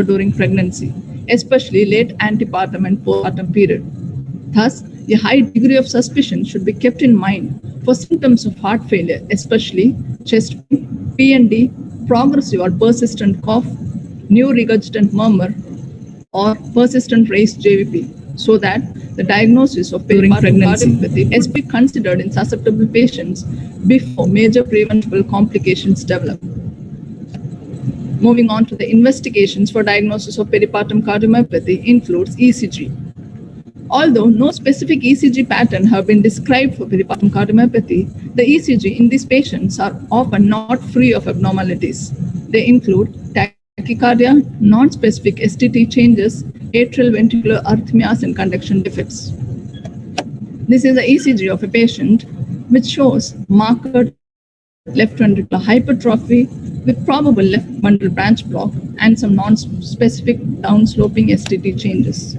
during pregnancy, especially late antepartum and postpartum period. Thus, a high degree of suspicion should be kept in mind for symptoms of heart failure, especially chest pain, PND, progressive or persistent cough, new regurgitant murmur, or persistent raised JVP, so that the diagnosis of during pregnancy must be considered in susceptible patients before major preventable complications develop. Moving on to the investigations for diagnosis of peripartum cardiomyopathy includes ECG. Although no specific ECG pattern have been described for peripartum cardiomyopathy, the ECG in these patients are often not free of abnormalities. They include tachycardia, non-specific STT changes, atrial ventricular arrhythmias, and conduction defects. This is the ECG of a patient which shows marked left ventricular hypertrophy with probable left bundle branch block and some non-specific downsloping STT changes.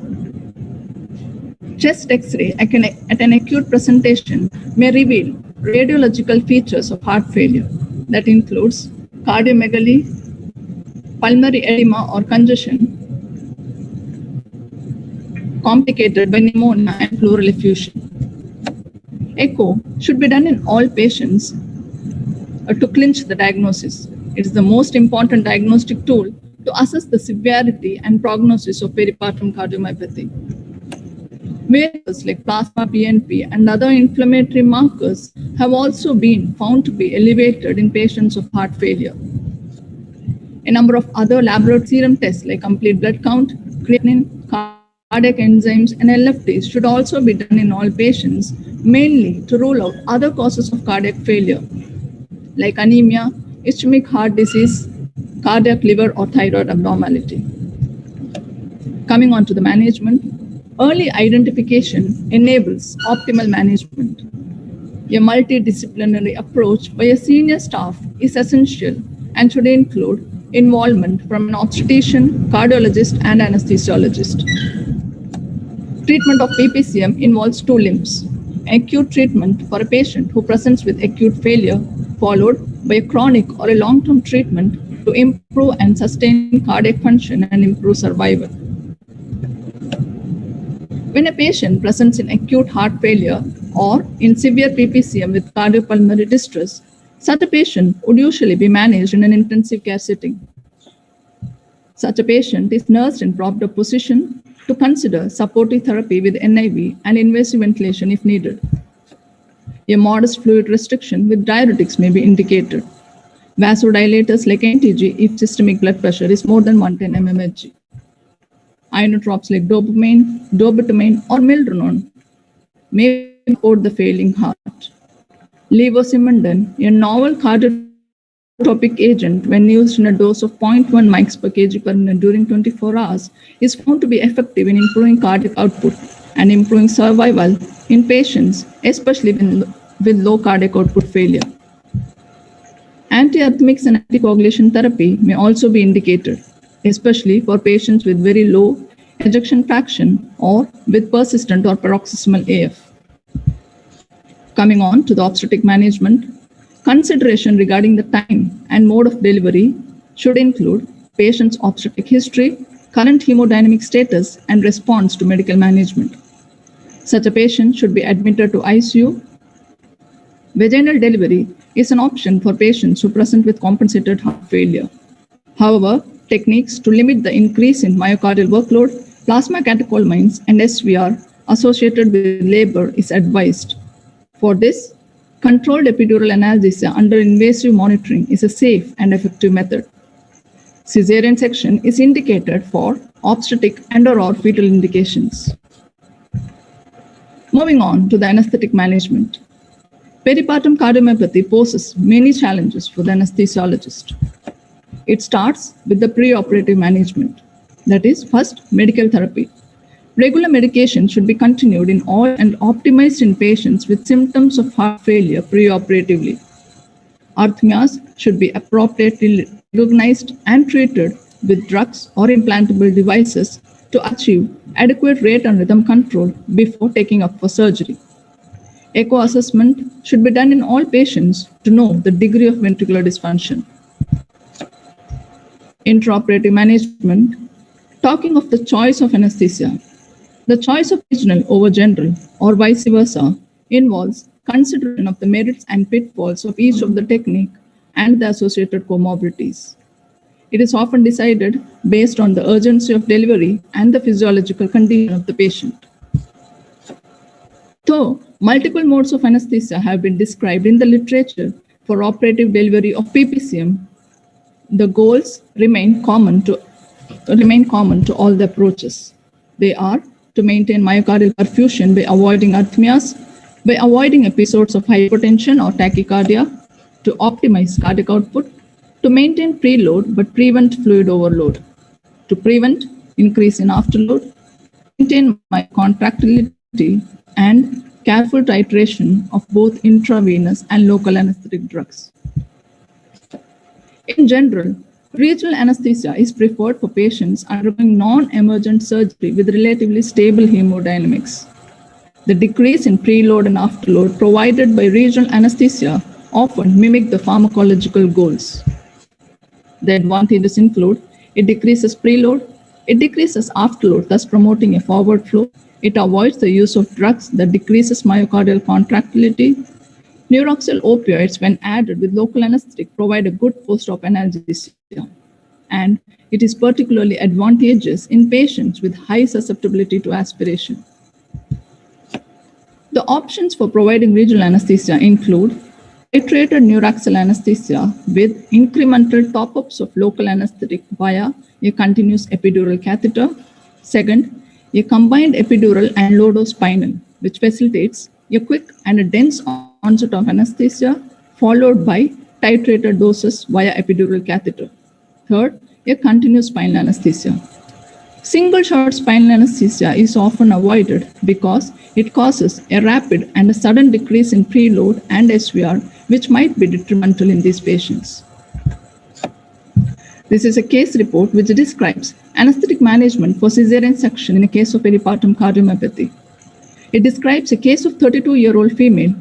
Chest X-ray at an acute presentation may reveal radiological features of heart failure that includes cardiomegaly, pulmonary edema or congestion, complicated by pneumonia and pleural effusion. Echo should be done in all patients to clinch the diagnosis. It is the most important diagnostic tool to assess the severity and prognosis of peripartum cardiomyopathy. Variables like plasma BNP and other inflammatory markers have also been found to be elevated in patients of heart failure. A number of other laboratory serum tests like complete blood count, creatinine, cardiac enzymes, and LFTs should also be done in all patients, mainly to rule out other causes of cardiac failure like anemia, ischemic heart disease, cardiac liver or thyroid abnormality. Coming on to the management, early identification enables optimal management. A multidisciplinary approach by a senior staff is essential and should include involvement from an obstetrician, cardiologist, and anesthesiologist. Treatment of PPCM involves two limbs: acute treatment for a patient who presents with acute failure, followed by a chronic or a long-term treatment to improve and sustain cardiac function and improve survival. When a patient presents in acute heart failure or in severe PPCM with cardiopulmonary distress, such a patient would usually be managed in an intensive care setting. Such a patient is nursed in propped up position to consider supportive therapy with NIV and invasive ventilation if needed. A modest fluid restriction with diuretics may be indicated. Vasodilators like NTG if systemic blood pressure is more than 110 mmHg. Inotropes like dopamine, dobutamine, or milrinone may support the failing heart. Levosimendan, a novel cardiotopic agent, when used in a dose of 0.1 mics per kg per minute during 24 hours, is found to be effective in improving cardiac output and improving survival in patients, especially with low cardiac output failure. Antiarrhythmics and anticoagulation therapy may also be indicated, especially for patients with very low ejection fraction or with persistent or paroxysmal AF. Coming on to the obstetric management, consideration regarding the time and mode of delivery should include patient's obstetric history, current hemodynamic status, and response to medical management. Such a patient should be admitted to ICU. Vaginal delivery is an option for patients who present with compensated heart failure. However, techniques to limit the increase in myocardial workload, plasma catecholamines, and SVR associated with labor is advised. For this, controlled epidural analgesia under invasive monitoring is a safe and effective method. Caesarean section is indicated for obstetric and/or fetal indications. Moving on to the anesthetic management. Peripartum cardiomyopathy poses many challenges for the anesthesiologist. It starts with the preoperative management. That is, first, medical therapy. Regular medication should be continued in all and optimized in patients with symptoms of heart failure preoperatively. Arrhythmias should be appropriately recognized and treated with drugs or implantable devices to achieve adequate rate and rhythm control before taking up for surgery. Echo assessment should be done in all patients to know the degree of ventricular dysfunction. Intraoperative management Talking of the choice of anesthesia, the choice of regional over general or vice versa involves consideration of the merits and pitfalls of each of the technique and the associated comorbidities. It is often decided based on the urgency of delivery and the physiological condition of the patient. Though multiple modes of anesthesia have been described in the literature for operative delivery of PPCM, the goals remain common to all the approaches. They are to maintain myocardial perfusion by avoiding arrhythmias, by avoiding episodes of hypotension or tachycardia, to optimize cardiac output, to maintain preload but prevent fluid overload, to prevent increase in afterload, maintain contractility, and careful titration of both intravenous and local anesthetic drugs. In general, regional anesthesia is preferred for patients undergoing non-emergent surgery with relatively stable hemodynamics. The decrease in preload and afterload provided by regional anesthesia often mimic the pharmacological goals. The advantages include it decreases preload, it decreases afterload, thus promoting a forward flow. It avoids the use of drugs that decreases myocardial contractility. Neuroxyl opioids, when added with local anesthetic, provide a good post-op analgesia. And it is particularly advantageous in patients with high susceptibility to aspiration. The options for providing regional anesthesia include titrated neuraxial anesthesia with incremental top-ups of local anesthetic via a continuous epidural catheter. Second, a combined epidural and low-dose spinal, which facilitates a quick and a dense onset of anesthesia, followed by titrated doses via epidural catheter. Third, a continuous spinal anesthesia. Single-shot spinal anesthesia is often avoided because it causes a rapid and a sudden decrease in preload and SVR, which might be detrimental in these patients. This is a case report which describes anesthetic management for cesarean section in a case of peripartum cardiomyopathy. It describes a case of 32-year-old female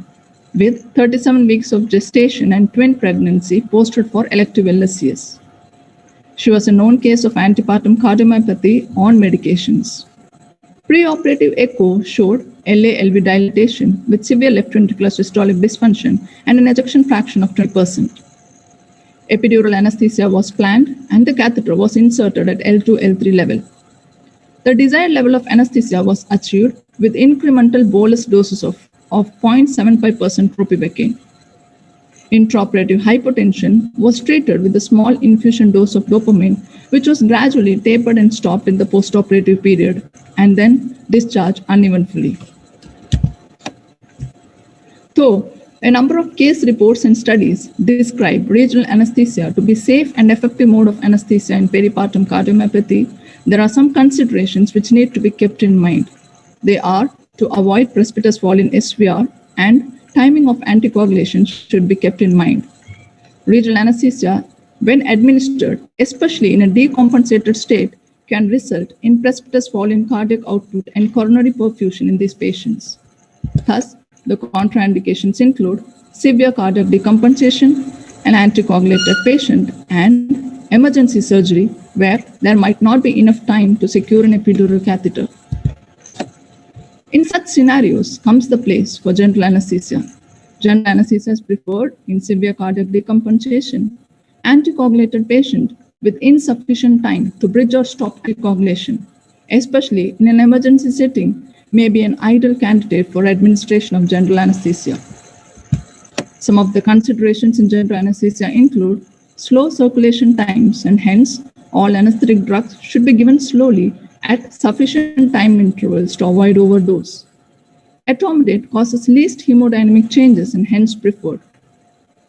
with 37 weeks of gestation and twin pregnancy posted for elective LSCS. She was a known case of antepartum cardiomyopathy on medications. Preoperative echo showed LA-LV dilatation with severe left ventricular systolic dysfunction and an ejection fraction of 20%. Epidural anesthesia was planned and the catheter was inserted at L2, L3 level. The desired level of anesthesia was achieved with incremental bolus doses of 0.75% propivecine. Intraoperative hypotension was treated with a small infusion dose of dopamine, which was gradually tapered and stopped in the postoperative period, and then discharged unevenly. Though a number of case reports and studies describe regional anesthesia to be safe and effective mode of anesthesia in peripartum cardiomyopathy, there are some considerations which need to be kept in mind. They are to avoid precipitous fall in SVR, and timing of anticoagulation should be kept in mind. Regional anesthesia, when administered, especially in a decompensated state, can result in precipitous fall in cardiac output and coronary perfusion in these patients. Thus, the contraindications include severe cardiac decompensation, an anticoagulated patient, and emergency surgery where there might not be enough time to secure an epidural catheter. In such scenarios comes the place for general anesthesia. General anesthesia is preferred in severe cardiac decompensation, anticoagulated patient with insufficient time to bridge or stop coagulation, especially in an emergency setting, may be an ideal candidate for administration of general anesthesia. Some of the considerations in general anesthesia include slow circulation times, and hence all anesthetic drugs should be given slowly at sufficient time intervals to avoid overdose. Etomidate causes least hemodynamic changes and hence preferred.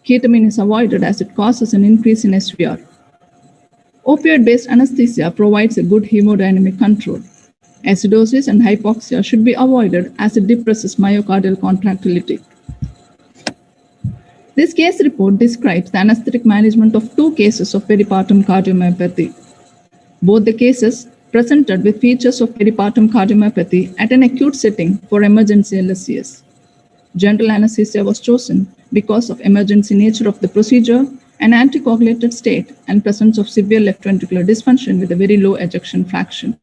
Ketamine is avoided as it causes an increase in SVR. Opioid-based anesthesia provides a good hemodynamic control. Acidosis and hypoxia should be avoided as it depresses myocardial contractility. This case report describes the anesthetic management of 2 cases of peripartum cardiomyopathy. Both the cases presented with features of peripartum cardiomyopathy at an acute setting for emergency LSCS. General anesthesia was chosen because of emergency nature of the procedure an anticoagulated state, and presence of severe left ventricular dysfunction with a very low ejection fraction.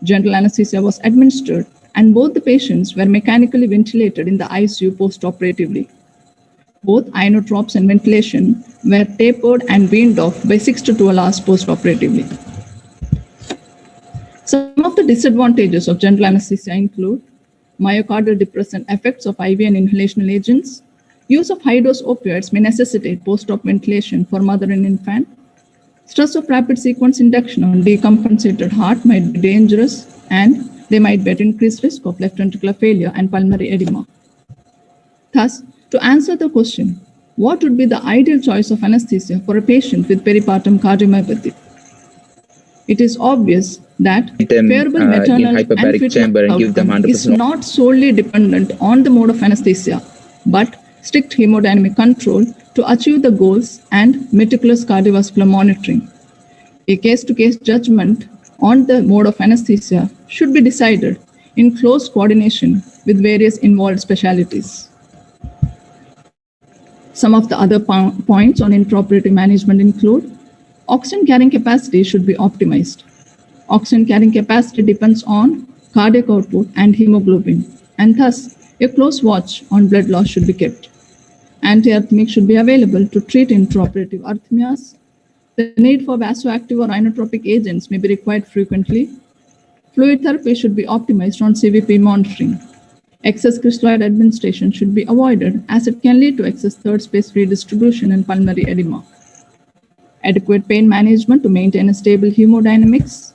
General anesthesia was administered, and both the patients were mechanically ventilated in the ICU postoperatively. Both inotropes and ventilation were tapered and weaned off by 6 to 12 hours postoperatively. Some of the disadvantages of general anesthesia include myocardial depressant effects of IV and inhalational agents. Use of high-dose opioids may necessitate post-op ventilation for mother and infant. Stress of rapid sequence induction on decompensated heart might be dangerous, and they might be at increased risk of left ventricular failure and pulmonary edema. Thus, to answer the question, what would be the ideal choice of anesthesia for a patient with peripartum cardiomyopathy? It is obvious that favorable maternal and fetal outcome is not solely dependent on the mode of anesthesia, but strict hemodynamic control to achieve the goals and meticulous cardiovascular monitoring. A case-to-case judgment on the mode of anesthesia should be decided in close coordination with various involved specialties. Some of the other points on intraoperative management include oxygen carrying capacity should be optimized. Oxygen carrying capacity depends on cardiac output and hemoglobin, and thus a close watch on blood loss should be kept. Antiarrhythmic should be available to treat intraoperative arrhythmias. The need for vasoactive or inotropic agents may be required frequently. Fluid therapy should be optimized on CVP monitoring. Excess crystalloid administration should be avoided as it can lead to excess third space redistribution and pulmonary edema. Adequate pain management to maintain a stable hemodynamics.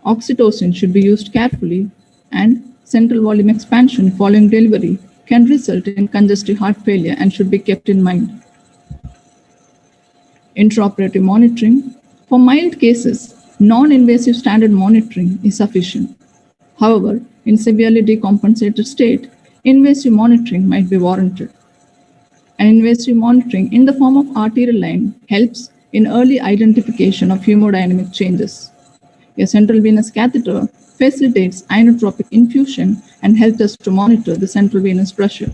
Oxytocin should be used carefully, and central volume expansion following delivery can result in congestive heart failure and should be kept in mind. Intraoperative monitoring. For mild cases, non-invasive standard monitoring is sufficient. However, in severely decompensated state, invasive monitoring might be warranted. An invasive monitoring in the form of arterial line helps in early identification of hemodynamic changes. A central venous catheter facilitates inotropic infusion and helps us to monitor the central venous pressure.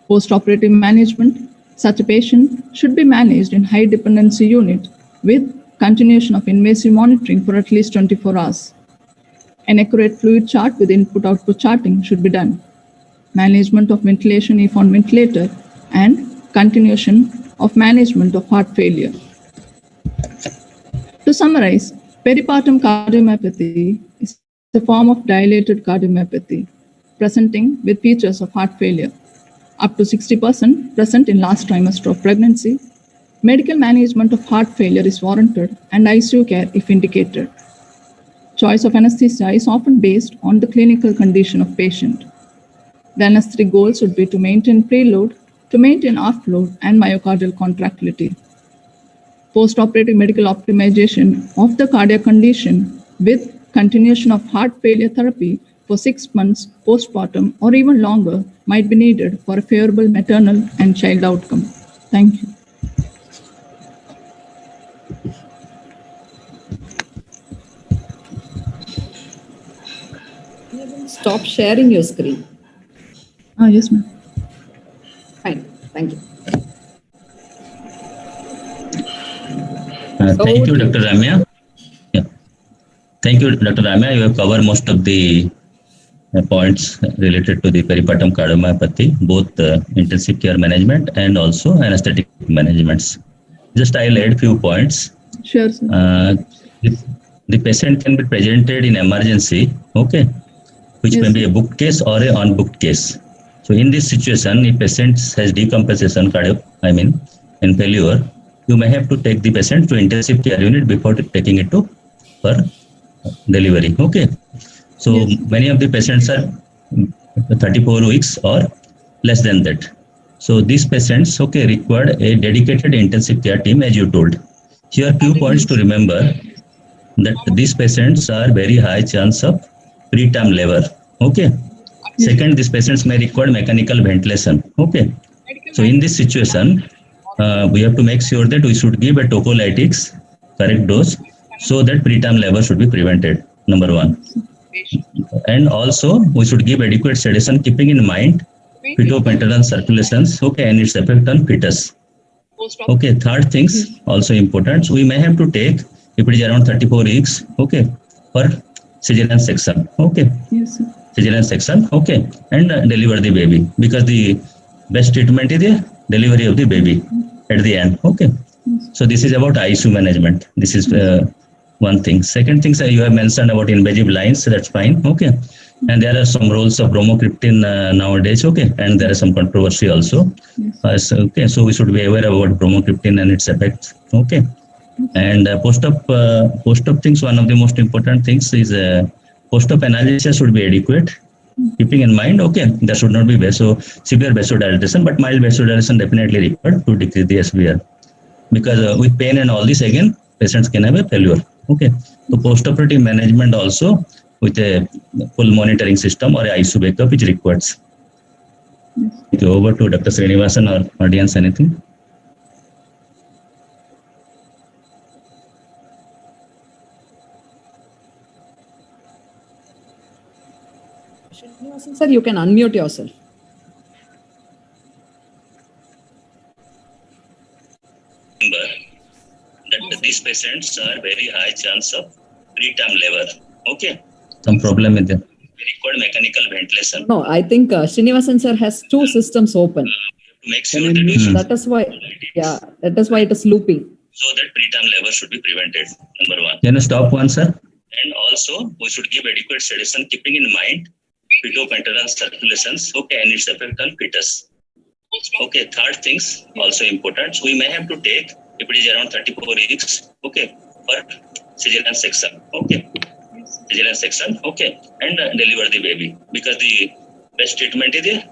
Postoperative management. Such a patient should be managed in high dependency unit with continuation of invasive monitoring for at least 24 hours. An accurate fluid chart with input-output charting should be done. Management of ventilation if on ventilator, and continuation of management of heart failure. To summarize, peripartum cardiomyopathy is a form of dilated cardiomyopathy presenting with features of heart failure. Up to 60% present in last trimester of pregnancy. Medical management of heart failure is warranted and ICU care if indicated. Choice of anesthesia is often based on the clinical condition of patient. The anesthetic goals would be to maintain preload, to maintain afterload, and myocardial contractility. Postoperative medical optimization of the cardiac condition with continuation of heart failure therapy for 6 months postpartum or even longer might be needed for a favorable maternal and child outcome. Thank you. Stop sharing your screen. Yes, ma'am. Fine. Thank you. Thank you, Dr. Ramya. Yeah. Thank you, Dr. Ramya. You have covered most of the points related to the peripartum cardiomyopathy, both intensive care management and also anesthetic managements. Just I'll add few points. Sure, sir. The patient can be presented in emergency, okay, which may be a booked case or a unbooked case. So in this situation, if patient has decompensation in failure, you may have to take the patient to intensive care unit before taking it to for delivery. Okay. So many of the patients are 34 weeks or less than that. So these patients, okay, required a dedicated intensive care team, as you told. Here, few points to remember that these patients are very high chance of preterm labor. Okay. Second, these patients may require mechanical ventilation. Okay. So in this situation, we have to make sure that we should give a tocolytics correct dose so that preterm labor should be prevented. Number one. And also we should give adequate sedation, keeping in mind fetal-maternal circulations, okay, and its effect on fetus. Okay, third things also important. So we may have to take, if it is around 34 weeks, okay, for cesarean section, okay, Yes, sir. cesarean section, okay, and deliver the baby, because the best treatment is the delivery of the baby at the end, okay. So this is about ICU management. This is one thing. Second thing, you have mentioned about invasive lines, so that's fine, okay. And there are some roles of bromocriptine nowadays, okay, and there is some controversy also. Okay, so we should be aware about bromocriptine and its effects, okay. And post-op things, one of the most important things is post-op analgesia should be adequate, keeping in mind, okay, there should not be severe vasodilation, but mild vasodilation definitely required to decrease the SVR. Because with pain and all this, again, patients can have a failure, okay. So post-operative management also with a full monitoring system or a ICU backup which requires. Okay, over to Dr. Srinivasan or audience, anything? Sir, you can unmute yourself. Remember that these patients are very high chance of preterm labor. Okay, some problem with them. Required mechanical ventilation. No, I think Srinivasan sir has two systems open. To make sure that that is why, that is why it is looping. So that preterm labor should be prevented. Number one. Can you stop one, sir? And also, we should give adequate sedation, keeping in mind pituitary circulations, okay, and its effect on fetus. Okay, third things also important. So we may have to take, if it is around 34 weeks, okay, for cesarean section, okay, cesarean section, okay, and deliver the baby, because the best treatment is the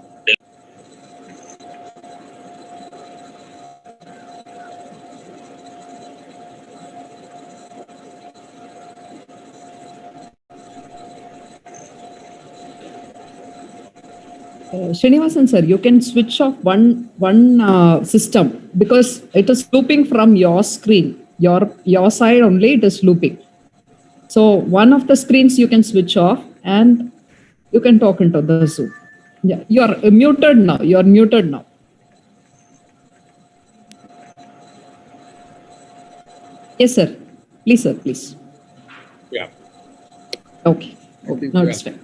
Srinivasan sir, you can switch off one system because it is looping from your screen. Your side only it is looping. So one of the screens you can switch off and you can talk into the Zoom. Yeah, you are muted now. You are muted now. Yes, sir. Please, sir. Please. Yeah. Okay. Now it's fine.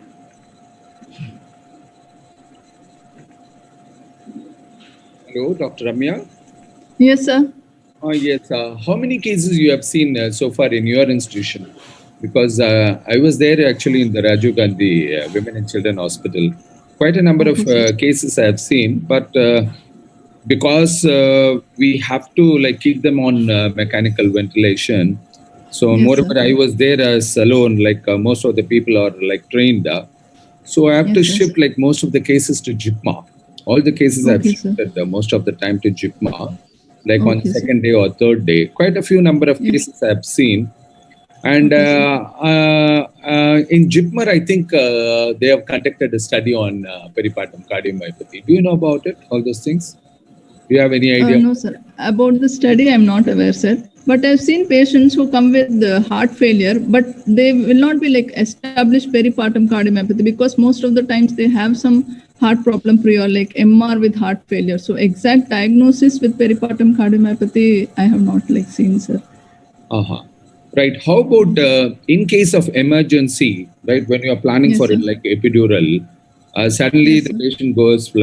Hello, Dr. Ramya. Yes, sir. Yes. How many cases you have seen so far in your institution? Because I was there actually in the Rajiv Gandhi Women and Children Hospital. Quite a number of cases I have seen, but because we have to keep them on mechanical ventilation. So moreover, I was there as alone. Most of the people are trained. So I have to shift most of the cases to JIPMA. All the cases I've shifted most of the time to JIPMA, on second day or third day. Quite a few number of cases I've seen. And in JIPMA, I think they have conducted a study on peripartum cardiomyopathy. Do you know about it, all those things? Do you have any idea? No, sir. About the study, I'm not aware, sir. But I've seen patients who come with heart failure, but they will not be established peripartum cardiomyopathy because most of the times they have some heart problem prior, MR with heart failure. So exact diagnosis with peripartum cardiomyopathy, I have not seen, sir. Right. How about in case of emergency, right? When you are planning for it, epidural, suddenly the patient goes for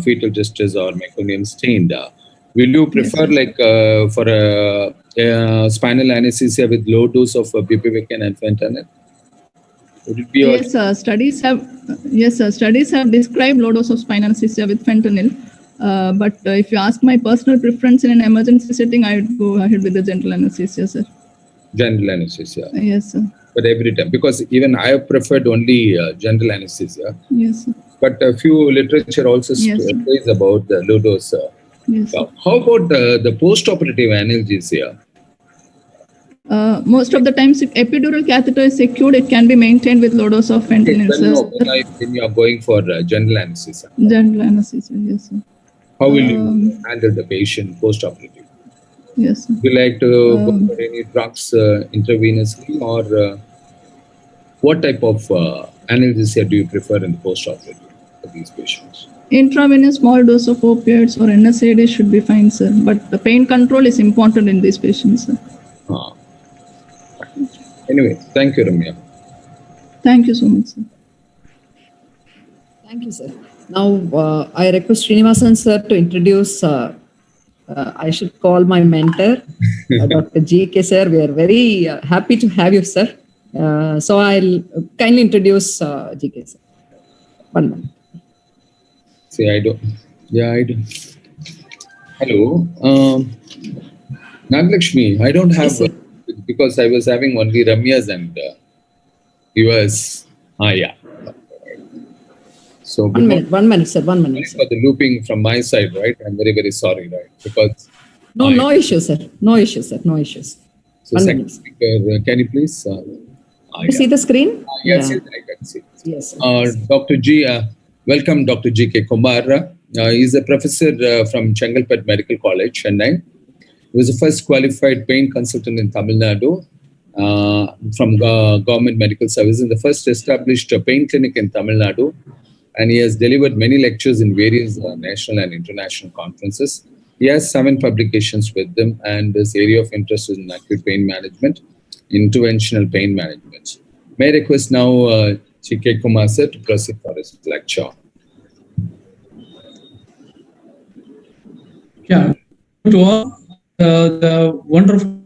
fetal distress or meconium stained. Will you prefer for a spinal anesthesia with low dose of bupivacaine and fentanyl? Would it be yes, sir. Studies have described low dose of spinal anesthesia with fentanyl. But if you ask my personal preference in an emergency setting, I would go ahead with the general anesthesia, sir. General anesthesia. Yes, sir. But every time, because even I have preferred only general anesthesia. Yes, sir. But a few literature also says about the low dose. Yes, sir. How about the post-operative analgesia? Most of the times, if epidural catheter is secured, it can be maintained with low dose of fentanyl, sir. When you are going for general anesthesia. General anesthesia, yes, sir. How will you handle the patient post-operative? Yes, sir. Do you like to go for any drugs intravenously, or what type of analgesia do you prefer in the post-operative for these patients? Intravenous small dose of opioids or NSAID should be fine, sir. But the pain control is important in these patients, sir. Anyway, thank you, Ramya. Thank you so much, sir. Thank you, sir. Now, I request Srinivasan, sir, to introduce, I should call my mentor, Dr. G.K., sir. We are very happy to have you, sir. So I'll kindly introduce G.K., sir. 1 minute. See, I don't. Yeah, I do. Hello. Nagalakshmi, I don't have, Yes, because I was having only Ramya's and yours. Yeah. So 1 minute, 1 minute, sir. 1 minute, sir. for the looping from my side, right? I'm very, very sorry, right? Because No issues, sir. No issues, sir. No issues. so 1 second minute. speaker, can you please? You see the screen? Yes, I can see. Yes, sir. Dr. G, welcome, Dr. G.K. Kumar. He's a professor from Chengalpet Medical College, Chennai. He was the first qualified pain consultant in Tamil Nadu from government medical services, and the first established pain clinic in Tamil Nadu. And he has delivered many lectures in various national and international conferences. He has 7 publications with them, and his area of interest is in acute pain management, interventional pain management. May I request now G.K. Kumar sir to proceed for his lecture. Yeah, to all the wonderful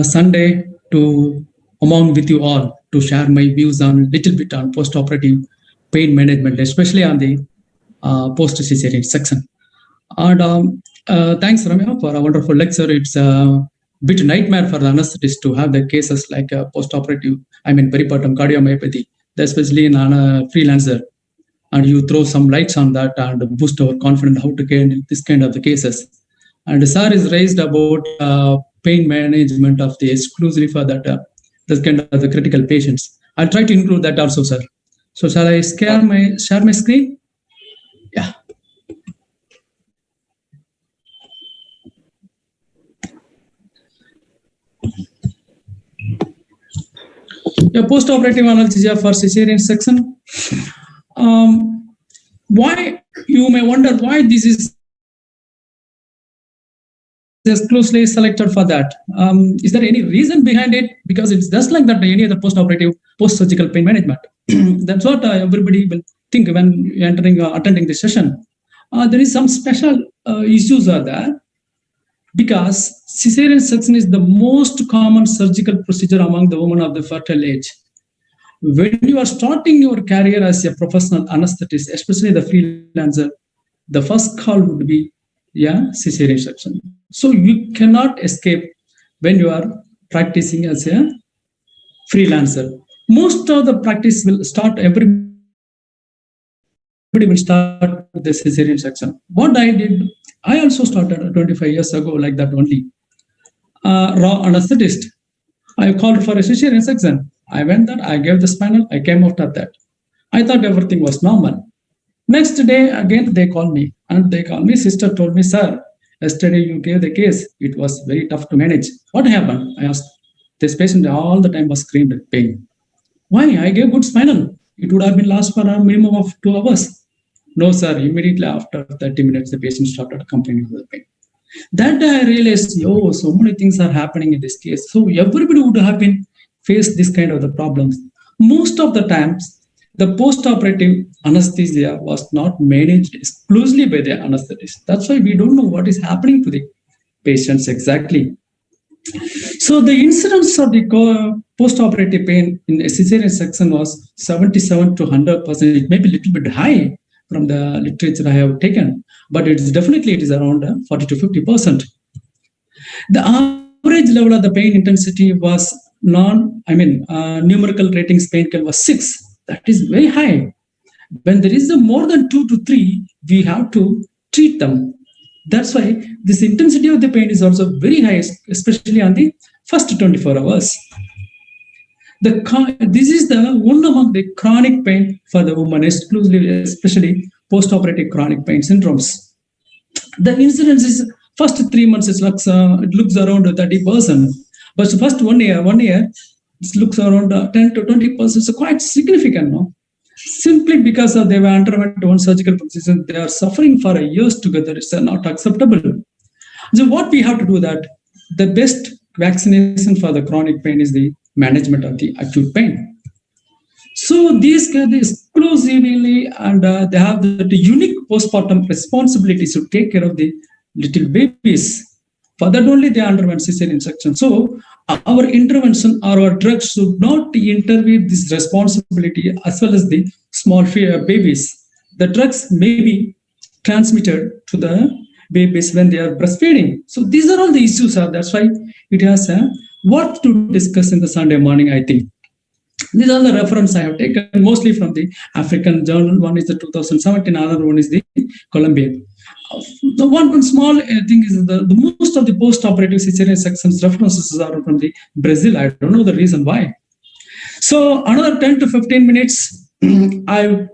Sunday to among with you all to share my views on little bit on post-operative pain management, especially on the post-cesarean section. And thanks, Ramya, for a wonderful lecture. It's a bit nightmare for the anesthetist to have the cases like post-operative, peripartum cardiomyopathy, especially in a freelancer. And you throw some lights on that and boost our confidence how to get this kind of the cases. And sir is raised about pain management of the exclusively for that this kind of the critical patients. I'll try to include that also, sir. So shall I share my screen? Yeah. Yeah, post-operative analgesia for cesarean section. Why, you may wonder why this is closely selected for that. Is there any reason behind it? Because it's just like that any other post-operative, post-surgical pain management. That's what everybody will think when attending this session. There is some special issues are there because cesarean section is the most common surgical procedure among the women of the fertile age. When you are starting your career as a professional anesthetist, especially the freelancer, the first call would be cesarean section. So you cannot escape when you are practicing as a freelancer. Most of the practice will start, everybody will start with the cesarean section. What I did, I also started 25 years ago like that only. Raw anesthetist. I called for a cesarean section. I went there, I gave the spinal, I came out of that. I thought everything was normal. Next day, again, they called me. And they called me, sister told me, sir, yesterday you gave the case. It was very tough to manage. What happened? I asked. This patient all the time was screamed with pain. Why? I gave good spinal. It would have been last for a minimum of 2 hours. No, sir. Immediately after 30 minutes, the patient started complaining with the pain. That day I realized, so many things are happening in this case. So everybody would have been faced this kind of the problems. Most of the times, the post-operative anesthesia was not managed exclusively by the anesthetist. That's why we don't know what is happening to the patients exactly. So the incidence of the post-operative pain in a cesarean section was 77 to 100%. It may be a little bit high from the literature I have taken, but it is around 40 to 50%. The average level of the pain intensity was numerical ratings pain scale was 6. That is very high. When there is a more than 2 to 3, we have to treat them. That's why this intensity of the pain is also very high, especially on the first 24 hours. This is the one among the chronic pain for the woman, exclusively, especially post-operative chronic pain syndromes. The incidence is first 3 months it looks around 30%, but first one year it looks around 10 to 20%. So quite significant, no? simply because they were underwent one surgical procedure. They are suffering for years together. It's not acceptable. So what we have to do that the best vaccination for the chronic pain is the management of the acute pain. So these get exclusively and they have the unique postpartum responsibilities to take care of the little babies. For that only they underwent cesarean section. So our intervention or our drugs should not intervene this responsibility as well as the small babies. The drugs may be transmitted to the babies when they are breastfeeding. So these are all the issues. That's why it has what to discuss in the Sunday morning, I think. These are the reference I have taken mostly from the African Journal. One is the 2017, another one is the Columbia. The one small thing is the most of the post-operative cesarean sections references are from the Brazil. I don't know the reason why. So another 10 to 15 minutes, I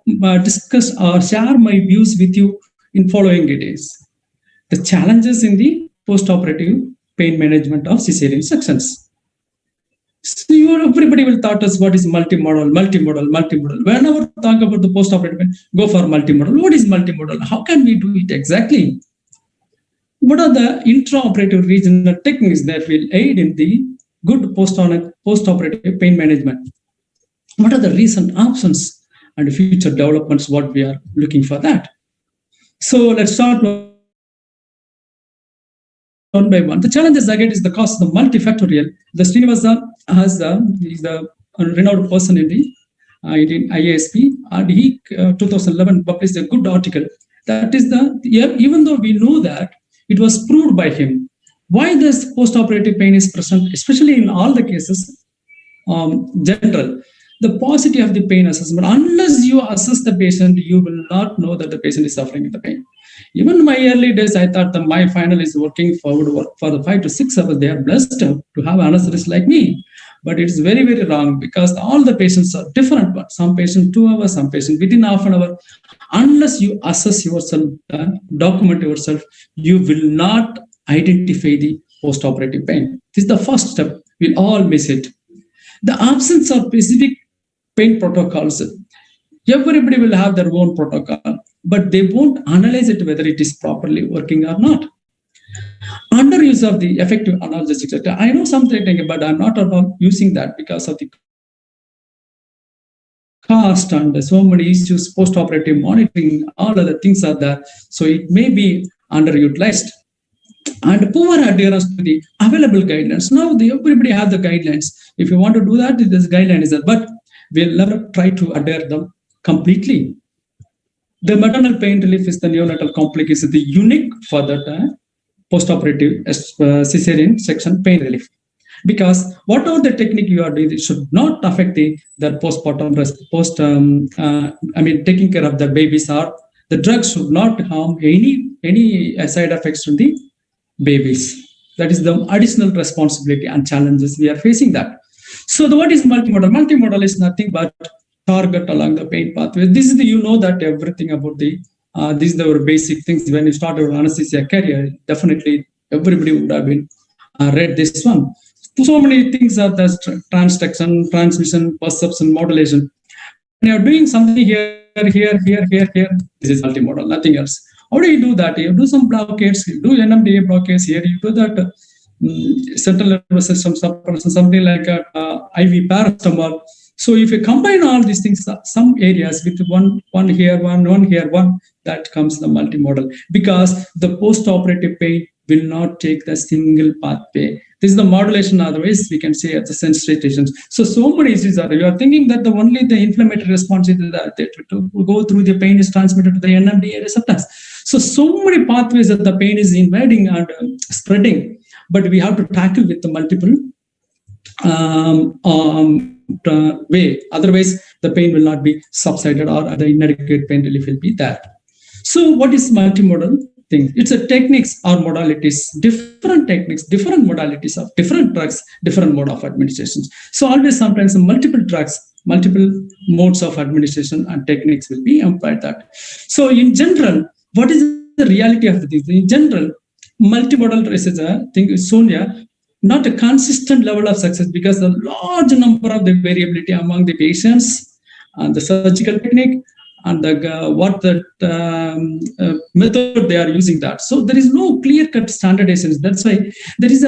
discuss or share my views with you in following details. The challenges in the post-operative pain management of cesarean sections. So everybody will thought us what is multimodal. Whenever talk about the post-operative pain, go for multimodal. What is multimodal? How can we do it exactly? What are the intraoperative regional techniques that will aid in the good post-operative pain management? What are the recent options and future developments? What we are looking for that. So let's start one by one. The challenges again is the cost of the multifactorial. The Srinivasa is the renowned person in the in IASP, and he 2011 published a good article. That is even though we know that it was proved by him, why this post-operative pain is present, especially in all the cases, general. The paucity of the pain assessment, unless you assess the patient, you will not know that the patient is suffering with the pain. Even in my early days, I thought that my final is working forward for the 5 to 6 hours. They are blessed to have an anesthetist like me. But it is very, very wrong because all the patients are different. But some patient 2 hours, some patient within half an hour. Unless you assess yourself, document yourself, you will not identify the post-operative pain. This is the first step. We'll all miss it. The absence of specific pain protocols. Everybody will have their own protocol, but they won't analyze it whether it is properly working or not. Underuse of the effective analgesic. I know something, but I'm not at all using that because of the cost and so many issues, post-operative monitoring, all other things are there. So it may be underutilized. And poor adherence to the available guidelines. Now everybody has the guidelines. If you want to do that, this guideline is there, but we'll never try to adhere them completely. The maternal pain relief is the neonatal complication, the unique for that post-operative cesarean section pain relief. Because whatever the technique you are doing, it should not affect the postpartum taking care of the babies, or the drugs should not harm any side effects to the babies. That is the additional responsibility and challenges we are facing that. So what is multimodal? Multimodal is nothing but target along the pain pathway. This is that everything about these are the basic things. When you start your anesthesia career, definitely everybody would have been read this one. So many things are the transduction, transmission, perception, modulation. When you're doing something here, this is multimodal, nothing else. How do you do that? You do some blockades, you do NMDA blockades here, you do that central nervous system suppression, something like IV paracetamol. So if you combine all these things, some areas with one here, one here, one, that comes the multimodal, because the post-operative pain will not take the single pathway. This is the modulation, otherwise we can say at the sensitizations. So many issues are, you are thinking that only the inflammatory response is that to go through the pain is transmitted to the NMDA receptors. So many pathways that the pain is invading and spreading, but we have to tackle with the multiple way. Otherwise, the pain will not be subsided or the inadequate pain relief will be there. So what is multimodal thing? It's a techniques or modalities, different techniques, different modalities of different drugs, different mode of administrations. So always sometimes multiple drugs, multiple modes of administration and techniques will be employed that. So in general, what is the reality of this? In general, multimodal is a thing shown here, not a consistent level of success because a large number of the variability among the patients and the surgical technique, and what the method they are using that. So there is no clear-cut standardization. That's why there is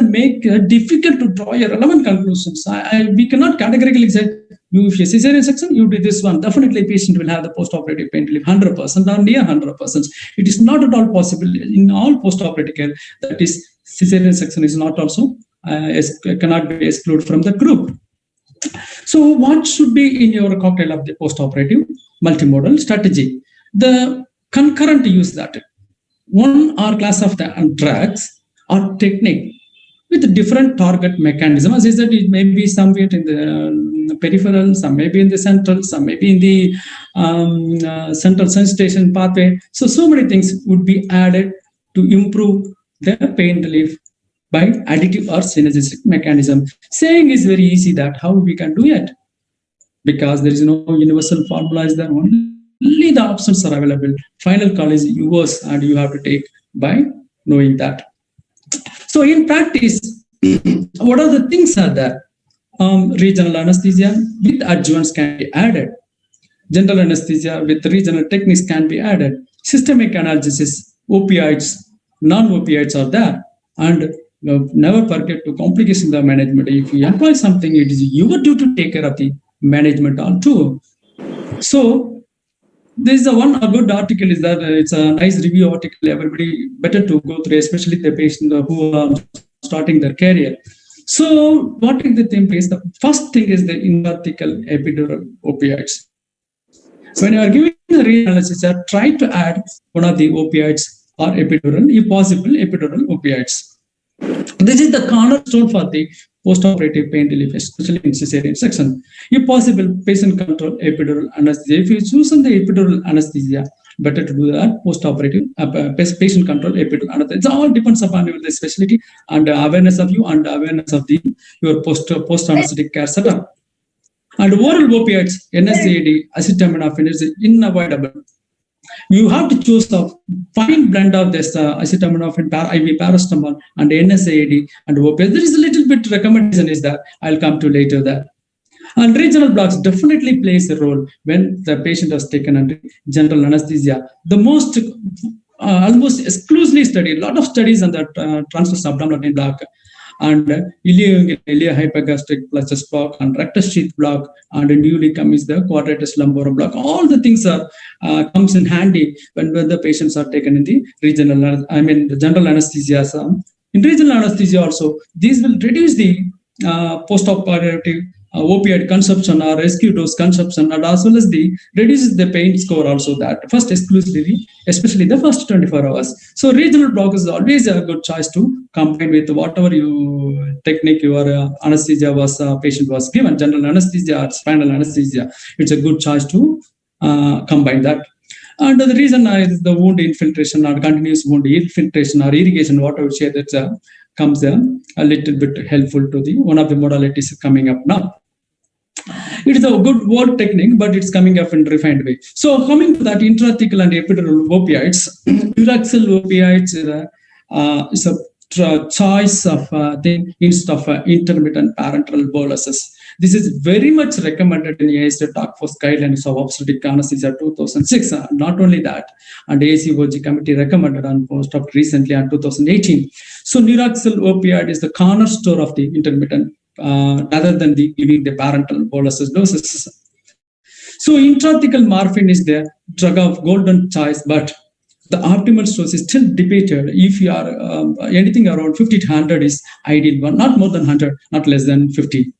difficult to draw a relevant conclusions. We cannot categorically say, if you cesarean section, you do this one. Definitely, patient will have the postoperative pain relief 100% or near 100%. It is not at all possible in all postoperative care. That is, cesarean section is not also cannot be excluded from the group. So, what should be in your cocktail of the postoperative multimodal strategy? The concurrent use that one or class of the drugs or technique with different target mechanism. As I said, it may be somewhere in the peripheral, some may be in the central, some may be in the central sensitization pathway. So many things would be added to improve the pain relief by additive or synergistic mechanism. Saying is very easy that how we can do it, because there is no universal formula is there. Only the options are available. Final call is yours, and you have to take by knowing that. So in practice, what are the things are there? Regional anesthesia with adjuvants can be added. General anesthesia with regional techniques can be added. Systemic analgesis, opioids, non-opioids are there. And never forget to complication the management. If you employ something, it is your duty to take care of the management on too. So this is a good article is that it's a nice review article. Everybody better to go through, especially the patient who are starting their career. So what is the thing is, the first thing is the intrathecal epidural opioids. When you are giving a re-anesthesia, try to add one of the opioids or epidural, if possible, epidural opioids. This is the cornerstone for the postoperative pain relief, especially in cesarean section. If possible, patient control epidural anesthesia. If you choose the epidural anesthesia, better to do that postoperative patient control epidural anesthesia. It all depends upon the specialty and awareness of you and awareness of your post anesthetic care setup. And oral opioids, NSAID, acetaminophen is unavoidable. You have to choose a fine blend of this acetaminophen, IV paracetamol, and NSAID and opioids. There is a little bit recommendation is that I'll come to later that. And regional blocks definitely plays a role when the patient has taken under general anesthesia. The most almost exclusively studied, a lot of studies on the transverse abdominal block and iliohypogastric plexus block and rectus sheath block, and newly comes the quadratus lumborum block. All the things are comes in handy when the patients are taken in the the general anesthesia. In regional anesthesia also, these will reduce the postoperative opioid consumption or rescue dose consumption, and as well as reduces the pain score also, that first exclusively, especially the first 24 hours. So regional block is always a good choice to combine with whatever technique your anesthesia patient was given, general anesthesia or spinal anesthesia. It's a good choice to combine that. And the reason is the wound infiltration or continuous wound infiltration or irrigation, whatever say that comes a little bit helpful to one of the modalities coming up now. It is a good word technique, but it's coming up in a refined way. So coming to that intrathecal and epidural opioids, uraxyl opioids is a choice of thing instead of intermittent parenteral boluses. This is very much recommended in ASA Task Force Guidelines of Obstetric Anesthesia 2006. Not only that, and ACOG committee recommended on post-op recently in 2018. So uraxyl opioid is the cornerstone of the intermittent rather than giving the parenteral boluses doses. So intrathecal morphine is the drug of golden choice, but the optimal dose is still debated. If you are anything around 50 to 100 is ideal one, not more than 100, not less than 50.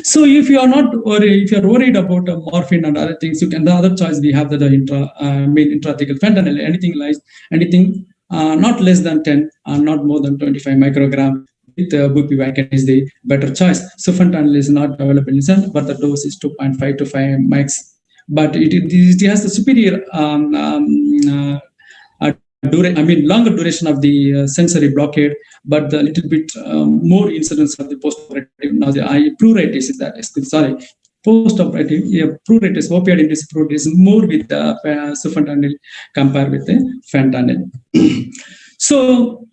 So if you are not worried, if you are worried about morphine and other things, you can. The other choice we have the intrathecal fentanyl. Anything not less than 10 and not more than 25 microgram with bupivacaine is the better choice. So fentanyl is not available in some, but the dose is 2.5 to 5 mics. But it has the superior longer duration of the sensory blockade, but the little bit more incidence of the postoperative nausea. Pruritus is that. Postoperative pruritus, opioid-induced pruritus, more with the sufentanil compared with the fentanyl. So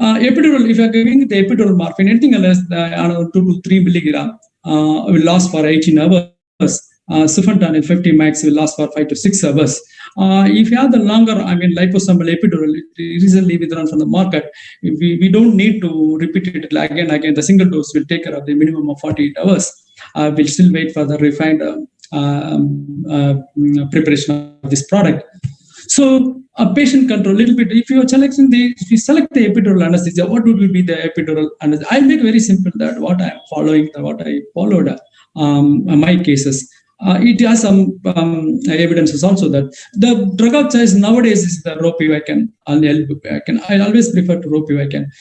epidural, if you are giving the epidural morphine, anything less than 2 to 3 milligram will last for 18 hours. Sufentanil 50 max will last for 5 to 6 hours. If you have the longer, liposomal epidural, recently withdrawn from the market, we don't need to repeat it again. The single dose will take care of the minimum of 48 hours. We'll still wait for the refined preparation of this product. So a patient control, little bit. If you select the epidural anesthesia, what would be the epidural anesthesia? I'll make very simple that what I followed my cases. It has some evidences also that the drug of choice nowadays is the ropivacaine and L-bupivacaine. I always prefer to ropivacaine.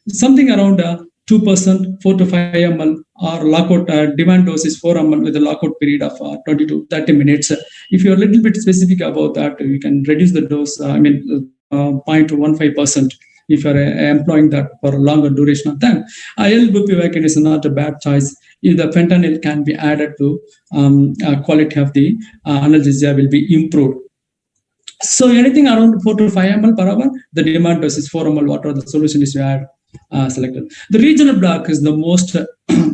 Something around 2%, 4 to 5 ml, or lockout demand dose is 4 ml with a lockout period of 20 to 30 minutes. If you're a little bit specific about that, you can reduce the dose, 0.15%. If you're employing that for a longer duration of time. L-bupivacaine is not a bad choice. If the fentanyl can be added to quality of the analgesia will be improved. So anything around 4 to 5 ml per hour, the demand dose is 4 ml, whatever the solution is you add. Selected. The regional block is the most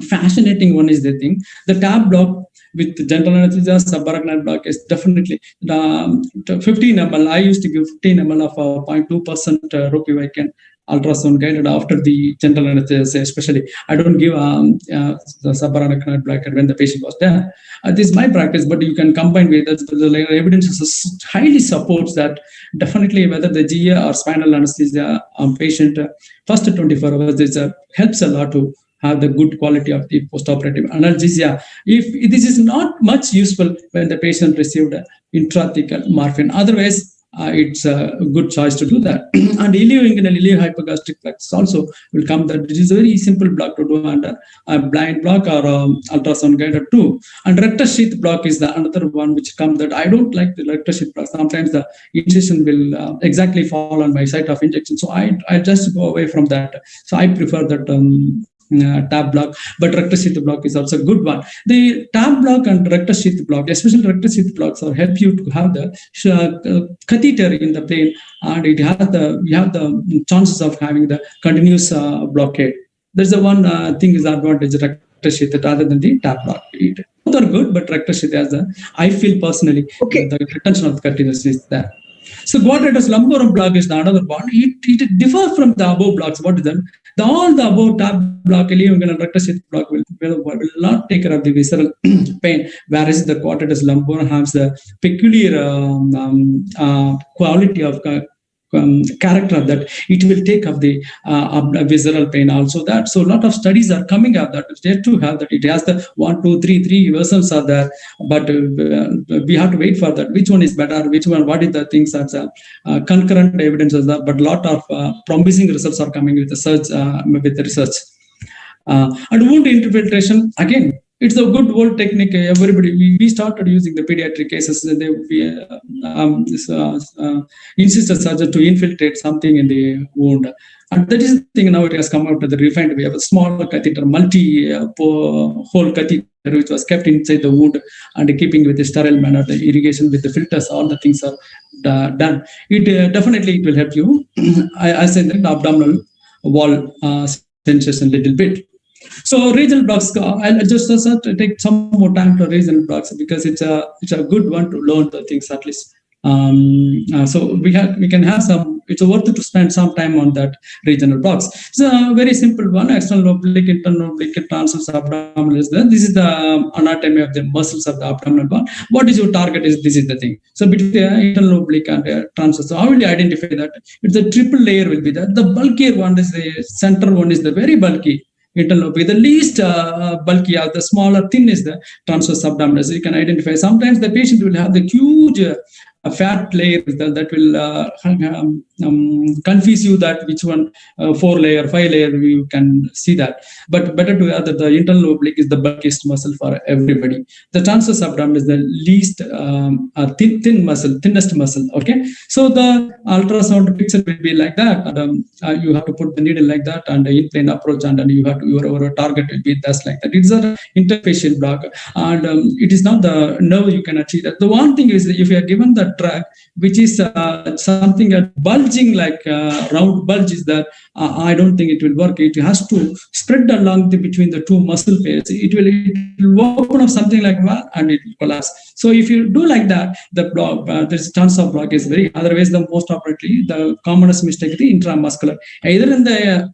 fascinating one is the thing. The tab block with general anesthesia, subarachnoid block is definitely 15 ml. I used to give 15 ml of 0.2% ropivacaine ultrasound guided after the general anesthesia, especially. I don't give the subarachnoid block when the patient was there. This is my practice, but you can combine with it. The evidence highly supports that definitely whether the GA or spinal anesthesia patient first 24 hours helps a lot to have the good quality of the postoperative analgesia. If this is not much useful when the patient received intrathecal morphine, otherwise it's a good choice to do that. And ilioinguinal iliohypogastric plaques also will come. That it is a very simple block to do under a blind block or ultrasound guided too. And rectus sheath block is the another one which comes that I don't like the rectus sheath block. Sometimes the incision will exactly fall on my site of injection. So I just go away from that. So I prefer that tab block, but rectus sheath block is also a good one. The tab block and rectus sheath block, especially rectus sheath blocks, help you to have the catheter in the brain, and you have the chances of having the continuous blockade. There's the one thing is advantage rectus sheath rather than the tab block. Both are good, but rectus sheath has I feel personally the retention of the catheter is there. So quadratus lumborum block is the another one. It differs from the above blocks. What is that? All the above tab block, ilioinguinal rectus sheath block will not take care of the visceral pain, whereas the quadratus lumborum has the peculiar quality of character that it will take of the visceral pain also. That so a lot of studies are coming out that they too have that it has the 1, 2, 3 versions are there, but we have to wait for that. Which one is better? Which one? What is the things that's concurrent evidence is that? But a lot of promising results are coming with the research. And wound infiltration again. It's a good old technique. Everybody, we started using the pediatric cases. They insist a surgeon to infiltrate something in the wound. And that is the thing now it has come out to the refined. We have a small catheter, multi-hole catheter, which was kept inside the wound and keeping with the sterile manner, the irrigation with the filters, all the things are done. It definitely will help you. I said that abdominal wall sensation a little bit. So regional blocks, I'll just take some more time to regional blocks because it's a good one to learn the things at least. So we can have some. It's worth it to spend some time on that regional blocks. It's a very simple one: external oblique, internal oblique, transverse abdominal is there. This is the anatomy of the muscles of the abdominal wall. What is your target? This is the thing. So between the internal oblique and transverse. So how will you identify that? It's a triple layer will be there. The bulkier one is the center one is the very bulky. Internal oblique. The least bulky or the smaller thin is the transverse abdominal. So you can identify. Sometimes the patient will have the huge fat layer that will confuse you that which one 4 layer, 5 layer you can see that. But better to have that the internal oblique is the bulkiest muscle for everybody. The transverse abdomen is the least thinnest muscle. Okay, so the ultrasound picture will be like that. And, you have to put the needle like that and in plane approach, and you have to your target will be just like that. It's an interfacial block, and it is not the nerve you can achieve that. The one thing is that if you are given that drug, which is something bulging like round bulge is that I don't think it will work. It has to spread along between the two muscle pairs. It will open up something like that and it will collapse. So if you do like that, the block, there's a chance of block is very. Otherwise, the most appropriately, the commonest mistake is the intramuscular, either in the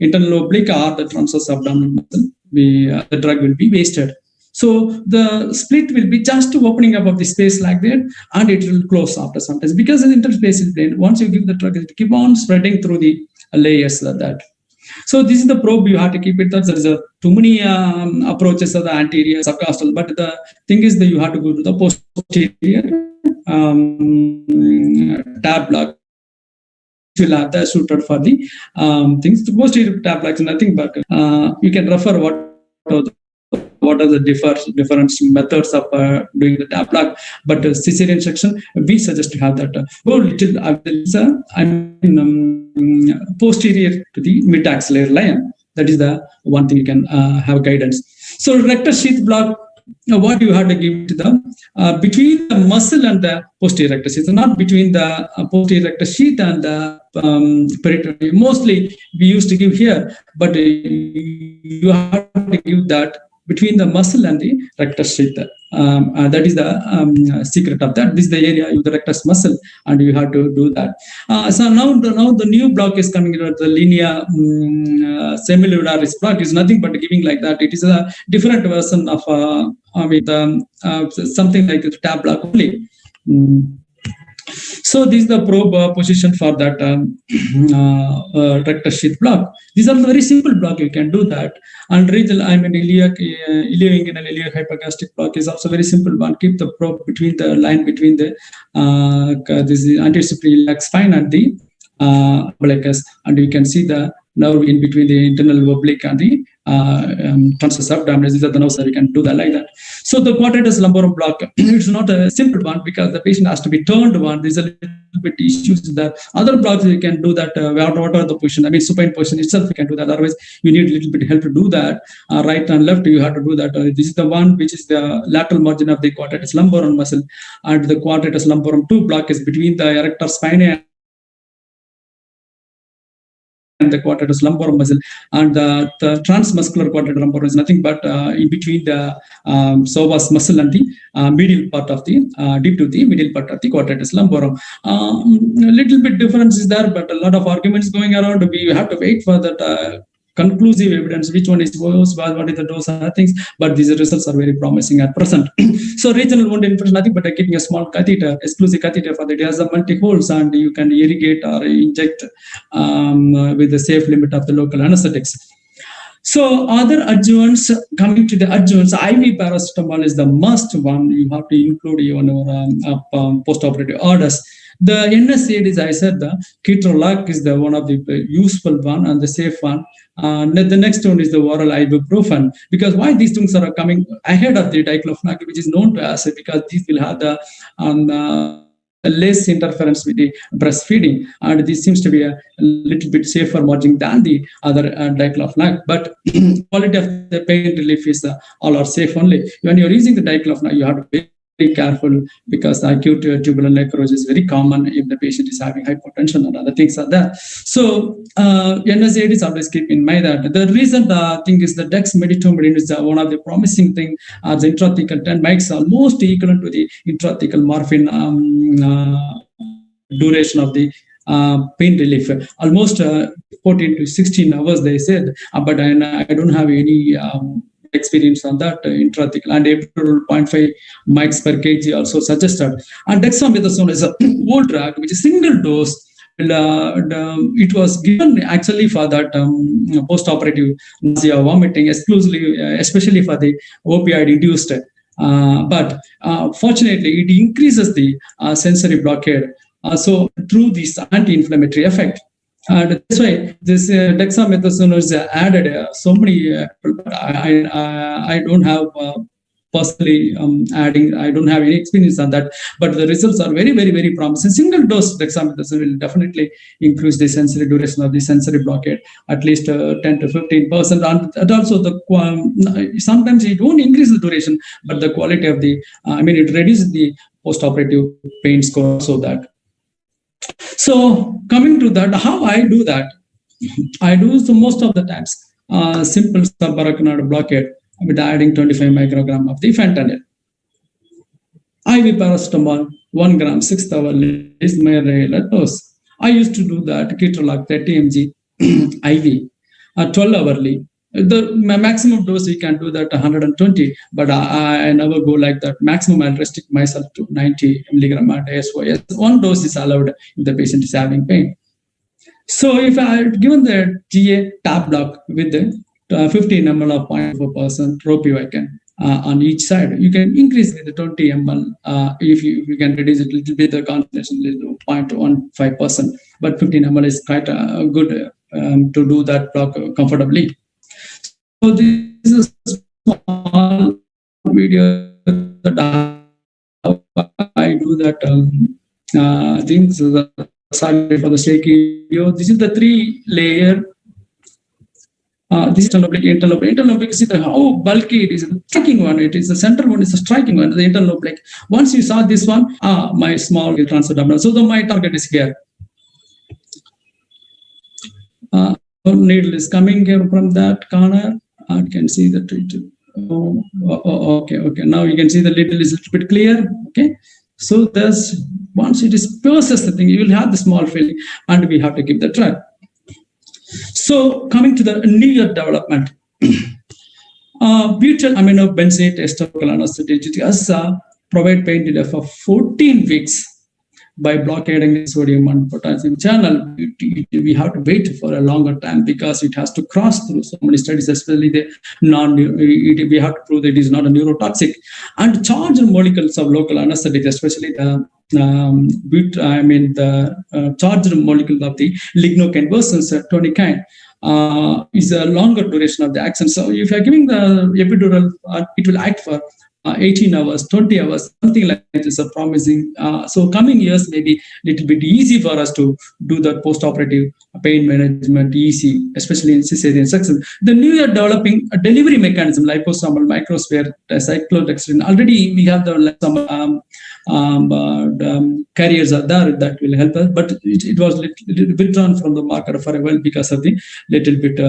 internal oblique or the transverse abdominal muscle. The drug will be wasted. So the split will be just opening up of the space like that, and it will close after some time because the interspace is drained. Once you give the drug, it keep on spreading through the layers like that. So this is the probe you have to keep it. There is too many approaches of the anterior subcostal, but the thing is that you have to go to the posterior tab block. Will have that suited for the things. The posterior tab block is nothing but you can refer what are the different methods of doing the tab block. But cesarean section, we suggest to have that go little posterior to the mid-axillary line. That is the one thing you can have guidance. So rectus sheath block, what you have to give to them between the muscle and the posterior rectus sheath, not between the posterior rectus sheath and the peritoneum. Mostly we used to give here, but you have to give that between the muscle and the rectus sheath. That is the secret of that. This is the area of the rectus muscle, and you have to do that. So now the new block is coming. The linea semilunnaris block is nothing but giving like that. It is a different version of something like the tab block only. So this is the probe position for that rectus sheath block. These are the very simple block. You can do that. And regional, ilioinguinal iliac hypogastric block is also very simple one. Keep the probe between the line between the this anterior superior iliac spine and the umbilicus, and you can see the nerve in between the internal oblique and the transverse abdominis. These are the nerves that you can do that like that. So the quadratus lumborum block, it's not a simple one because the patient has to be turned one. There's a little bit issues with that. Other blocks you can do that whatever the position. I mean supine position itself you can do that. Otherwise you need a little bit help to do that. Right and left you have to do that. This is the one which is the lateral margin of the quadratus lumborum muscle, and the quadratus lumborum 2 block is between the erector spinae and the quadratus lumborum muscle, and the transmuscular quadratus lumborum is nothing but in between the psoas muscle and the medial part of the deep to the medial part of the quadratus lumborum. A little bit difference is there, but a lot of arguments going around. We have to wait for that conclusive evidence, which one is worse, what is the dose, things, but these results are very promising at present. So regional wound infection, nothing but keeping a small catheter, exclusive catheter for that. It has a multi-holes and you can irrigate or inject with the safe limit of the local anesthetics. So other adjuvants, coming to the adjuvants, IV paracetamol is the must one. You have to include even postoperative orders. The NSAID is, I said, the ketorolac is the one of the useful one and the safe one. The next one is the oral ibuprofen, because why these things are coming ahead of the diclofenac, which is known to us, because these will have the less interference with the breastfeeding, and this seems to be a little bit safer margin than the other diclofenac. But quality of the pain relief is all are safe only. When you're using the diclofenac, you have to be very careful because the acute tubular necrosis is very common if the patient is having hypotension and other things like that. So NSAID is always keep in mind that the recent thing is the dexmedetomidine is one of the promising thing. The intrathecal 10 mics almost equivalent to the intrathecal morphine duration of the pain relief, almost 14 to 16 hours they said, but I don't have any experience on that intrathecal, and April 0.5 mics per kg also suggested. And dexamethasone is a old drug which is single dose. It was given actually for that postoperative nausea, vomiting, exclusively, especially for the opioid induced. But fortunately, it increases the sensory blockade. So through this anti-inflammatory effect. And that's why this dexamethasone is added. So many, I don't have personally adding. I don't have any experience on that, but the results are very, very, very promising. Single dose dexamethasone will definitely increase the sensory duration of the sensory blockade at least 10 to 15%. And also the sometimes it won't increase the duration, but the quality of the, it reduces the postoperative pain score, so that. So coming to that, how I do that? I do so most of the times simple subarachnoid blockade with adding 25 microgram of the fentanyl. IV paracetamol 1 gram 6th hourly is my regular dose. I used to do that ketorolac 30 mg IV 12 hourly. The maximum dose we can do that 120, but I never go like that. Maximum I'll restrict myself to 90 milligram at SOS. One dose is allowed if the patient is having pain. So if I had given the GA tab block with the 15 ml of 0.4% ropivacaine on each side, you can increase with the 20 ml if you can reduce it a little bit, the concentration to 0.15%, but 15 ml is quite good to do that block comfortably. So this is a small video that I do that things. Sorry for the shaky video. This is the 3-layer. This is internal oblique. Internal oblique, see how bulky it is. The striking one, it is the central one is the striking one, the internal oblique. Once you saw this one, my small transabdominal. So my target is here. Needle is coming here from that corner. You can see the treated. Okay. Now you can see the needle is a little bit clear. Okay. So there's once it is processed, the thing, you will have the small filling, and we have to give the drug. So coming to the near development, butyl aminobenzoate ester anesthetic provide pain relief for 14 weeks by blockading sodium and potassium channel. We have to wait for a longer time because it has to cross through so many studies, especially the we have to prove that it is not a neurotoxic. And charged molecules of local anesthetic, especially the charged molecule of the lignocaine versus tonicine, is a longer duration of the action. So if you're giving the epidural, it will act for 18 hours, 20 hours, something like this are promising. So coming years may be a little bit easy for us to do the postoperative pain management easy, especially in cesarean section. The new year developing a delivery mechanism, liposomal, microsphere, cyclodextrin. Already we have the carriers are there that will help us, but it was little withdrawn from the market for a while because of the little bit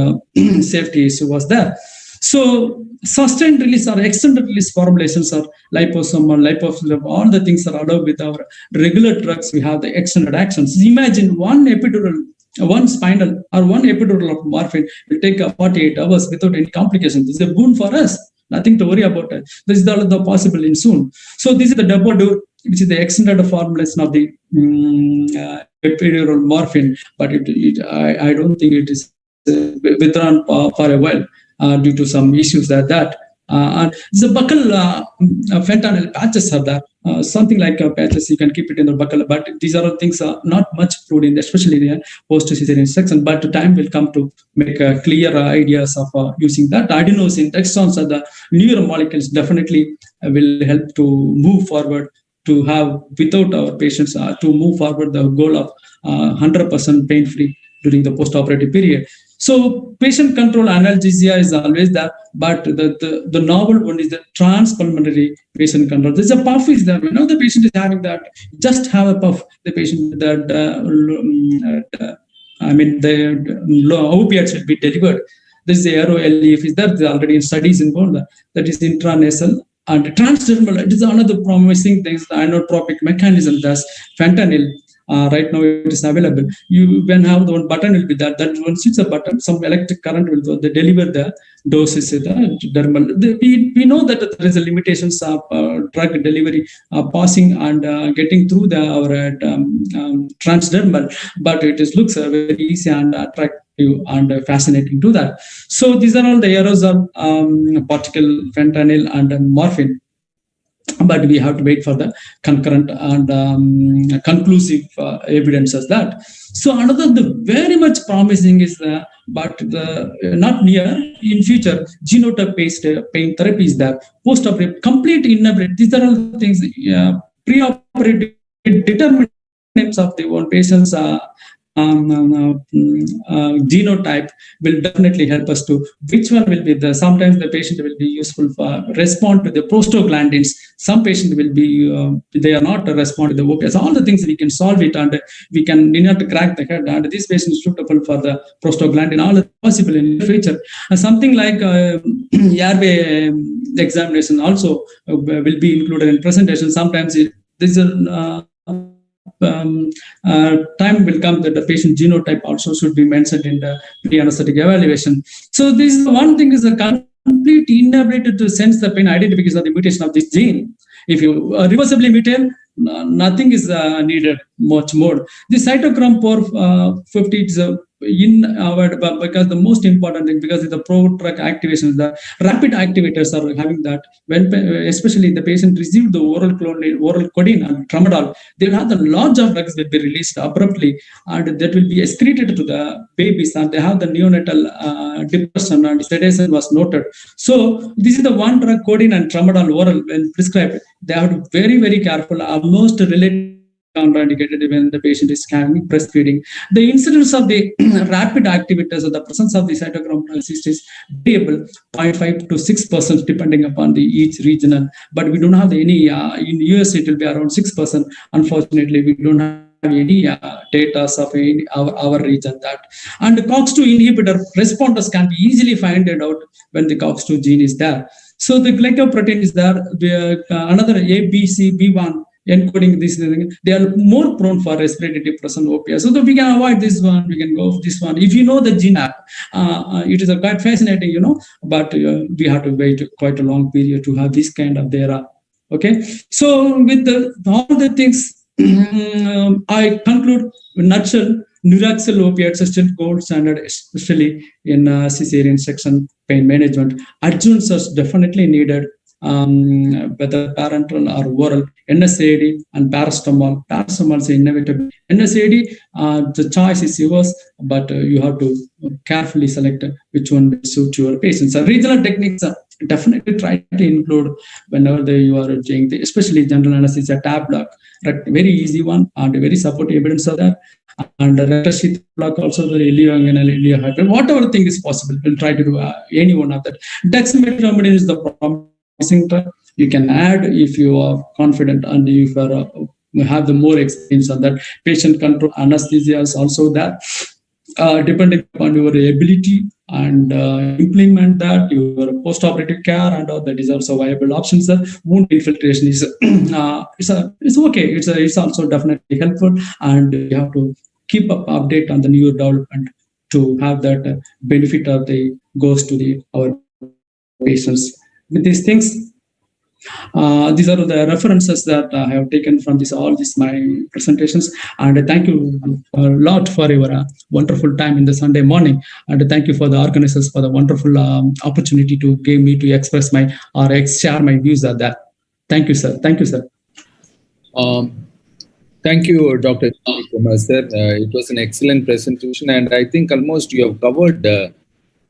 safety issue was there. So sustained release or extended release formulations are liposomal, lipophilic, all the things are allowed with our regular drugs. We have the extended actions. Imagine one epidural, one spinal or one epidural of morphine will take 48 hours without any complications. This is a boon for us. Nothing to worry about it. This is the possible in soon. So this is the Depodur, which is the extended formulation of the epidural morphine, but I don't think it is withdrawn for a while. Due to some issues like that. And the buccal fentanyl patches are there. Something like patches, you can keep it in the buccal, but these are all things not much proved in, especially in the post-cesarean section, but the time will come to make clear ideas of using that. Adenosine, dextrons are the newer molecules definitely will help to move forward to have, without our patients, to move forward the goal of 100% pain-free during the post-operative period. So patient control analgesia is always there, but the novel one is the transpulmonary patient control. There's a puff is there. The patient is having that. Just have a puff. The patient that the opiates will be delivered. This is the Airway is there. There are already studies involved. That is intranasal and transdermal. It is another promising thing. The inotropic mechanism. That's fentanyl. Right now it is available. You when have the one button will be that once it's a button, some electric current will go. They deliver the doses in the dermal. We know that there is a limitations of drug delivery passing and getting through our transdermal, but it looks very easy and attractive and fascinating to that. So these are all the errors of particle fentanyl and morphine. But we have to wait for the concurrent and conclusive evidence as that. So another very much promising is but not near in future genotype-based pain therapy is there. Postoperative complete inability. These are all things. Preoperative determinants of the one patient's genotype will definitely help us to which one will be the. Sometimes the patient will be useful for respond to the prostaglandins. Some patient will be they are not respond to the opiates. All the things we can solve it, and we can not crack the head. And this patient is suitable for the prostaglandin. All is possible in the future. Something like airway examination also will be included in presentation. Sometimes this is time will come that the patient genotype also should be mentioned in the pre-anesthetic evaluation. So this is one thing is a complete inability to sense the pain identity because of the mutation of this gene. If you reversibly mutate, nothing is needed much more. The cytochrome 450 is in our, because the most important thing, because the pro-drug activation, the rapid activators are having that. When especially the patient received the oral codeine and tramadol, they will have the large of drugs will be released abruptly, and that will be excreted to the babies, and they have the neonatal depression and sedation was noted. So this is the one drug, codeine and tramadol oral, when prescribed, they have to be very, very careful. Almost related contraindicated when the patient is having breastfeeding. The incidence of the rapid activators or the presence of the cytochrome is variable, 0.5 to 6% depending upon the each regional. But we don't have any, in US it will be around 6%. Unfortunately, we don't have any data of our region that. And the COX-2 inhibitor responders can be easily found out when the COX-2 gene is there. So the glycoprotein is there, another A, B, C, B1, encoding this, they are more prone for respiratory depression, OPS. So that we can avoid this one, we can go for this one. If you know the gene app, it is quite fascinating, but we have to wait quite a long period to have this kind of data. Okay, so with all the things, I conclude in a nutshell, Neuraxial opiates are still gold standard, especially in cesarean section pain management. Adjuvants are definitely needed, whether parenteral or oral. NSAID and paracetamol. Paracetamol is inevitable. NSAID, the choice is yours, but you have to carefully select which one will suit your patients. So regional techniques are definitely try to include whenever you are doing, especially general anesthesia, tab block, very easy one and very supportive evidence of that. And rectal sheath block also the ilioinguinal, whatever thing is possible, we'll try to do any one of that. Dexmedetomidine is the promising drug. You can add if you are confident and if you have the more experience on that. Patient control anesthesia is also there. Depending upon your ability and implement that, your postoperative care and all that is also viable options. Wound infiltration is it's okay. It's also definitely helpful, and you have to keep up update on the new development to have that benefit of the goes to our patients. With these things, these are the references that I have taken from all these my presentations, and thank you a lot for your wonderful time in the Sunday morning, and thank you for the organizers for the wonderful opportunity to give me to express my or share my views at that. Thank you, sir. Thank you, sir. Thank you, Dr. Kumar, sir. It was an excellent presentation, and I think almost you have covered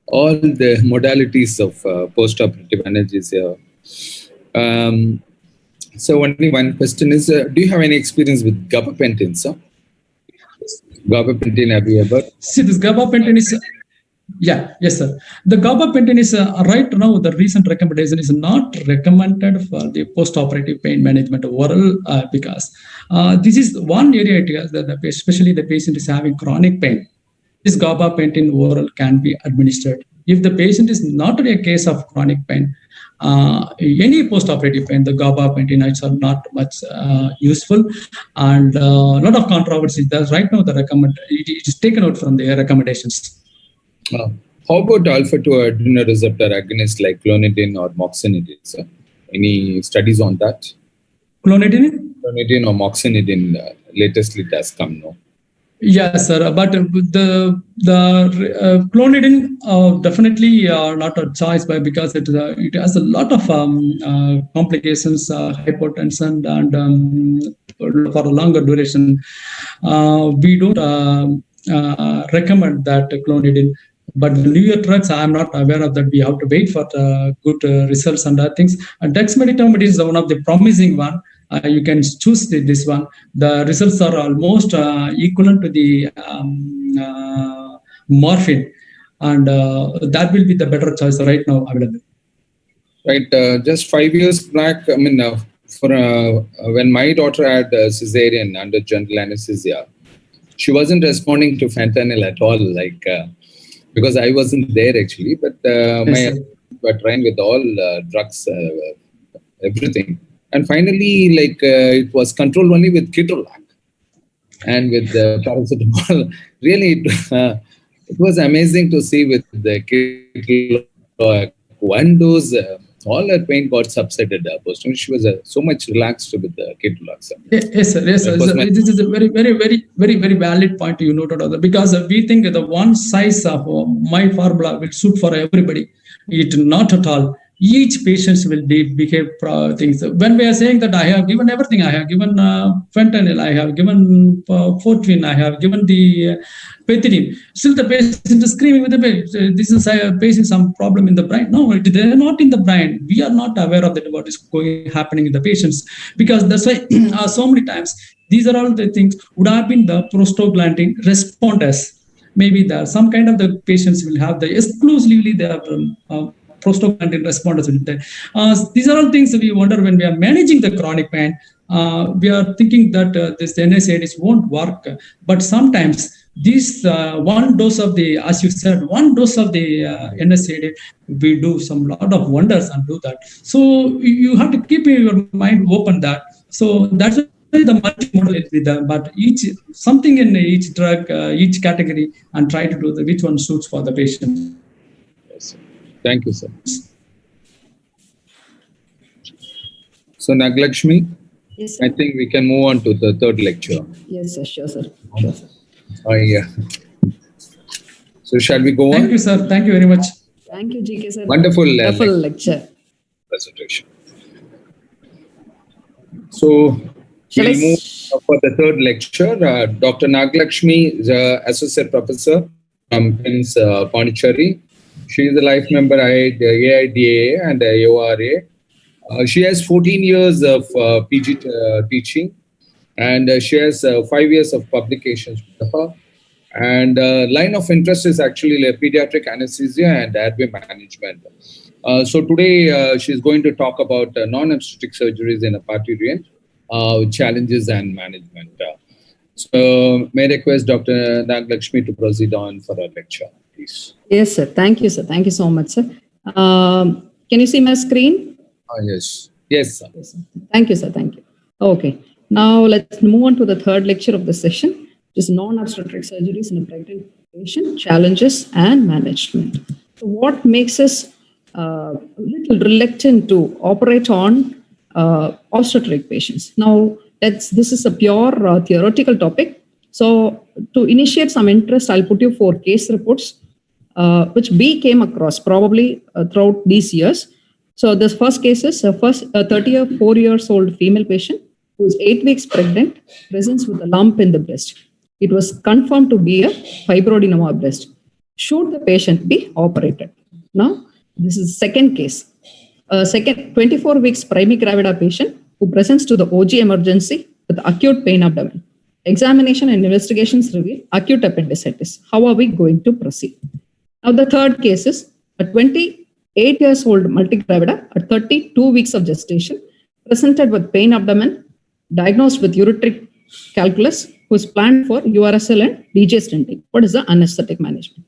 all the modalities of postoperative analgesia. So only one question is, do you have any experience with gabapentin, sir? Gabapentin, have you ever? See, this gabapentin is, yes, sir. The gabapentin is, right now, the recent recommendation is not recommended for the postoperative pain management oral because this is one area, especially the patient is having chronic pain. This gabapentin oral can be administered. If the patient is not in a case of chronic pain, any postoperative pain, the gabapentinoids are not much useful, and a lot of controversy. That's right now it is taken out from the recommendations. How about alpha-2 adrenoreceptor agonists like clonidine or moxonidine, sir? Any studies on that? Clonidine? Clonidine or moxonidine, latestly it has come, no? Yes, sir. But the clonidine definitely not a choice, because it has a lot of complications, hypotension, and for a longer duration. We don't recommend that clonidine. But the newer drugs, I am not aware of that. We have to wait for the good results and other things. And dexmedetomidine is one of the promising one. you can choose this one. The results are almost equivalent to the morphine, and that will be the better choice right now available. Right. Just 5 years back, I mean, when my daughter had cesarean under general anesthesia, she wasn't responding to fentanyl at all, like because I wasn't there actually, but my were trying with all drugs, everything, and finally, like it was controlled only with ketorolac and with paracetamol. Really, it was amazing to see with the ketorolac. One dose, all her pain got subsided. She was so much relaxed with the ketorolac. Yes, sir. Yes, sir. This is a very valid point you noted, because we think the one size of my formula will suit for everybody. It not at all. Each patient will behave things. When we are saying that I have given everything, I have given fentanyl, I have given fortune, I have given the pethidine, still the patient is screaming with the pain. This is facing some problem in the brain. No, they are not in the brain. We are not aware of that, what is happening in the patients, because that's why so many times these are all the things would have been the prostaglandin responders. Maybe there some kind of the patients will have the exclusively the prostaglandin responders. These are all things that we wonder when we are managing the chronic pain. We are thinking that this NSAIDs won't work, but sometimes this one dose of the, as you said, one dose of the NSAID, we do some lot of wonders and do that. So you have to keep your mind open that. So that's the multimodal is with them, but each something in each drug, each category, and try to do which one suits for the patient. Yes. Thank you, sir. So Naglakshmi, Yes, sir. I think we can move on to the third lecture. Yes, sir. Sure, sir. Sure, sir. Yeah. So shall we go on? Thank you, sir. Thank you very much. Thank you, GK, sir. Wonderful lecture. Presentation. So we'll move for the third lecture. Dr. Naglakshmi is an associate professor from PIMS Pondicherry. She is a life member at AIDA and AORA. She has 14 years of PG teaching, and she has 5 years of publications with her. And line of interest is actually pediatric anesthesia and airway management. So today she's going to talk about non-obstetric surgeries in a parturient, challenges and management. So may I request Dr. Naglakshmi to proceed on for our lecture, please. Yes, sir. Thank you, sir. Thank you so much, sir. Can you see my screen? Yes. Yes, sir. Yes, sir. Thank you, sir. Thank you. Okay. Now let's move on to the third lecture of the session, which is non-obstetric surgeries in a pregnant patient, challenges and management. So what makes us a little reluctant to operate on obstetric patients? Now, this is a pure theoretical topic. So to initiate some interest, I'll put you 4 case reports, which we came across probably throughout these years. So this first case is a 34-year-old female patient who is 8 weeks pregnant, presents with a lump in the breast. It was confirmed to be a fibroadenoma breast. Should the patient be operated? Now, this is the second case. Second 24 weeks primigravida patient who presents to the OG emergency with acute pain abdomen. Examination and investigations reveal acute appendicitis. How are we going to proceed? Now, the third case is a 28-year-old multigravida at 32 weeks of gestation, presented with pain abdomen, diagnosed with ureteric calculus, who is planned for URSL and DJ stenting. What is the anesthetic management?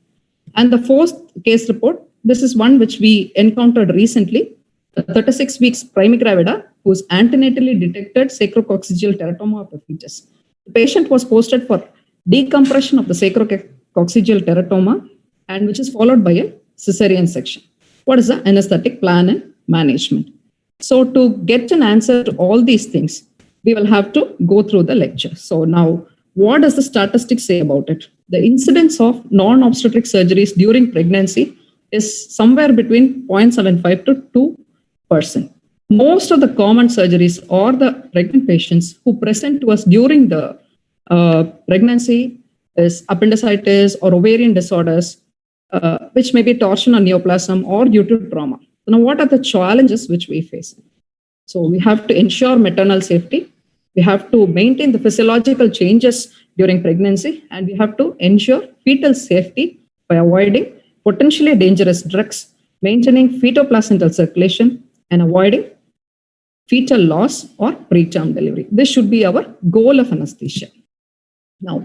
And the fourth case report, this is one which we encountered recently, the 36 weeks primigravida, who is antenatally detected sacrococcygeal teratoma of the fetus. The patient was posted for decompression of the sacrococcygeal teratoma, and which is followed by a cesarean section. What is the anesthetic plan and management? So to get an answer to all these things, we will have to go through the lecture. So now, what does the statistics say about it? The incidence of non-obstetric surgeries during pregnancy is somewhere between 0.75 to 2%. Most of the common surgeries are the pregnant patients who present to us during the pregnancy is appendicitis or ovarian disorders, which may be torsion or neoplasm or due to trauma. So now, what are the challenges which we face? So we have to ensure maternal safety. We have to maintain the physiological changes during pregnancy, and we have to ensure fetal safety by avoiding potentially dangerous drugs, maintaining fetoplacental circulation, and avoiding fetal loss or preterm delivery. This should be our goal of anesthesia. Now,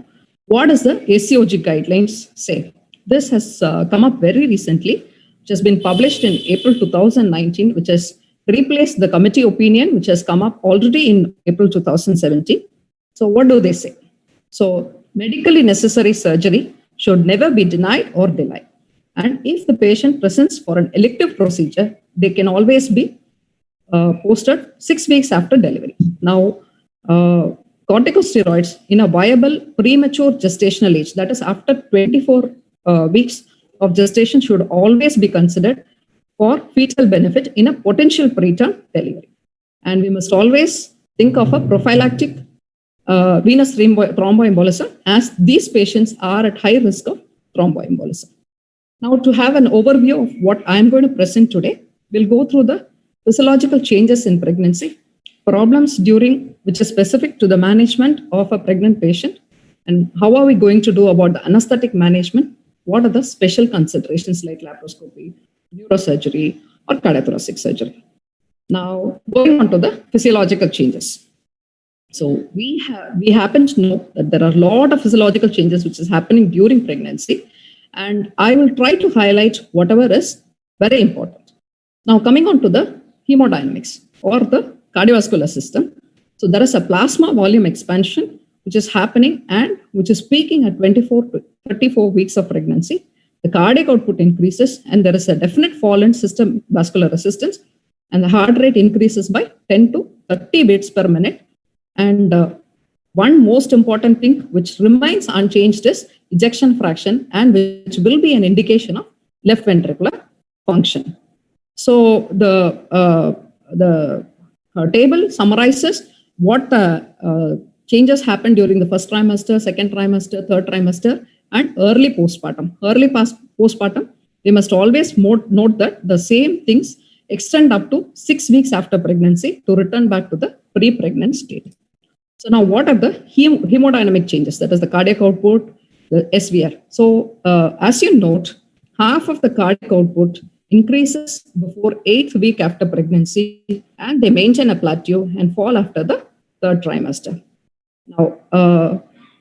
what does the ACOG guidelines say? This has come up very recently, which has been published in April 2019, which has replaced the committee opinion, which has come up already in April 2017. So what do they say? So medically necessary surgery should never be denied or delayed. And if the patient presents for an elective procedure, they can always be posted 6 weeks after delivery. Now, corticosteroids in a viable premature gestational age, that is after 24 weeks of gestation, should always be considered for fetal benefit in a potential preterm delivery. And we must always think of a prophylactic venous thromboembolism, as these patients are at high risk of thromboembolism. Now, to have an overview of what I am going to present today, we'll go through the physiological changes in pregnancy, problems during which is specific to the management of a pregnant patient, and how are we going to do about the anesthetic management? What are the special considerations like laparoscopy, neurosurgery, or cardiothoracic surgery? Now, going on to the physiological changes. So we happen to know that there are a lot of physiological changes which is happening during pregnancy, and I will try to highlight whatever is very important. Now, coming on to the hemodynamics or the cardiovascular system. So there is a plasma volume expansion which is happening and which is peaking at 24 to 34 weeks of pregnancy. The cardiac output increases and there is a definite fall in system vascular resistance, and the heart rate increases by 10 to 30 beats per minute. And one most important thing which remains unchanged is ejection fraction, and which will be an indication of left ventricular function. So the table summarizes what changes happen during the first trimester, second trimester, third trimester, and early postpartum. Early postpartum, we must always note that the same things extend up to 6 weeks after pregnancy to return back to the pre-pregnant state. So now, what are the hemodynamic changes? That is the cardiac output, the SVR. So as you note, half of the cardiac output increases before 8th week after pregnancy, and they maintain a plateau and fall after the third trimester. Now,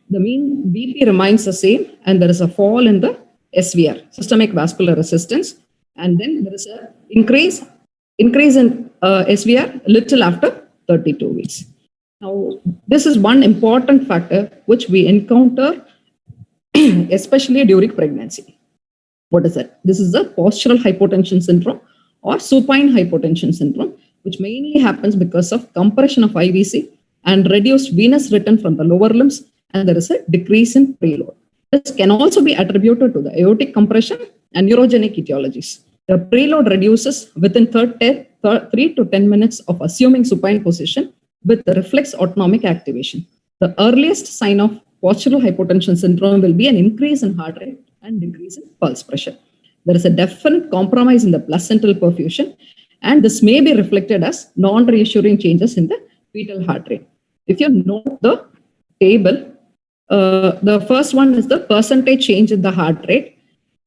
the mean BP remains the same, and there is a fall in the SVR, systemic vascular resistance, and then there is an increase in SVR little after 32 weeks. Now, this is one important factor which we encounter especially during pregnancy. What is that? This is the postural hypotension syndrome or supine hypotension syndrome, which mainly happens because of compression of IVC and reduced venous return from the lower limbs, and there is a decrease in preload. This can also be attributed to the aortic compression and neurogenic etiologies. The preload reduces within 3 to 10 minutes of assuming supine position with the reflex autonomic activation. The earliest sign of postural hypotension syndrome will be an increase in heart rate and decrease in pulse pressure. There is a definite compromise in the placental perfusion, and this may be reflected as non-reassuring changes in the fetal heart rate. If you note the table, the first one is the percentage change in the heart rate,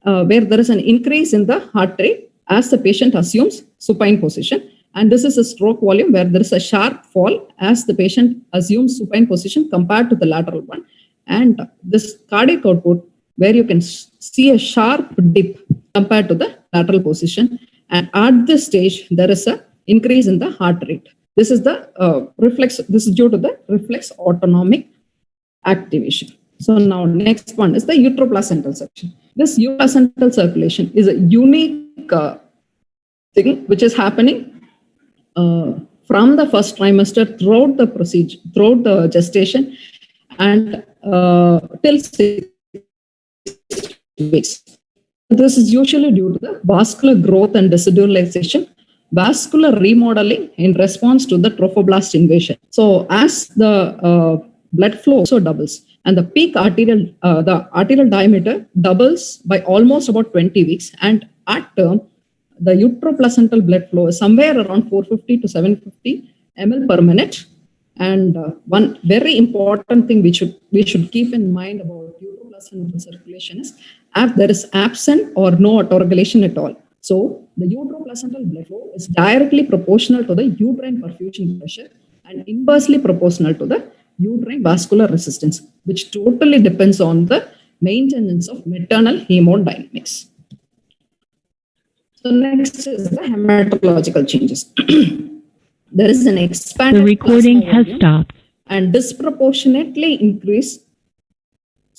where there is an increase in the heart rate as the patient assumes supine position. And this is a stroke volume where there is a sharp fall as the patient assumes supine position compared to the lateral one. And this cardiac output, where you can see a sharp dip compared to the lateral position. And at this stage, there is an increase in the heart rate. This is the reflex. This is due to the reflex autonomic activation. So now next one is the uteroplacental circulation. This uteroplacental circulation is a unique thing which is happening from the first trimester throughout the procedure, throughout the gestation, and till 6 weeks. This is usually due to the vascular growth and deciduralization, vascular remodeling in response to the trophoblast invasion. So as the blood flow also doubles, and the peak arterial diameter doubles by almost about 20 weeks, and at term, the uteroplacental blood flow is somewhere around 450 to 750 ml per minute. And one very important thing we should keep in mind about uteroplacental circulation is if there is absent or no autoregulation at all. So the uteroplacental blood flow is directly proportional to the uterine perfusion pressure and inversely proportional to the uterine vascular resistance, which totally depends on the maintenance of maternal hemodynamics. So next is the hematological changes. There is an expanded The recording has stopped. And disproportionately increase.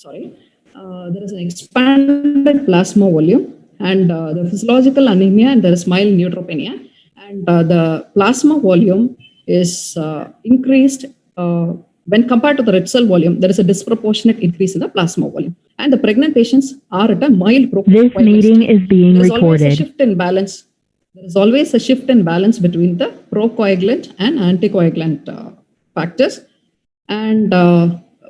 There is an expanded plasma volume and the physiological anemia, and there is mild neutropenia, and the plasma volume is increased when compared to the red cell volume. There is a disproportionate increase in the plasma volume, and the pregnant patients are at a mild This meeting is being recorded. There is always a shift in balance between the procoagulant and anticoagulant factors, and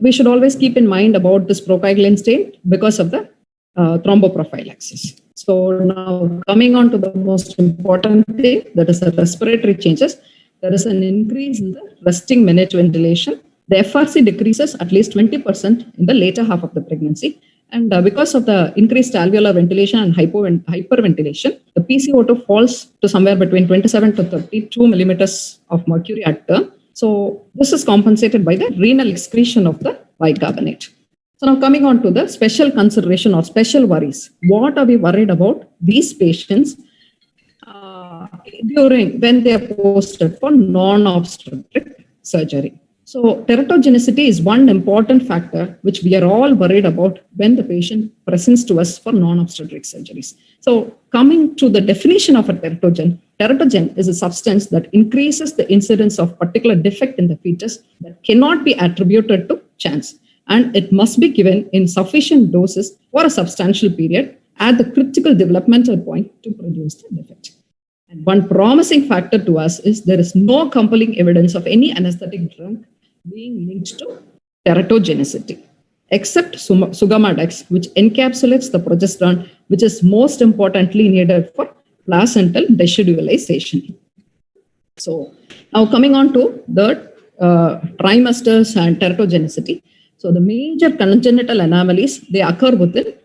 we should always keep in mind about this procoagulant state because of the thromboprophylaxis. So now coming on to the most important thing, that is the respiratory changes. There is an increase in the resting minute ventilation. The FRC decreases at least 20% in the later half of the pregnancy. And because of the increased alveolar ventilation and hyperventilation, the PCO2 falls to somewhere between 27 to 32 millimeters of mercury at term. So this is compensated by the renal excretion of the bicarbonate. So now coming on to the special consideration or special worries. What are we worried about these patients when they are posted for non-obstetric surgery? So teratogenicity is one important factor which we are all worried about when the patient presents to us for non-obstetric surgeries. So coming to the definition of a teratogen, teratogen is a substance that increases the incidence of particular defect in the fetus that cannot be attributed to chance, and it must be given in sufficient doses for a substantial period at the critical developmental point to produce the defect. And one promising factor to us is there is no compelling evidence of any anesthetic drug being linked to teratogenicity, except Sugamadex, which encapsulates the progesterone, which is most importantly needed for placental decidualization. So now coming on to the trimesters and teratogenicity. So the major congenital anomalies, they occur with the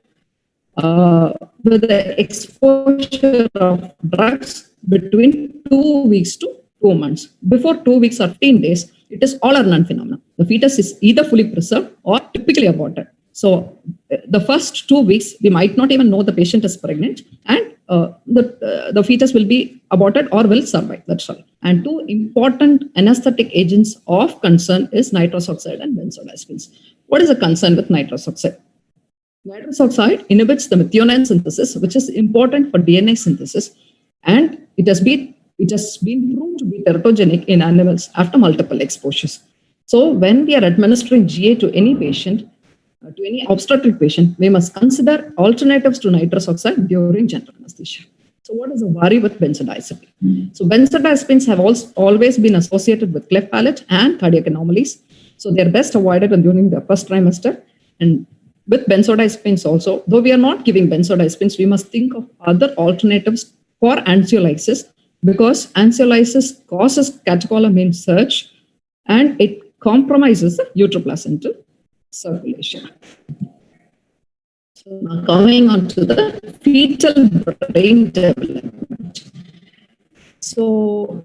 exposure of drugs between 2 weeks to 2 months. Before 2 weeks or 15 days, it is all or none phenomenon. The fetus is either fully preserved or typically aborted. So the first 2 weeks, we might not even know the patient is pregnant, and the fetus will be aborted or will survive. That's all. And two important anesthetic agents of concern is nitrous oxide and benzodiazepines. What is the concern with nitrous oxide? Nitrous oxide inhibits the methionine synthesis, which is important for DNA synthesis, and it has been proved to be teratogenic in animals after multiple exposures. So when we are administering GA to any patient, to any obstetric patient, we must consider alternatives to nitrous oxide during general anesthesia. So what is the worry with benzodiazepine? So benzodiazepines have always been associated with cleft palate and cardiac anomalies. So they are best avoided during the first trimester. And with benzodiazepines also, though we are not giving benzodiazepines, we must think of other alternatives for anxiolysis, because anxiolysis causes catecholamine surge and it compromises the uteroplacental circulation. So now coming on to the fetal brain development. So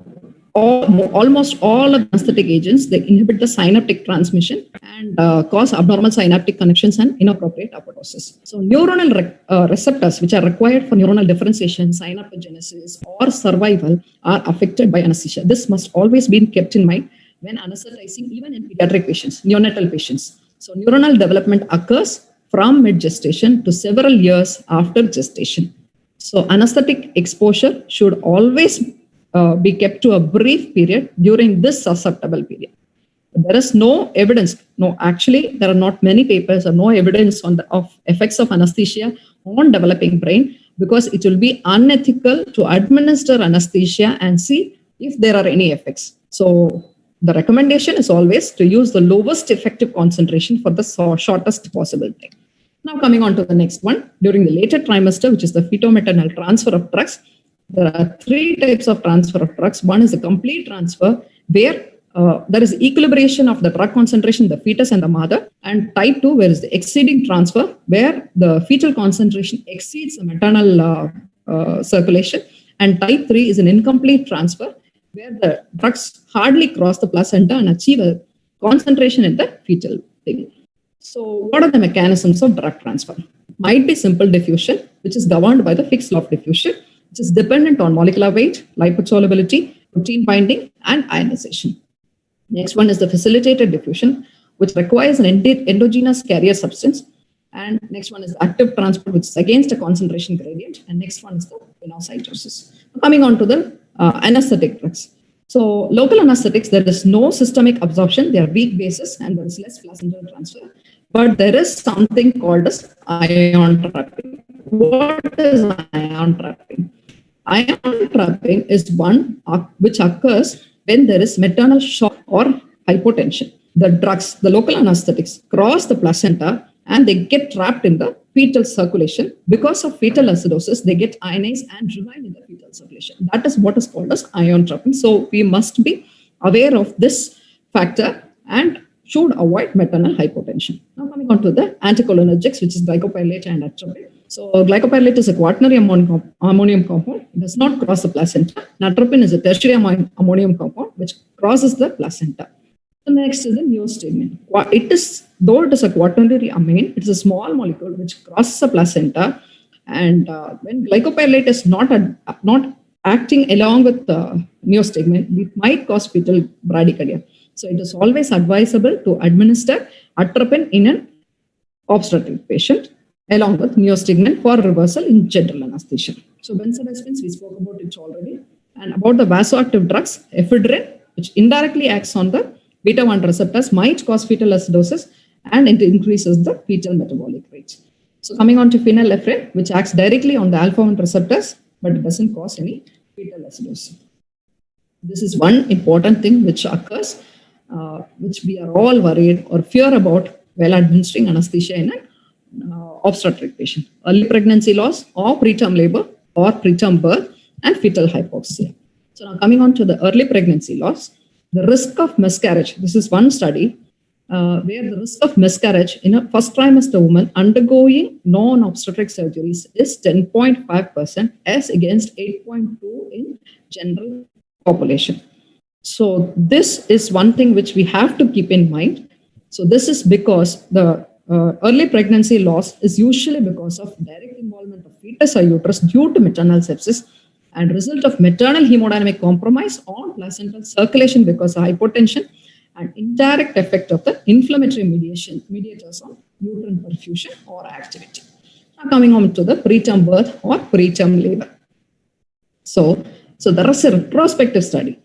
almost all of anesthetic agents, they inhibit the synaptic transmission and cause abnormal synaptic connections and inappropriate apoptosis. So neuronal receptors, which are required for neuronal differentiation, synaptogenesis, or survival, are affected by anesthesia. This must always be kept in mind when anesthetizing even in pediatric patients, neonatal patients. So neuronal development occurs from mid-gestation to several years after gestation. So anesthetic exposure should always be kept to a brief period during this susceptible period. There is no evidence. No, actually, there are not many papers or no evidence of effects of anesthesia on developing brain, because it will be unethical to administer anesthesia and see if there are any effects. So the recommendation is always to use the lowest effective concentration for the shortest possible time. Now coming on to the next one, during the later trimester, which is the feto-maternal transfer of drugs, There are three types of transfer of drugs. One is a complete transfer, where there is equilibration of the drug concentration in the fetus and the mother, and type 2, where is the exceeding transfer, where the fetal concentration exceeds the maternal circulation, and type 3 is an incomplete transfer, where the drugs hardly cross the placenta and achieve a concentration in the fetal thing. So what are the mechanisms of drug transfer? Might be simple diffusion, which is governed by the fixed law of diffusion, which is dependent on molecular weight, liposolubility, protein binding, and ionization. Next one is the facilitated diffusion, which requires an endogenous carrier substance. And next one is active transport, which is against a concentration gradient. And next one is the pinocytosis. Coming on to the anesthetic drugs. So local anesthetics, there is no systemic absorption. They are weak bases and there is less placental transfer. But there is something called as ion trapping. What is ion trapping? Ion trapping is one which occurs when there is maternal shock or hypotension. The drugs, the local anesthetics, cross the placenta and they get trapped in the fetal circulation. Because of fetal acidosis, they get ionized and remain in the fetal circulation. That is what is called as ion trapping. So we must be aware of this factor and should avoid maternal hypotension. Now coming on to the anticholinergics, which is glycopyrrolate and atropine. So glycopyrrolate is a quaternary ammonium compound. It does not cross the placenta. Atropine is a tertiary ammonium compound which crosses the placenta. The next is the neostigmine. Though it is a quaternary amine, it is a small molecule which crosses the placenta. And when glycopyrrolate is not acting along with neostigmine, it might cause fetal bradycardia. So it is always advisable to administer atropine in an obstetric patient along with neostigmine for reversal in general anesthesia. So benzodiazepines, we spoke about it already. And about the vasoactive drugs, ephedrine, which indirectly acts on the beta-1 receptors, might cause fetal acidosis and it increases the fetal metabolic rate. So coming on to phenylephrine, which acts directly on the alpha-1 receptors, but it doesn't cause any fetal acidosis. This is one important thing which occurs, which we are all worried or fear about while administering anesthesia in an obstetric patient. Early pregnancy loss or preterm labor or preterm birth and fetal hypoxia. So now coming on to the early pregnancy loss, the risk of miscarriage. This is one study where the risk of miscarriage in a first trimester woman undergoing non-obstetric surgeries is 10.5% as against 8.2% in general population. So this is one thing which we have to keep in mind. So this is because the early pregnancy loss is usually because of direct involvement of fetus or uterus due to maternal sepsis and result of maternal hemodynamic compromise on placental circulation because of hypotension and indirect effect of the inflammatory mediators on uterine perfusion or activity. Now coming on to the preterm birth or preterm labor. So there is a retrospective study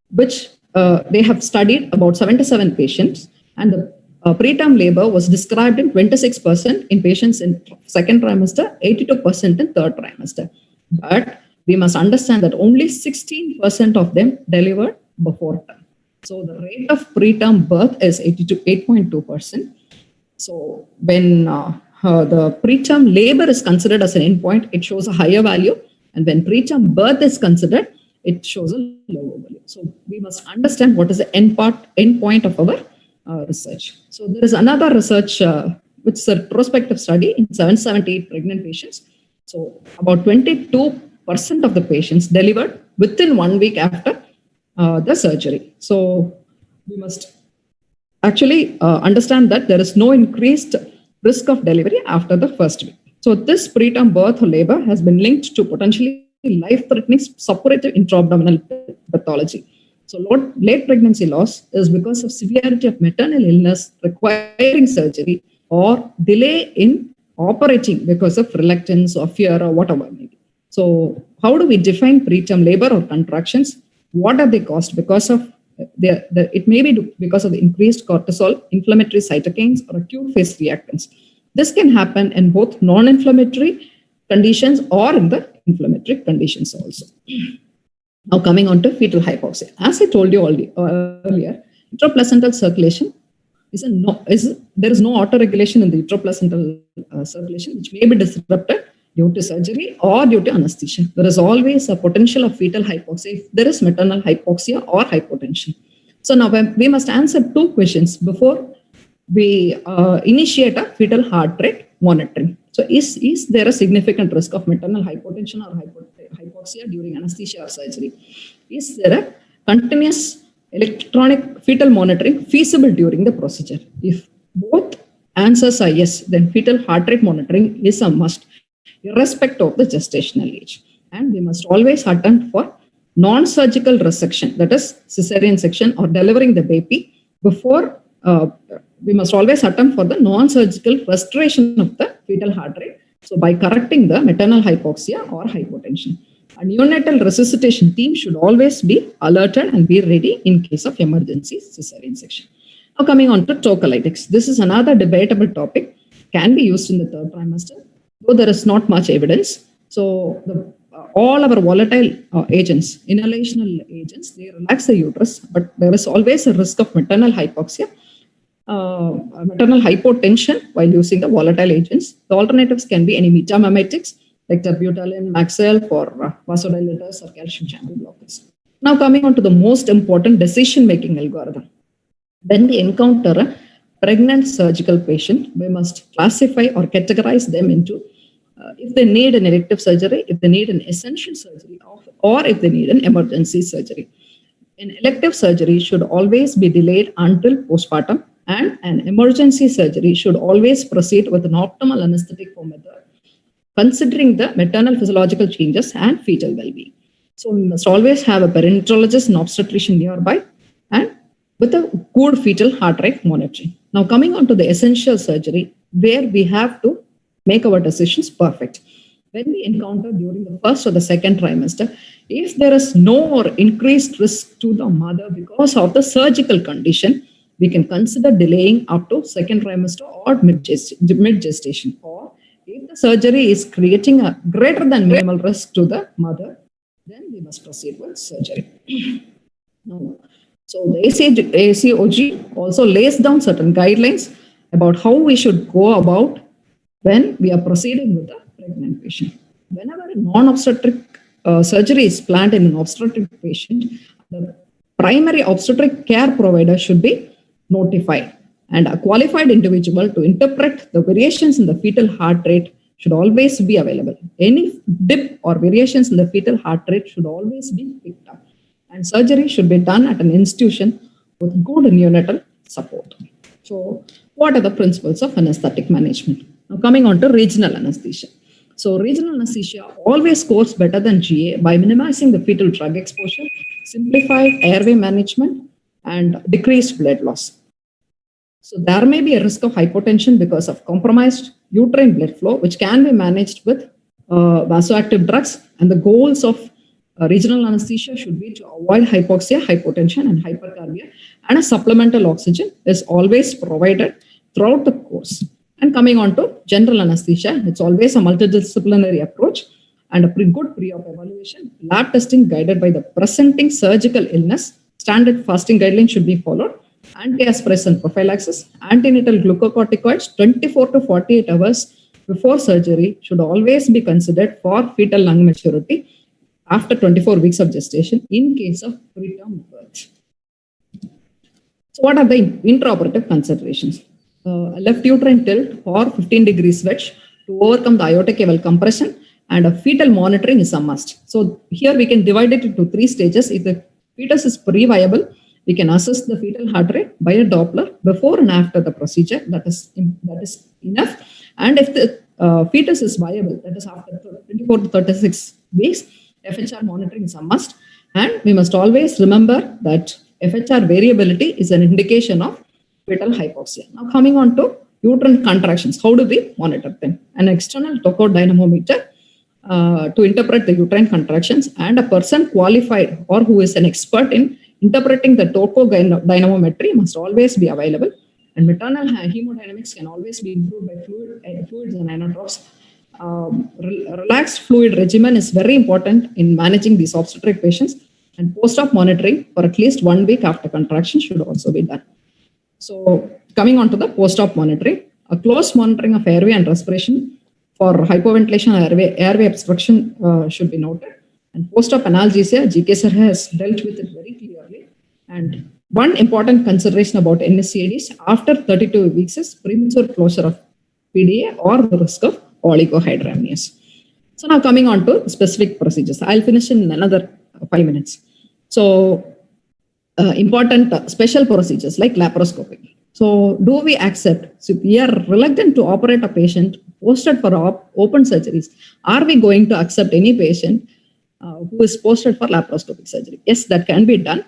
which they have studied about 77 patients, and the preterm labor was described in 26% in patients in second trimester, 82% in third trimester. But we must understand that only 16% of them delivered before term. So the rate of preterm birth is 8.2%. So when the preterm labor is considered as an endpoint, it shows a higher value. And when preterm birth is considered, it shows a lower value. So we must understand what is the endpoint of our research. So there is another research, which is a retrospective study in 778 pregnant patients. So about 22% of the patients delivered within 1 week after the surgery. So we must actually understand that there is no increased risk of delivery after the first week. So this preterm birth or labor has been linked to potentially life-threatening suppurative intra-abdominal pathology. So late pregnancy loss is because of severity of maternal illness requiring surgery or delay in operating because of reluctance or fear or whatever maybe. So how do we define preterm labor or contractions? What are they caused? Because of it may be because of the increased cortisol, inflammatory cytokines, or acute phase reactants. This can happen in both non-inflammatory conditions or in the inflammatory conditions also. Now coming on to fetal hypoxia. As I told you earlier, intraplacental circulation there is no auto-regulation in the intraplacental circulation, which may be disrupted due to surgery or due to anesthesia. There is always a potential of fetal hypoxia if there is maternal hypoxia or hypotension. So now we must answer two questions before we initiate a fetal heart rate monitoring. So is there a significant risk of maternal hypotension or hypoxia during anesthesia or surgery? Is there a continuous electronic fetal monitoring feasible during the procedure? If both answers are yes, then fetal heart rate monitoring is a must, irrespective of the gestational age. And we must always attempt for non-surgical resection, that is cesarean section or delivering the baby before. We must always attempt for the non-surgical restoration of the fetal heart rate. So by correcting the maternal hypoxia or hypotension. A neonatal resuscitation team should always be alerted and be ready in case of emergency cesarean section. Now coming on to tocolytics. This is another debatable topic, can be used in the third trimester, though there is not much evidence. So all our volatile agents, inhalational agents, they relax the uterus, but there is always a risk of maternal hypoxia, maternal hypotension while using the volatile agents. The alternatives can be any metamimetics like terbutaline, Maxel for vasodilators or calcium channel blockers. Now coming on to the most important decision-making algorithm. When we encounter a pregnant surgical patient, we must classify or categorize them into if they need an elective surgery, if they need an essential surgery, or if they need an emergency surgery. An elective surgery should always be delayed until postpartum, and an emergency surgery should always proceed with an optimal anesthetic for mother, considering the maternal physiological changes and fetal well-being. So we must always have a perinatologist and obstetrician nearby and with a good fetal heart rate monitoring. Now coming on to the essential surgery, where we have to make our decisions perfect. When we encounter during the first or the second trimester, if there is no or increased risk to the mother because of the surgical condition, we can consider delaying up to second trimester or mid-gestation. Or if the surgery is creating a greater than minimal risk to the mother, then we must proceed with surgery. So the ACOG also lays down certain guidelines about how we should go about when we are proceeding with the pregnant patient. Whenever a non-obstetric surgery is planned in an obstetric patient, the primary obstetric care provider should be notified, and a qualified individual to interpret the variations in the fetal heart rate should always be available. Any dip or variations in the fetal heart rate should always be picked up, and surgery should be done at an institution with good neonatal support. So what are the principles of anesthetic management? Now coming on to regional anesthesia. So regional anesthesia always scores better than GA by minimizing the fetal drug exposure, simplified airway management, and decreased blood loss. So there may be a risk of hypotension because of compromised uterine blood flow, which can be managed with vasoactive drugs. And the goals of regional anesthesia should be to avoid hypoxia, hypotension, and hypercarbia. And a supplemental oxygen is always provided throughout the course. And coming on to general anesthesia, it's always a multidisciplinary approach and a good pre-op evaluation. Lab testing guided by the presenting surgical illness. Standard fasting guidelines should be followed. Antiaspirants prophylaxis, antenatal glucocorticoids 24 to 48 hours before surgery should always be considered for fetal lung maturity after 24 weeks of gestation in case of preterm birth. So what are the intraoperative considerations? Left uterine tilt or 15 degrees wedge to overcome the aortic cable compression, and a fetal monitoring is a must. So here we can divide it into 3 stages. If the fetus is pre-viable, we can assess the fetal heart rate by a Doppler before and after the procedure. That is enough. And if the fetus is viable, that is after 24 to 36 weeks, FHR monitoring is a must. And we must always remember that FHR variability is an indication of fetal hypoxia. Now coming on to uterine contractions, how do we monitor them? An external tocodynamometer to interpret the uterine contractions, and a person qualified or who is an expert in interpreting the tocodynamometry must always be available. And maternal hemodynamics can always be improved by fluids and inotropes. Relaxed fluid regimen is very important in managing these obstetric patients, and post-op monitoring for at least 1 week after contraction should also be done. So coming on to the post-op monitoring, a close monitoring of airway and respiration for hypoventilation or airway obstruction should be noted. And post-op analgesia, GK sir has dealt with it very clearly. And one important consideration about NSCADs after 32 weeks is premature closure of PDA or the risk of oligohydramnios. So now coming on to specific procedures. I'll finish in another 5 minutes. So important special procedures like laparoscopy. So do we accept, so we are reluctant to operate a patient posted for open surgeries. Are we going to accept any patient who is posted for laparoscopic surgery? Yes, that can be done.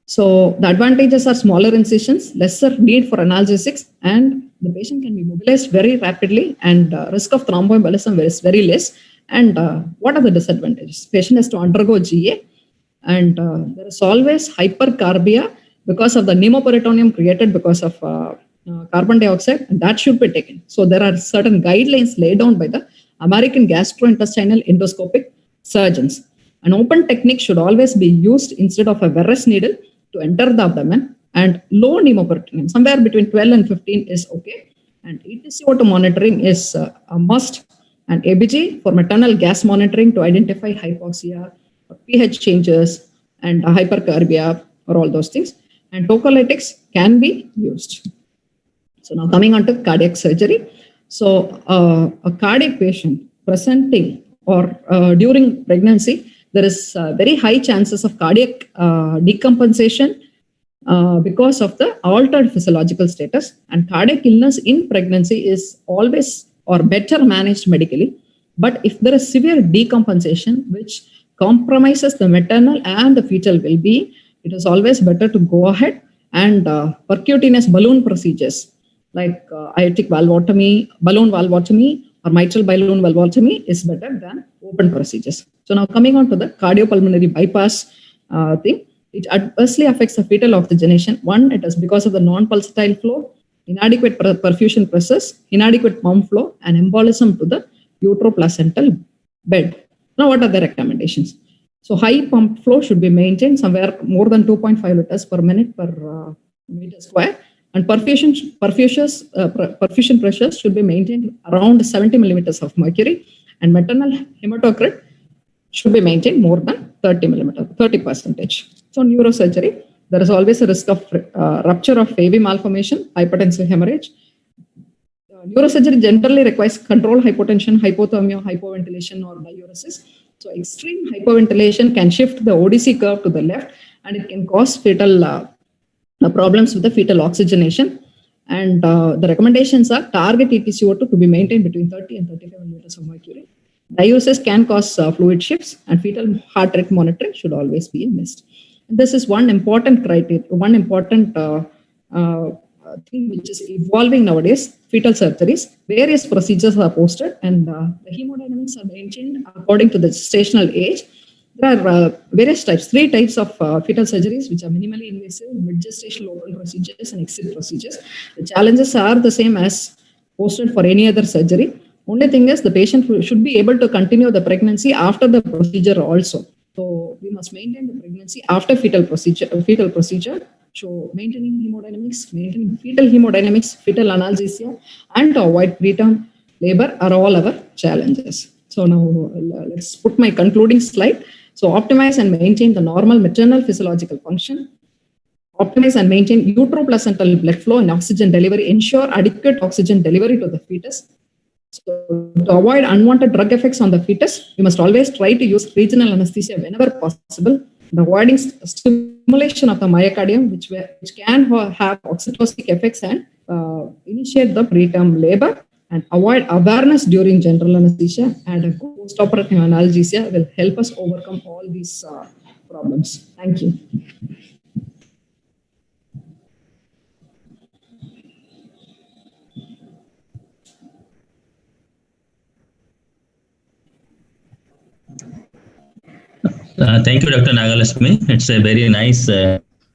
So the advantages are smaller incisions, lesser need for analgesics, and the patient can be mobilized very rapidly, and risk of thromboembolism is very less. And what are the disadvantages? Patient has to undergo GA, and there is always hypercarbia because of the pneumoperitoneum created because of carbon dioxide, and that should be taken. So there are certain guidelines laid down by the American gastrointestinal endoscopic surgeons. An open technique should always be used instead of a Veress needle to enter the abdomen, and low pneumoperitoneum, somewhere between 12 and 15 is okay. And ETCO2 monitoring is a must, and ABG for maternal gas monitoring to identify hypoxia, pH changes, and hypercarbia, or all those things. And tocolytics can be used. So now coming on to cardiac surgery. So a cardiac patient presenting or during pregnancy, there is very high chances of cardiac decompensation because of the altered physiological status, and cardiac illness in pregnancy is always or better managed medically. But if there is severe decompensation which compromises the maternal and the fetal well-being, it is always better to go ahead and percutaneous balloon procedures like aortic valvotomy, balloon valvotomy, or mitral balloon valvotomy is better than open procedures. So now coming on to the cardiopulmonary bypass thing, it adversely affects the fetal oxygenation. One, it is because of the non-pulsatile flow, inadequate perfusion pressures, inadequate pump flow, and embolism to the uteroplacental bed. Now, what are the recommendations? So high pump flow should be maintained somewhere more than 2.5 liters per minute per meter square. And perfusion pressures should be maintained around 70 millimeters of mercury, and maternal hematocrit should be maintained more than 30%. So neurosurgery, there is always a risk of rupture of AV malformation, hypertensive hemorrhage. Neurosurgery generally requires controlled hypotension, hypothermia, hypoventilation, or diuresis. So extreme hypoventilation can shift the ODC curve to the left, and it can cause fetal problems with the fetal oxygenation. And the recommendations are target ETCO2 to be maintained between 30 and 35 millimeters of mercury. Diuresis can cause fluid shifts, and fetal heart rate monitoring should always be missed. And this is one important criteria, one important thing which is evolving nowadays. Fetal surgeries, various procedures are posted, and the hemodynamics are maintained according to the gestational age. There are various types, 3 types of fetal surgeries, which are minimally invasive, mid-gestational open procedures, and exit procedures. The challenges are the same as posted for any other surgery. Only thing is the patient should be able to continue the pregnancy after the procedure also. So we must maintain the pregnancy after fetal procedure. So maintaining hemodynamics, maintaining fetal hemodynamics, fetal analgesia, and to avoid preterm labor are all our challenges. So now let's put my concluding slide. So optimize and maintain the normal maternal physiological function. Optimize and maintain uteroplacental blood flow and oxygen delivery. Ensure adequate oxygen delivery to the fetus. So to avoid unwanted drug effects on the fetus, we must always try to use regional anesthesia whenever possible. And avoiding stimulation of the myocardium, which can have oxytocic effects and initiate the preterm labor. And avoid awareness during general anesthesia, and a postoperative analgesia will help us overcome all these problems. Thank you. Thank you, Dr. Nagalakshmi. It's a very nice,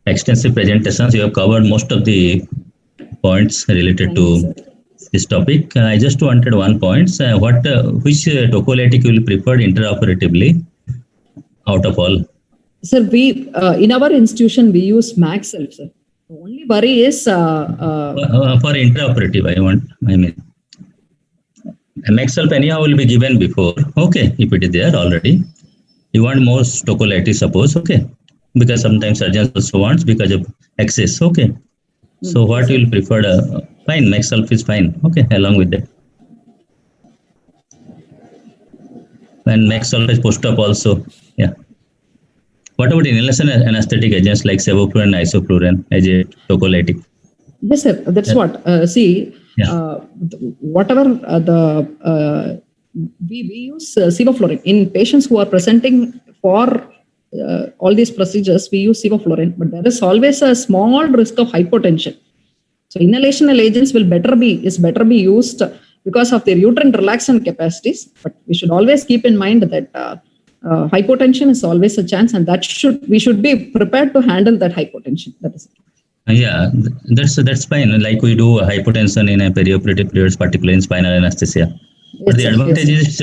extensive presentation. You have covered most of the points related to this topic. I just wanted one point. Which tocolytic you will prefer intraoperatively out of all? Sir, we in our institution we use Maxelf, sir. The only worry is for intraoperative. Mexalp anyhow will be given before. Okay, if it is there already. You want more stocolitis, suppose. Okay, because sometimes surgeons also wants because of excess. Okay. So what you will prefer? Fine, Mexalp is fine. Okay, along with that. And Mexalp is post-op also. Yeah. What about inhalation anesthetic agents like sevoflurane, isoflurane as a tocolytic? Yes, sir. That's what. Whatever we use sevoflurane in patients who are presenting for all these procedures. We use sevoflurane, but there is always a small risk of hypotension. So inhalational agents is better be used because of their uterine relaxant capacities. But we should always keep in mind that hypotension is always a chance, and we should be prepared to handle that hypotension. That is it. Yeah, that's fine. Like we do hypotension in a perioperative periods, particularly in spinal anesthesia. But the advantage is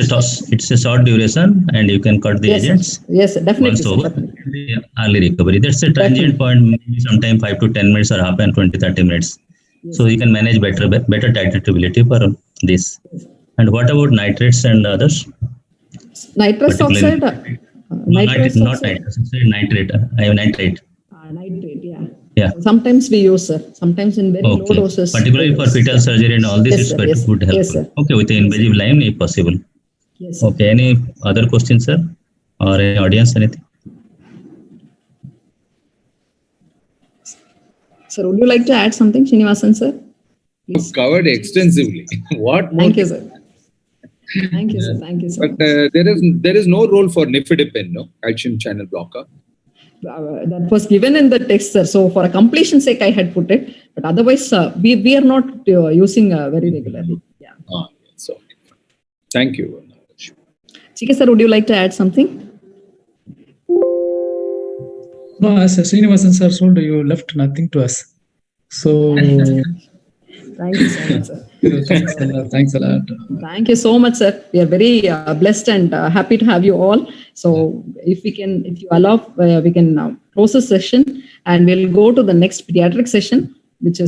it's a short duration, and you can cut the agents. Yes, definitely. Once over, the early recovery. That's a transient point. Maybe sometime 5 to 10 minutes or happen 20-30 minutes. Yes. So you can manage better titratability for this. And what about nitrates and others? Nitrous oxide. Nitrate. I have nitrate. Nitrate, yeah. Yeah. Sometimes we use, sir. Sometimes in very low doses. Particularly for fetal surgery and all this, it's good help. Yes, okay, with the invasive line, if possible. Yes. Okay. Any other questions, sir, or any audience, anything? Sir, would you like to add something, Srinivasan, sir? Please. Covered extensively. What more? Thank you, sir. Thank you, sir. Thank you, sir. But there is no role for nifedipine, no? Calcium channel blocker. That was given in the text, sir. So for a completion sake, I had put it. But otherwise, we are not using very regularly. Yeah. So thank you. Chika, sir, would you like to add something? No, as Srinivasan sir told, you left nothing to us. So thank you so much, sir. Thanks a lot. Thank you so much, sir. We are very blessed and happy to have you all. So if you allow, we can close the session and we'll go to the next pediatric session, which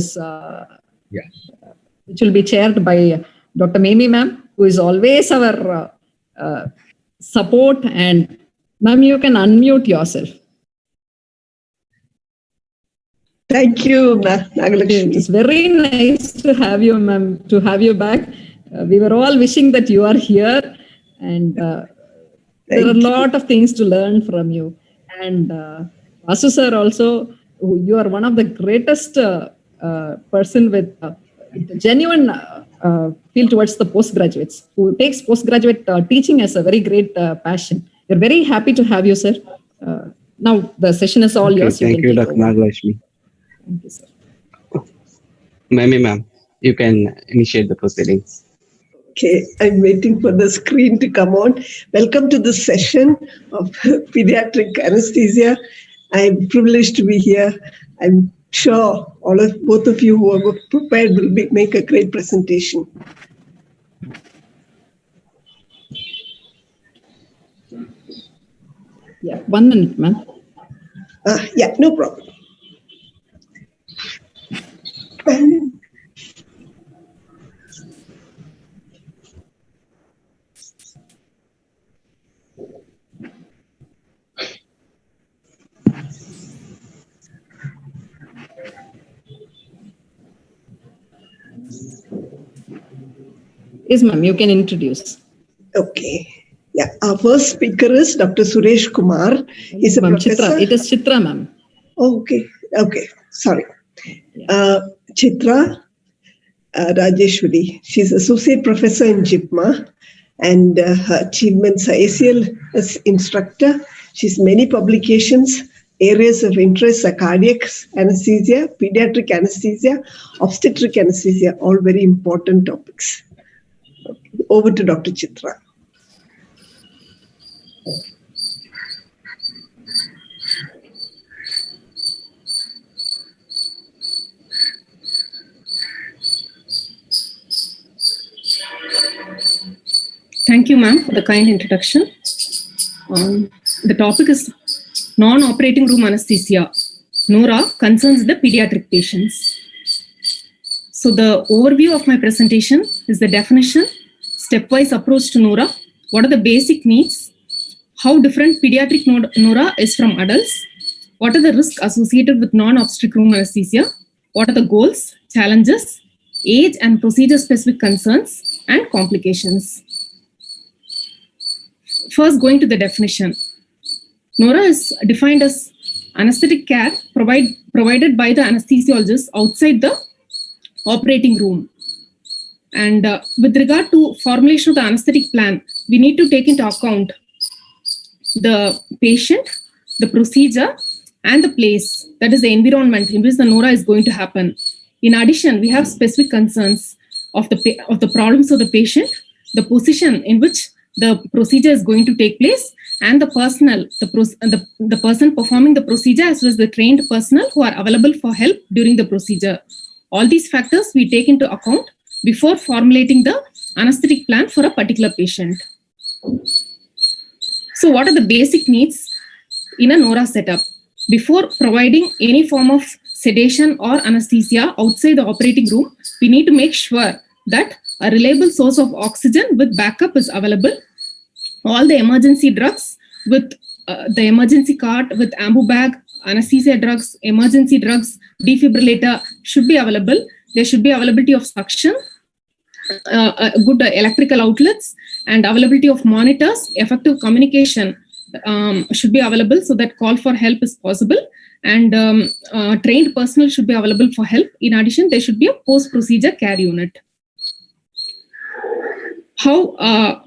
will be chaired by Dr. Mimi ma'am, who is always our support. And ma'am, you can unmute yourself. Thank you, Nagalakshmi. It's very nice to have you, ma'am, to have you back. We were all wishing that you are here, and there are a lot of things to learn from you. And Vasu sir also, you are one of the greatest person with genuine feel towards the postgraduates, who takes postgraduate teaching as a very great passion. We're very happy to have you, sir. Now the session is all yours. Thank you, Dr. Nagalakshmi. Thank you, sir. Ma'am, you can initiate the proceedings. Okay, I'm waiting for the screen to come on. Welcome to this session of pediatric anesthesia. I'm privileged to be here. I'm sure both of you who are prepared will make a great presentation. Yeah, 1 minute, ma'am. Yeah, no problem. Yes, ma'am, you can introduce. Okay. Yeah, our first speaker is Dr. Suresh Kumar. He's a professor. Chitra. It is Chitra, ma'am. Okay. Sorry. Chitra Rajeshwari. She's associate professor in JIPMA, and her achievements are ACL as instructor. She's many publications. Areas of interest are cardiac anesthesia, pediatric anesthesia, obstetric anesthesia, all very important topics. Okay. Over to Dr. Chitra. Thank you, ma'am, for the kind introduction. The topic is non-operating room anesthesia. NORA concerns the pediatric patients. So the overview of my presentation is the definition, stepwise approach to Nora, what are the basic needs, how different pediatric Nora is from adults, what are the risks associated with non-obstetric room anesthesia, what are the goals, challenges, age and procedure-specific concerns, and complications. First, going to the definition. Nora is defined as anesthetic care provided by the anesthesiologist outside the operating room. And with regard to formulation of the anesthetic plan, we need to take into account the patient, the procedure, and the place, that is the environment in which the Nora is going to happen. In addition, we have specific concerns of the problems of the patient, the position in which the procedure is going to take place, and the personnel, the person performing the procedure, as well as the trained personnel who are available for help during the procedure. All these factors we take into account before formulating the anesthetic plan for a particular patient. So what are the basic needs in a Nora setup? Before providing any form of sedation or anesthesia outside the operating room, we need to make sure that a reliable source of oxygen with backup is available. All the emergency drugs with the emergency cart with ambu bag, anesthesia drugs, emergency drugs, defibrillator should be available. There should be availability of suction, good electrical outlets, and availability of monitors. Effective communication should be available so that call for help is possible, and trained personnel should be available for help. In addition, there should be a post-procedure care unit. How a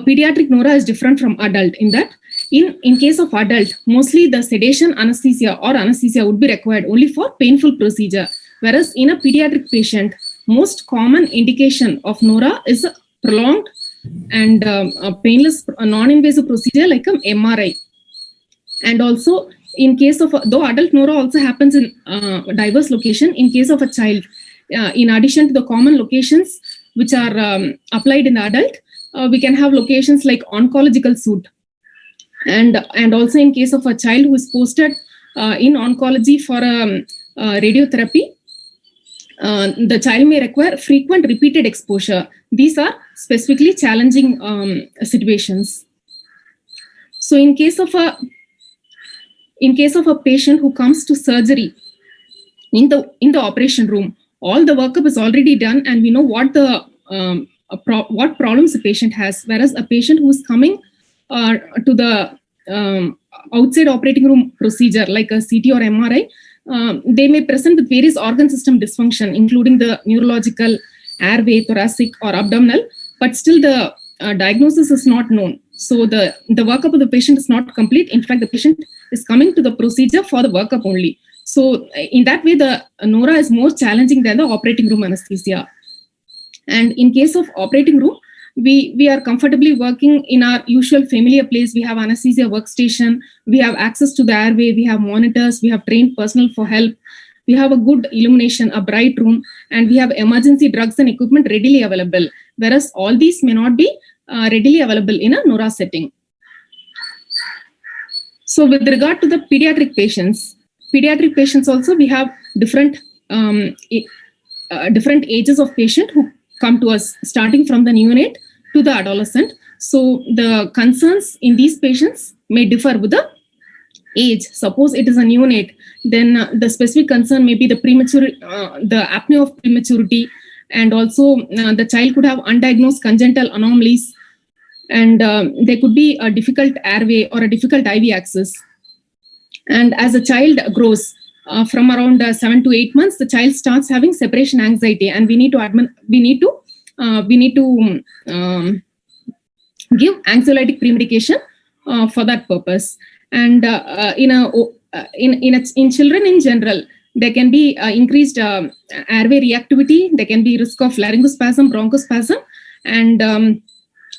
pediatric Nora is different from adult in that, in case of adult, mostly the sedation, anesthesia or anesthesia would be required only for painful procedure. Whereas in a pediatric patient, most common indication of Nora is a prolonged and a painless, non-invasive procedure like an MRI. And also in case of, though adult Nora also happens in diverse location, in case of a child, in addition to the common locations which are applied in the adult, we can have locations like oncological suite. And also in case of a child who is posted in oncology for radiotherapy, the child may require frequent repeated exposure. These are specifically challenging situations. So in case of a patient who comes to surgery in the operation room, all the workup is already done and we know what the what problems the patient has. Whereas a patient who is coming to the outside operating room procedure like a CT or MRI, they may present with various organ system dysfunction, including the neurological, airway, thoracic, or abdominal, but still the diagnosis is not known. So the workup of the patient is not complete. In fact, the patient is coming to the procedure for the workup only. So in that way, the Nora is more challenging than the operating room anesthesia. And in case of operating room, we are comfortably working in our usual familiar place. We have anesthesia workstation, we have access to the airway, we have monitors, we have trained personnel for help, we have a good illumination, a bright room, and we have emergency drugs and equipment readily available. Whereas all these may not be readily available in a Nora setting. So with regard to the pediatric patients also, we have different ages of patient who come to us, starting from the neonate to the adolescent. So the concerns in these patients may differ with the age. Suppose it is a neonate, then the specific concern may be the premature, the apnea of prematurity, and also the child could have undiagnosed congenital anomalies, and there could be a difficult airway or a difficult IV access. And as a child grows, from around 7 to 8 months, the child starts having separation anxiety, and we need to give anxiolytic premedication for that purpose. And in children in general, there can be increased airway reactivity. There can be risk of laryngospasm, bronchospasm, and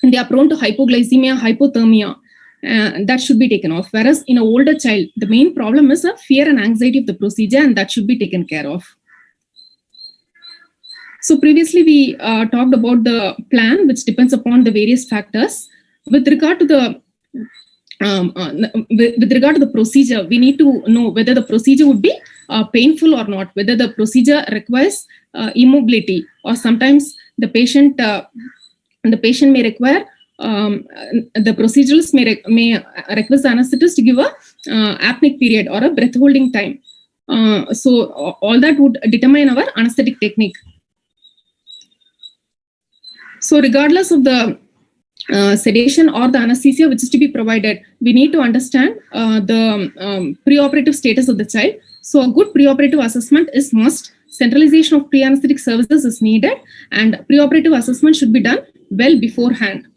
they are prone to hypoglycemia, hypothermia. That should be taken off. Whereas in an older child, the main problem is a fear and anxiety of the procedure, and that should be taken care of. So previously we talked about the plan, which depends upon the various factors. With regard to the procedure, we need to know whether the procedure would be painful or not, whether the procedure requires immobility, or sometimes the patient and the patient may require the procedurals may request the anesthetist to give a apneic period or a breath holding time. So all that would determine our anesthetic technique. So regardless of the sedation or the anesthesia which is to be provided, we need to understand the preoperative status of the child. So a good preoperative assessment is must. Centralization of pre-anesthetic services is needed, and preoperative assessment should be done well beforehand.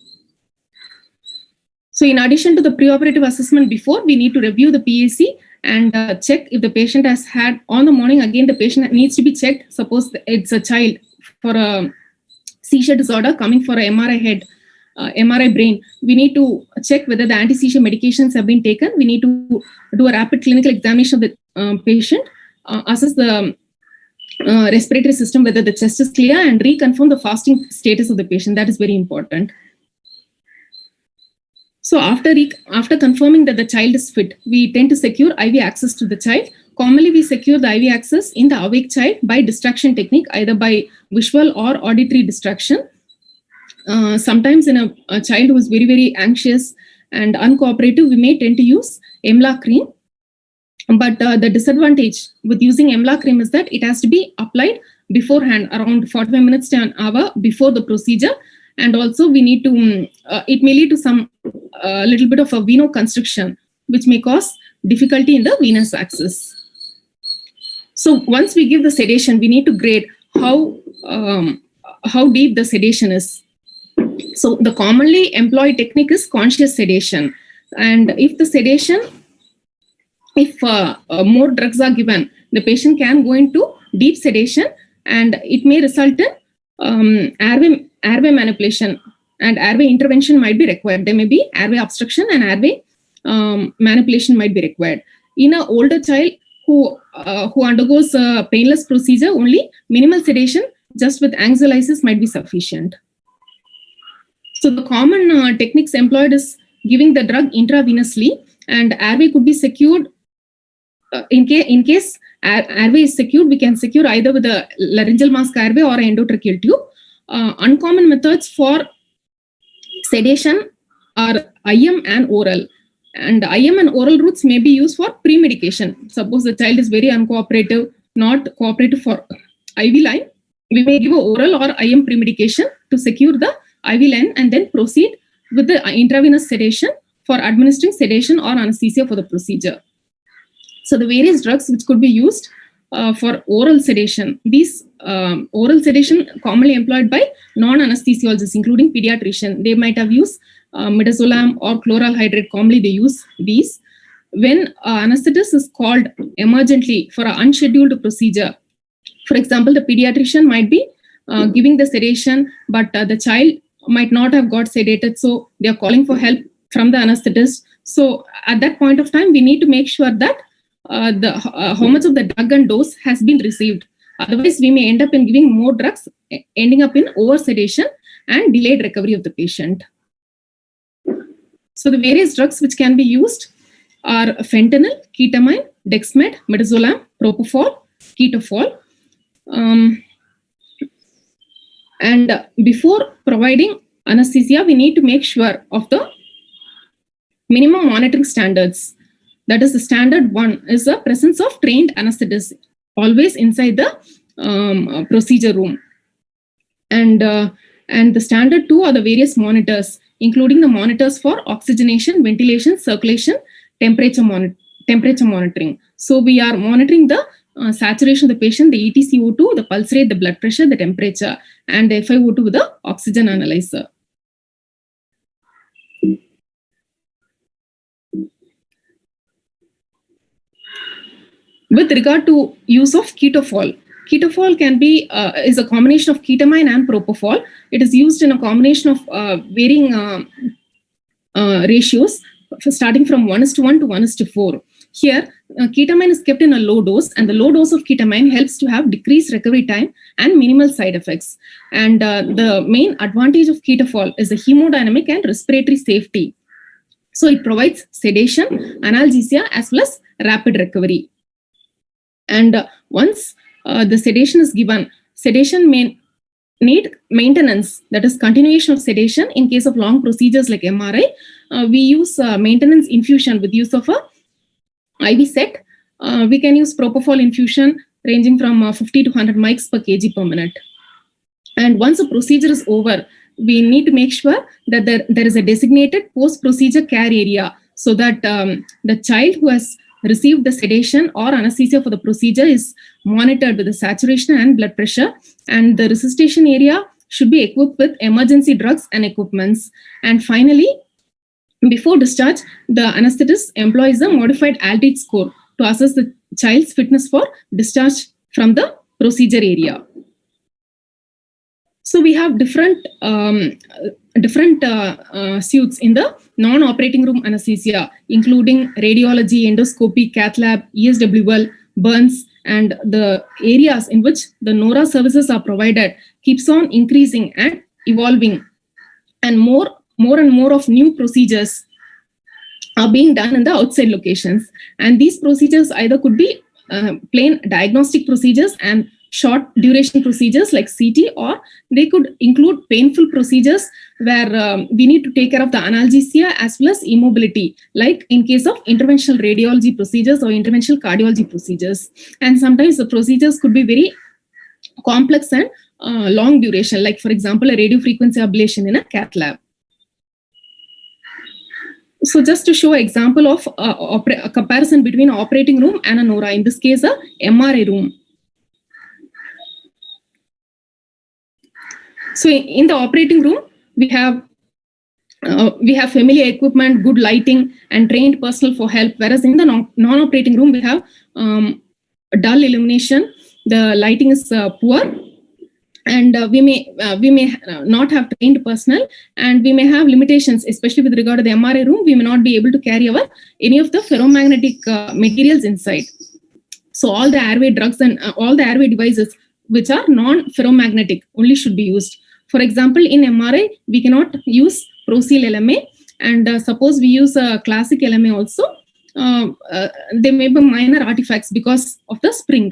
So in addition to the preoperative assessment before, we need to review the PAC and check if the patient has had, on the morning, again, the patient needs to be checked. Suppose it's a child for a seizure disorder coming for a MRI head, MRI brain. We need to check whether the anti-seizure medications have been taken. We need to do a rapid clinical examination of the patient, assess the respiratory system, whether the chest is clear, and reconfirm the fasting status of the patient. That is very important. So after confirming that the child is fit, we tend to secure IV access to the child. Commonly, we secure the IV access in the awake child by distraction technique, either by visual or auditory distraction. Sometimes in a child who is very, very anxious and uncooperative, we may tend to use EMLA cream. But the disadvantage with using EMLA cream is that it has to be applied beforehand, around 45 minutes to an hour before the procedure. And also we need to, it may lead to some little bit of a venoconstriction, which may cause difficulty in the venous access. So once we give the sedation, we need to grade how deep the sedation is. So the commonly employed technique is conscious sedation. And if the sedation, if more drugs are given, the patient can go into deep sedation, and it may result in airway manipulation, and airway intervention might be required. There may be airway obstruction and airway manipulation might be required. In an older child who undergoes a painless procedure, only minimal sedation just with anxiolysis might be sufficient. So the common techniques employed is giving the drug intravenously, and airway could be secured. In case airway is secured, we can secure either with a laryngeal mask airway or endotracheal tube. Uncommon methods for sedation are IM and oral. And IM and oral routes may be used for pre-medication. Suppose the child is very uncooperative, not cooperative for IV line, we may give a oral or IM pre-medication to secure the IV line and then proceed with the intravenous sedation for administering sedation or anesthesia for the procedure. So the various drugs which could be used for oral sedation. These oral sedation commonly employed by non-anesthesiologists, including pediatrician. They might have used midazolam or chloral hydrate. Commonly they use these. When anesthetist is called emergently for an unscheduled procedure, for example, the pediatrician might be giving the sedation, but the child might not have got sedated, so they are calling for help from the anesthetist. So at that point of time, we need to make sure that how much of the drug and dose has been received. Otherwise, we may end up in giving more drugs, ending up in over sedation and delayed recovery of the patient. So the various drugs which can be used are fentanyl, ketamine, dexmed, midazolam, propofol, ketofol. And before providing anesthesia, we need to make sure of the minimum monitoring standards. That is, the standard one is the presence of trained anesthetist always inside the procedure room. And the standard two are the various monitors, including the monitors for oxygenation, ventilation, circulation, temperature monitoring. So we are monitoring the saturation of the patient, the EtCO2, the pulse rate, the blood pressure, the temperature, and the FiO2 with the oxygen analyzer. With regard to use of ketofol, ketofol can be is a combination of ketamine and propofol. It is used in a combination of varying ratios, starting from 1:1 to 1:4. Here, ketamine is kept in a low dose, and the low dose of ketamine helps to have decreased recovery time and minimal side effects. And the main advantage of ketofol is the hemodynamic and respiratory safety. So it provides sedation, analgesia, as well as rapid recovery. And once the sedation is given, sedation may need maintenance, that is continuation of sedation. In case of long procedures like MRI, we use maintenance infusion with use of a IV set. We can use propofol infusion ranging from 50 to 100 mics per kg per minute. And once a procedure is over, we need to make sure that there is a designated post-procedure care area, so that the child who has received the sedation or anesthesia for the procedure is monitored with the saturation and blood pressure, and the resuscitation area should be equipped with emergency drugs and equipments. And finally, before discharge, the anesthetist employs a modified altitude score to assess the child's fitness for discharge from the procedure area. So we have different suites in the non-operating room anesthesia, including radiology, endoscopy, cath lab, ESWL, burns, and the areas in which the NORA services are provided keeps on increasing and evolving, and more and more of new procedures are being done in the outside locations. And these procedures either could be plain diagnostic procedures and short duration procedures like CT, or they could include painful procedures where we need to take care of the analgesia as well as immobility, like in case of interventional radiology procedures or interventional cardiology procedures. And sometimes the procedures could be very complex and long duration, like for example, a radiofrequency ablation in a cath lab. So just to show an example of a comparison between an operating room and a NORA, in this case a MRI room. So in the operating room, we have familiar equipment, good lighting, and trained personnel for help. Whereas in the non-operating room, we have dull illumination. The lighting is poor, and we may not have trained personnel, and we may have limitations, especially with regard to the MRI room. We may not be able to carry any of the ferromagnetic materials inside. So all the airway drugs and all the airway devices which are non-ferromagnetic only should be used. For example, in MRI, we cannot use ProSeal LMA, and suppose we use a classic LMA also, there may be minor artifacts because of the spring.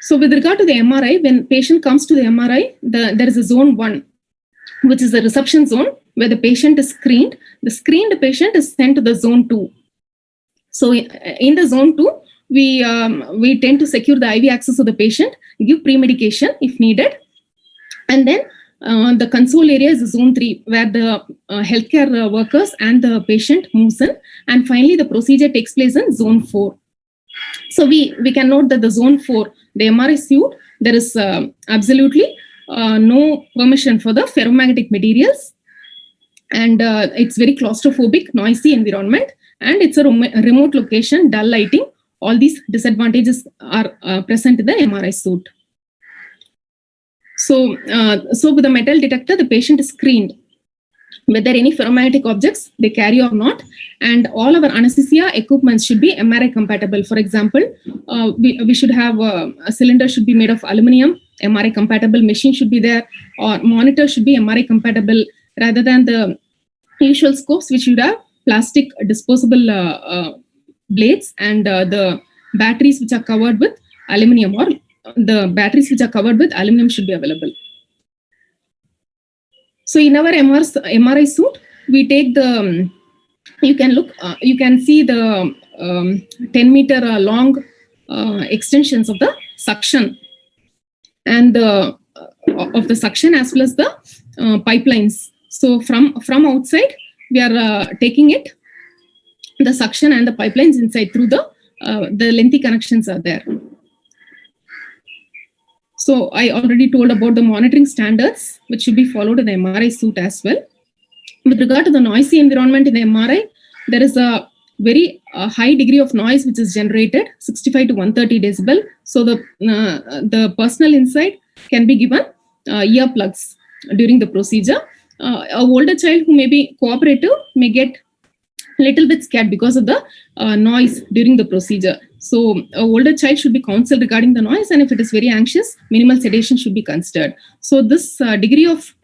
So with regard to the MRI, when patient comes to the MRI, there is a zone 1, which is the reception zone, where the patient is screened. The screened patient is sent to the zone 2. So in the zone 2, we tend to secure the IV access of the patient, give pre-medication if needed. And then the console area is zone 3, where the healthcare workers and the patient moves in. And finally, the procedure takes place in zone 4. So we can note that the zone 4, the MRI suite, there is absolutely no permission for the ferromagnetic materials. And it's very claustrophobic, noisy environment. And it's a remote location, dull lighting. All these disadvantages are present in the MRI suite. So with the metal detector, the patient is screened whether any ferromagnetic objects they carry or not, and all our anesthesia equipment should be MRI compatible. For example, we should have a cylinder should be made of aluminum, MRI compatible machine should be there, or monitor should be MRI compatible, rather than the usual scopes which should have plastic disposable blades, and the batteries which are covered with aluminum, or the batteries which are covered with aluminum should be available. So in our MRI suite, we take the, you can see the 10-meter long extensions of the suction, and of the suction as well as the pipelines. So from outside, we are taking it, the suction and the pipelines inside through the lengthy connections are there. So I already told about the monitoring standards which should be followed in the MRI suite as well. With regard to the noisy environment in the MRI, there is a very high degree of noise which is generated, 65 to 130 decibel. So the personnel inside can be given earplugs during the procedure. A older child who may be cooperative may get little bit scared because of the noise during the procedure. So an older child should be counseled regarding the noise, and if it is very anxious, minimal sedation should be considered. So this degree of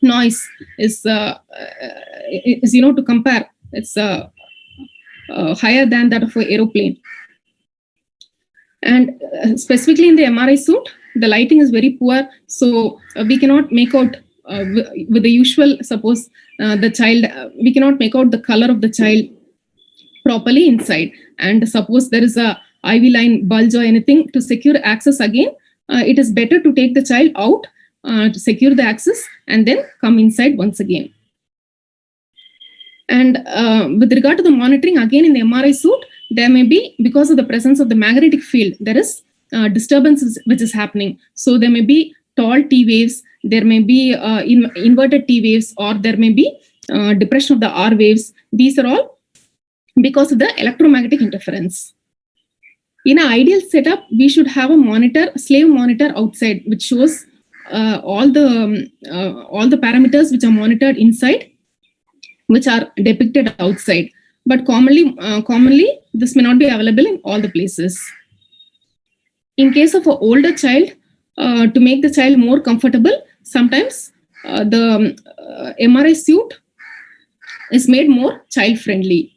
noise is to compare, it's higher than that of an aeroplane. And specifically in the MRI suite, the lighting is very poor, so we cannot make out with the usual, suppose the child, we cannot make out the color of the child properly inside. And suppose there is a IV line bulge or anything, to secure access again, it is better to take the child out to secure the access and then come inside once again. And with regard to the monitoring, again in the MRI suite, there may be, because of the presence of the magnetic field, there is disturbances which is happening. So there may be tall T waves, there may be inverted T waves, or there may be depression of the R waves. These are all because of the electromagnetic interference. In an ideal setup, we should have a monitor, slave monitor outside, which shows all the parameters which are monitored inside, which are depicted outside. But commonly, this may not be available in all the places. In case of an older child, to make the child more comfortable, sometimes the MRI suite is made more child-friendly.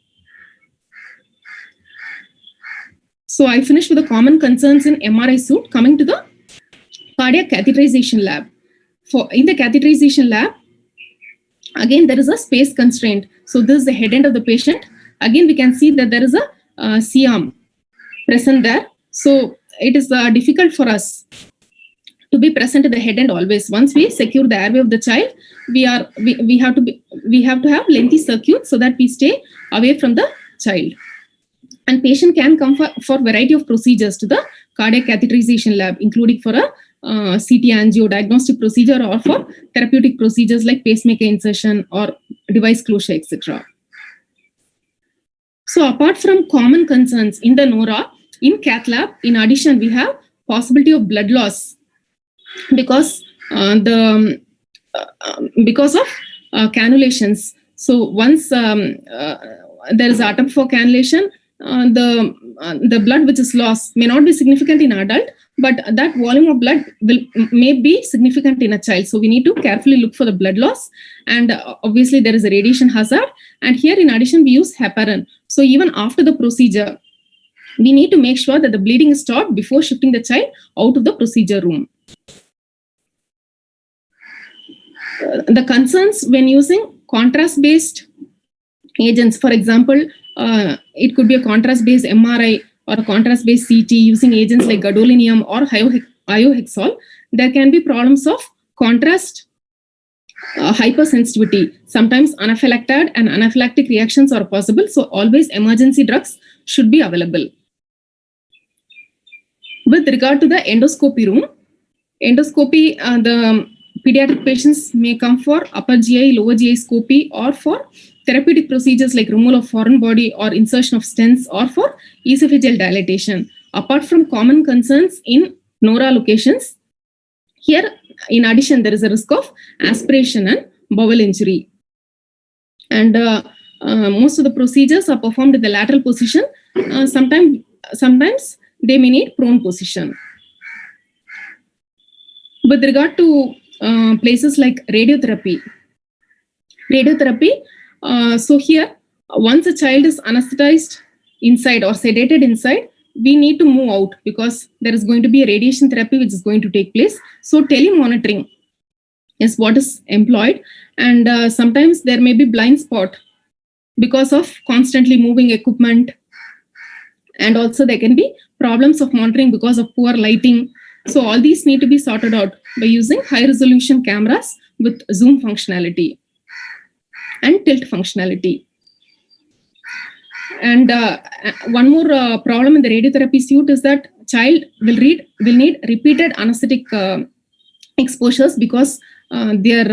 So I finished with the common concerns in MRI suite. Coming to the cardiac catheterization lab. In the catheterization lab, again, there is a space constraint. So this is the head end of the patient. Again, we can see that there is a C-arm present there. So it is difficult for us to be present at the head end always. Once we secure the airway of the child, we have to have lengthy circuits so that we stay away from the child. And patient can come for variety of procedures to the cardiac catheterization lab, including for a CT angio diagnostic procedure, or for therapeutic procedures like pacemaker insertion or device closure, etc. So apart from common concerns in the Nora, in cath lab, in addition, we have possibility of blood loss because of cannulations. So once there is attempt for cannulation, the blood which is lost may not be significant in adult, but that volume of blood may be significant in a child. So we need to carefully look for the blood loss, and obviously there is a radiation hazard. And here in addition, we use heparin. So even after the procedure, we need to make sure that the bleeding is stopped before shifting the child out of the procedure room. The concerns when using contrast-based agents, for example, it could be a contrast-based MRI or a contrast-based CT using agents like gadolinium or iohexol, there can be problems of contrast hypersensitivity. Sometimes anaphylactic and anaphylactic reactions are possible. So always emergency drugs should be available. With regard to the endoscopy room, endoscopy, the pediatric patients may come for upper GI, lower GI scopy, or for therapeutic procedures like removal of foreign body or insertion of stents, or for esophageal dilatation. Apart from common concerns in Nora locations, here in addition there is a risk of aspiration and bowel injury. And most of the procedures are performed in the lateral position. Sometimes they may need prone position. With regard to places like radiotherapy, so here, once a child is anesthetized inside or sedated inside, we need to move out because there is going to be a radiation therapy which is going to take place. So telemonitoring is what is employed, and sometimes there may be blind spot because of constantly moving equipment, and also there can be problems of monitoring because of poor lighting. So all these need to be sorted out by using high resolution cameras with zoom functionality and tilt functionality. And one more problem in the radiotherapy suite is that child will need repeated anesthetic exposures because their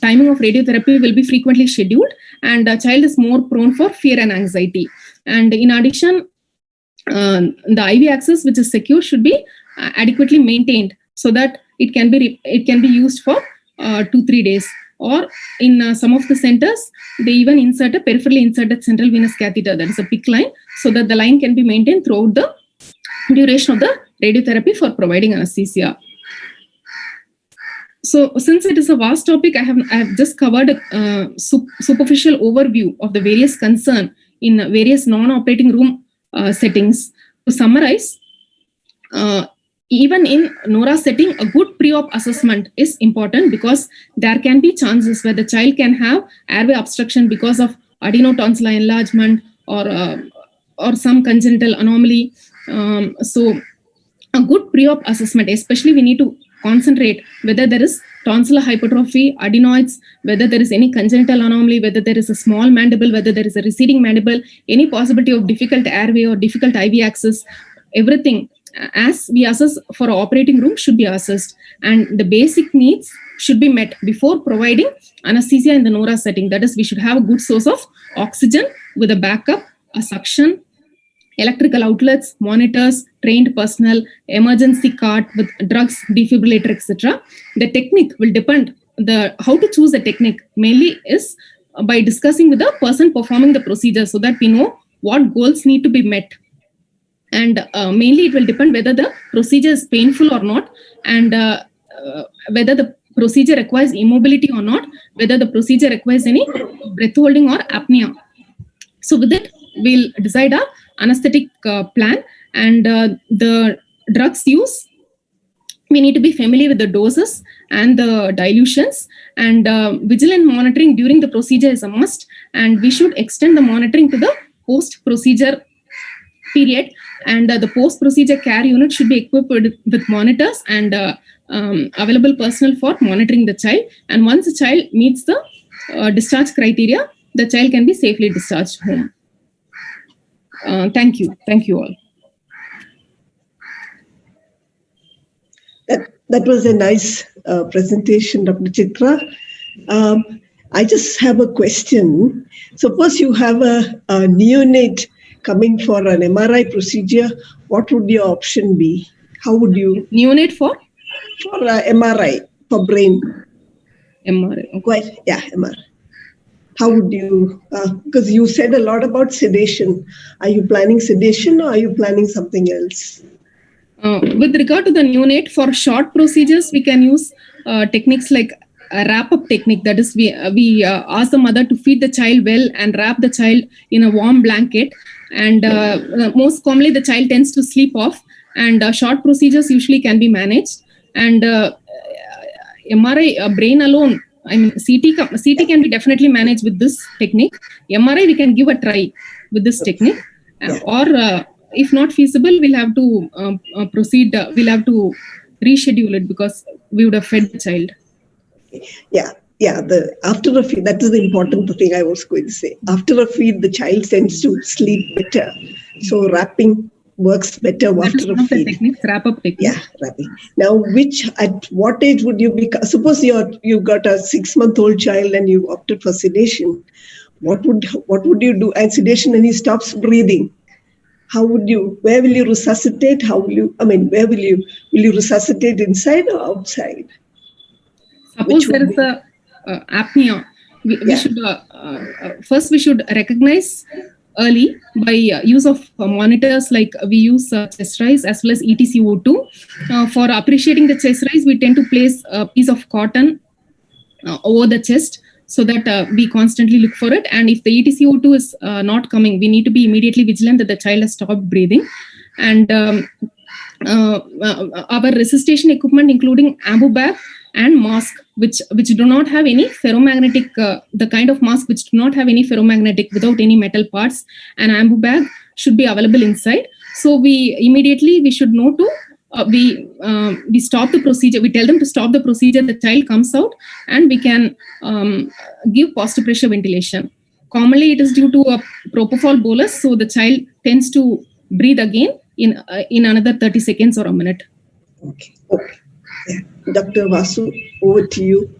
timing of radiotherapy will be frequently scheduled, and the child is more prone for fear and anxiety. And in addition, the IV access which is secure should be adequately maintained so that it can be used for 2-3 days. Or in some of the centers, they even insert a peripherally inserted central venous catheter, that is a PICC line, so that the line can be maintained throughout the duration of the radiotherapy for providing anesthesia. So since it is a vast topic, I have just covered a superficial overview of the various concerns in various non-operating room settings. To summarize, even in Nora setting, a good pre-op assessment is important because there can be chances where the child can have airway obstruction because of adenotonsillar enlargement or some congenital anomaly. So a good pre-op assessment, especially we need to concentrate whether there is tonsillar hypertrophy, adenoids, whether there is any congenital anomaly, whether there is a small mandible, whether there is a receding mandible, any possibility of difficult airway or difficult IV access, everything as we assess for an operating room should be assessed, and the basic needs should be met before providing anesthesia in the Nora setting. That is, we should have a good source of oxygen with a backup, a suction, electrical outlets, monitors, trained personnel, emergency cart with drugs, defibrillator, etc. The technique will depend. How to choose the technique mainly is by discussing with the person performing the procedure so that we know what goals need to be met. And mainly it will depend whether the procedure is painful or not, and whether the procedure requires immobility or not, whether the procedure requires any breath holding or apnea. So with it, we'll decide our anesthetic plan, and the drugs used, we need to be familiar with the doses and the dilutions, and vigilant monitoring during the procedure is a must, and we should extend the monitoring to the post-procedure period, and the post-procedure care unit should be equipped with monitors and available personnel for monitoring the child, and once the child meets the discharge criteria, the child can be safely discharged home. Thank you all. That was a nice presentation, Dr. Chitra. I just have a question. Suppose you have a neonate coming for an MRI procedure, what would your option be? How would you? Neonate for? For MRI, for brain. MRI. Okay. Quite, yeah, MRI. How would you, because you said a lot about sedation. Are you planning sedation or are you planning something else? With regard to the neonate, for short procedures, we can use techniques like a wrap-up technique. That is, we ask the mother to feed the child well and wrap the child in a warm blanket. And most commonly, the child tends to sleep off. And short procedures usually can be managed. And MRI, brain alone, I mean, CT can be definitely managed with this technique. MRI, we can give a try with this technique. Or if not feasible, we'll have to proceed. We'll have to reschedule it because we would have fed the child. Yeah. After a feed, that is the important thing I was going to say. After a feed, the child tends to sleep better. So wrapping works better after a feed. Techniques, wrap-up technique. Yeah, wrapping. Now, at what age would you be? Suppose you got a 6-month-old child and you opted for sedation. What would you do? And sedation, and he stops breathing. How would you? Where will you resuscitate? Where will you resuscitate, inside or outside? Suppose there is a apnea. We should first we should recognize early by use of monitors, like we use chest rise as well as ETCO2. For appreciating the chest rise, we tend to place a piece of cotton over the chest so that we constantly look for it. And if the ETCO2 is not coming, we need to be immediately vigilant that the child has stopped breathing. And our resuscitation equipment, including ambu bag and mask, which do not have any ferromagnetic, the kind of mask which do not have any ferromagnetic without any metal parts, and ambu bag should be available inside. So we should know to we stop the procedure. We tell them to stop the procedure. The child comes out, and we can give positive pressure ventilation. Commonly, it is due to a propofol bolus, so the child tends to breathe again in another 30 seconds or a minute. Okay. Yeah. Dr. Vasu, over to you.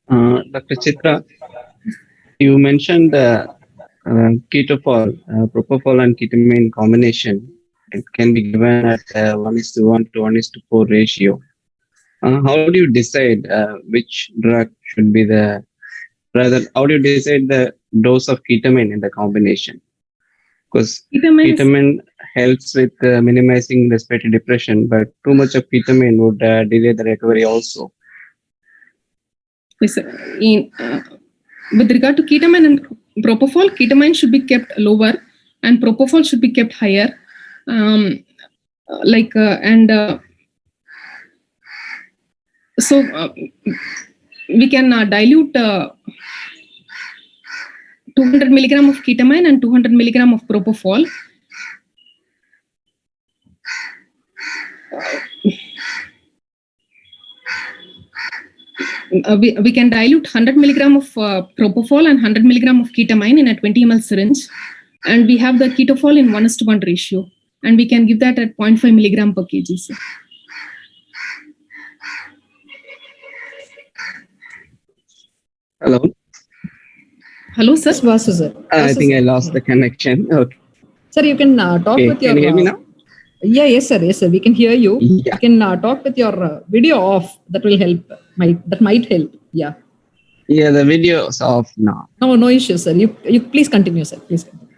Dr. Chitra, you mentioned ketofol, propofol and ketamine combination. It can be given at 1:1 to 1:4 ratio. How do you decide which drug should be how do you decide the dose of ketamine in the combination? Because ketamine helps with minimizing respiratory depression, but too much of ketamine would delay the recovery also. Yes, with regard to ketamine and propofol, ketamine should be kept lower and propofol should be kept higher. So we can dilute 200 milligram of ketamine and 200 milligram of propofol. We can dilute 100 milligram of propofol and 100 milligram of ketamine in a 20 ml syringe, and we have the ketofol in 1:1 ratio, and we can give that at 0.5 milligram per kg. Sir. Hello. Hello, sir. Vasu, sir. I think I lost the connection. Okay. Sir, you can talk with your. Can you hear me now? Yeah, yes, sir. Yes, sir. We can hear you. Yeah. You can talk with your video off. That will help. That might help. Yeah. Yeah, the video is off now. No issue, sir. You please continue, sir. Please continue.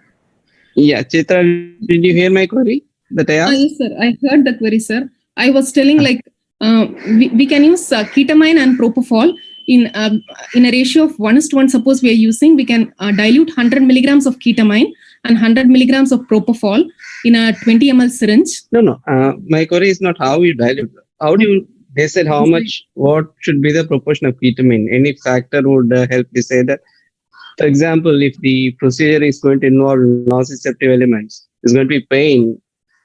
Yeah, Chitra, did you hear my query that I asked? Yes, sir. I heard the query, sir. I was telling we can use ketamine and propofol in a ratio of 1:1. Suppose we are using, we can dilute 100 milligrams of ketamine and 100 milligrams of propofol in a 20 ml syringe. No. My query is not how you dilute. How do you decide how much, what should be the proportion of ketamine? Any factor would help decide that. For example, if the procedure is going to involve nociceptive elements, it's going to be pain,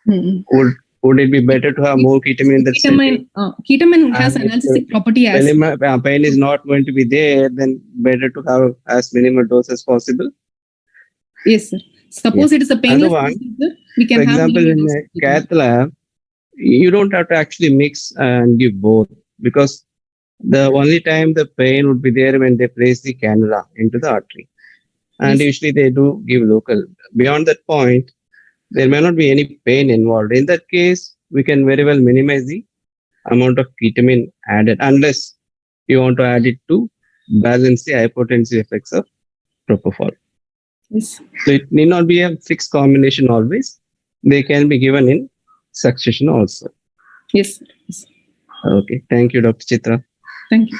would it be better to have more ketamine in the ketamine has analgesic property as pain is not going to be there, then better to have as minimal dose as possible. Yes, sir. Suppose it is a painless procedure, we can for have example, in a cath lab, you don't have to actually mix and give both, because the only time the pain would be there when they place the cannula into the artery. And usually they do give local. Beyond that point, there may not be any pain involved. In that case, we can very well minimize the amount of ketamine added, unless you want to add it to balance the hypotensive effects of propofol. Yes. So it need not be a fixed combination always. They can be given in succession also. Yes. Yes. Okay. Thank you, Dr. Chitra. Thank you.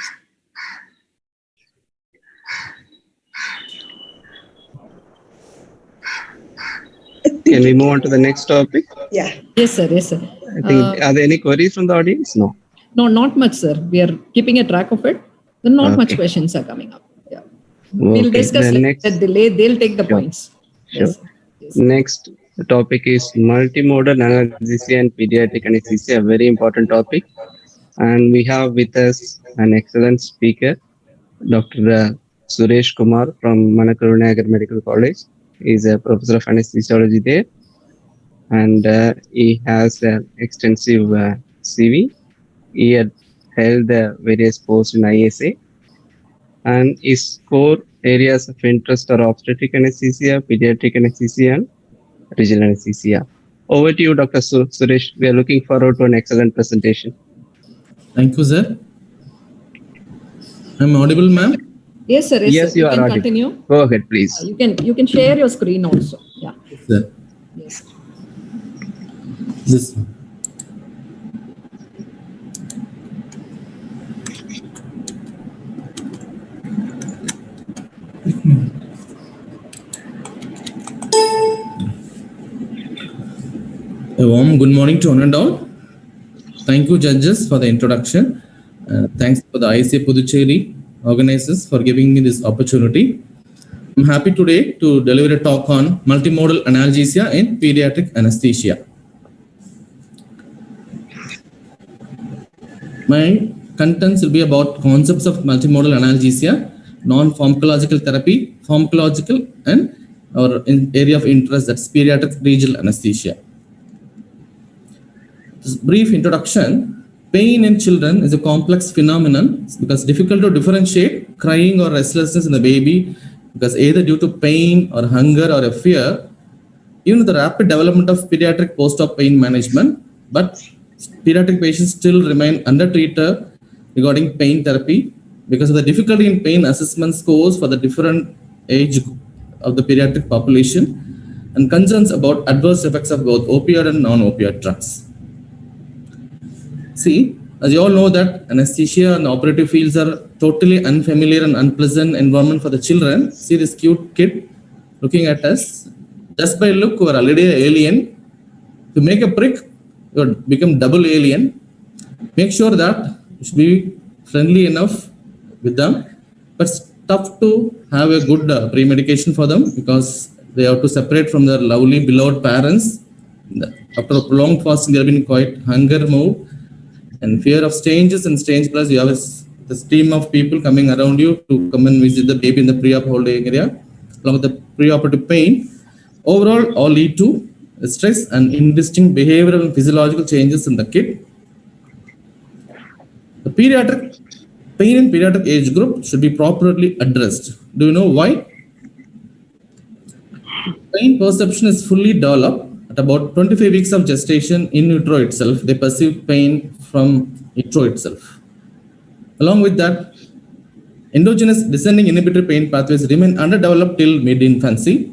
Can we move on to the next topic? Yeah. Yes, sir. Yes, sir. I think, are there any queries from the audience? No. No, not much, sir. We are keeping a track of it. Then not much questions are coming up. Yeah. We'll discuss next, that delay. They'll take the points. Sure. Yes, yes. Next topic is multimodal analgesia and pediatric anesthesia, a very important topic. And we have with us an excellent speaker, Dr. Suresh Kumar from Manakarunanagar Medical College. He's a professor of anesthesiology there. And he has an extensive CV. He had held various posts in ISA. And his core areas of interest are obstetric anesthesia, pediatric anesthesia, and regional anesthesia. Over to you, Dr. Suresh. We are looking forward to an excellent presentation. Thank you, sir. I'm audible, ma'am? Yes, sir. Yes, sir. you are can audible. Continue. Go ahead, please. You can share your screen also. Yeah. Yes, sir. Yes. This one. A warm good morning to one and all. Thank you, judges, for the introduction. Thanks for the ISA Puducherry organizers for giving me this opportunity. I'm happy today to deliver a talk on multimodal analgesia in pediatric anesthesia. My contents will be about concepts of multimodal analgesia, non-pharmacological therapy, pharmacological, and our area of interest, that's pediatric regional anesthesia. This brief introduction. Pain in children is a complex phenomenon because difficult to differentiate crying or restlessness in the baby because either due to pain or hunger or a fear. Even with the rapid development of pediatric post-op pain management, but pediatric patients still remain undertreated regarding pain therapy because of the difficulty in pain assessment scores for the different age of the pediatric population and concerns about adverse effects of both opioid and non-opioid drugs. See, as you all know that anesthesia and operative fields are totally unfamiliar and unpleasant environment for the children. See this cute kid looking at us. Just by look, you are already an alien. To make a prick, you become double alien. Make sure that you should be friendly enough with them, but it's tough to have a good pre-medication for them because they have to separate from their lovely beloved parents. After a prolonged fasting, they have been quite hunger mode and fear of changes and strange plus. You have the stream of people coming around you to come and visit the baby in the pre-op holding area, along with the pre-operative pain. Overall, all lead to stress and indistinct behavioral and physiological changes in the kid. The pediatric pain in pediatric age group should be properly addressed. Do you know why? Pain perception is fully developed at about 25 weeks of gestation in utero itself. They perceive pain from utero itself. Along with that, endogenous descending inhibitory pain pathways remain underdeveloped till mid-infancy,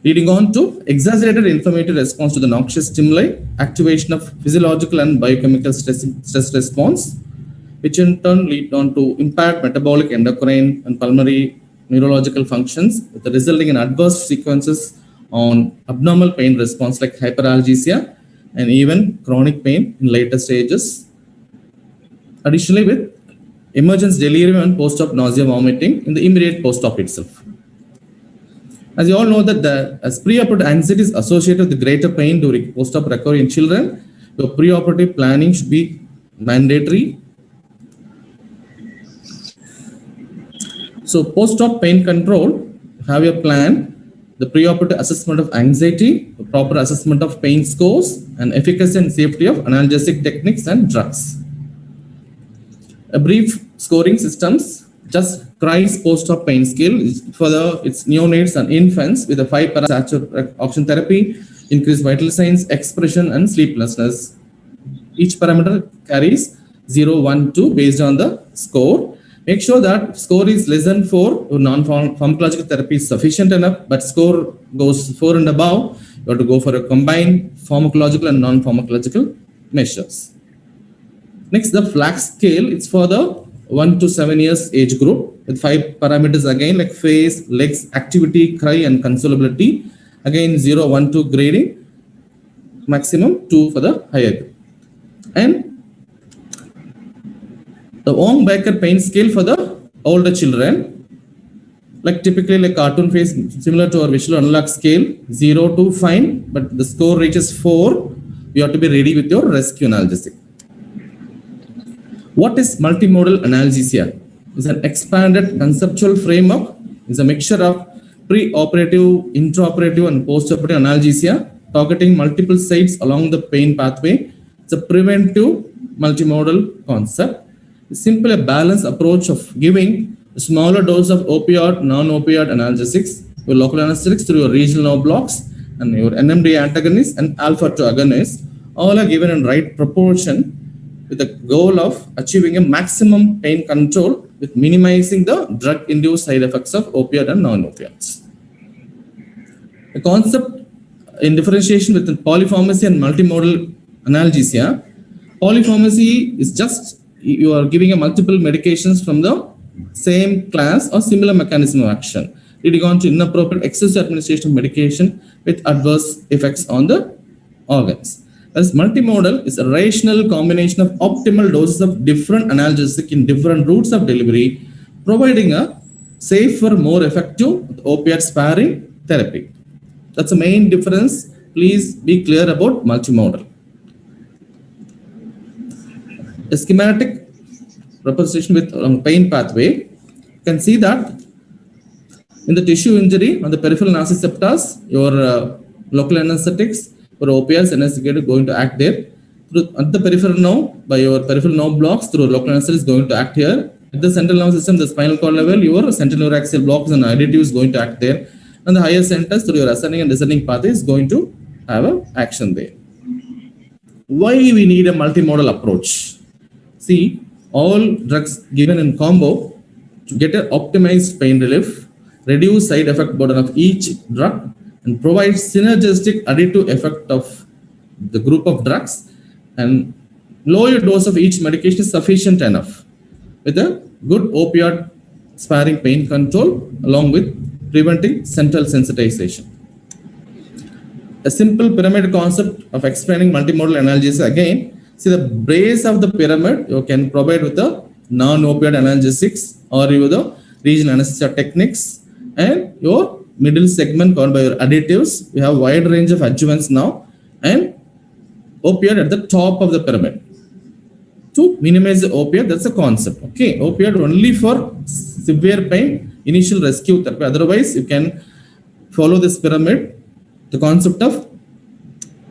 leading on to exaggerated inflammatory response to the noxious stimuli, activation of physiological and biochemical stress response, which in turn lead on to impaired metabolic, endocrine, and pulmonary neurological functions, with the resulting in adverse sequences on abnormal pain response like hyperalgesia and even chronic pain in later stages. Additionally, with emergence delirium and post-op nausea vomiting in the immediate post-op itself. As you all know that as preoperative anxiety is associated with greater pain during post-op recovery in children, your preoperative planning should be mandatory. So post-op pain control, have your plan, the preoperative assessment of anxiety, the proper assessment of pain scores, and efficacy and safety of analgesic techniques and drugs. A brief scoring systems, just CRIES post-op pain scale for its neonates and infants with a 5-parameter oxygen therapy, increased vital signs, expression, and sleeplessness. Each parameter carries 0, 1, 2 based on the score. Make sure that score is less than 4, non-pharmacological therapy is sufficient enough, but score goes 4 and above, you have to go for a combined pharmacological and non-pharmacological measures. Next, the FLAX scale, it's for the 1 to 7 years age group with 5 parameters again like face, legs, activity, cry, and consolability. Again 0, 1, 2 grading, maximum 2 for the higher group. And the Wong-Baker pain scale for the older children, like typically like cartoon face, similar to our visual analog scale, 0 to fine, but the score reaches 4, you have to be ready with your rescue analgesic. What is multimodal analgesia? It's an expanded conceptual framework. It's a mixture of pre-operative, intraoperative, and post-operative analgesia, targeting multiple sites along the pain pathway. It's a preventive multimodal concept. It's simply a balanced approach of giving a smaller dose of opioid, non-opioid analgesics, your local anesthetics through your regional nerve blocks, and your NMDA antagonists and alpha-2 agonists, all are given in right proportion, with the goal of achieving a maximum pain control with minimizing the drug-induced side effects of opioid and non-opioids. The concept in differentiation with the polypharmacy and multimodal analgesia, polypharmacy is just you are giving a multiple medications from the same class or similar mechanism of action, leading on to inappropriate excessive administration of medication with adverse effects on the organs. As multimodal is a rational combination of optimal doses of different analgesic in different routes of delivery, providing a safer, more effective opioid sparing therapy. That's the main difference. Please be clear about multimodal. A schematic representation with pain pathway, you can see that in the tissue injury on the peripheral nociceptors, your local anesthetics or opioids anesthetic going to act there. At the peripheral nerve, by your peripheral nerve blocks through local anesthetic is going to act here. At the central nervous system, the spinal cord level, your central neuraxial blocks and additive is going to act there. And the higher centers through your ascending and descending pathway is going to have an action there. Why we need a multimodal approach? See, all drugs given in combo to get an optimized pain relief, reduce side effect burden of each drug, and provide synergistic additive effect of the group of drugs, and lower dose of each medication is sufficient enough with a good opioid sparing pain control along with preventing central sensitization. a simple pyramid concept of explaining multimodal analgesia. Again, see the base of the pyramid you can provide with the non-opioid analgesics or with the regional anesthesia techniques, and your middle segment covered by your additives. We have wide range of adjuvants now, and opioid at the top of the pyramid. To minimize the opioid, that's the concept. Okay, opioid only for severe pain, initial rescue therapy. Otherwise, you can follow this pyramid, the concept of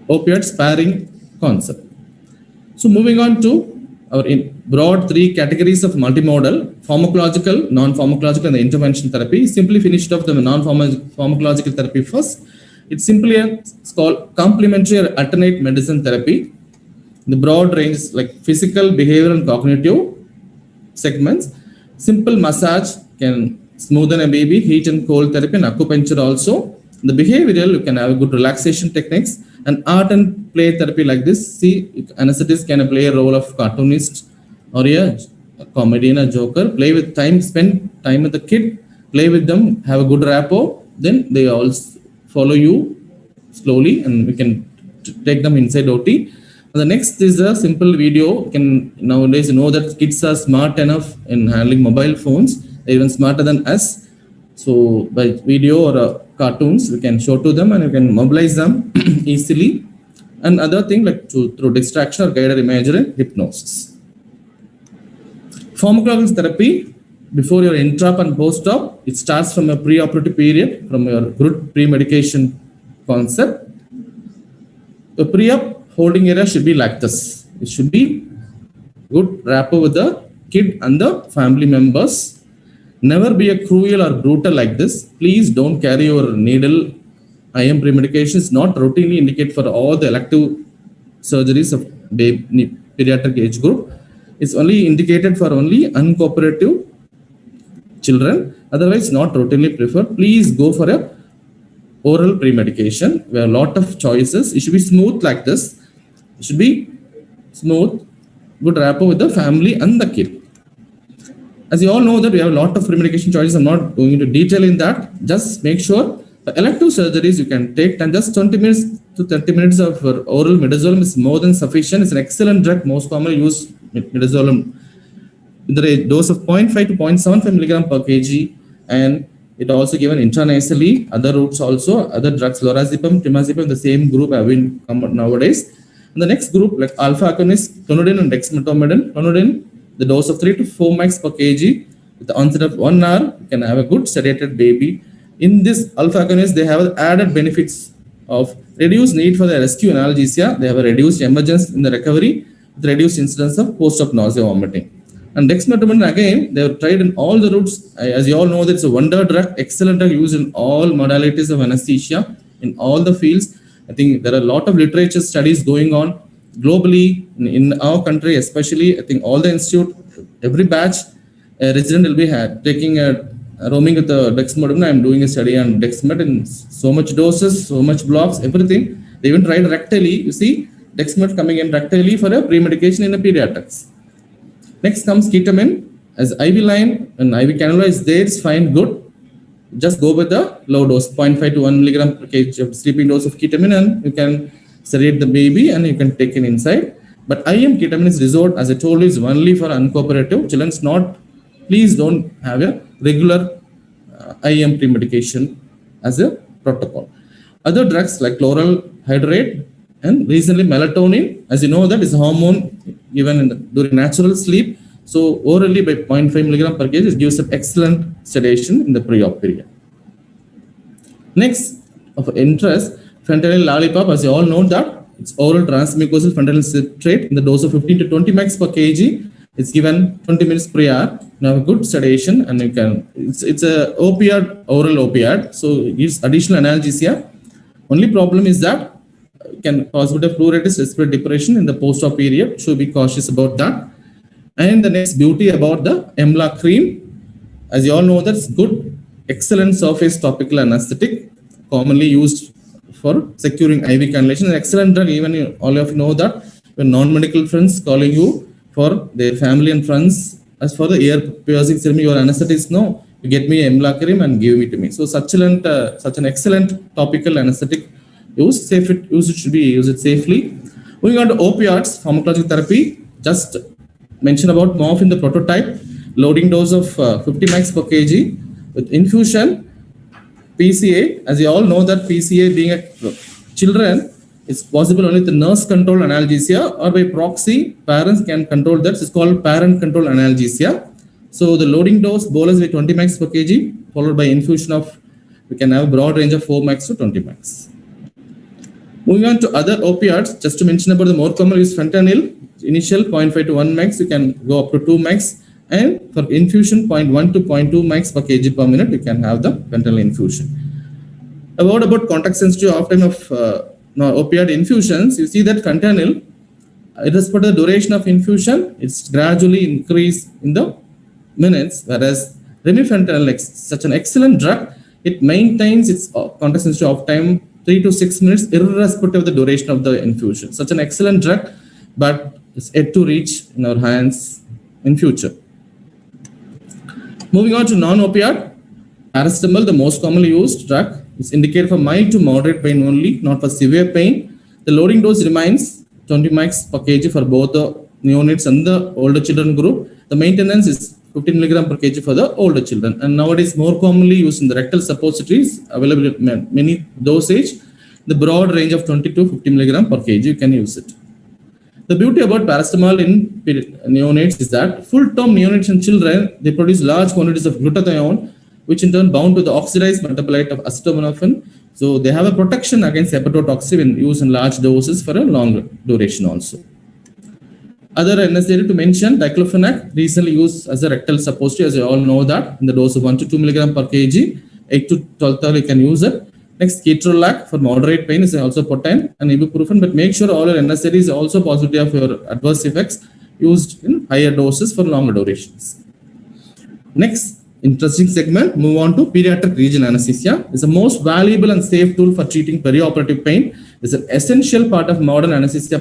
opioid sparing concept. So moving on to our broad 3 categories of multimodal: pharmacological, non-pharmacological, and the intervention therapy. Simply finished off the non-pharmacological therapy first. It's simply it's called complementary or alternate medicine therapy. The broad range like physical, behavioral, and cognitive segments. Simple massage can smoothen a baby, heat and cold therapy, and acupuncture also. The behavioral, you can have a good relaxation techniques, and art and play therapy like this. See, anesthetists can play a role of cartoonist or a comedian, a joker. Play with time, spend time with the kid, play with them, have a good rapport. Then they all follow you slowly, and we can take them inside OT. The next is a simple video. You can nowadays know that kids are smart enough in handling mobile phones. They're even smarter than us. So by video or cartoons, we can show to them and you can mobilize them easily. And other thing like through distraction or guided imagery and hypnosis. Pharmacological therapy, before your intra and post-op, it starts from a pre-operative period, from your good pre-medication concept. The pre-op holding area should be like this. It should be good rapport with the kid and the family members. Never be a cruel or brutal like this. Please don't carry your needle. IM premedication is not routinely indicated for all the elective surgeries of pediatric age group. It's only indicated for only uncooperative children. Otherwise, not routinely preferred. Please go for a oral premedication. We have a lot of choices. It should be smooth like this. It should be smooth, good rapport with the family and the kid. As you all know that we have a lot of premedication choices. I'm not going into detail in that. Just make sure the elective surgeries you can take, and just 20 minutes to 30 minutes of oral midazolam is more than sufficient. It's an excellent drug, most commonly used midazolam in the dose of 0.5 to 0.75 milligram per kg, and it also given intranasally. Other routes also, other drugs, lorazepam, temazepam, the same group have been come nowadays. And the next group like alpha agonist, clonidine and dexmedetomidine. Clonidine, the dose of 3 to 4 mg per kg with the onset of 1 hour, you can have a good sedated baby. In this alpha agonist, they have added benefits of reduced need for the rescue analgesia. They have a reduced emergence in the recovery with reduced incidence of post-op nausea, vomiting. And dexmedetomidine, again, they have tried in all the routes. As you all know, that it's a wonder drug, excellent drug used in all modalities of anesthesia, in all the fields. I think there are a lot of literature studies going on globally, in our country especially. I think all the institute, every batch, a resident will be taking a roaming with the dexmedetomidine. I'm doing a study on dexmedetomidine, so much doses, so much blocks, everything. They even tried rectally. You see, dexmedetomidine coming in rectally for a pre-medication in the pediatrics. Next comes ketamine. As IV line and IV cannula is there, it's fine, good. Just go with the low dose, 0.5 to 1 milligram per kg of sleeping dose of ketamine, and you can sedate the baby and you can take it inside. But IM ketamine is reserved, as I told you, is only for uncooperative children. Not, please don't have a regular IM premedication as a protocol. Other drugs like chloral hydrate and recently melatonin, as you know, that is a hormone given during natural sleep. So orally by 0.5 milligram per kg, it gives an excellent sedation in the pre-op period. Next of interest, fentanyl lollipop. As you all know that it's oral transmucosal fentanyl citrate in the dose of 15 to 20 mg per kg. It's given 20 minutes per hour. You have a good sedation, and you can. It's a opioid, oral opioid, so it gives additional analgesia. Only problem is that can possibly have pleuritis, respiratory depression in the post-op period. Should be cautious about that. And the next beauty about the EMLA cream, as you all know, that's good, excellent surface topical anesthetic, commonly used for securing IV cannulation. An excellent drug. Even all of you know that when non-medical friends calling you for their family and friends, as for the ear piercing ceremony, your anesthetist, no, you get me EMLA cream and give it to me. So such an excellent topical anesthetic use it safely. Moving on to opioids, pharmacologic therapy, just mention about morphine, the prototype, loading dose of 50 mg per kg with infusion. PCA, as you all know that PCA being a children, it's possible only with the nurse controlled analgesia, or by proxy, parents can control that. It's called parent controlled analgesia. So the loading dose, bolus with 20 mg per kg, followed by infusion of, we can have a broad range of 4 mg to 20 mg. Moving on to other opioids, just to mention about the more common use, fentanyl, initial 0.5 to 1 mg, you can go up to 2 mg. And for infusion, 0.1 to 0.2 mg per kg per minute, you can have the fentanyl infusion. A word about context sensitive off time of opioid infusions. You see that fentanyl, as per the duration of infusion, it's gradually increased in the minutes, whereas remifentanil, like such an excellent drug, it maintains its context sensitive off time 3 to 6 minutes, irrespective of the duration of the infusion. Such an excellent drug, but it's yet to reach in our hands in future. Moving on to non-opioid, paracetamol, the most commonly used drug, is indicated for mild to moderate pain only, not for severe pain. The loading dose remains 20 mg per kg for both the neonates and the older children group. The maintenance is 15 mg per kg for the older children. And nowadays, more commonly used in the rectal suppositories, available in many dosage, the broad range of 20 to 50 mg per kg, you can use it. The beauty about paracetamol in neonates is that full-term neonates and children, they produce large quantities of glutathione, which in turn bound to the oxidized metabolite of acetaminophen. So they have a protection against hepatotoxicity when used in large doses for a long duration also. Other anesthetic to mention, diclofenac, recently used as a rectal suppository, as you all know that, in the dose of 1 to 2 mg per kg, 8 to 12 times you can use it. Next, ketorolac for moderate pain is also potent, and ibuprofen, but make sure all your anesthetic is also possibility of your adverse effects used in higher doses for longer durations. Next, interesting segment, move on to pediatric regional anesthesia. It's the most valuable and safe tool for treating perioperative pain. It's an essential part of modern anesthesia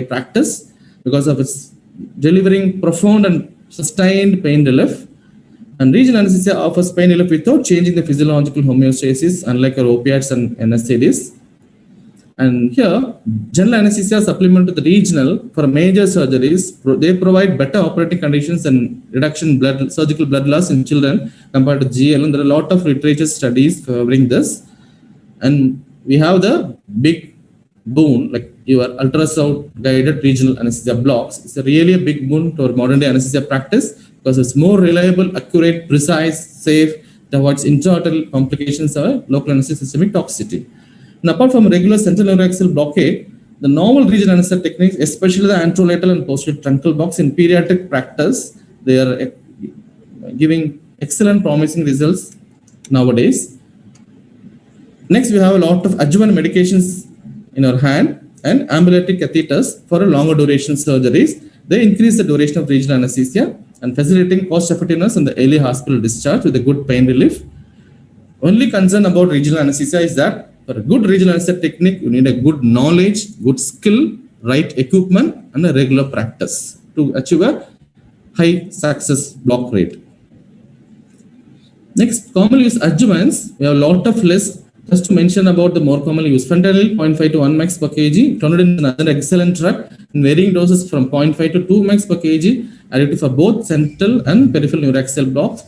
practice because of its delivering profound and sustained pain relief. And regional anesthesia offers pain relief without changing the physiological homeostasis, unlike our opiates and anesthetics. And here, general anesthesia supplement to the regional for major surgeries. They provide better operating conditions and reduction in surgical blood loss in children compared to GL. And there are a lot of literature studies covering this. And we have the big boon, like your ultrasound guided regional anesthesia blocks. It's really a big boon to our modern day anesthesia practice, because it's more reliable, accurate, precise, safe, it avoids intra-arterial complications or local anesthesia systemic toxicity. And apart from regular central neuraxial blockade, the novel regional anesthesia techniques, especially the anterolateral and posterior truncal blocks in pediatric practice, they are giving excellent promising results nowadays. Next, we have a lot of adjuvant medications in our hand and ambulatory catheters for a longer duration surgeries. They increase the duration of regional anesthesia and facilitating cost effectiveness and the early hospital discharge with a good pain relief. Only concern about regional anesthesia is that for a good regional anesthesia technique, you need a good knowledge, good skill, right equipment, and a regular practice to achieve a high success block rate. Next, commonly used adjuvants. We have a lot of lists. Just to mention about the more commonly used, fentanyl 0.5 to 1 mg per kg. Clonidine is another excellent drug in varying doses from 0.5 to 2 mg per kg, added for both central and peripheral neuraxial blocks.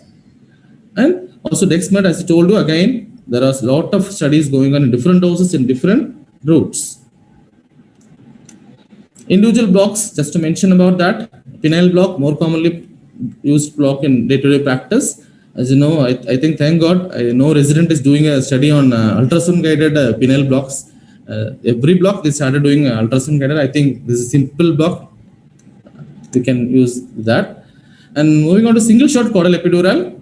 And also Dexmed, as I told you again, there are a lot of studies going on in different doses in different routes. Individual blocks, just to mention about that, penile block, more commonly used block in day-to-day practice. As you know, I think, thank God, no resident is doing a study on ultrasound guided penile blocks. Every block they started doing ultrasound guided. I think this is a simple block. We can use that. And moving on to single shot caudal epidural.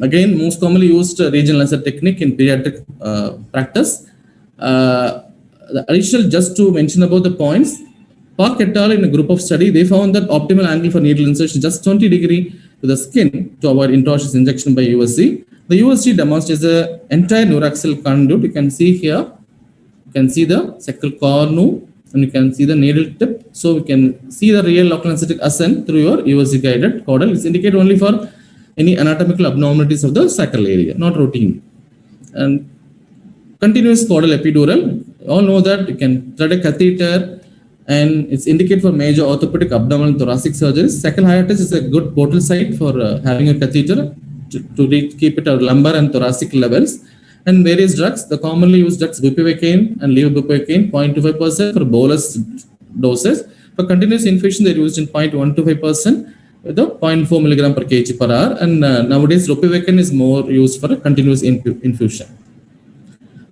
Again, most commonly used regional anesthesia technique in pediatric practice. The additional, just to mention about the points, Park et al. In a group of study, they found that optimal angle for needle insertion just 20 degrees to the skin to avoid intraosseous injection by USC. The USC demonstrates the entire neuraxial conduit. You can see here, you can see the sacral cornu and you can see the needle tip. So we can see the real local anesthetic ascent through your USC guided caudal. It's indicated only for any anatomical abnormalities of the sacral area, not routine. And continuous caudal epidural, all know that you can thread a catheter, and it's indicated for major orthopedic, abdominal, and thoracic surgeries. Sacral hiatus is a good portal site for having a catheter to keep it at lumbar and thoracic levels. And various drugs, the commonly used drugs, bupivacaine and levobupivacaine, 0.25% for bolus doses. For continuous infusion, they're used in 0.125% with a 0.4 milligram per kg per hour. And nowadays, ropivacaine is more used for a continuous infusion.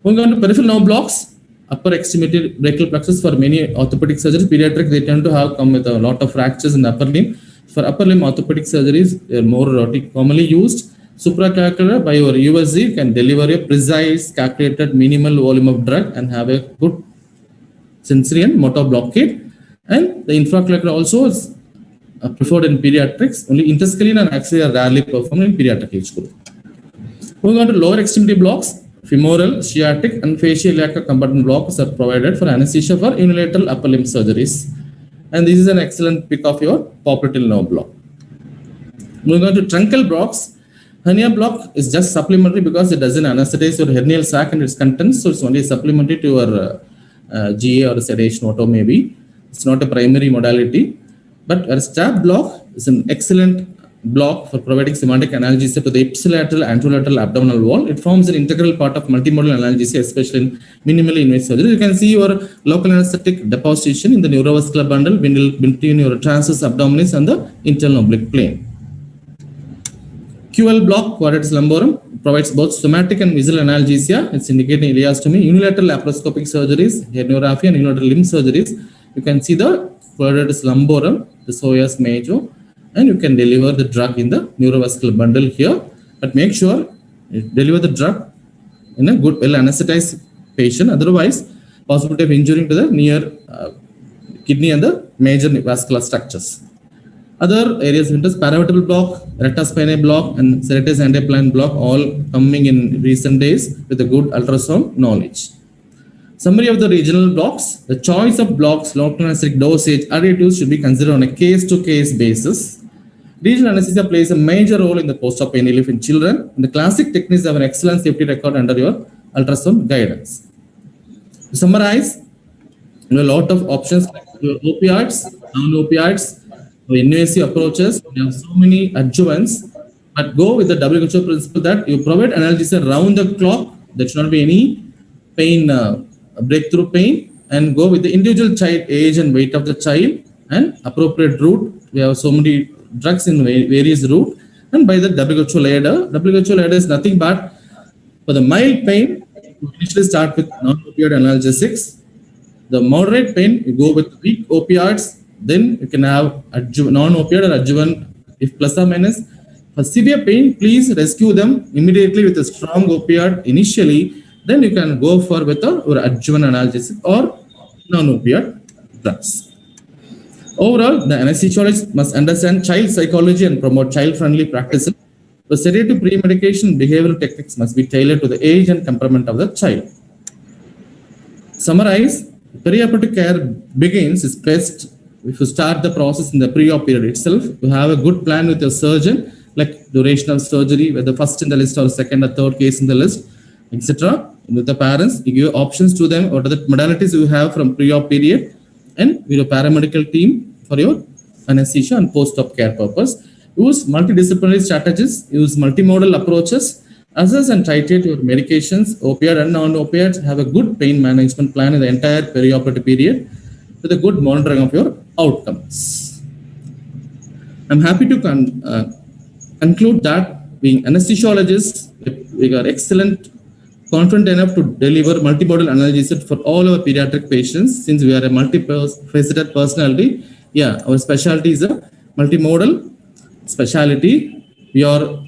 Moving on to peripheral nerve blocks, upper extremity brachial plexus. For many orthopedic surgeries, pediatric, they tend to come with a lot of fractures in the upper limb. For upper limb orthopedic surgeries, they are more commonly used. Supraclavicular, by your USG, can deliver a precise, calculated, minimal volume of drug and have a good sensory and motor blockade. And the infraclavicular also is preferred in pediatrics. Only interscalene and axial are rarely performed in pediatric age group. Moving on to lower extremity blocks, femoral, sciatic, and facial compartment blocks are provided for anesthesia for unilateral upper limb surgeries. And this is an excellent pick of your popliteal nerve block. Moving on to truncal blocks, hernia block is just supplementary because it doesn't anesthetize your hernial sac and its contents, so it's only supplementary to your GA or sedation, whatever may be. It's not a primary modality. But a stab block is an excellent block for providing semantic analgesia to the ipsilateral anterolateral abdominal wall. It forms an integral part of multimodal analgesia, especially in minimally invasive surgery. You can see your local anesthetic deposition in the neurovascular bundle between your transverse abdominis and the internal oblique plane. QL block, quadratus lumborum, provides both somatic and visual analgesia. It's indicating ileostomy, unilateral laparoscopic surgeries, herniorrhaphy, and unilateral limb surgeries. You can see the quadratus lumborum, the psoas major, and you can deliver the drug in the neurovascular bundle here. But make sure you deliver the drug in a good, well anesthetized patient. Otherwise, possibility of injuring to the near kidney and the major vascular structures. Other areas of interest, paravertebral block, rectus spinae block, and serratus anteplane block, all coming in recent days with a good ultrasound knowledge. Summary of the regional blocks. The choice of blocks, local anesthetic dosage, additives should be considered on a case-to-case basis. Regional anesthesia plays a major role in the post-op pain relief in children. And the classic techniques have an excellent safety record under your ultrasound guidance. To summarize, you have a lot of options like your opioids, non-opioids, invasive approaches. You have so many adjuvants, but go with the WHO principle that you provide analgesia round the clock. There should not be any pain, breakthrough pain, and go with the individual child age and weight of the child and appropriate route. We have so many drugs in various route, and by the WHO ladder. WHO ladder is nothing but for the mild pain, you initially start with non-opioid analgesics. The moderate pain, you go with weak opioids. Then you can have non-opioid or adjuvant if plus or minus. For severe pain, please rescue them immediately with a strong opioid initially. Then you can go for with or adjuvant analgesic or non-opioid drugs. Overall, the anesthesiologist must understand child psychology and promote child-friendly practices. The sedative pre-medication behavioral techniques must be tailored to the age and temperament of the child. Summarize, perioperative care begins is best if you start the process in the pre-op period itself. You have a good plan with your surgeon, like duration of surgery, whether first in the list or second or third case in the list, etc. With the parents, you give options to them, what are the modalities you have from pre-op period, and with your paramedical team for your anesthesia and post-op care purpose. Use multidisciplinary strategies, use multimodal approaches, assess and titrate your medications, opioid and non-opioids, have a good pain management plan in the entire perioperative period with a good monitoring of your outcomes. I'm happy to conclude that being anesthesiologists, we are excellent, confident enough to deliver multimodal analgesia for all our pediatric patients. Since we are a multifaceted personality, yeah, our specialty is a multimodal specialty. We are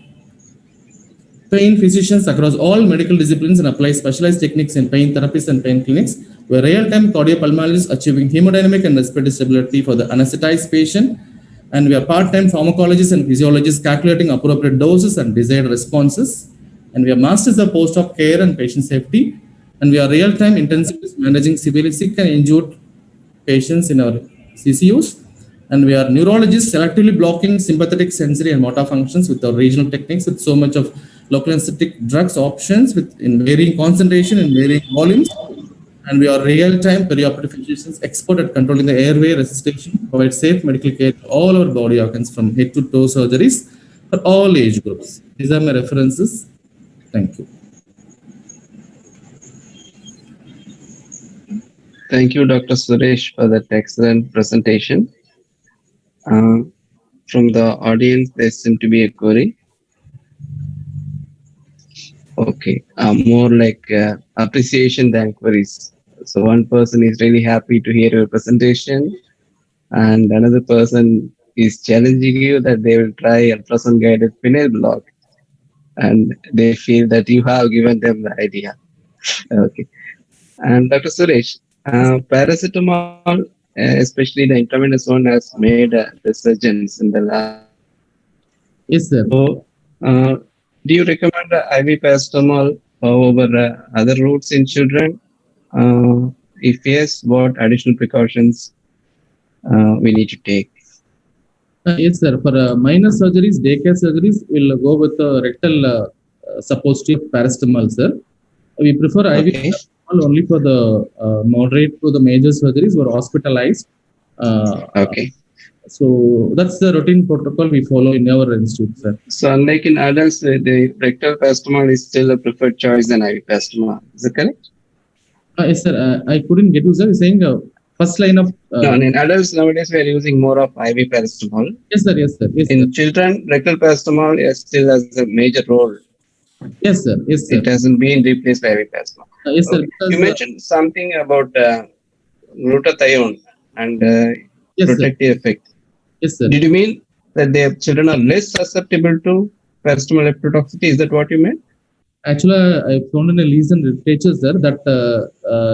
pain physicians across all medical disciplines and apply specialized techniques in pain therapies and pain clinics. We are real-time cardiopulmonologists achieving hemodynamic and respiratory stability for the anesthetized patient. And we are part-time pharmacologists and physiologists calculating appropriate doses and desired responses. And we are masters of post-op care and patient safety. And we are real-time intensivists managing severely sick and injured patients in our CCUs. And we are neurologists selectively blocking sympathetic, sensory, and motor functions with our regional techniques with so much of local anesthetic drugs options in varying concentration and varying volumes. and we are real-time perioperative physicians expert at controlling the airway resuscitation, provide safe medical care to all our body organs from head to toe surgeries for all age groups. These are my references. Thank you. Thank you, Dr. Suresh, for that excellent presentation. From the audience, there seemed to be a query. Okay, more like appreciation than queries. So one person is really happy to hear your presentation, and another person is challenging you that they will try ultrasound guided penile block, and they feel that you have given them the idea. Okay, and Dr. Suresh, paracetamol, especially the intravenous one, has made a resurgence in the last. Yes, sir. So, do you recommend IV paracetamol over other routes in children? If yes, what additional precautions we need to take? Yes, sir. For minor surgeries, daycare surgeries, we'll go with the rectal suppository paracetamol, sir. We prefer IV paracetamol only for the moderate to the major surgeries who are hospitalized. Okay. So that's the routine protocol we follow in our institute, sir. So unlike in adults, the rectal paracetamol is still a preferred choice than IV paracetamol. Is that correct? Yes, sir. I couldn't get you, sir. You're saying first line of... no, in adults nowadays we are using more of IV paracetamol. Yes, sir. Yes, sir. Yes, in children, rectal paracetamol still has a major role. Yes, sir. Yes, sir. It hasn't been replaced by IV paracetamol. Yes, sir. Okay. You mentioned something about glutathione and protective effect. Yes, sir. Did you mean that their children are less susceptible to paracetamol epitoxicity? Is that what you meant? Actually, I found in a recent literature, sir, that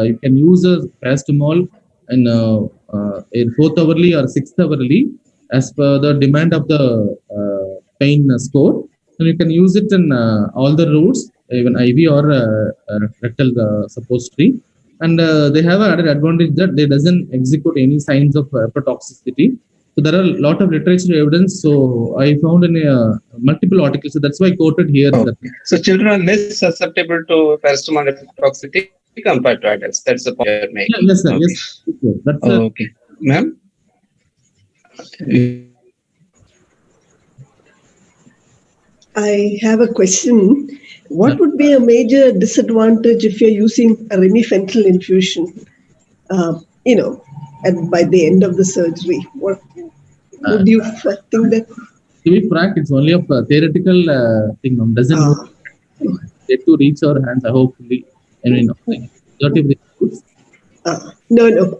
you can use a paracetamol in 4th hourly or 6th hourly as per the demand of the pain score. And you can use it in all the routes, even IV or rectal suppository. And they have an added advantage that they doesn't execute any signs of hepatotoxicity. So there are a lot of literature evidence. So I found in multiple articles. So that's why I quoted here. Okay. So children are less susceptible to paracetamol hepatotoxicity compared to adults. That's the point you're making. Yeah, yes, sir. Okay. Yes. Sir. That's okay. Ma'am? I have a question. What would be a major disadvantage if you're using a remifentanil infusion, by the end of the surgery? What would you think that? To be frank, it's only a theoretical thing. Doesn't get to reach our hands, hopefully. No.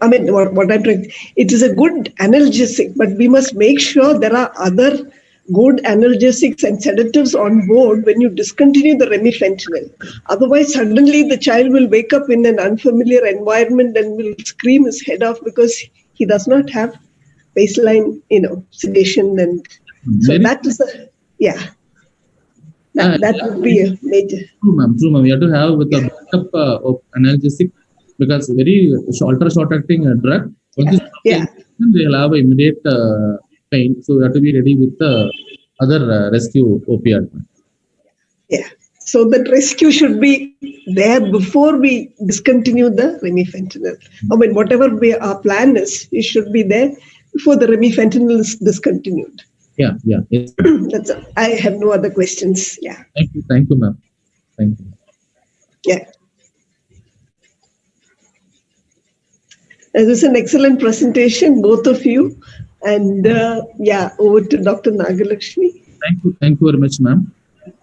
I mean, what I'm trying, it is a good analgesic, but we must make sure there are other good analgesics and sedatives on board when you discontinue the remifentanil. Otherwise, suddenly the child will wake up in an unfamiliar environment and will scream his head off because he does not have baseline, sedation. And so that is that would be a major. True, ma'am. We have to have with a backup of analgesic because very short-acting drug. They'll have immediate pain. So we have to be ready with the other rescue opioid. Yeah. So that rescue should be there before we discontinue the remifentanil. I mean, whatever our plan is, it should be there before the remifentanil is discontinued. Yeah. Yes. That's all. I have no other questions. Yeah. Thank you, ma'am. Thank you. Yeah. This is an excellent presentation, both of you. And over to Dr. Nagalakshmi. Thank you very much, ma'am. Thank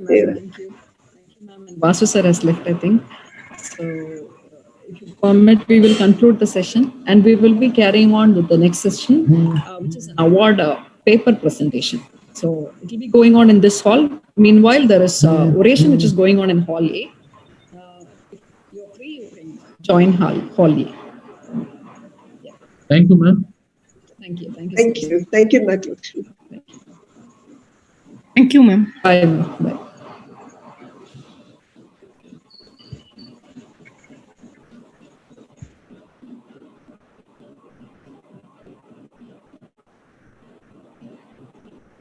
you, ma'am. Thank you, ma'am. And Vasu sir has left, I think. So, if you permit, we will conclude the session and we will be carrying on with the next session, which is an award paper presentation. So, it will be going on in this hall. Meanwhile, there is oration which is going on in Hall A. If you're free, you can join Hall A. Thank you, ma'am. Thank you. Thank you. Thank you, Nagalakshmi. Thank you, ma'am. Bye, ma'am. Bye.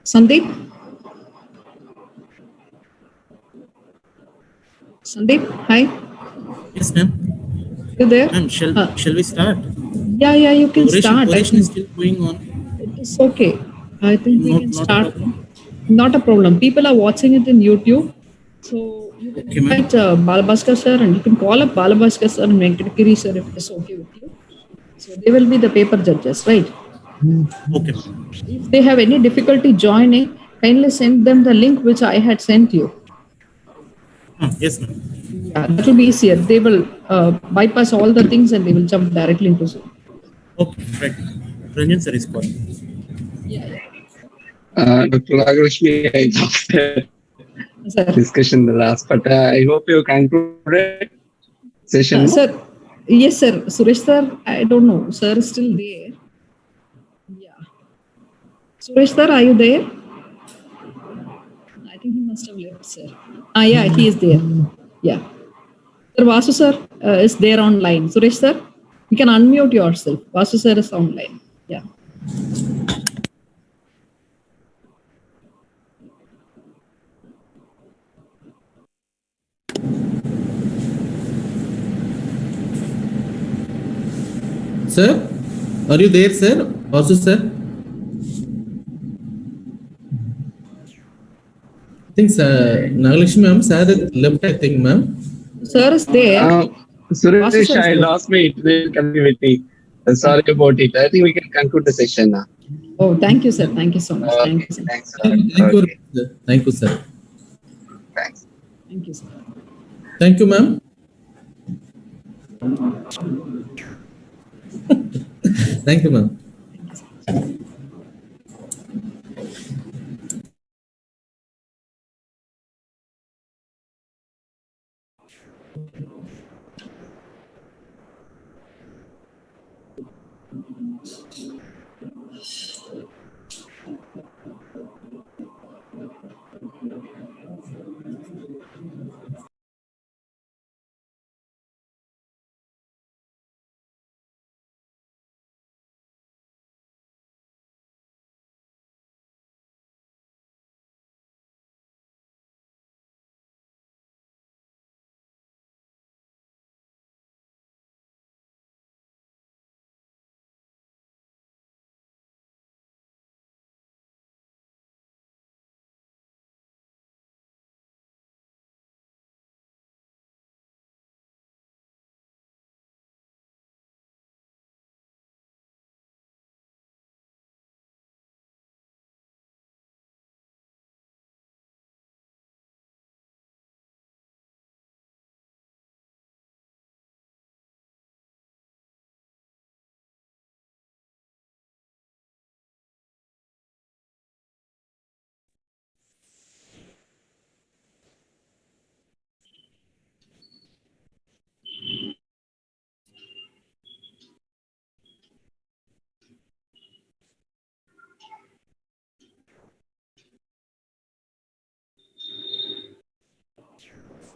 Sandeep? Sandeep, hi. Yes, ma'am. You there? Ma'am, shall we start? Yeah, you can start. Operation is still going on. It's okay. I think we can Not start. a problem. Not a problem. People are watching it in YouTube. So you can Okay, ma'am. invite Balabhaskar sir, and you can call up Balabhaskar sir and Venkatagiri sir if it's okay with you. So they will be the paper judges, right? Okay, ma'am. If they have any difficulty joining, kindly send them the link which I had sent you. Yes, ma'am. Yeah, that will be easier. They will bypass all the things and they will jump directly into Zoom. Okay, right. Ranjan sir is calling. Dr. Nagarashmi, I lost the Sir. discussion in the last, but I hope you concluded session. Sir, yes, sir. Suresh sir, I don't know. Sir is still there. Yeah. Suresh sir, are you there? I think he must have left, sir. Yeah, he is there. Yeah. Sir, Vasu sir is there online. Suresh sir, you can unmute yourself. Vasu sir is online. Yeah. Sir, are you there, sir? Also, sir? I think Nagalakshmi ma'am said it left, I think, ma'am. Sir is there. Suresh, I lost my connectivity. Sorry about it. I think we can conclude the session now. Oh, thank you, sir. Thank you so much. Thank you, sir. Thanks. Thank you, sir. Thanks. Thank you, sir. Thank you, ma'am. Thank you, ma'am.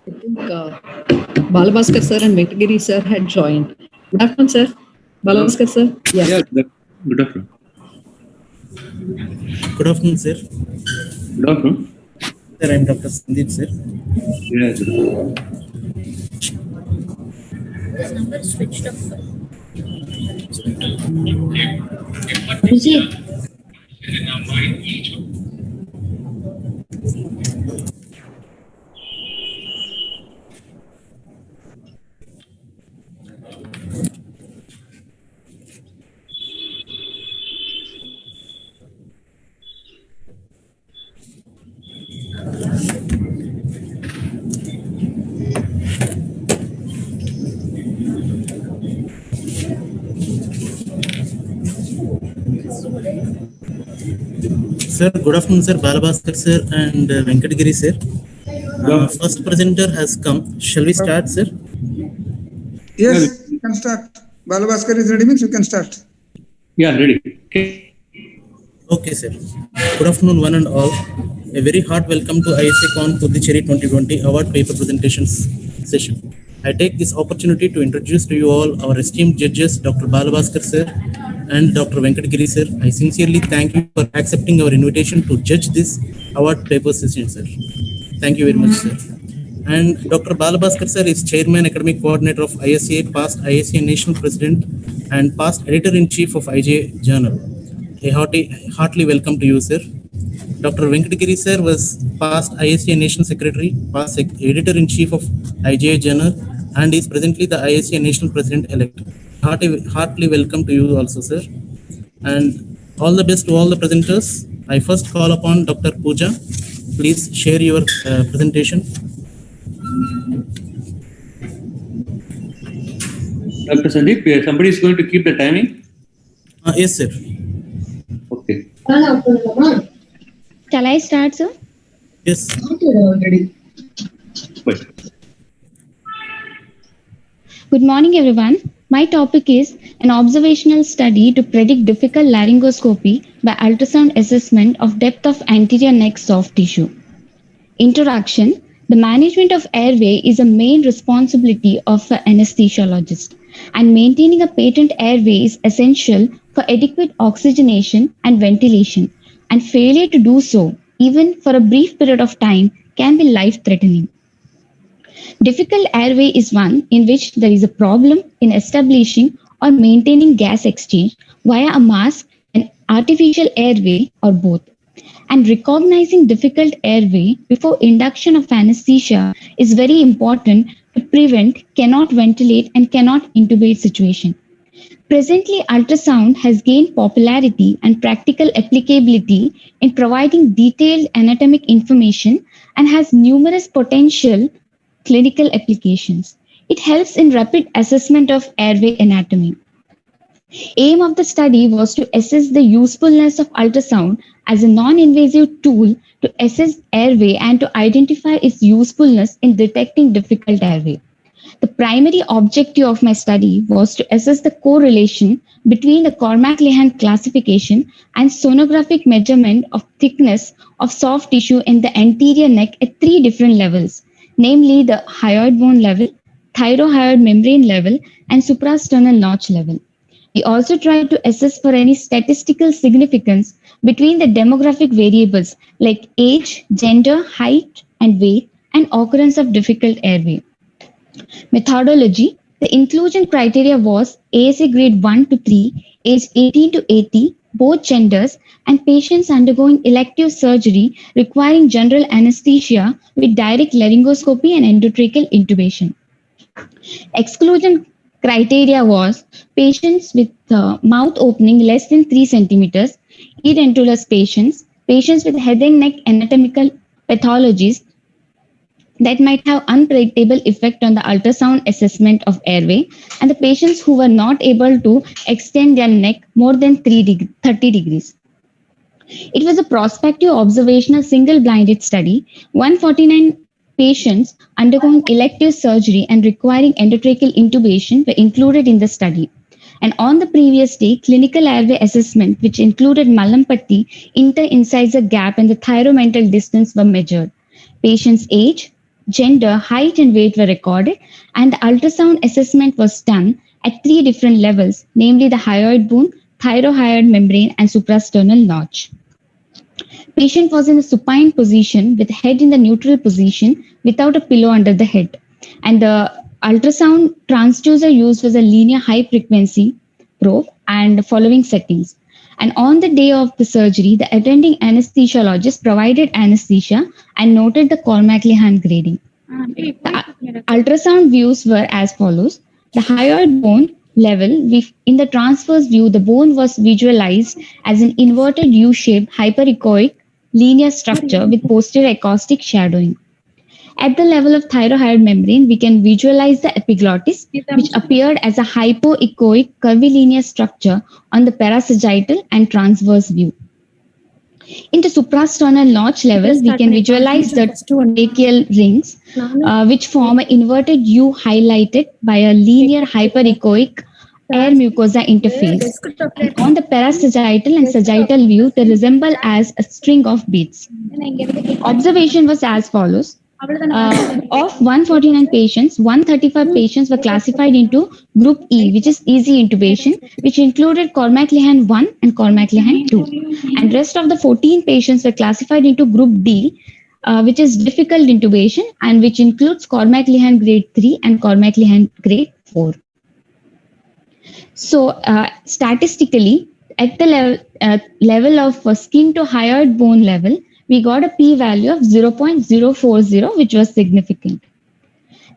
I think Balabhaskar sir and Venkatagiri sir had joined. Good afternoon, sir. Balabhaskar sir. Yeah, good afternoon. Good afternoon, sir. Good afternoon. Sir, I'm Dr. Sandeep, sir. Yeah, good afternoon. This number is switched off. Sir, good afternoon, sir. Balabhaskar sir and Venkatagiri sir. First presenter has come. Shall we start, sir? Yes, you can start. Balabhaskar is ready, means you can start. Yeah, ready. Okay. Okay, sir. Good afternoon, one and all. A very heart welcome to ISACON Pondicherry 2020 award paper presentations session. I take this opportunity to introduce to you all our esteemed judges, Dr. Balabhaskar sir and Dr. Venkatagiri sir. I sincerely thank you for accepting our invitation to judge this award paper session, sir. Thank you very much, sir. And Dr. Balabhaskar sir is Chairman, Academic Coordinator of ISA, past ISA National President, and past Editor-in-Chief of IJ Journal. A heartily welcome to you, sir. Dr. Venkatagiri sir was past ISA National Secretary, past Editor-in-Chief of IJ Journal, and is presently the ISA National President-elect. Heartily welcome to you also, sir. And all the best to all the presenters. I first call upon Dr. Pooja. Please share your presentation. Dr. Sandeep, somebody is going to keep the timing? Yes, sir. Okay. Shall I start, sir? Yes. Good morning, everyone. My topic is an observational study to predict difficult laryngoscopy by ultrasound assessment of depth of anterior neck soft tissue. Introduction. The management of airway is a main responsibility of an anesthesiologist, and maintaining a patent airway is essential for adequate oxygenation and ventilation, and failure to do so, even for a brief period of time, can be life-threatening. Difficult airway is one in which there is a problem in establishing or maintaining gas exchange via a mask and artificial airway or both. And recognizing difficult airway before induction of anesthesia is very important to prevent cannot ventilate and cannot intubate situation. Presently, ultrasound has gained popularity and practical applicability in providing detailed anatomic information and has numerous potential clinical applications. It helps in rapid assessment of airway anatomy. Aim of the study was to assess the usefulness of ultrasound as a non-invasive tool to assess airway and to identify its usefulness in detecting difficult airway. The primary objective of my study was to assess the correlation between the Cormack-Lehan classification and sonographic measurement of thickness of soft tissue in the anterior neck at 3 different levels, namely the hyoid bone level, thyrohyoid membrane level, and suprasternal notch level. We also tried to assess for any statistical significance between the demographic variables like age, gender, height, and weight, and occurrence of difficult airway. Methodology. The inclusion criteria was ASA grade 1 to 3, age 18 to 80, both genders, and patients undergoing elective surgery requiring general anesthesia with direct laryngoscopy and endotracheal intubation. Exclusion criteria was patients with mouth opening less than 3 centimeters, edentulous patients, patients with head and neck anatomical pathologies that might have unpredictable effect on the ultrasound assessment of airway, and the patients who were not able to extend their neck more than 30 degrees. It was a prospective observational single-blinded study. 149 patients undergoing elective surgery and requiring endotracheal intubation were included in the study. And on the previous day, clinical airway assessment, which included Mallampatti, inter-incisor gap, and the thyromental distance were measured. Patients' age, gender, height, and weight were recorded, and the ultrasound assessment was done at 3 different levels, namely the hyoid bone, thyrohyoid membrane, and suprasternal notch. Patient was in a supine position with head in the neutral position without a pillow under the head. And the ultrasound transducer used was a linear high frequency probe and the following settings. And on the day of the surgery, the attending anesthesiologist provided anesthesia and noted the Cormack-Lehan grading. The ultrasound views were as follows. The hyoid bone level, in the transverse view, the bone was visualized as an inverted U-shaped hyperechoic linear structure with posterior acoustic shadowing. At the level of thyrohyoid membrane, we can visualize the epiglottis, which appeared as a hypoechoic curvilinear structure on the parasagittal and transverse view. In the suprasternal notch level, we can visualize the tracheal rings, which form an inverted U highlighted by a linear hyperechoic air mucosa interface. And on the parasagittal and sagittal view, they resemble as a string of beads. Observation was as follows. Of 149 patients, 135 patients were classified into Group E, which is easy intubation, which included Cormack-Lehan 1 and Cormack-Lehan 2. And rest of the 14 patients were classified into Group D, which is difficult intubation and which includes Cormack-Lihan grade 3 and Cormack-Lihan grade 4. So statistically, at the level of skin to hyoid bone level, we got a p-value of 0.040, which was significant.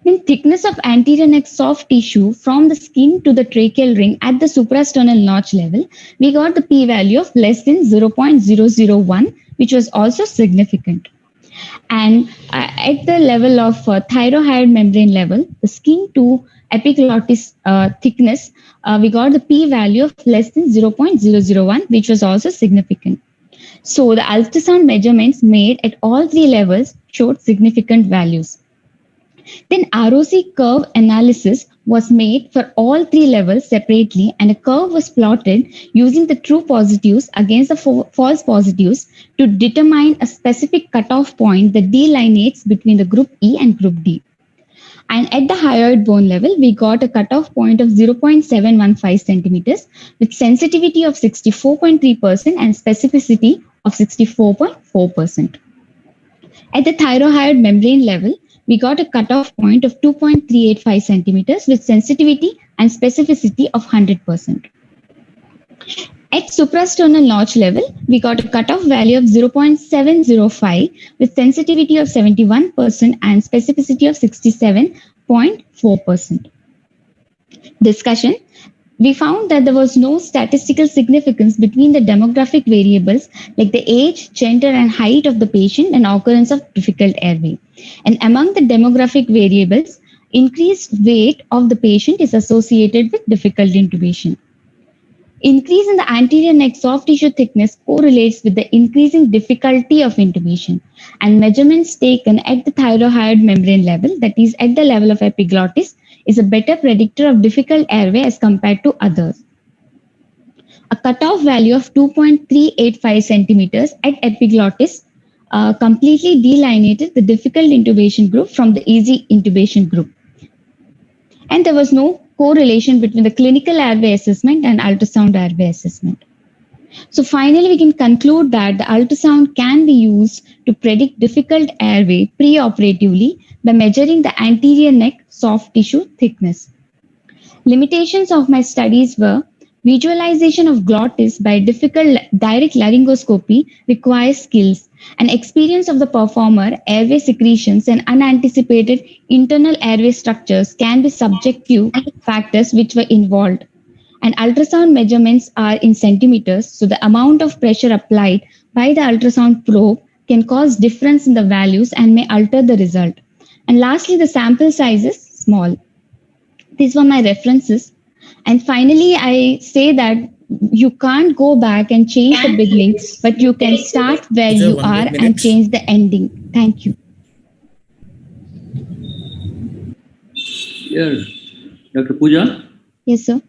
Then thickness of anterior neck soft tissue from the skin to the tracheal ring at the suprasternal notch level, we got the p-value of less than 0.001, which was also significant. And at the level of thyrohyoid membrane level, the skin to epiglottis thickness, we got the p-value of less than 0.001, which was also significant. So the ultrasound measurements made at all three levels showed significant values. Then ROC curve analysis was made for all three levels separately, and a curve was plotted using the true positives against the false positives to determine a specific cutoff point that delineates between the group E and group D. And at the hyoid bone level, we got a cutoff point of 0.715 centimeters with sensitivity of 64.3% and specificity of 64.4%. At the thyrohyoid membrane level, we got a cutoff point of 2.385 centimeters with sensitivity and specificity of 100%. At suprasternal notch level, we got a cutoff value of 0.705 with sensitivity of 71% and specificity of 67.4%. Discussion. We found that there was no statistical significance between the demographic variables like the age, gender, and height of the patient and occurrence of difficult airway. And among the demographic variables, increased weight of the patient is associated with difficult intubation. Increase in the anterior neck soft tissue thickness correlates with the increasing difficulty of intubation, and measurements taken at the thyrohyoid membrane level, that is at the level of epiglottis, is a better predictor of difficult airway as compared to others. A cutoff value of 2.385 centimeters at epiglottis completely delineated the difficult intubation group from the easy intubation group. And there was no correlation between the clinical airway assessment and ultrasound airway assessment. So finally, we can conclude that the ultrasound can be used to predict difficult airway preoperatively by measuring the anterior neck soft tissue thickness. Limitations of my studies were visualization of glottis by difficult direct laryngoscopy requires skills, and experience of the performer, airway secretions, and unanticipated internal airway structures can be subjective factors which were involved. And ultrasound measurements are in centimeters, so the amount of pressure applied by the ultrasound probe can cause difference in the values and may alter the result. And lastly, the sample size is small. These were my references. And finally, I say that you can't go back and change the beginning, but you can start where you are and change the ending. Thank you. Yeah, Dr. Pooja? Yes, sir.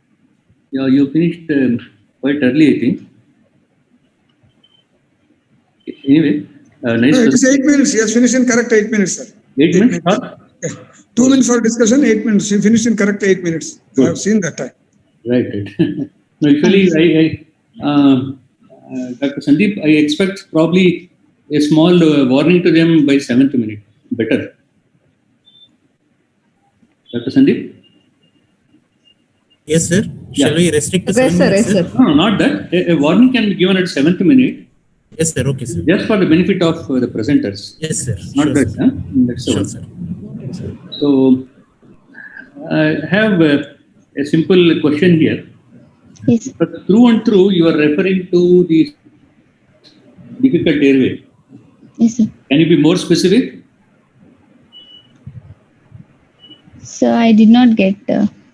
Yeah, you finished quite early, I think. Anyway, nice. No, it is 8 minutes. He has finished in correct 8 minutes, sir. 8 minutes? Huh? 2 minutes for discussion, 8 minutes. He finished in correct 8 minutes. Good. I have seen that time. Right. No, usually, Dr. Sandeep, I expect probably a small warning to them by 7th minute. Better. Dr. Sandeep? Yes, sir. Shall we restrict to 7 minutes? Yes, sir. No, not that. A warning can be given at 7th minute. Yes, sir. Okay, sir. Just for the benefit of the presenters. Yes, sir. Not Sure, that. sir. Huh? That's the Sure, one. sir. So, I have a simple question here. Yes. But through and through, you are referring to the difficult airway. Yes, sir. Can you be more specific? So I did not get.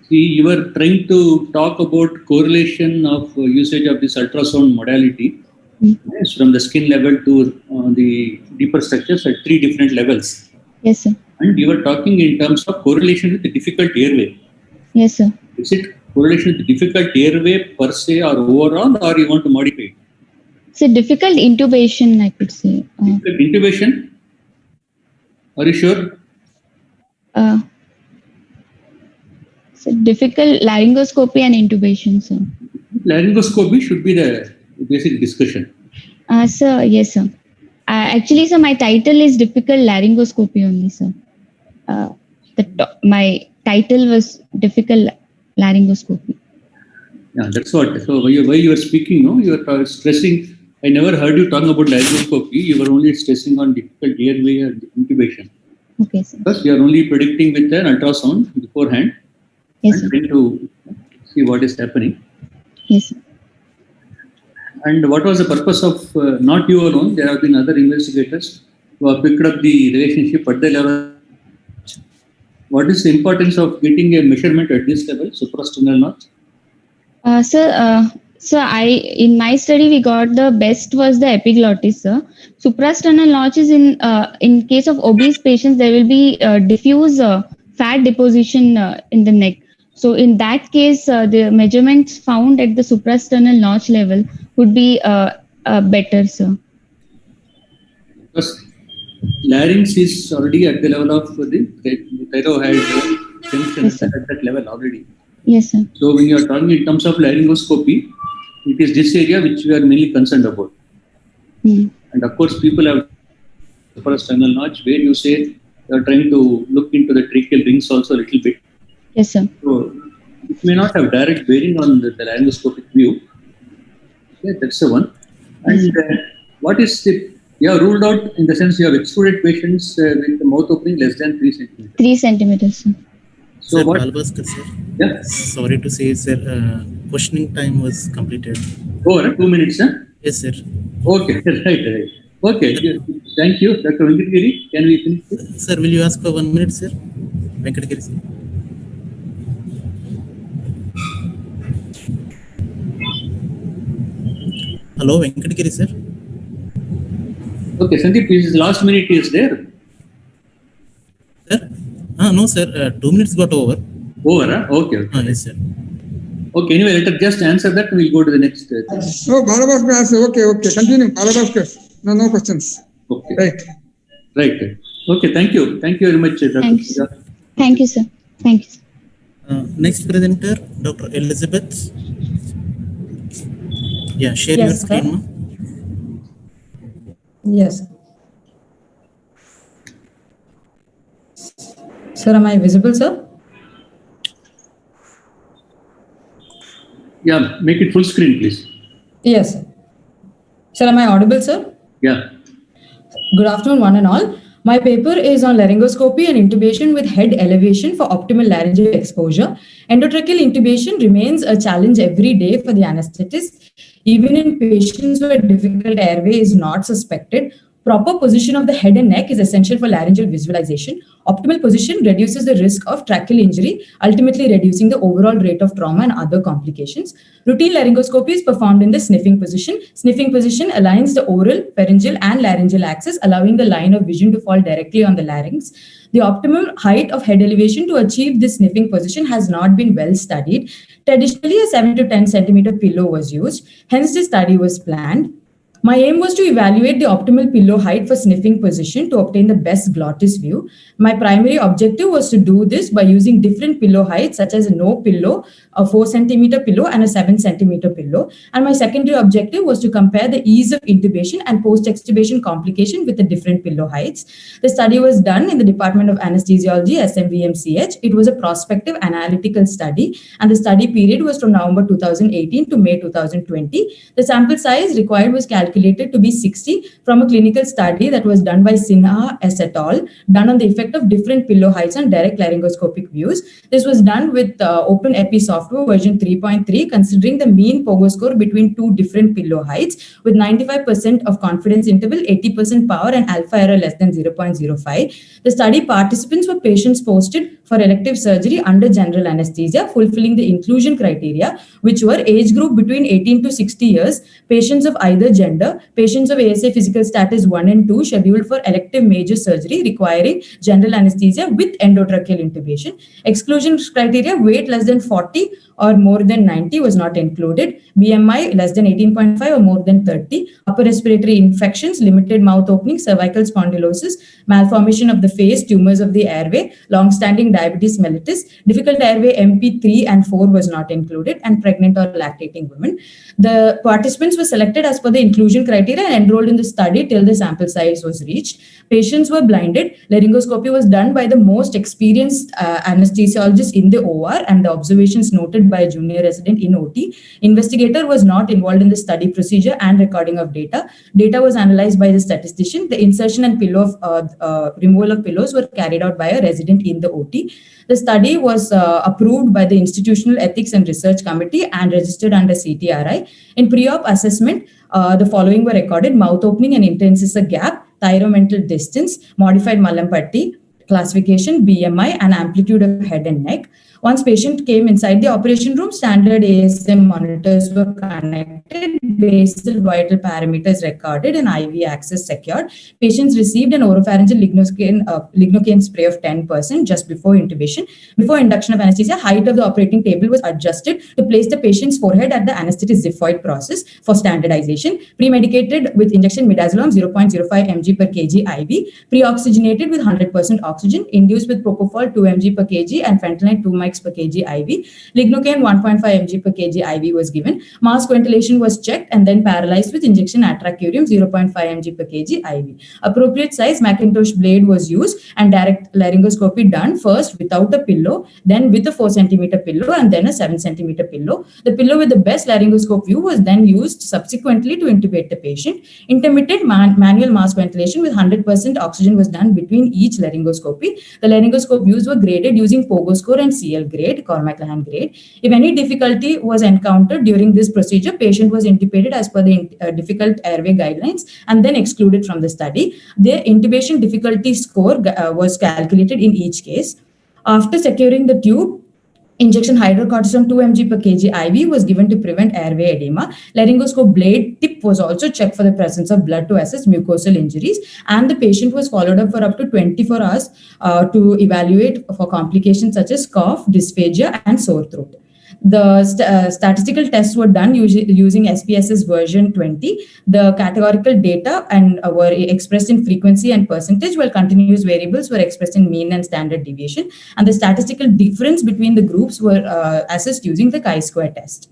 See, you were trying to talk about correlation of usage of this ultrasound modality yes, from the skin level to the deeper structures at 3 different levels. Yes, sir. And you were talking in terms of correlation with the difficult airway. Yes, sir. Is it correlation with the difficult airway per se or overall, or you want to modify it? It's a difficult intubation, I could say. Difficult intubation? Are you sure? It's a difficult laryngoscopy and intubation, sir. Laryngoscopy should be the basic discussion. Sir, yes, sir. Actually, sir, my title is difficult laryngoscopy only, sir. My title was difficult laryngoscopy. Yeah, that's what. So while you were speaking, no, you were stressing. I never heard you talking about laryngoscopy. You were only stressing on difficult airway and intubation. Okay, sir. Because you are only predicting with an ultrasound beforehand. Yes, and trying to see what is happening. Yes, sir. And what was the purpose of not you alone? There have been other investigators who have picked up the relationship at the level. What is the importance of getting a measurement at this level, suprasternal notch? So in my study we got the best was the epiglottis, sir. Suprasternal notch is in case of obese patients there will be diffuse fat deposition in the neck. So in that case the measurements found at the suprasternal notch level would be better, sir. Because larynx is already at the level of the thyroid junction at that level already. Yes, sir. So when you are talking in terms of laryngoscopy, it is this area which we are mainly concerned about. And of course, people have suprasternal notch where you say you are trying to look into the tracheal rings also a little bit. Yes, sir. So it may not have direct bearing on the laryngoscopic view. Yeah, that's the one. And what is the, you have ruled out in the sense you have excluded patients with the mouth opening less than 3 centimeters. 3 centimeters, sir. So sir, what? Balbhaskar, sir. Yeah. Sorry to say, sir, questioning time was completed. Over 2 minutes, huh? Yes, sir. Okay, right. Okay, thank you. Dr. Venkatgiri, can we finish this? Sir, will you ask for 1 minute, sir? Venkatgiri, sir. Hello, Venkatgiri, sir. Okay, Sandeep, his last minute is there. Sir? No, sir. 2 minutes got over. Over, huh? Okay. Yes, sir. Okay, anyway, let us just answer that and we'll go to the next thing. Oh, Balabhaskar, okay. Continue. Balabhaskar. No questions. Okay. Right. Okay, thank you. Thank you very much, Dr. Thank you, sir. Thank you, sir. Next presenter, Dr. Elizabeth. Yeah, share your screen, ma. Yes. Sir, am I visible, sir? Yeah, make it full screen, please. Yes. Sir, am I audible, sir? Yeah. Good afternoon, one and all. My paper is on laryngoscopy and intubation with head elevation for optimal laryngeal exposure. Endotracheal intubation remains a challenge every day for the anesthetist. Even in patients where difficult airway is not suspected, proper position of the head and neck is essential for laryngeal visualization. Optimal position reduces the risk of tracheal injury, ultimately reducing the overall rate of trauma and other complications. Routine laryngoscopy is performed in the sniffing position. Sniffing position aligns the oral, pharyngeal, and laryngeal axis, allowing the line of vision to fall directly on the larynx. The optimum height of head elevation to achieve this sniffing position has not been well studied. Traditionally, a 7 to 10 centimeter pillow was used. Hence, the study was planned. My aim was to evaluate the optimal pillow height for sniffing position to obtain the best glottis view. My primary objective was to do this by using different pillow heights, such as a no pillow, a 4 centimeter pillow, and a 7 centimeter pillow. And my secondary objective was to compare the ease of intubation and post-extubation complication with the different pillow heights. The study was done in the Department of Anesthesiology, SMVMCH. It was a prospective analytical study, and the study period was from November 2018 to May 2020. The sample size required was calculated to be 60 from a clinical study that was done by Sinha et al., done on the effect of different pillow heights on direct laryngoscopic views. This was done with OpenEpi software version 3.3, considering the mean POGO score between two different pillow heights with 95% of confidence interval, 80% power, and alpha error less than 0.05. The study participants were patients posted for elective surgery under general anesthesia, fulfilling the inclusion criteria, which were age group between 18 to 60 years, patients of either gender, patients of ASA physical status 1 and 2 scheduled for elective major surgery requiring general anesthesia with endotracheal intubation. Exclusion criteria: weight less than 40, or more than 90 was not included. BMI less than 18.5 or more than 30. Upper respiratory infections, limited mouth opening, cervical spondylosis, malformation of the face, tumors of the airway, long-standing diabetes mellitus. Difficult airway MP3 and 4 was not included, and pregnant or lactating women. The participants were selected as per the inclusion criteria and enrolled in the study till the sample size was reached. Patients were blinded. Laryngoscopy was done by the most experienced anesthesiologist in the OR, and the observations noted by a junior resident in OT. Investigator was not involved in the study procedure and recording of data. Data was analyzed by the statistician. The insertion and removal of pillows were carried out by a resident in the OT. The study was approved by the Institutional Ethics and Research Committee and registered under CTRI. In pre-op assessment, the following were recorded: mouth opening and intersincus gap, thyromental distance, modified Mallampati classification, BMI, and amplitude of head and neck. Once patient came inside the operation room, standard ASM monitors were connected, basal vital parameters recorded, and IV access secured. Patients received an oropharyngeal lignocaine spray of 10% just before intubation. Before induction of anesthesia, height of the operating table was adjusted to place the patient's forehead at the anesthetic xiphoid process for standardization. Pre-medicated with injection midazolam 0.05 mg per kg IV. Pre-oxygenated with 100% oxygen. Induced with propofol 2 mg per kg and fentanyl 2 mg per kg IV. Lignocaine 1.5 mg per kg IV was given. Mask ventilation was checked and then paralyzed with injection atracurium 0.5 mg per kg IV. Appropriate size Macintosh blade was used and direct laryngoscopy done, first without a pillow, then with a 4 cm pillow, and then a 7 cm pillow. The pillow with the best laryngoscope view was then used subsequently to intubate the patient. Intermittent manual mask ventilation with 100% oxygen was done between each laryngoscopy. The laryngoscope views were graded using Pogo score and CL grade, Cormack-Lahan grade. If any difficulty was encountered during this procedure, patient was intubated as per the difficult airway guidelines and then excluded from the study. The intubation difficulty score was calculated in each case. After securing the tube, injection hydrocortisone 2 mg per kg IV was given to prevent airway edema. Laryngoscope blade tip was also checked for the presence of blood to assess mucosal injuries, and the patient was followed up for up to 24 hours to evaluate for complications such as cough, dysphagia, and sore throat. The statistical tests were done using SPSS version 20. The categorical data and were expressed in frequency and percentage, while continuous variables were expressed in mean and standard deviation. And the statistical difference between the groups were assessed using the chi-square test.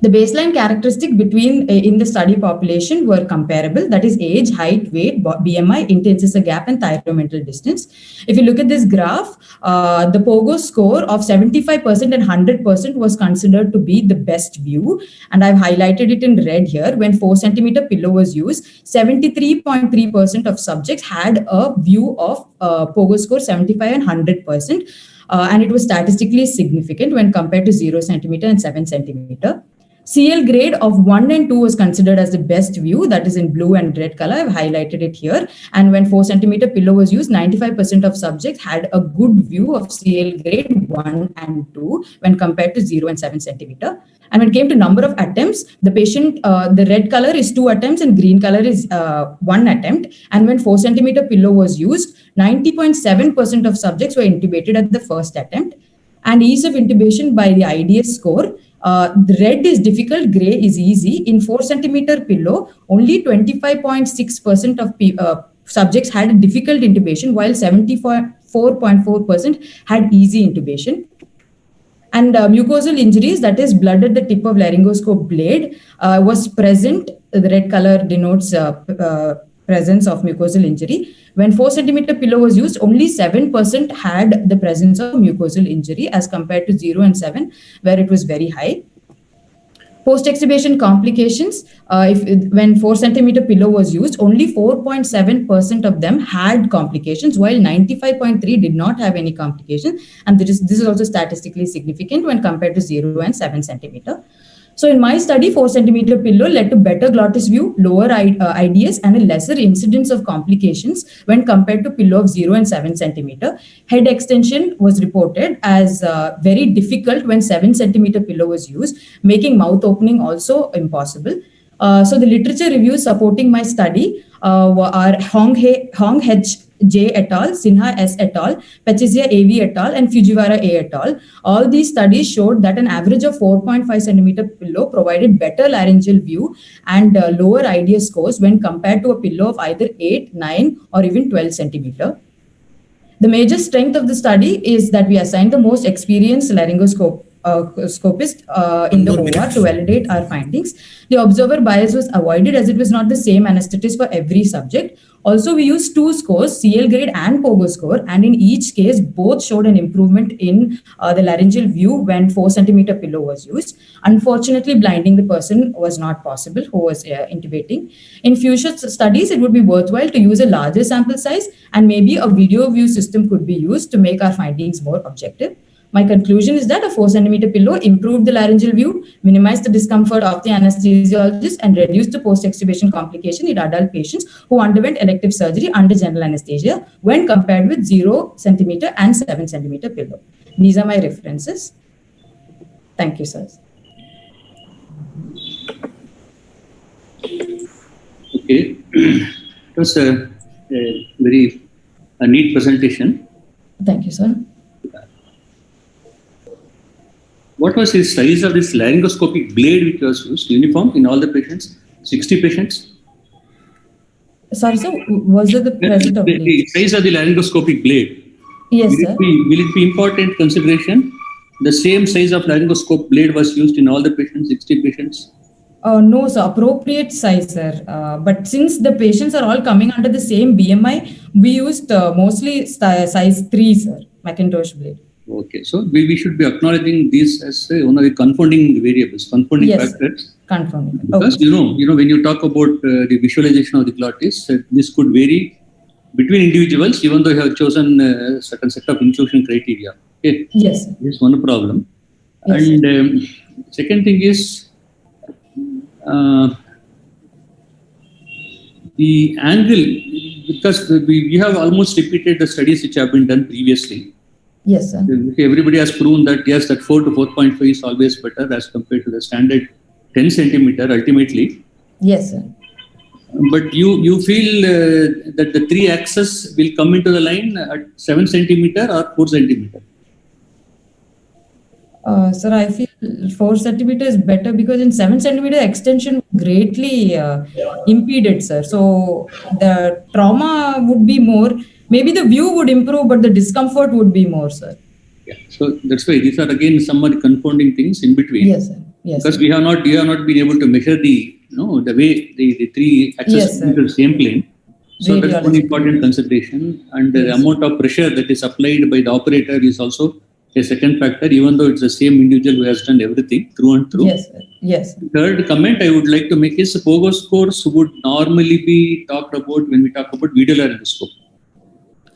The baseline characteristic between in the study population were comparable, that is age, height, weight, BMI, intersincus gap, and thyromental distance. If you look at this graph, the Pogo score of 75% and 100% was considered to be the best view, and I've highlighted it in red here. When 4 cm pillow was used, 73.3% of subjects had a view of Pogo score 75 and 100%, and it was statistically significant when compared to 0 cm and 7 cm. CL grade of 1 and 2 was considered as the best view, that is in blue and red color. I've highlighted it here. And when 4 cm pillow was used, 95% of subjects had a good view of CL grade 1 and 2 when compared to 0 and 7 cm. And when it came to number of attempts, the patient, the red color is 2 attempts and green color is 1 attempt. And when 4 cm pillow was used, 90.7% of subjects were intubated at the first attempt. And ease of intubation by the IDS score, the red is difficult, gray is easy. In 4 cm pillow, only 25.6% of subjects had a difficult intubation, while 74.4% had easy intubation. And mucosal injuries, that is blood at the tip of laryngoscope blade, was present. The red color denotes presence of mucosal injury. When 4 cm pillow was used, only 7% had the presence of mucosal injury as compared to 0 and 7, where it was very high. Post-extubation complications, when 4 cm pillow was used, only 4.7% of them had complications, while 95.3% did not have any complications. And this is also statistically significant when compared to 0 and 7 cm. So in my study, 4 cm pillow led to better glottis view, lower IDS, and a lesser incidence of complications when compared to pillow of 0 and 7 cm. Head extension was reported as very difficult when 7 cm pillow was used, making mouth opening also impossible. So the literature reviews supporting my study are Hong H. J et al., Sinha S et al., Pachisia AV et al., and Fujiwara A et al. All these studies showed that an average of 4.5 centimeter pillow provided better laryngeal view and lower IDS scores when compared to a pillow of either 8, 9, or even 12 centimeter. The major strength of the study is that we assigned the most experienced laryngoscopist in the OR to validate our findings. The observer bias was avoided as it was not the same anesthetist for every subject. Also, we used 2 scores, CL grade and POGO score, and in each case, both showed an improvement in the laryngeal view when 4 centimeter pillow was used. Unfortunately, blinding the person was not possible who was intubating. In future studies, it would be worthwhile to use a larger sample size, and maybe a video view system could be used to make our findings more objective. My conclusion is that a 4 centimeter pillow improved the laryngeal view, minimized the discomfort of the anesthesiologist, and reduced the post-extubation complication in adult patients who underwent elective surgery under general anesthesia when compared with 0 centimeter and 7 centimeter pillow. These are my references. Thank you, sir. Okay, it was a very neat presentation. Thank you, sir. What was the size of this laryngoscopic blade which was used? Uniform in all the patients? 60 patients? Sorry, sir. Was it the present of the size of the laryngoscopic blade? Yes, sir. Will it be important consideration? The same size of laryngoscope blade was used in all the patients, 60 patients? No, sir. Appropriate size, sir. But since the patients are all coming under the same BMI, we used mostly size 3, sir. Macintosh blade. Okay, so we should be acknowledging this as one of the confounding variables, confounding factors. Confounding. Because you know, when you talk about the visualization of the glottis, this could vary between individuals, even though you have chosen a certain set of inclusion criteria. Okay. Yes. This is one problem. Yes, and second thing is the angle, because we have almost repeated the studies which have been done previously. Yes, sir. Everybody has proven that yes, that 4 to 4.5 is always better as compared to the standard 10 centimeter ultimately. Yes, sir. But you feel that the 3 axes will come into the line at 7 centimeter or 4 centimeter? Sir, I feel 4 centimeter is better because in 7 centimeter extension greatly impeded, sir. So the trauma would be more. Maybe the view would improve, but the discomfort would be more, sir. Yeah. So that's why these are again some of the confounding things in between. Yes, sir. Yes. Because we have not been able to measure the the way the 3 axes into the same plane. So that's one important consideration. And the amount of pressure that is applied by the operator is also a second factor, even though it's the same individual who has done everything through and through. Yes, sir. Yes. Third comment I would like to make is POGO scores would normally be talked about when we talk about video laryngoscopy.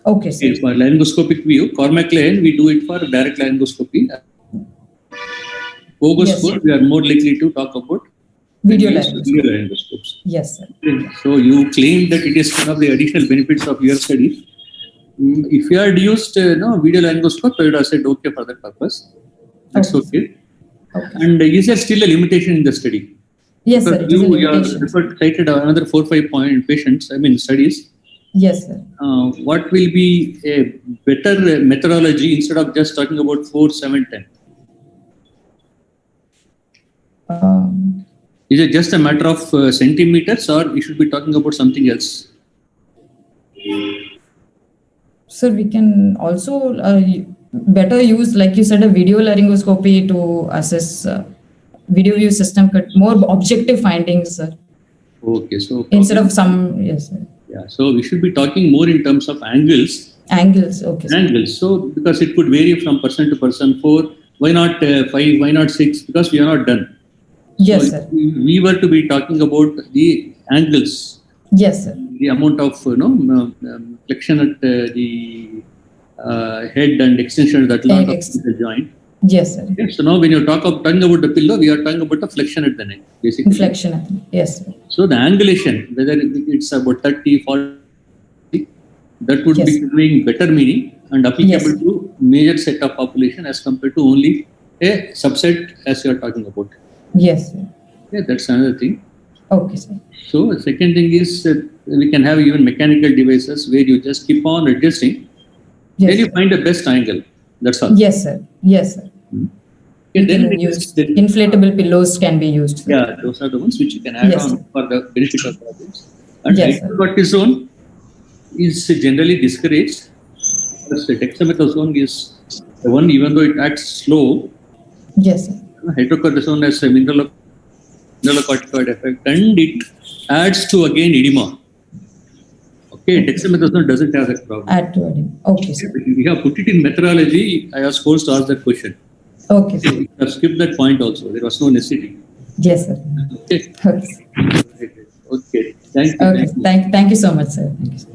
Okay, sir. For laryngoscopic view, Cormac line, we do it for direct laryngoscopy. POGO score, we are more likely to talk about video laryngoscopes. Yes, sir. So you claim that it is one of the additional benefits of your study. If you had used video laryngoscope, I would have said okay for that purpose. That's okay. And is there still a limitation in the study? Yes, sir. It is a limitation. You cited another 4-5 patients, studies. Yes, sir. What will be a better methodology instead of just talking about 4, 7, 10? Is it just a matter of centimeters, or we should be talking about something else? Sir, we can also better use, like you said, a video laryngoscopy to assess video view system, more objective findings, sir. Okay, so instead of some, yes, sir. Yeah, so we should be talking more in terms of angles. Angles, okay. Angles. So because it could vary from person to person. 4, why not 5? Why not 6? Because we are not done. Yes, so sir. We were to be talking about the angles. Yes, sir. The amount of flexion at the head and extension of that lot of the joint. Yes, sir. Okay, so now when you're talking about the pillow, we are talking about the flexion at the neck, basically. Flexion at the neck, yes, sir. So the angulation, whether it's about 30, 40, that would be giving better meaning and applicable to major set of population as compared to only a subset as you are talking about. Yes, sir. Yeah, that's another thing. Okay, sir. So the second thing is we can have even mechanical devices where you just keep on adjusting. Yes, Then you sir. find the best angle. That's all. Yes, sir. Yes, sir. Okay, then Inflatable pillows can be used, sir. Yeah, those are the ones which you can add Yes, on sir. for the benefit of the audience. And Yes, sir. hydrocortisone is generally discouraged because the dexamethasone is the one, even though it acts slow. Yes, sir. Hydrocortisone has a mineralocorticoid effect and it adds to again edema. Okay, dexamethasone doesn't have that problem. Add to edema. Okay, sir. We have put it in methodology. I was forced to ask that question. Okay, sir. I have skipped that point also. There was no necessity. Yes, sir. Okay. Okay. Okay. Thank you. Okay. Thank you so much, sir. Thank you, sir.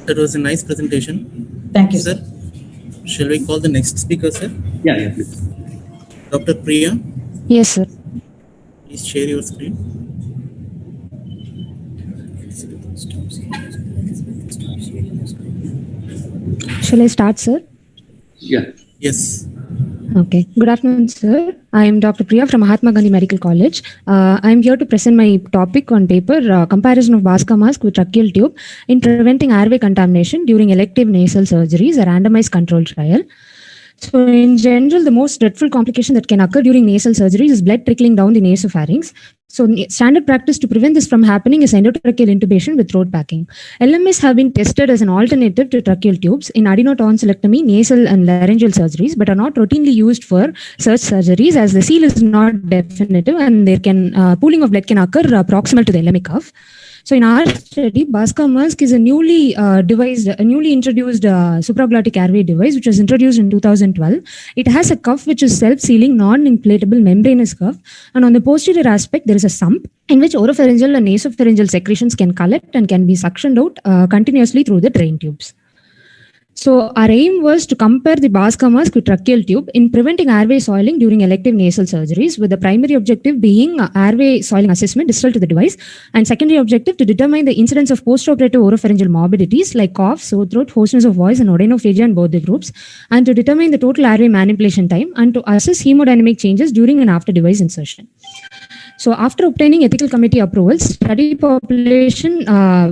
That was a nice presentation. Thank you, sir. Shall we call the next speaker, sir? Yeah, please. Dr. Priya, Yes, sir. please share your screen. Shall I start, sir? Yeah. Yes. Okay. Good afternoon, sir. I am Dr. Priya from Mahatma Gandhi Medical College. I am here to present my topic on paper, comparison of Bhaskar mask with tracheal tube in preventing airway contamination during elective nasal surgeries, a randomized controlled trial. So in general, the most dreadful complication that can occur during nasal surgeries is blood trickling down the nasopharynx. So standard practice to prevent this from happening is endotracheal intubation with throat packing. LMS have been tested as an alternative to tracheal tubes in adenotonsillectomy, nasal and laryngeal surgeries, but are not routinely used for such surgeries as the seal is not definitive and there can pooling of blood can occur proximal to the LMA cuff. So in our study, Bhaskar mask is a newly introduced supraglottic airway device, which was introduced in 2012. It has a cuff which is self-sealing, non-inflatable membranous cuff. And on the posterior aspect, there is a sump in which oropharyngeal and nasopharyngeal secretions can collect and can be suctioned out continuously through the drain tubes. So our aim was to compare the Bhaskar mask with tracheal tube in preventing airway soiling during elective nasal surgeries, with the primary objective being airway soiling assessment distal to the device, and secondary objective to determine the incidence of postoperative oropharyngeal morbidities like cough, sore throat, hoarseness of voice, and odonophagia in both the groups, and to determine the total airway manipulation time, and to assess hemodynamic changes during and after device insertion. So after obtaining ethical committee approvals, study population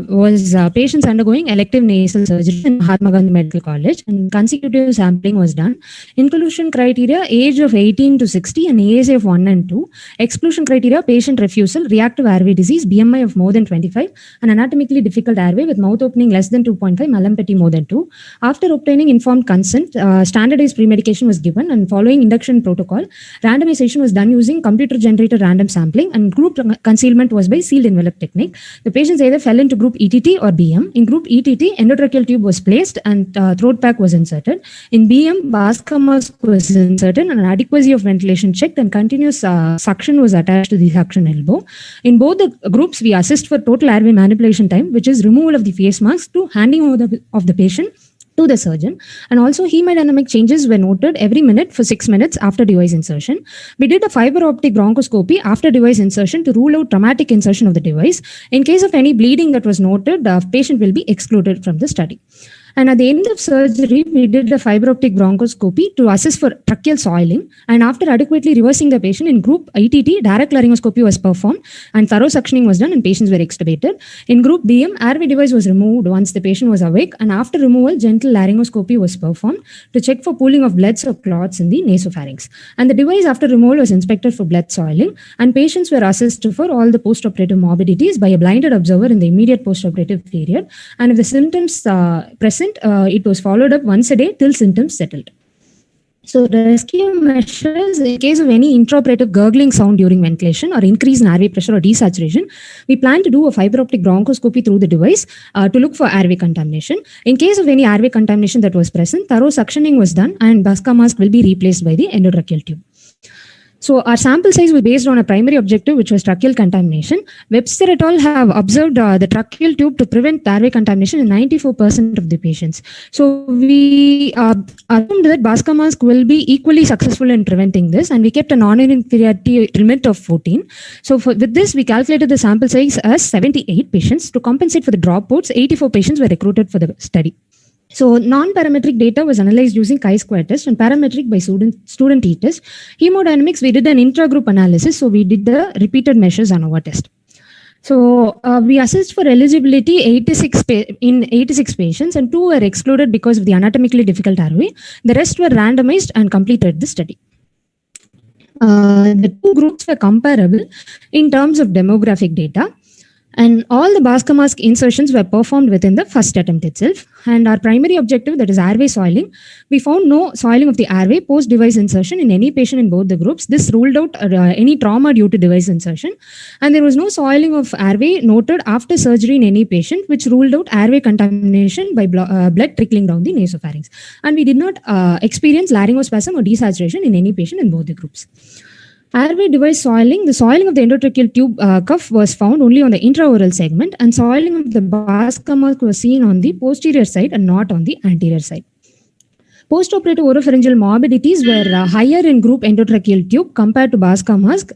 was patients undergoing elective nasal surgery in Mahatma Gandhi Medical College, and consecutive sampling was done. Inclusion criteria, age of 18 to 60 and ASA of 1 and 2. Exclusion criteria, patient refusal, reactive airway disease, BMI of more than 25, and anatomically difficult airway with mouth opening less than 2.5, Malampati more than 2. After obtaining informed consent, standardized pre-medication was given, and following induction protocol, randomization was done using computer-generated random sampling, and group concealment was by sealed envelope technique. The patients either fell into group ETT or BM. In group ETT, endotracheal tube was placed and throat pack was inserted. In BM, Bhaskar mask was inserted and adequacy of ventilation checked, and continuous suction was attached to the suction elbow. In both the groups, we assessed for total airway manipulation time, which is removal of the face mask to handing over of the patient to the surgeon, and also hemodynamic changes were noted every minute for 6 minutes after device insertion. We did a fiber optic bronchoscopy after device insertion to rule out traumatic insertion of the device. In case of any bleeding that was noted, the patient will be excluded from the study. And at the end of surgery, we did a fiber optic bronchoscopy to assess for tracheal soiling. And after adequately reversing the patient in group ETT, direct laryngoscopy was performed and thorough suctioning was done and patients were extubated. In group BM, airway device was removed once the patient was awake, and after removal, gentle laryngoscopy was performed to check for pooling of bloods or clots in the nasopharynx. And the device after removal was inspected for blood soiling, and patients were assessed for all the postoperative morbidities by a blinded observer in the immediate postoperative period. And if the symptoms present, it was followed up once a day till symptoms settled. So rescue measures, in case of any intraoperative gurgling sound during ventilation or increase in airway pressure or desaturation, we plan to do a fiber optic bronchoscopy through the device to look for airway contamination. In case of any airway contamination that was present, thorough suctioning was done and Bhaskar mask will be replaced by the endotracheal tube. So our sample size was based on a primary objective, which was tracheal contamination. Webster et al. Have observed the tracheal tube to prevent airway contamination in 94% of the patients. So we assumed that Bhaskar mask will be equally successful in preventing this, and we kept a non-inferiority limit of 14. So with this, we calculated the sample size as 78 patients. To compensate for the dropouts, 84 patients were recruited for the study. So non-parametric data was analyzed using chi-square test and parametric by student t-test. Hemodynamics, we did an intra-group analysis. So we did the repeated measures ANOVA test. So we assessed for eligibility 86 patients, and 2 were excluded because of the anatomically difficult airway. The rest were randomized and completed the study. The 2 groups were comparable in terms of demographic data, and all the Bhaskar mask insertions were performed within the first attempt itself. And our primary objective, that is airway soiling, we found no soiling of the airway post-device insertion in any patient in both the groups. This ruled out any trauma due to device insertion. And there was no soiling of airway noted after surgery in any patient, which ruled out airway contamination by blood trickling down the nasopharynx. And we did not experience laryngospasm or desaturation in any patient in both the groups. Airway device soiling, the soiling of the endotracheal tube cuff was found only on the intraoral segment, and soiling of the Bhaskar mask was seen on the posterior side and not on the anterior side. Postoperative oropharyngeal morbidities were higher in group endotracheal tube compared to Bhaskar mask,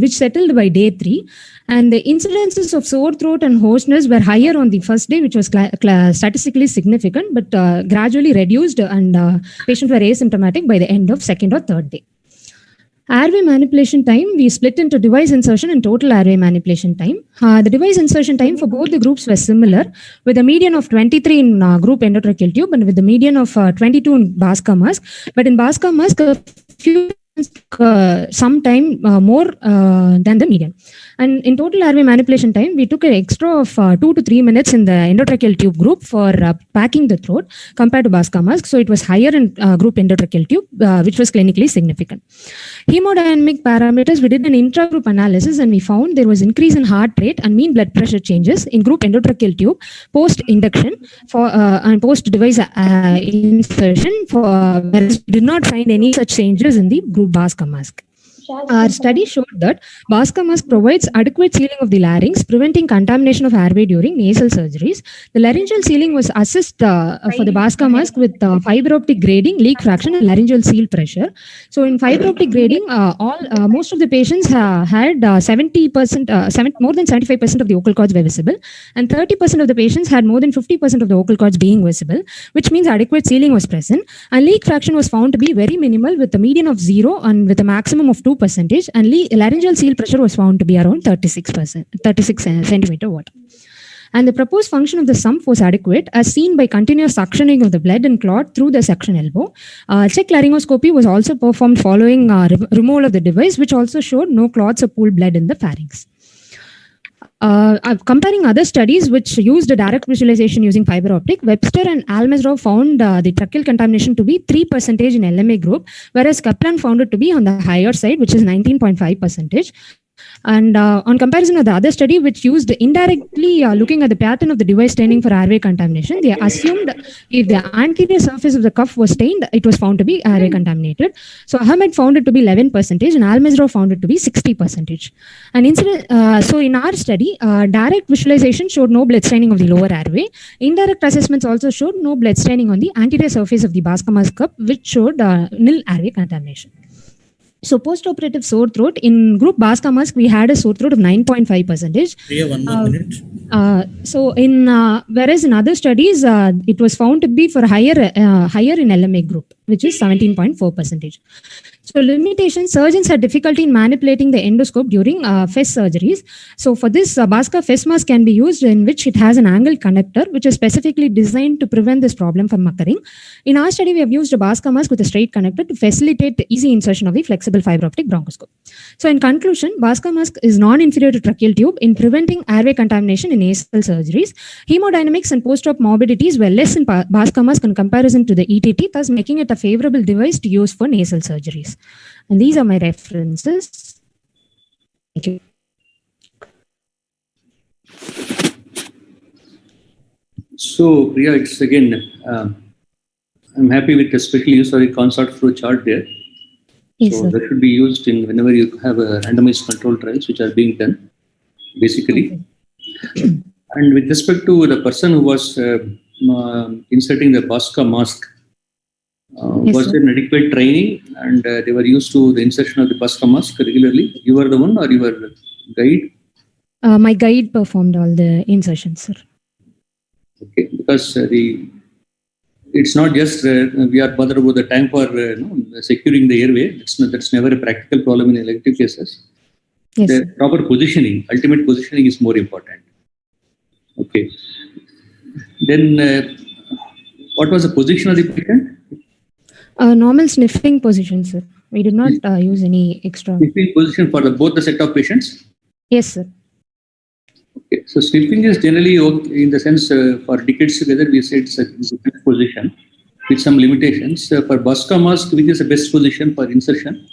which settled by day 3. And the incidences of sore throat and hoarseness were higher on the first day, which was statistically significant, but gradually reduced, and patients were asymptomatic by the end of 2nd or 3rd day. Airway manipulation time, we split into device insertion and total airway manipulation time. The device insertion time for both the groups was similar, with a median of 23 in group endotracheal tube and with the median of 22 in Bhaskar mask. But in Bhaskar mask, a few some time more than the median. And in total airway manipulation time, we took an extra of 2 to 3 minutes in the endotracheal tube group for packing the throat compared to Bhaskar mask. So it was higher in group endotracheal tube, which was clinically significant. Hemodynamic parameters, we did an intra-group analysis and we found there was increase in heart rate and mean blood pressure changes in group endotracheal tube post-induction and post-device insertion, whereas we did not find any such changes in the group Bhaskar mask. Our study showed that Bhaskar mask provides adequate sealing of the larynx, preventing contamination of airway during nasal surgeries. The laryngeal sealing was assessed for the Bhaskar mask with fiber optic grading, leak fraction, and laryngeal seal pressure. So in fiber optic grading, most of the patients had 70%, more than 75% of the vocal cords were visible, and 30% of the patients had more than 50% of the vocal cords being visible, which means adequate sealing was present. And leak fraction was found to be very minimal, with a median of 0 and with a maximum of 2%, and laryngeal seal pressure was found to be around 36 centimeter water. And the proposed function of the sump was adequate, as seen by continuous suctioning of the blood and clot through the suction elbow. Check laryngoscopy was also performed following removal of the device, which also showed no clots or pooled blood in the pharynx. Comparing other studies which used a direct visualization using fiber optic, Webster and Almazrov found the tracheal contamination to be 3% in LMA group, whereas Kaplan found it to be on the higher side, which is 19.5%. And on comparison of the other study, which used indirectly looking at the pattern of the device staining for airway contamination, they assumed if the anterior surface of the cuff was stained, it was found to be airway contaminated. So Ahmed found it to be 11% and Almazrov found it to be 60%. And so in our study, direct visualization showed no blood staining of the lower airway. Indirect assessments also showed no blood staining on the anterior surface of the Bhaskar mask cup, which showed nil airway contamination. So post-operative sore throat, in group Bhaskar mask, we had a sore throat of 9.5%. Yeah, 1 more minute. So in whereas in other studies, it was found to be for higher in LMA group, which is 17.4%. So limitations, surgeons had difficulty in manipulating the endoscope during FES surgeries. So for this, Bhaskar FES mask can be used, in which it has an angled connector, which is specifically designed to prevent this problem from occurring. In our study, we have used a Bhaskar mask with a straight connector to facilitate the easy insertion of the flexible fiber optic bronchoscope. So in conclusion, Bhaskar mask is non-inferior to tracheal tube in preventing airway contamination in nasal surgeries. Hemodynamics and post-op morbidities were less in Bhaskar mask in comparison to the ETT, thus making it a favorable device to use for nasal surgeries. And these are my references. Thank you. So, Priya, it's again, I'm happy with the special use of the consort flow chart there. Yes, so sir. that should be used in whenever you have a randomized control trials which are being done, basically. Okay. And with respect to the person who was inserting the Bhaskar mask, Yes, was sir. there an adequate training and they were used to the insertion of the Bhaskar mask regularly? You were the one or you were guide? My guide performed all the insertions, sir. Okay, because the it's not just we are bothered about the time for securing the airway. That's never a practical problem in elective cases. Yes, The sir. proper positioning, ultimate positioning is more important. Okay. Then what was the position of the patient? Normal sniffing position, sir. We did not use any extra. Sniffing position for both the set of patients? Yes, sir. Okay. So sniffing is generally okay, in the sense for decades together we say it's a good position with some limitations. For Bosca mask, which is the best position for insertion?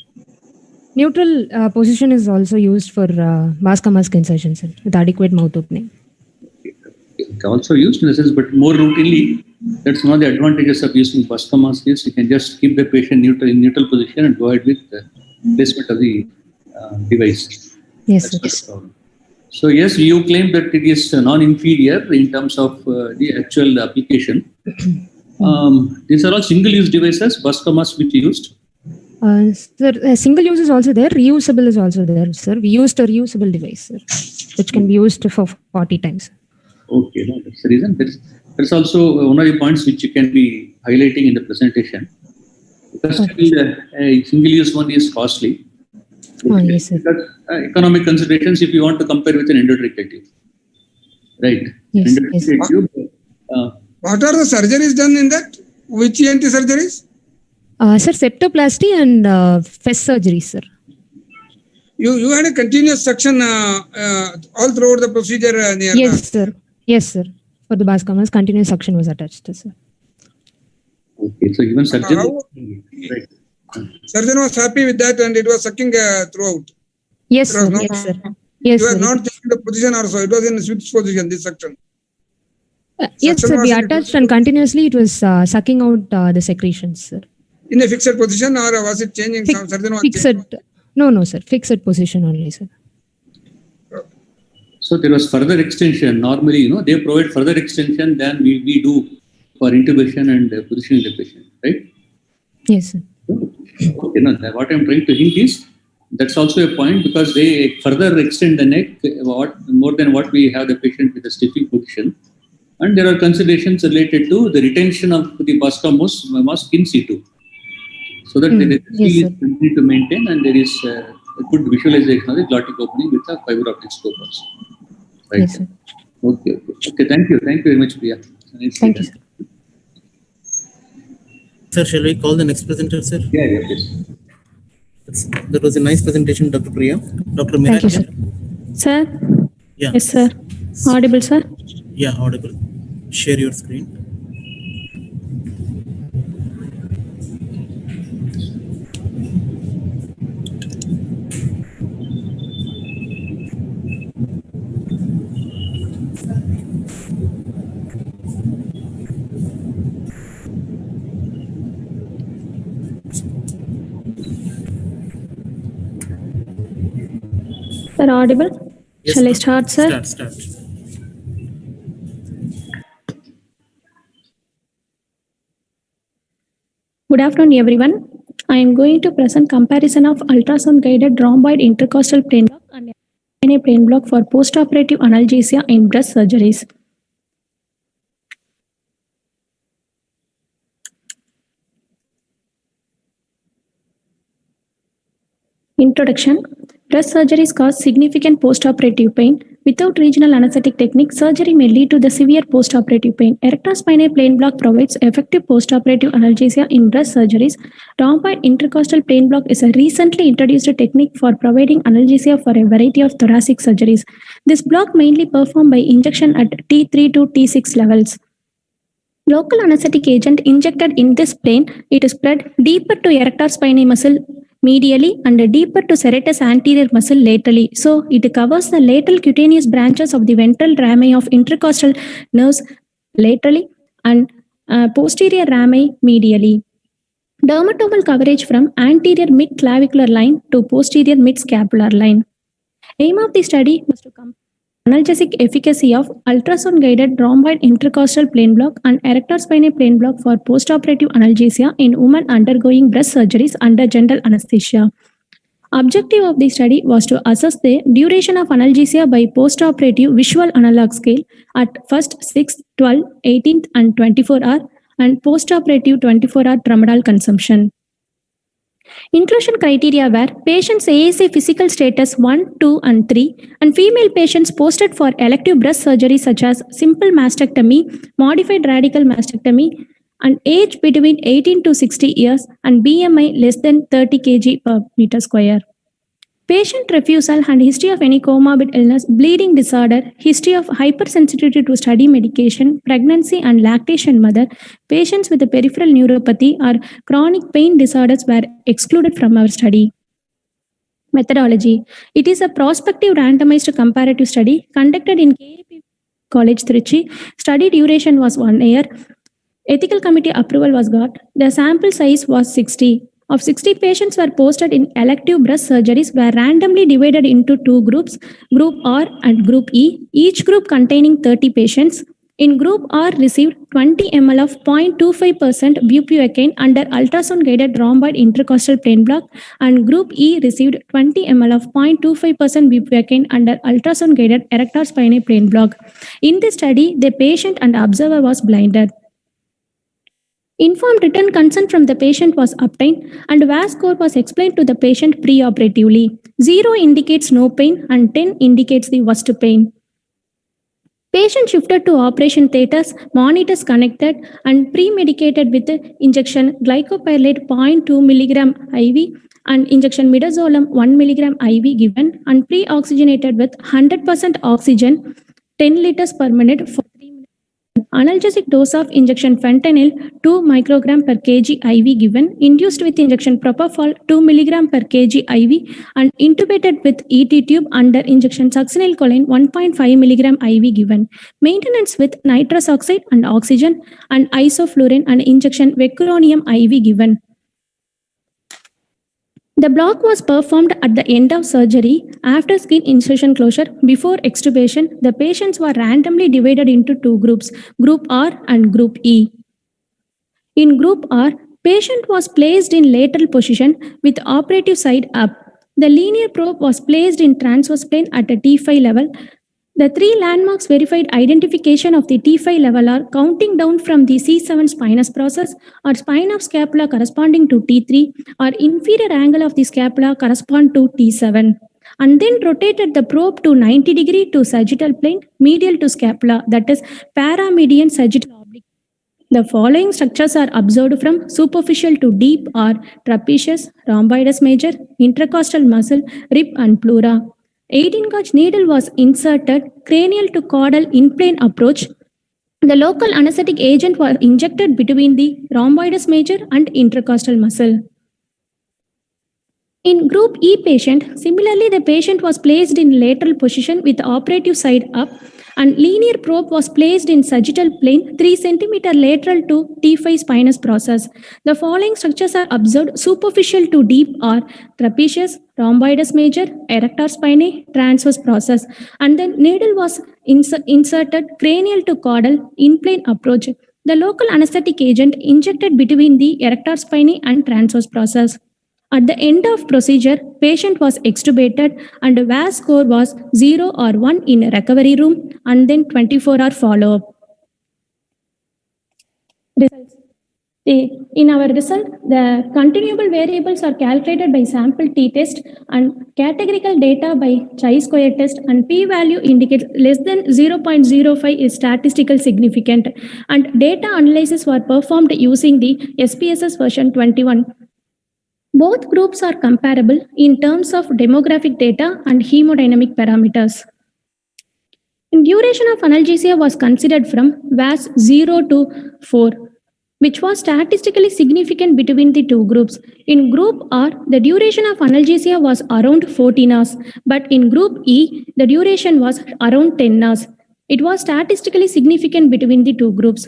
Neutral position is also used for Bosca mask insertion, sir, with adequate mouth opening. It's also used in the sense, but more routinely, that's one of the advantages of using Bosca mask is you can just keep the patient in neutral position and go ahead with the placement of the device. Yes, that's not a problem. So yes, you claim that it is non-inferior in terms of the actual application. These are all single-use devices, Bosca mask which you used. Sir, single use is also there. Reusable is also there, sir. We used a reusable device, sir, which can be used for 40 times. Okay, no, that's the reason. There's also one of the points which you can be highlighting in the presentation. Because a single-use one is costly. Yes, sir. Because, economic considerations if you want to compare with an endotracheal tube. Right. Yes, Endotracheal tube, what are the surgeries done in that? Which ENT surgeries? Sir, septoplasty and FES surgery, sir. You had a continuous suction all throughout the procedure near Yes, sir. Yes, sir. For the Bosca mask, continuous suction was attached, sir. Okay, so even surgeon, right. Surgeon was happy with that and it was sucking throughout. Yes, sir. Yes, sir. Yes, you were sir. not changing the position also. It was in a switch position, this suction. Yes, sir. We attached and continuously it was sucking out the secretions, sir. In a fixed position or was it changing? Surgeon was fixed. No, sir. Fixed position only, sir. So there was further extension. Normally, they provide further extension than we do for intubation and positioning the patient, right? Yes, sir. Okay, no, what I'm trying to hint is that's also a point because they further extend the neck more than what we have the patient with a stiffing position. And there are considerations related to the retention of the Bosca mask in situ. So that the is continued to maintain and there is a good visualization of the glottic opening with a fiber optic scope also. Right. Yes, sir. Okay. Thank you very much, Priya. Thank you, sir. Sir, shall we call the next presenter, sir? Yeah, please. That was a nice presentation, Dr. Priya. Dr. Mira. Thank you, sir. Sir? Yeah. Yes, sir. Audible, sir? Yeah, audible. Share your screen. Sir, audible? Yes, Shall I start, sir? Start. Good afternoon, everyone. I am going to present comparison of ultrasound-guided rhomboid intercostal plain block and a plain block for postoperative analgesia in breast surgeries. Introduction. Breast surgeries cause significant postoperative pain. Without regional anesthetic technique, surgery may lead to the severe postoperative pain. Erectospinal plain block provides effective postoperative analgesia in breast surgeries. Rhomboid intercostal plain block is a recently introduced technique for providing analgesia for a variety of thoracic surgeries. This block mainly performed by injection at T3 to T6 levels. Local anesthetic agent injected in this plane, it is spread deeper to erector spinae muscle medially and deeper to serratus anterior muscle laterally. So it covers the lateral cutaneous branches of the ventral rami of intercostal nerves laterally and posterior rami medially. Dermatomal coverage from anterior mid-clavicular line to posterior mid-scapular line. Aim of the study was to compare analgesic efficacy of ultrasound-guided rhomboid intercostal plain block and erector spinae plain block for postoperative analgesia in women undergoing breast surgeries under general anesthesia. Objective of the study was to assess the duration of analgesia by postoperative visual analog scale at 1st, 6th, 12th, 18th and 24 hour and postoperative 24-hour tramadol consumption. Inclusion criteria were patients ASA physical status 1, 2, and 3, and female patients posted for elective breast surgery such as simple mastectomy, modified radical mastectomy, and age between 18 to 60 years and BMI less than 30 kg per meter square. Patient refusal and history of any comorbid illness, bleeding disorder, history of hypersensitivity to study medication, pregnancy and lactation mother, patients with a peripheral neuropathy or chronic pain disorders were excluded from our study. Methodology. It is a prospective randomized comparative study conducted in KAP College, Trichy. Study duration was 1 year. Ethical committee approval was got. The sample size was 60. Of 60 patients were posted in elective breast surgeries were randomly divided into 2 groups, Group R and Group E, each group containing 30 patients. In Group R received 20 ml of 0.25% bupivacaine under ultrasound-guided rhomboid intercostal plain block, and Group E received 20 ml of 0.25% bupivacaine under ultrasound-guided erector spinae plain block. In this study, the patient and observer was blinded. Informed written consent from the patient was obtained and VAS score was explained to the patient preoperatively. 0 indicates no pain and 10 indicates the worst pain. Patient shifted to operation theaters, monitors connected and pre-medicated with injection glycopyrrolate 0.2 mg IV and injection midazolam 1 mg IV given and pre-oxygenated with 100% oxygen 10 liters per minute for 3 minutes. Analgesic dose of injection fentanyl 2 microgram per kg IV given, induced with injection propofol 2 mg per kg IV and intubated with ET tube under injection succinylcholine 1.5 mg IV given. Maintenance with nitrous oxide and oxygen and isoflurane and injection vecuronium IV given. The block was performed at the end of surgery after skin incision closure. Before extubation, the patients were randomly divided into 2 groups, Group R and Group E. In Group R, patient was placed in lateral position with operative side up. The linear probe was placed in transverse plane at a T5 level. The 3 landmarks verified identification of the T5 level are counting down from the C7 spinous process or spine of scapula corresponding to T3 or inferior angle of the scapula correspond to T7 and then rotated the probe to 90 degree to sagittal plane medial to scapula, that is paramedian sagittal oblique. The following structures are observed from superficial to deep are trapezius, rhomboides major, intercostal muscle, rib and pleura. 18-gauge needle was inserted cranial to caudal in-plane approach. The local anesthetic agent was injected between the rhomboides major and intercostal muscle. In Group E patient, similarly the patient was placed in lateral position with operative side up and linear probe was placed in sagittal plane 3 cm lateral to T5 spinous process. The following structures are observed superficial to deep are trapezius, rhomboides major, erector spinae, transverse process, and then needle was inserted cranial to caudal in-plane approach. The local anesthetic agent injected between the erector spinae and transverse process. At the end of procedure, patient was extubated and VAS score was 0 or 1 in recovery room and then 24-hour follow-up. Results. In our result, the continuable variables are calculated by sample t-test and categorical data by chi-square test and p-value indicates less than 0.05 is statistical significant and data analysis were performed using the SPSS version 21. Both groups are comparable in terms of demographic data and hemodynamic parameters. Duration of analgesia was considered from VAS 0 to 4, which was statistically significant between the 2 groups. In Group R, the duration of analgesia was around 14 hours, but in Group E, the duration was around 10 hours. It was statistically significant between the 2 groups.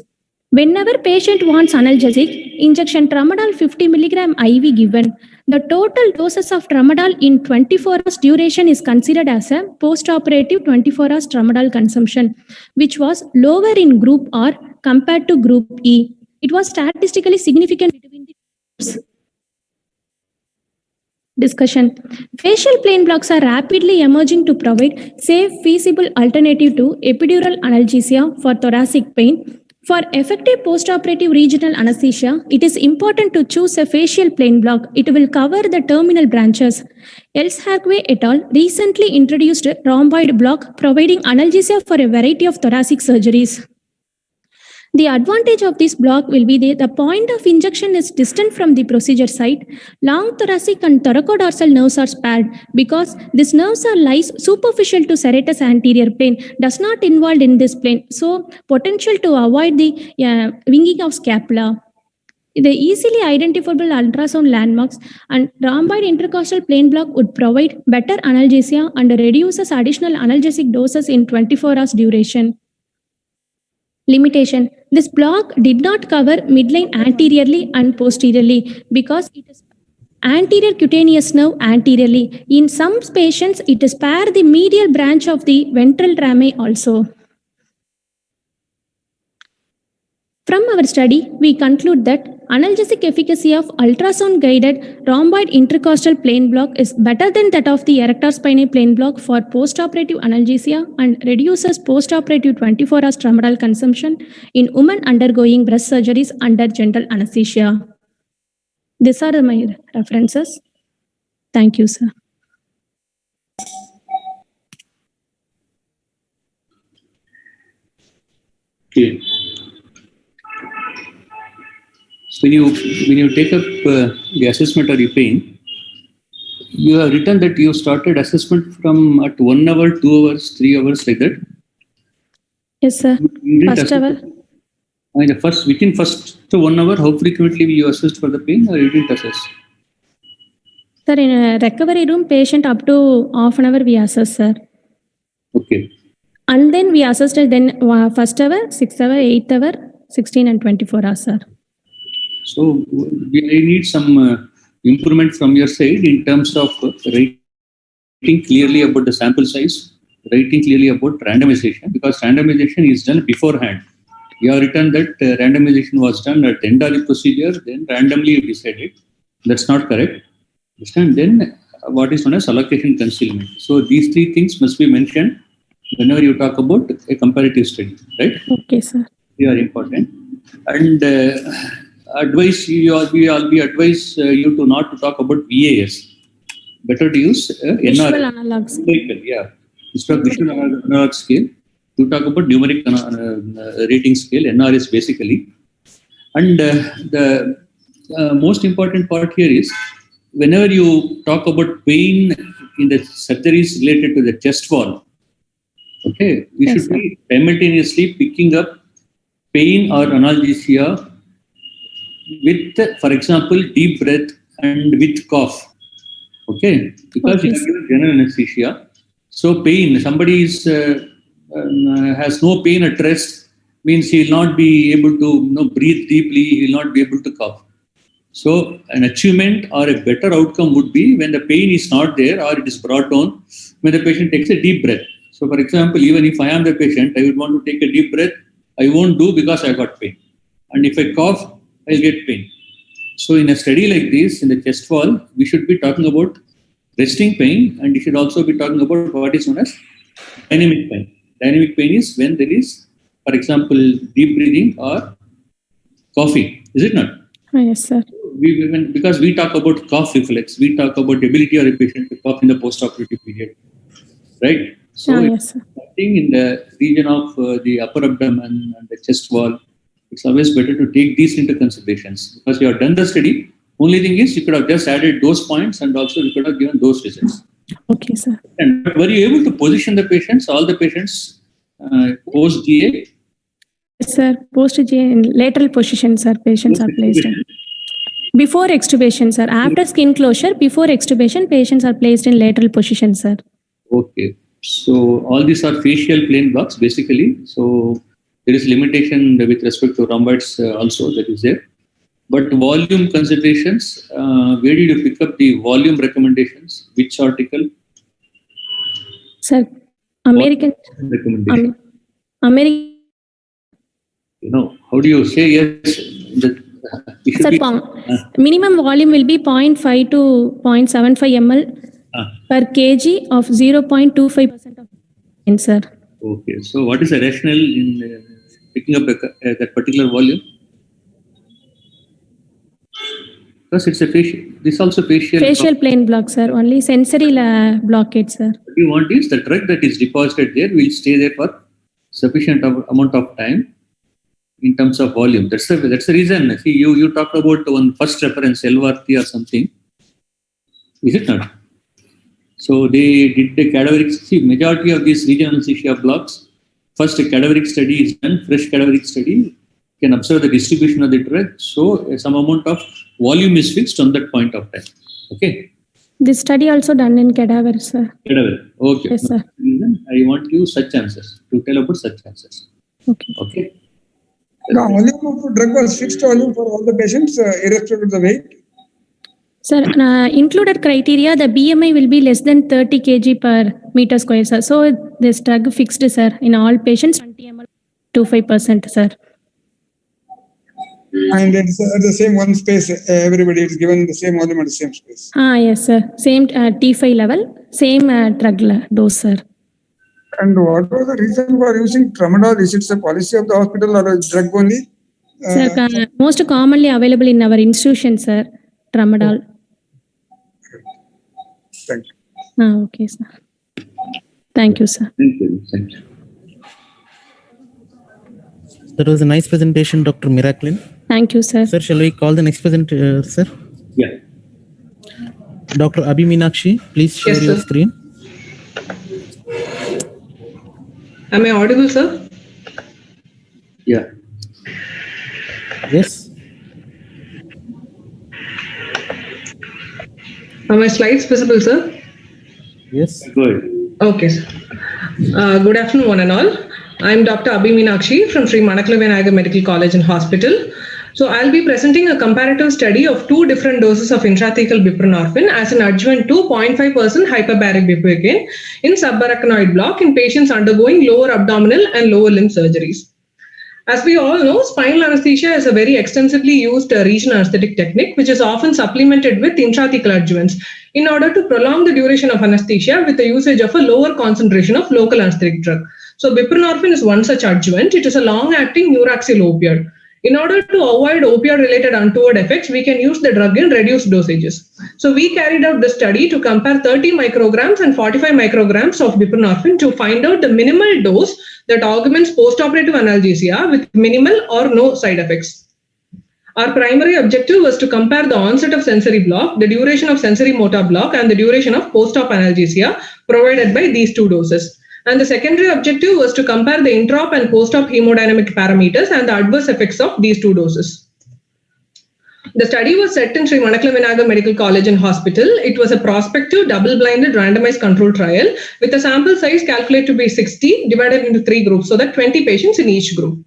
Whenever patient wants analgesic, injection tramadol 50 mg IV given. The total doses of tramadol in 24 hours duration is considered as a postoperative 24 hours tramadol consumption, which was lower in Group R compared to Group E. It was statistically significant between the groups. Discussion. Facial plain blocks are rapidly emerging to provide safe, feasible alternative to epidural analgesia for thoracic pain. For effective postoperative regional anesthesia, it is important to choose a facial plain block. It will cover the terminal branches. Airway et al. Recently introduced a rhomboid block providing analgesia for a variety of thoracic surgeries. The advantage of this block will be that the point of injection is distant from the procedure site. Long thoracic and thoracodorsal nerves are spared because these nerves are lies superficial to serratus anterior plane, does not involved in this plane. So potential to avoid the winging of scapula. The easily identifiable ultrasound landmarks and rhomboid intercostal plain block would provide better analgesia and reduces additional analgesic doses in 24 hours duration. Limitation. This block did not cover midline anteriorly and posteriorly because it is anterior cutaneous nerve anteriorly. In some patients, it spares the medial branch of the ventral rami also. From our study, we conclude that analgesic efficacy of ultrasound-guided rhomboid intercostal plain block is better than that of the erector spinae plain block for postoperative analgesia and reduces postoperative 24 hours tramadol consumption in women undergoing breast surgeries under general anesthesia. These are my references. Thank you, sir. Okay. When you take up the assessment of the pain, you have written that you started assessment from at 1 hour, 2 hours, 3 hours, like that. Yes, sir. First hour. Within first 1 hour, how frequently you assessed for the pain, or you didn't assess? Sir, in a recovery room, patient up to half an hour we assess, sir. Okay. And then we assessed then first hour, 6th hour, 8th hour, 16 and 24 hours, sir. So we need some improvement from your side in terms of writing clearly about the sample size, writing clearly about randomization, because randomization is done beforehand. You have written that randomization was done at the end of the procedure, then randomly you decided. That's not correct. And then what is known as allocation concealment. So these three things must be mentioned whenever you talk about a comparative study, right? Okay, sir. They are important. And we advise you to not to talk about VAS. Better to use visual NR. analog scale. Yeah. Instead of visual analog scale, you talk about numeric rating scale, NRS basically. And the most important part here is whenever you talk about pain in the surgeries related to the chest wall, okay, we should be simultaneously picking up pain or analgesia with, for example, deep breath and with cough. Okay, because you have given general anesthesia. So pain, somebody is has no pain at rest, means he will not be able to breathe deeply, he will not be able to cough. So an achievement or a better outcome would be when the pain is not there or it is brought down, when the patient takes a deep breath. So for example, even if I am the patient, I would want to take a deep breath. I won't do because I got pain. And if I cough, I'll get pain. So in a study like this, in the chest wall, we should be talking about resting pain, and we should also be talking about what is known as dynamic pain. Dynamic pain is when there is, for example, deep breathing or coughing. Is it not? Yes, sir. Because we talk about cough reflex, we talk about the ability of a patient to cough in the postoperative period, right? So yes, sir. Something in the region of the upper abdomen and the chest wall, it's always better to take these into considerations because you have done the study. Only thing is you could have just added those points and also you could have given those results. Okay, sir. And were you able to position the patients, all the patients post-GA? Yes, sir. Post-GA in lateral position, sir. Patients are placed in. Before extubation, sir. After skin closure, before extubation, patients are placed in lateral position, sir. Okay. So all these are facial plain blocks, basically. So there is limitation with respect to rhomboids also that is there. But volume considerations, where did you pick up the volume recommendations? Which article? Sir, American. Recommendation. American. How do you say yes? Sir, minimum volume will be 0.5 to 0.75 ml per kg of 0.25% of sir. Okay. So what is the rationale in picking up that particular volume? Because it's a facial. This also facial. Facial plane block, sir. Only sensory blockade, sir. What you want is the drug that is deposited there will stay there for sufficient amount of time in terms of volume. That's the reason. See, you talked about one first reference, LVRT or something. Is it not? So they did the cadaveric. See, majority of these regional anesthesia blocks, first a cadaveric study is done, fresh cadaveric study, can observe the distribution of the drug. So some amount of volume is fixed on that point of time. Okay. This study also done in cadaver, sir. Cadaver. Okay. Yes, sir. I want you such answers to tell about such answers. Okay. Okay. The volume of drug was fixed volume for all the patients, irrespective of the weight. Sir, included criteria, the BMI will be less than 30 kg per meter square, sir. So this drug fixed, sir, in all patients, 20 ml, 25%, sir. And it's at the same one space, everybody is given the same volume at the same space. Yes, sir. Same T5 level, same drug dose, sir. And what was the reason for using tramadol? Is it a policy of the hospital or a drug only? Sir, most commonly available in our institution, sir, tramadol. Thank you. Okay, sir. Thank you, sir. Thank you. Thank you. That was a nice presentation, Dr. Miraculin. Thank you, sir. Sir, shall we call the next presenter, sir? Yeah. Dr. Abhi Meenakshi, please share Yes, your sir. screen. Am I audible, sir? Yeah. Yes. Are my slides visible, sir? Yes. Go ahead. Okay, sir. Good afternoon, one and all. I'm Dr. Abhi Meenakshi from Sri Manakala Medical College and Hospital. So I'll be presenting a comparative study of 2 different doses of intrathecal buprenorphine as an adjuvant to 0.5% hyperbaric bupivacaine in subarachnoid block in patients undergoing lower abdominal and lower limb surgeries. As we all know, spinal anesthesia is a very extensively used regional anesthetic technique, which is often supplemented with intrathecal adjuvants in order to prolong the duration of anesthesia with the usage of a lower concentration of local anesthetic drug. So buprenorphine is one such adjuvant. It is a long-acting neuraxial opioid. In order to avoid opioid-related untoward effects, we can use the drug in reduced dosages. So we carried out the study to compare 30 micrograms and 45 micrograms of buprenorphine to find out the minimal dose that augments postoperative analgesia with minimal or no side effects. Our primary objective was to compare the onset of sensory block, the duration of sensory motor block, and the duration of post-op analgesia provided by these 2 doses. And the secondary objective was to compare the intraop and post-op hemodynamic parameters and the adverse effects of these 2 doses. The study was set in Sri Manakala Medical College and Hospital. It was a prospective, double-blinded, randomized control trial with a sample size calculated to be 60 divided into 3 groups, so that 20 patients in each group.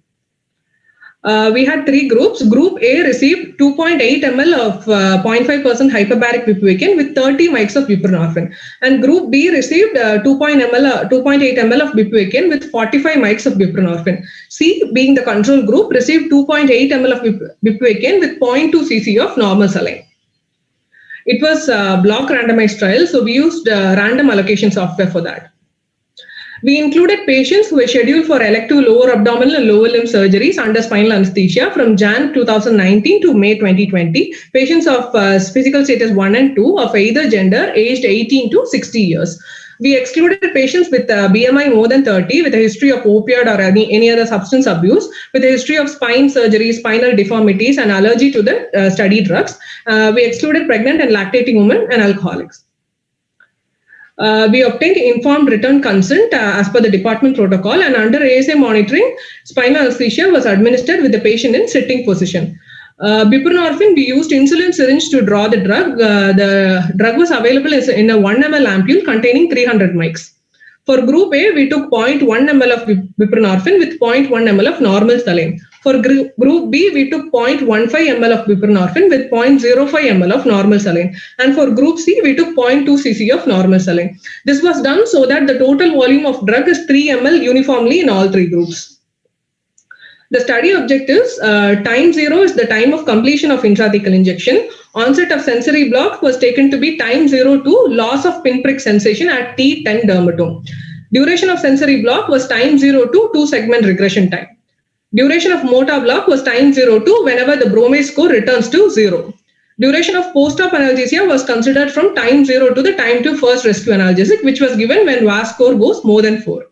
We had 3 groups. Group A received 2.8 ml of 0.5% hyperbaric bupivacaine with 30 mics of buprenorphine. And Group B received 2.8 ml of bupivacaine with 45 mics of buprenorphine. C, being the control group, received 2.8 ml of bupivacaine with 0.2 cc of normal saline. It was a block randomized trial, so we used random allocation software for that. We included patients who were scheduled for elective lower abdominal and lower limb surgeries under spinal anesthesia from Jan 2019 to May 2020, patients of physical status 1 and 2 of either gender aged 18 to 60 years. We excluded patients with BMI more than 30 with a history of opioid or any other substance abuse, with a history of spine surgery, spinal deformities, and allergy to the study drugs. We excluded pregnant and lactating women and alcoholics. We obtained informed written consent as per the department protocol, and under ASA monitoring, spinal anesthesia was administered with the patient in sitting position. Buprenorphine, we used insulin syringe to draw the drug. The drug was available in a 1 ml ampule containing 300 mics. For Group A, we took 0.1 ml of buprenorphine with 0.1 ml of normal saline. For Group B, we took 0.15 ml of buprenorphine with 0.05 ml of normal saline. And for Group C, we took 0.2 cc of normal saline. This was done so that the total volume of drug is 3 ml uniformly in all 3 groups. The study objectives, time 0 is the time of completion of intrathecal injection. Onset of sensory block was taken to be time 0 to loss of pinprick sensation at T10 dermatome. Duration of sensory block was time 0 to 2-segment regression time. Duration of motor block was time 0 whenever the bromide score returns to 0. Duration of post-op analgesia was considered from time 0 to the time to first rescue analgesic, which was given when VAS score goes more than 4.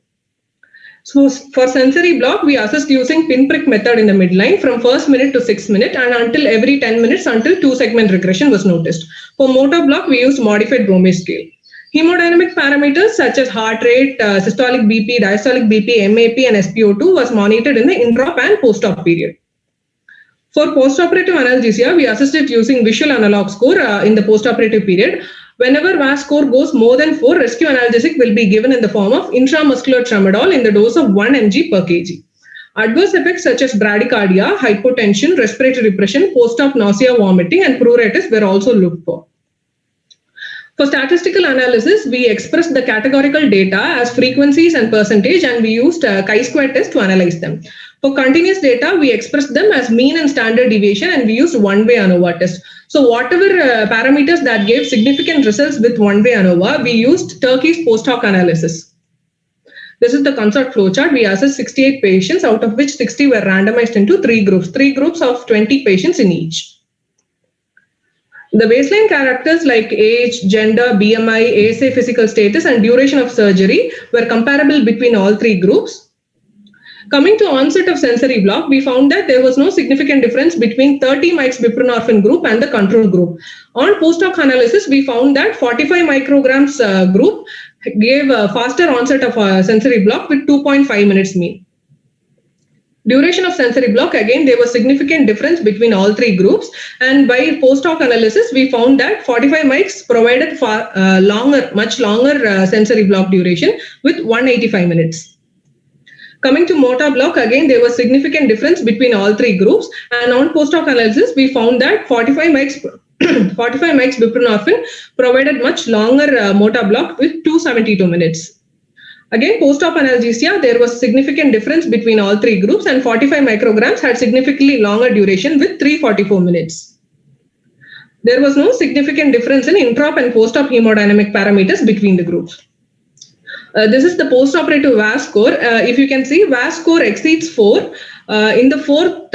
So for sensory block, we assessed using pinprick method in the midline from first minute to 6th minute and until every 10 minutes until 2-segment regression was noticed. For motor block, we used modified bromide scale. Hemodynamic parameters such as heart rate, systolic BP, diastolic BP, MAP and SpO2 was monitored in the intra and post-op period. For postoperative analgesia, we assessed it using visual analog score in the postoperative period. Whenever VAS score goes more than 4, rescue analgesic will be given in the form of intramuscular tramadol in the dose of 1 mg per kg. Adverse effects such as bradycardia, hypotension, respiratory depression, post-op nausea, vomiting, and pruritus were also looked for. For statistical analysis, we expressed the categorical data as frequencies and percentage, and we used a chi-square test to analyze them. For continuous data, we expressed them as mean and standard deviation, and we used one-way ANOVA test. So whatever parameters that gave significant results with one-way ANOVA, we used Turkey's post-hoc analysis. This is the consort flowchart. We assessed 68 patients, out of which 60 were randomized into 3 groups of 20 patients in each. The baseline characters like age, gender, BMI, ASA physical status, and duration of surgery were comparable between all 3 groups. Coming to onset of sensory block, we found that there was no significant difference between 30 mics buprenorphine group and the control group. On post-hoc analysis, we found that 45 micrograms group gave a faster onset of sensory block with 2.5 minutes mean. Duration of sensory block, again, there was significant difference between all 3 groups, and by post-hoc analysis, we found that 45 mics provided much longer sensory block duration with 185 minutes. Coming to motor block, again, there was significant difference between all 3 groups, and on post-hoc analysis, we found that 45 mics buprenorphine provided much longer motor block with 272 minutes. Again, post-op analgesia, there was significant difference between all 3 groups, and 45 micrograms had significantly longer duration with 344 minutes. There was no significant difference in intraop and post-op hemodynamic parameters between the groups. This is the post-operative VAS score. If you can see, VAS score exceeds 4 in the 4th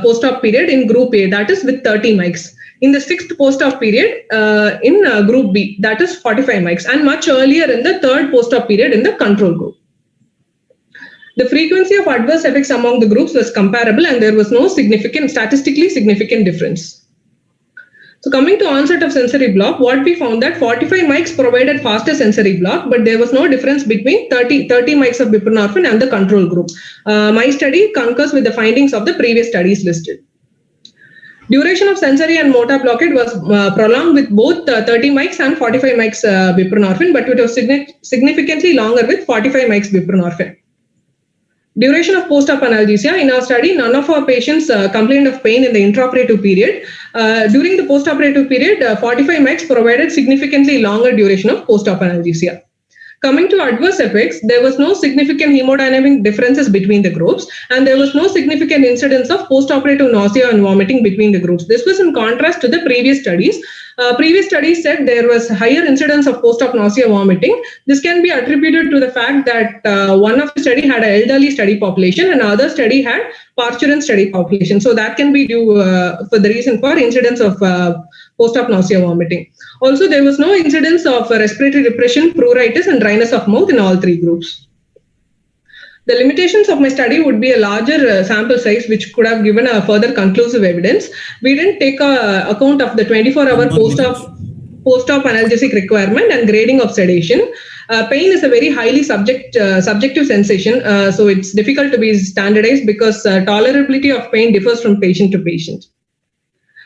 post-op period in group A, that is with 30 mics. In the 6th post-op period in group B, that is 45 mics, and much earlier in the 3rd post-op period in the control group. The frequency of adverse effects among the groups was comparable, and there was no statistically significant difference. So coming to onset of sensory block, what we found that 45 mics provided faster sensory block, but there was no difference between 30 mics of buprenorphine and the control group. My study concurs with the findings of the previous studies listed. Duration of sensory and motor blockade was prolonged with both 30 mics and 45 mics buprenorphine, but it was significantly longer with 45 mics buprenorphine. Duration of post-op analgesia. In our study, none of our patients complained of pain in the intraoperative period. During the postoperative period, 45 mics provided significantly longer duration of post-op analgesia. Coming to adverse effects, there was no significant hemodynamic differences between the groups, and there was no significant incidence of postoperative nausea and vomiting between the groups. This was in contrast to the previous studies. Previous studies said there was higher incidence of post-op nausea vomiting. This can be attributed to the fact that one of the study had an elderly study population and other study had parturient study population. So that can be due for the reason for incidence of post-op nausea vomiting. Also, there was no incidence of respiratory depression, pruritus, and dryness of mouth in all 3 groups. The limitations of my study would be a larger sample size, which could have given a further conclusive evidence. We didn't take account of the 24-hour post-op analgesic requirement and grading of sedation. Pain is a very highly subjective sensation, so it's difficult to be standardized because tolerability of pain differs from patient to patient.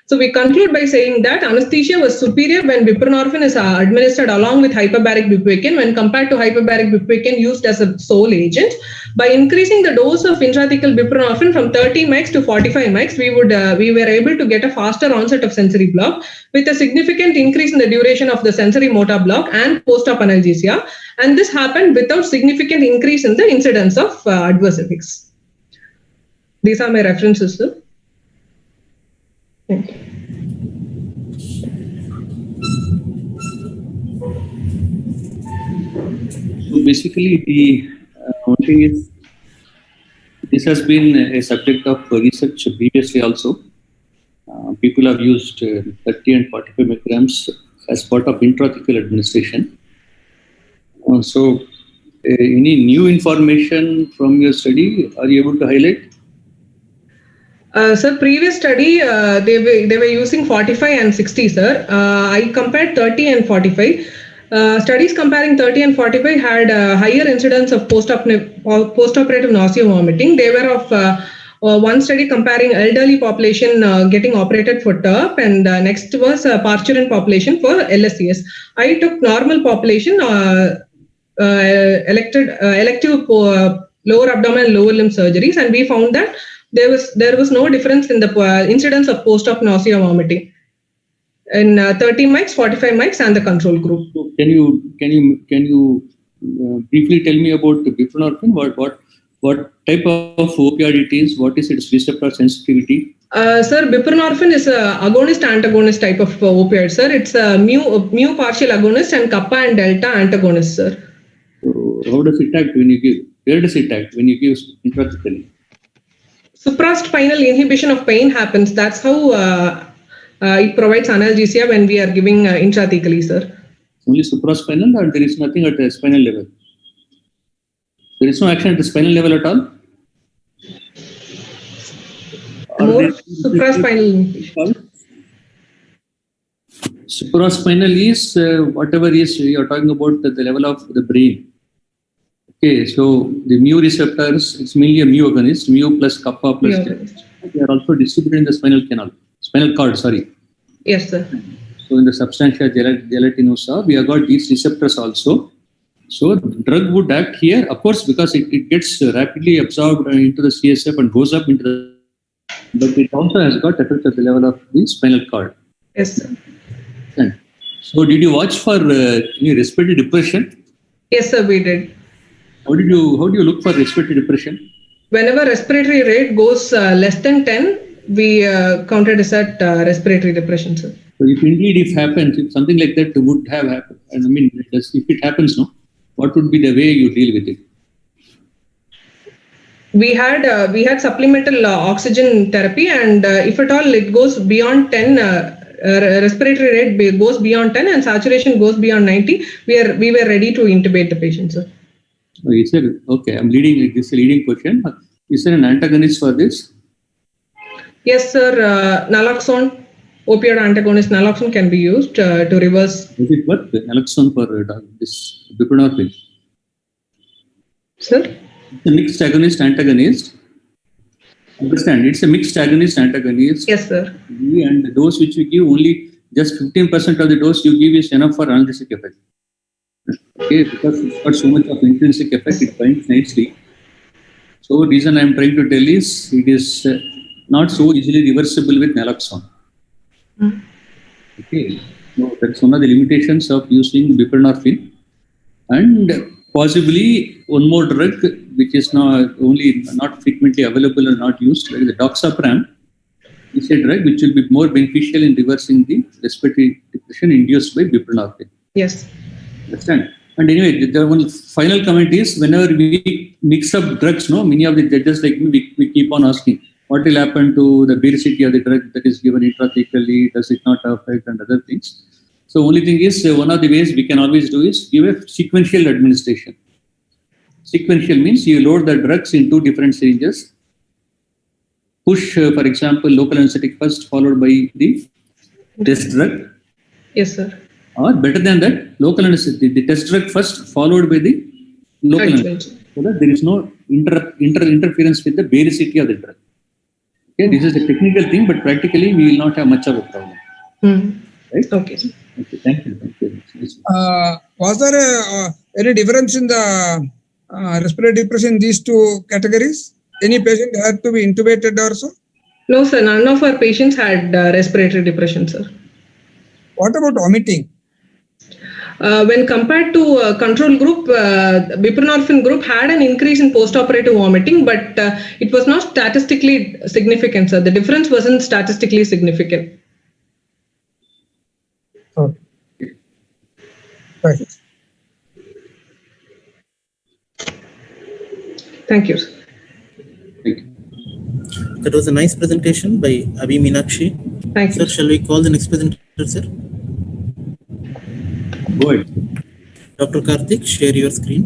So we conclude by saying that anesthesia was superior when buprenorphine is administered along with hyperbaric bupivacaine when compared to hyperbaric bupivacaine used as a sole agent. By increasing the dose of intrathecal buprenorphine from 30 mics to 45 mics, we were able to get a faster onset of sensory block with a significant increase in the duration of the sensory motor block and post-op analgesia. And this happened without significant increase in the incidence of adverse effects. These are my references, sir. Thank you. So basically, the one thing is This has been a subject of research previously also. People have used 30 and 45 micrograms as part of intrathecal administration. Any new information from your study are you able to highlight? Sir, previous study, they were using 45 and 60, sir. I compared 30 and 45. Studies comparing 30 and 45 had higher incidence of postoperative nausea vomiting. They were of one study comparing elderly population getting operated for TERP, and next was parturient population for LSCS. I took normal population, elective lower abdomen and lower limb surgeries, and we found that there was no difference in the incidence of post-op nausea vomiting in 30 mics, 45 mics, and the control group. So can you briefly tell me about the buprenorphine? What type of opioid it is? What is its receptor sensitivity? Sir, buprenorphine is a agonist-antagonist type of opioid, sir. It's a mu partial agonist and kappa and delta antagonist, sir. So how does it act when you give? Where does it act when you give intrathecally? Supraspinal inhibition of pain happens. That's how it provides analgesia when we are giving intrathecally, sir. Only supraspinal, or there is nothing at the spinal level? There is no action at the spinal level at all? More supraspinal inhibition. Supraspinal is whatever is you are talking about at the level of the brain. Okay, so the mu receptors, it's mainly a mu agonist, mu plus kappa plus delta. They are also distributed in the spinal cord, sorry. Yes, sir. So in the substantia gelatinosa, we have got these receptors also. So the drug would act here, of course, because it gets rapidly absorbed into the CSF and goes up into the, but it also has got effect at the level of the spinal cord. Yes, sir. So did you watch for any respiratory depression? Yes, sir, we did. How do you look for respiratory depression? Whenever respiratory rate goes less than 10, we counted as at respiratory depression, sir. So if something like that would have happened, and I mean, if it happens, no, what would be the way you deal with it? We had supplemental oxygen therapy, and if at all it goes beyond 10, respiratory rate goes beyond 10 and saturation goes beyond 90, we were ready to intubate the patient, sir. Okay, this is a leading question. Is there an antagonist for this? Yes, sir. Naloxone, opioid antagonist naloxone can be used to reverse. Does it work? Naloxone for this buprenorphine? Sir? It's a mixed agonist antagonist. Understand? It's a mixed agonist antagonist. Yes, sir. And the dose which we give, only just 15% of the dose you give is enough for analgesic effect. Okay, because it's got so much of intrinsic effect, it binds nicely. So the reason I'm trying to tell is it is not so easily reversible with naloxone. Okay, so that's one of the limitations of using buprenorphine. And possibly one more drug which is not frequently available or not used, like the doxapram, is a drug which will be more beneficial in reversing the respiratory depression induced by buprenorphine. Yes. Understand? And anyway, the one final comment is, whenever we mix up drugs, many of the judges like me, we keep on asking, what will happen to the basicity of the drug that is given intrathecally? Does it not affect, and other things? So only thing is, one of the ways we can always do is give a sequential administration. Sequential means you load the drugs in 2 different syringes. Push, for example, local anesthetic first, followed by the test drug. Yes, sir. Or better than that, local anesthetic, the test drug first, followed by the local anesthetic, so that there is no interference with the basicity of the drug. Okay, this is a technical thing, but practically we will not have much of a problem. Right? Okay. Okay, thank you. Was there any difference in the respiratory depression in these 2 categories? Any patient had to be intubated also? No, sir. None of our patients had respiratory depression, sir. What about vomiting? When compared to control group, buprenorphine group had an increase in postoperative vomiting, but it was not statistically significant, sir. The difference wasn't statistically significant. Okay. Right. Thank you, sir. That was a nice presentation by Abhi Meenakshi. Thank you. Sir, shall we call the next presenter, sir? Go ahead. Dr. Karthik, share your screen.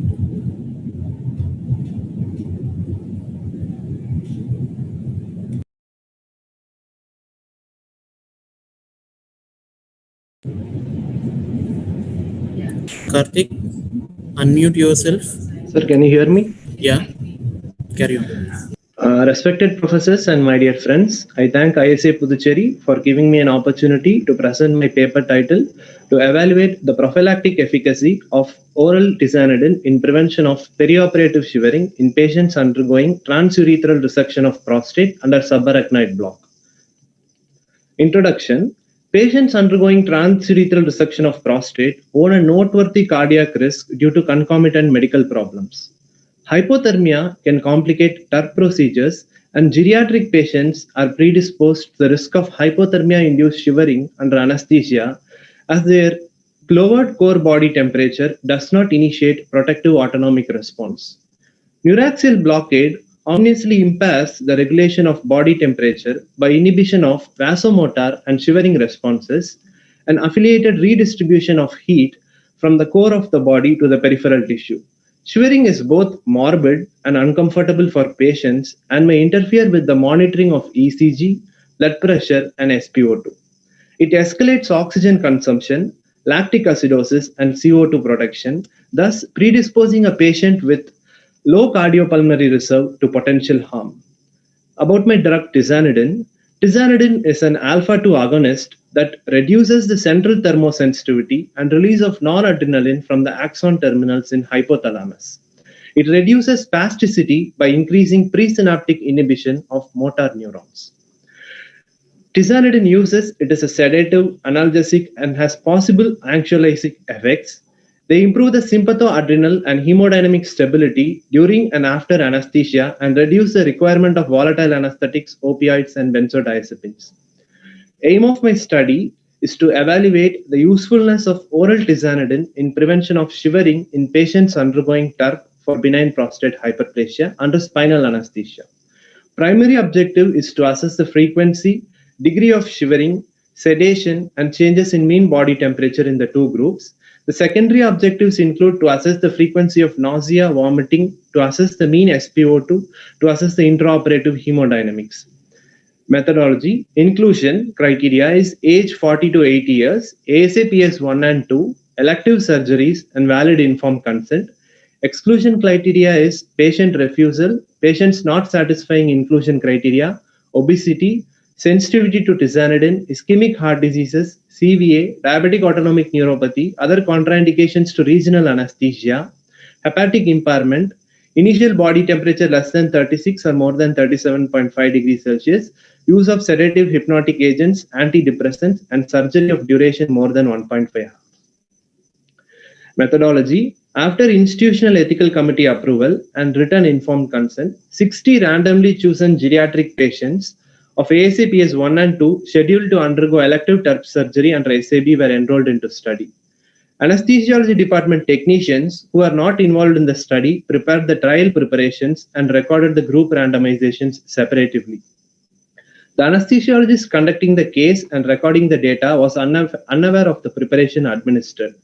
Karthik, unmute yourself. Sir, can you hear me? Yeah, carry on. Respected professors and my dear friends, I thank ISA Puducherry for giving me an opportunity to present my paper titled to evaluate the prophylactic efficacy of oral tizanidine in prevention of perioperative shivering in patients undergoing transurethral resection of prostate under subarachnoid block. Introduction. Patients undergoing transurethral resection of prostate own a noteworthy cardiac risk due to concomitant medical problems. Hypothermia can complicate TURP procedures, and geriatric patients are predisposed to the risk of hypothermia-induced shivering under anesthesia as their lowered core body temperature does not initiate protective autonomic response. Neuraxial blockade ominously impairs the regulation of body temperature by inhibition of vasomotor and shivering responses and affiliated redistribution of heat from the core of the body to the peripheral tissue. Shivering is both morbid and uncomfortable for patients and may interfere with the monitoring of ECG, blood pressure, and SpO2. It escalates oxygen consumption, lactic acidosis, and CO2 production, thus predisposing a patient with low cardiopulmonary reserve to potential harm. About my drug tizanidine, tizanidine is an alpha-2 agonist that reduces the central thermosensitivity and release of noradrenaline from the axon terminals in hypothalamus. It reduces spasticity by increasing presynaptic inhibition of motor neurons. Tizanidine uses it as a sedative, analgesic, and has possible anxiolytic effects. They improve the sympathoadrenal and hemodynamic stability during and after anesthesia and reduce the requirement of volatile anesthetics, opioids, and benzodiazepines. Aim of my study is to evaluate the usefulness of oral tizanidine in prevention of shivering in patients undergoing TURP for benign prostate hyperplasia under spinal anesthesia. Primary objective is to assess the frequency, degree of shivering, sedation, and changes in mean body temperature in the two groups. The secondary objectives include to assess the frequency of nausea, vomiting, to assess the mean SpO2, to assess the intraoperative hemodynamics. Methodology. Inclusion criteria is age 40 to 80 years, ASAPS 1 and 2, elective surgeries, and valid informed consent. Exclusion criteria is patient refusal, patients not satisfying inclusion criteria, obesity, sensitivity to tizanidine, ischemic heart diseases, CVA, diabetic autonomic neuropathy, other contraindications to regional anesthesia, hepatic impairment, initial body temperature less than 36 or more than 37.5 degrees Celsius, use of sedative hypnotic agents, antidepressants, and surgery of duration more than 1.5 hours. Methodology. After institutional ethical committee approval and written informed consent, 60 randomly chosen geriatric patients of ASAPS 1 and 2 scheduled to undergo elective TURP surgery under SAB were enrolled into study. Anesthesiology department technicians who are not involved in the study prepared the trial preparations and recorded the group randomizations separatively. The anesthesiologist conducting the case and recording the data was unaware of the preparation administered.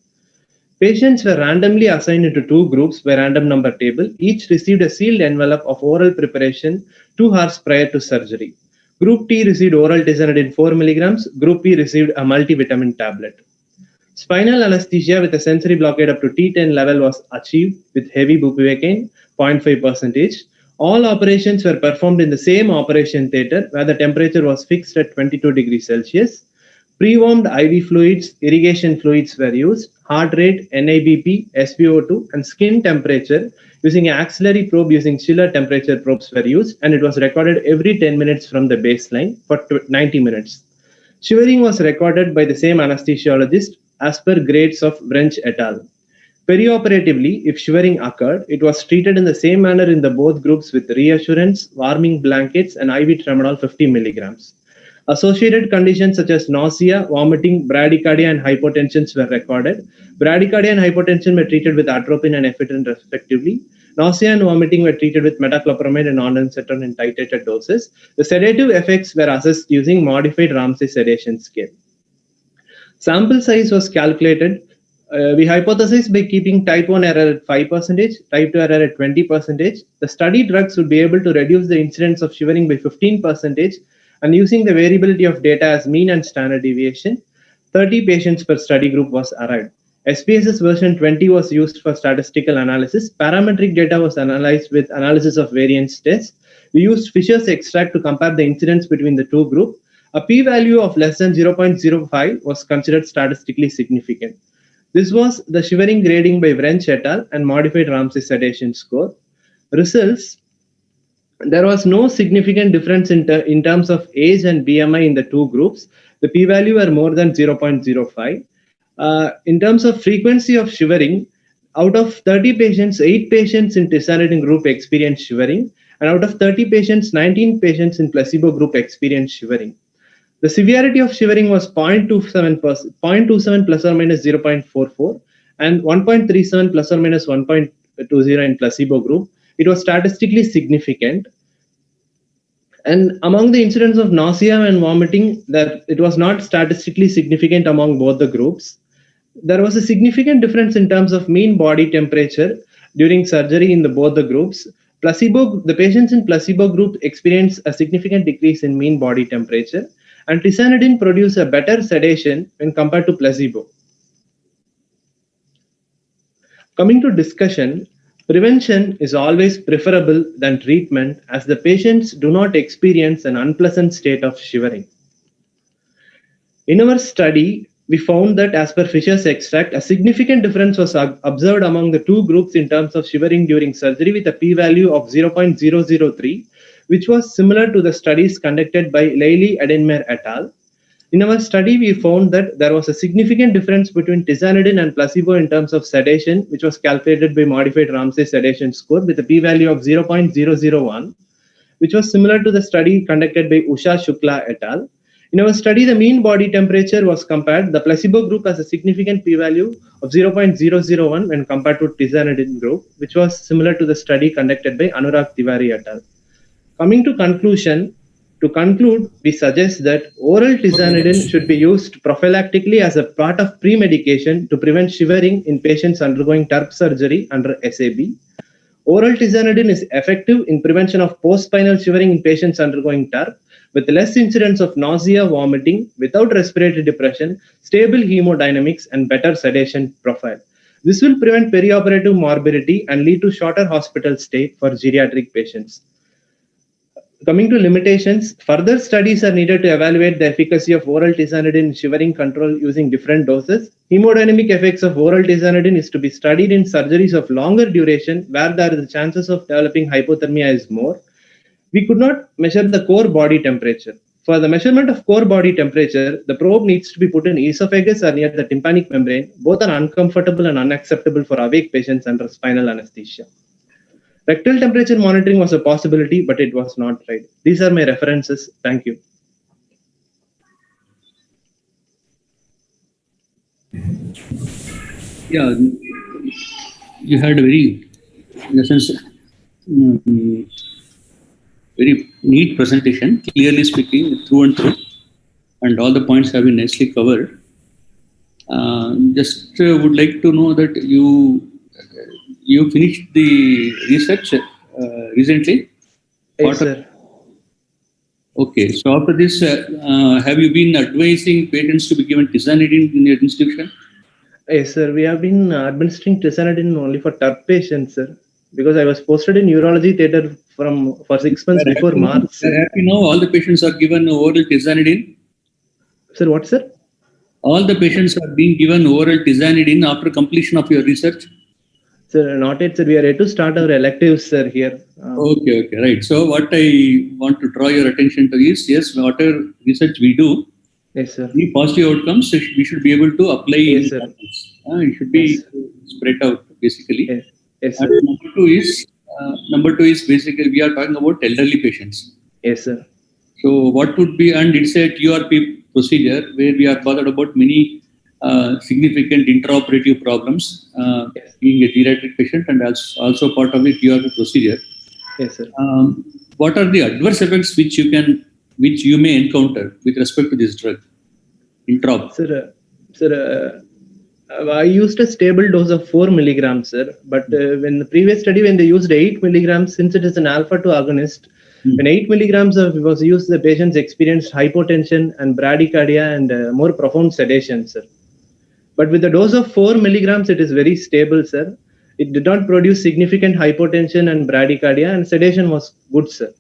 Patients were randomly assigned into two groups by random number table. Each received a sealed envelope of oral preparation 2 hours prior to surgery. Group T received oral tizanidine 4 milligrams. Group P received a multivitamin tablet. Spinal anesthesia with a sensory blockade up to T10 level was achieved with heavy bupivacaine, 0.5%. All operations were performed in the same operation theater where the temperature was fixed at 22 degrees Celsius. Pre-warmed IV fluids, irrigation fluids were used. Heart rate, NIBP, SpO2, and skin temperature using an axillary probe using chiller temperature probes were used, and it was recorded every 10 minutes from the baseline for 90 minutes. Shivering was recorded by the same anesthesiologist as per grades of Wrench et al. Perioperatively, if shivering occurred, it was treated in the same manner in the both groups with reassurance, warming blankets, and IV tramadol 50 milligrams. Associated conditions such as nausea, vomiting, bradycardia, and hypotension were recorded. Bradycardia and hypotension were treated with atropine and ephedrine respectively. Nausea and vomiting were treated with metoclopramide and ondansetron in titrated doses. The sedative effects were assessed using modified Ramsay sedation scale. Sample size was calculated. We hypothesized by keeping type 1 error at 5%, type 2 error at 20%. The study drugs would be able to reduce the incidence of shivering by 15%, and using the variability of data as mean and standard deviation, 30 patients per study group was arrived. SPSS version 20 was used for statistical analysis. Parametric data was analyzed with analysis of variance tests. We used Fisher's extract to compare the incidence between the two groups. A p-value of less than 0.05 was considered statistically significant. This was the shivering grading by Wrench et al. And modified Ramsay sedation score. Results: there was no significant difference in terms of age and BMI in the two groups. The p-value were more than 0.05. In terms of frequency of shivering, out of 30 patients, 8 patients in tizanidine group experienced shivering, and out of 30 patients, 19 patients in placebo group experienced shivering. The severity of shivering was 0.27 plus or minus 0.44 and 1.37 plus or minus 1.20 in placebo group. It was statistically significant. And among the incidents of nausea and vomiting, that it was not statistically significant among both the groups. There was a significant difference in terms of mean body temperature during surgery in both the groups. The patients in placebo group experienced a significant decrease in mean body temperature, and tizanidine produced a better sedation when compared to placebo. Coming to discussion, prevention is always preferable than treatment as the patients do not experience an unpleasant state of shivering. In our study, we found that as per Fisher's extract, a significant difference was observed among the two groups in terms of shivering during surgery with a p-value of 0.003, which was similar to the studies conducted by Leili, Edenmer et al. In our study, we found that there was a significant difference between tizanidine and placebo in terms of sedation, which was calculated by modified Ramsay sedation score with a p-value of 0.001, which was similar to the study conducted by Usha Shukla et al. In our study, the mean body temperature was compared. The placebo group has a significant p-value of 0.001 when compared to tizanidine group, which was similar to the study conducted by Anurag Tiwari et al. Coming to conclusion, to conclude, we suggest that oral tizanidine should be used prophylactically as a part of pre-medication to prevent shivering in patients undergoing TURP surgery under SAB. Oral tizanidine is effective in prevention of post-spinal shivering in patients undergoing TURP with less incidence of nausea, vomiting, without respiratory depression, stable hemodynamics, and better sedation profile. This will prevent perioperative morbidity and lead to shorter hospital stay for geriatric patients. Coming to limitations, further studies are needed to evaluate the efficacy of oral tizanidine in shivering control using different doses. Hemodynamic effects of oral tizanidine is to be studied in surgeries of longer duration where the chances of developing hypothermia is more. We could not measure the core body temperature. For the measurement of core body temperature, the probe needs to be put in esophagus or near the tympanic membrane. Both are uncomfortable and unacceptable for awake patients under spinal anesthesia. Rectal temperature monitoring was a possibility, but it was not tried. These are my references. Thank you. Yeah, you had a very, in a sense, very neat presentation, clearly speaking through and through, and all the points have been nicely covered. Just would like to know that you finished the research recently? Yes, sir. Okay, so after this, have you been advising patients to be given tizanidine in your institution? Yes, sir. We have been administering tizanidine only for TURP patients, sir, because I was posted in urology theatre for 6 months before March. Sir, you know all the patients are given oral tizanidine? Sir, what, sir? All the patients are being given oral tizanidine after completion of your research? Sir, not yet, sir. We are yet to start our electives, sir, here. Okay, right. So what I want to draw your attention to is, yes, whatever research we do, yes, sir, any positive outcomes, we should be able to apply. Yes, sir. It should be spread out, basically. Yes, yes, sir. And number two is basically we are talking about elderly patients. Yes, sir. So what would be, and it's a QRP procedure where we are bothered about many significant intraoperative problems, being a pediatric patient and also part of the TURP procedure. Yes, sir. What are the adverse effects which you may encounter with respect to this drug, Intraop? Sir, I used a stable dose of 4 milligrams, sir. But when the previous study, when they used 8 milligrams, since it is an alpha-2 agonist, when 8 milligrams was used, the patients experienced hypotension and bradycardia and more profound sedation, sir. But with the dose of 4 milligrams, it is very stable, sir. It did not produce significant hypotension and bradycardia, and sedation was good, sir.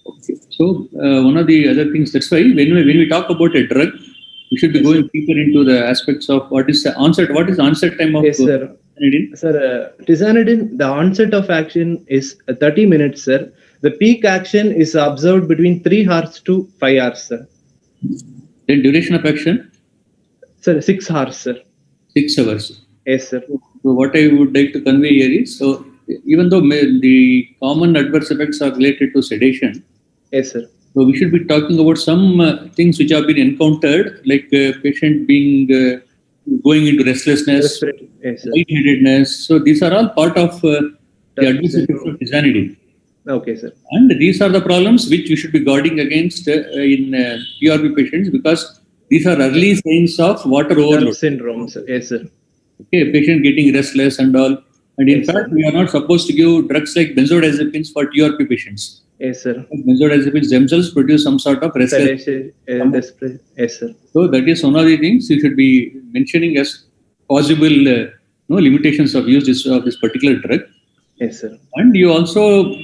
Okay. So one of the other things, that's why when we talk about a drug, we should be going deeper into the aspects of what is the onset time of tizanidine? Sir, tizanidine, the onset of action is 30 minutes, sir. The peak action is observed between 3 hours to 5 hours, sir. Then duration of action? Sir, 6 hours, sir. 6 hours. Yes, sir. So what I would like to convey here is, so even though the common adverse effects are related to sedation, yes, sir. So we should be talking about some things which have been encountered, like patient being going into restlessness, lightheadedness. So these are all part of the adverse effects of tizanidine. Okay, sir. And these are the problems which we should be guarding against in PRP patients, because these are early signs of water overload syndrome, sir. Yes, sir. Okay, patient getting restless and all. And in fact, we are not supposed to give drugs like benzodiazepines for TRP patients. Yes, sir. Benzodiazepines themselves produce some sort of restless. Yes, sir. So that is one of the things you should be mentioning as possible limitations of use of this particular drug. Yes, sir. And you also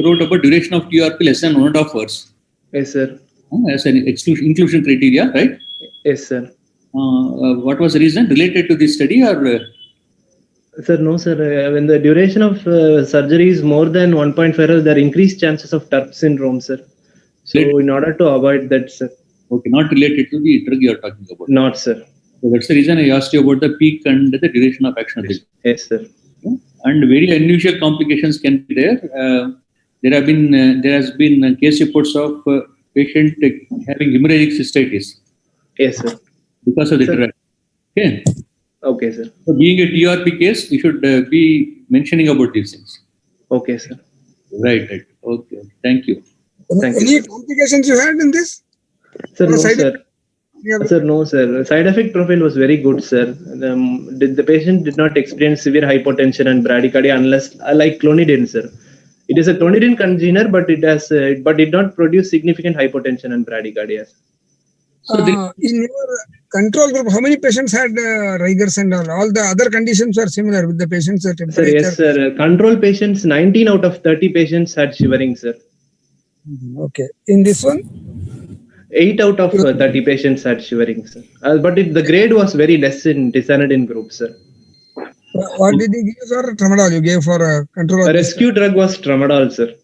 wrote about duration of TRP less than 1.5 hours. Yes, sir. As an inclusion criteria, right? Yes, sir. What was the reason related to this study, or? Sir, no, sir. When the duration of surgery is more than 1.5 hours, there are increased chances of TURP syndrome, sir. So, in order to avoid that, sir. Okay, not related to the drug you are talking about. Not, sir. So that's the reason I asked you about the peak and the duration of action of this. Yes, sir. And very unusual complications can be there. There has been case reports of patient having hemorrhagic cystitis. Yes, sir. Because of the drug. Okay. Okay, sir. So being a TRP case, we should be mentioning about these things. Okay, sir. Right. Okay. Thank you. Any complications you had in this? Sir, no, sir. Sir, no, sir. Side effect profile was very good, sir. The patient did not experience severe hypotension and bradycardia unless, like clonidine, sir. It is a clonidine congener, but it did not produce significant hypotension and bradycardia. So in your control group, how many patients had rigors and all? All the other conditions were similar with the patients' temperature? Sir, yes, sir. Control patients, 19 out of 30 patients had shivering, sir. Okay. In this one? 8 out of 30 patients had shivering, sir. But the grade was very less in tizanidine group, sir. What did you give for tramadol? You gave for control? A rescue drug was tramadol, sir.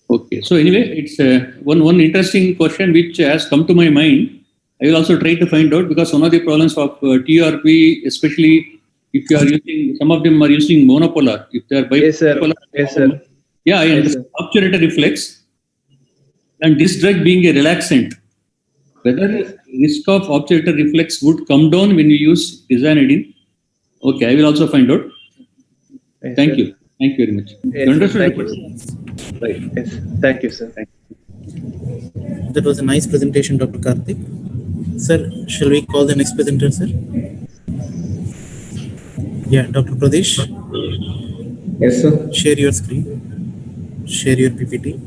Okay. So anyway, it's one interesting question which has come to my mind. I will also try to find out, because one of the problems of TRP, especially if you are using, some of them are using monopolar. If they are bipolar, yes, sir. Yeah, I understand. Obturator reflex, and this drug being a relaxant, whether risk of obturator reflex would come down when you use tizanidine. Okay, I will also find out. Yes, Thank sir. you. Thank you very much. Yes, You understood thank the you. question? Right. Yes. Thank you, sir. That was a nice presentation, Dr. Karthik. Sir, shall we call the next presenter, sir? Yeah, Dr. Pradesh. Yes, sir. Share your screen. Share your PPT.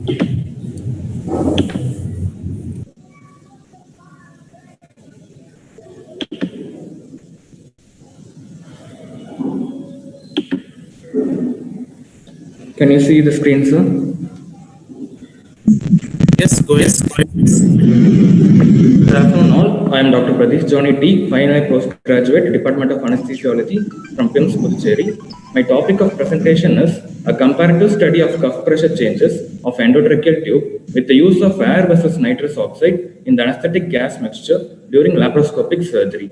Can you see the screen, sir? Yes, go ahead. Good afternoon, all. I am Dr. Pradesh Johnny T, final year postgraduate, Department of Anesthesiology from PIMS, Puducherry. My topic of presentation is a comparative study of cuff pressure changes of endotracheal tube with the use of air versus nitrous oxide in the anesthetic gas mixture during laparoscopic surgery.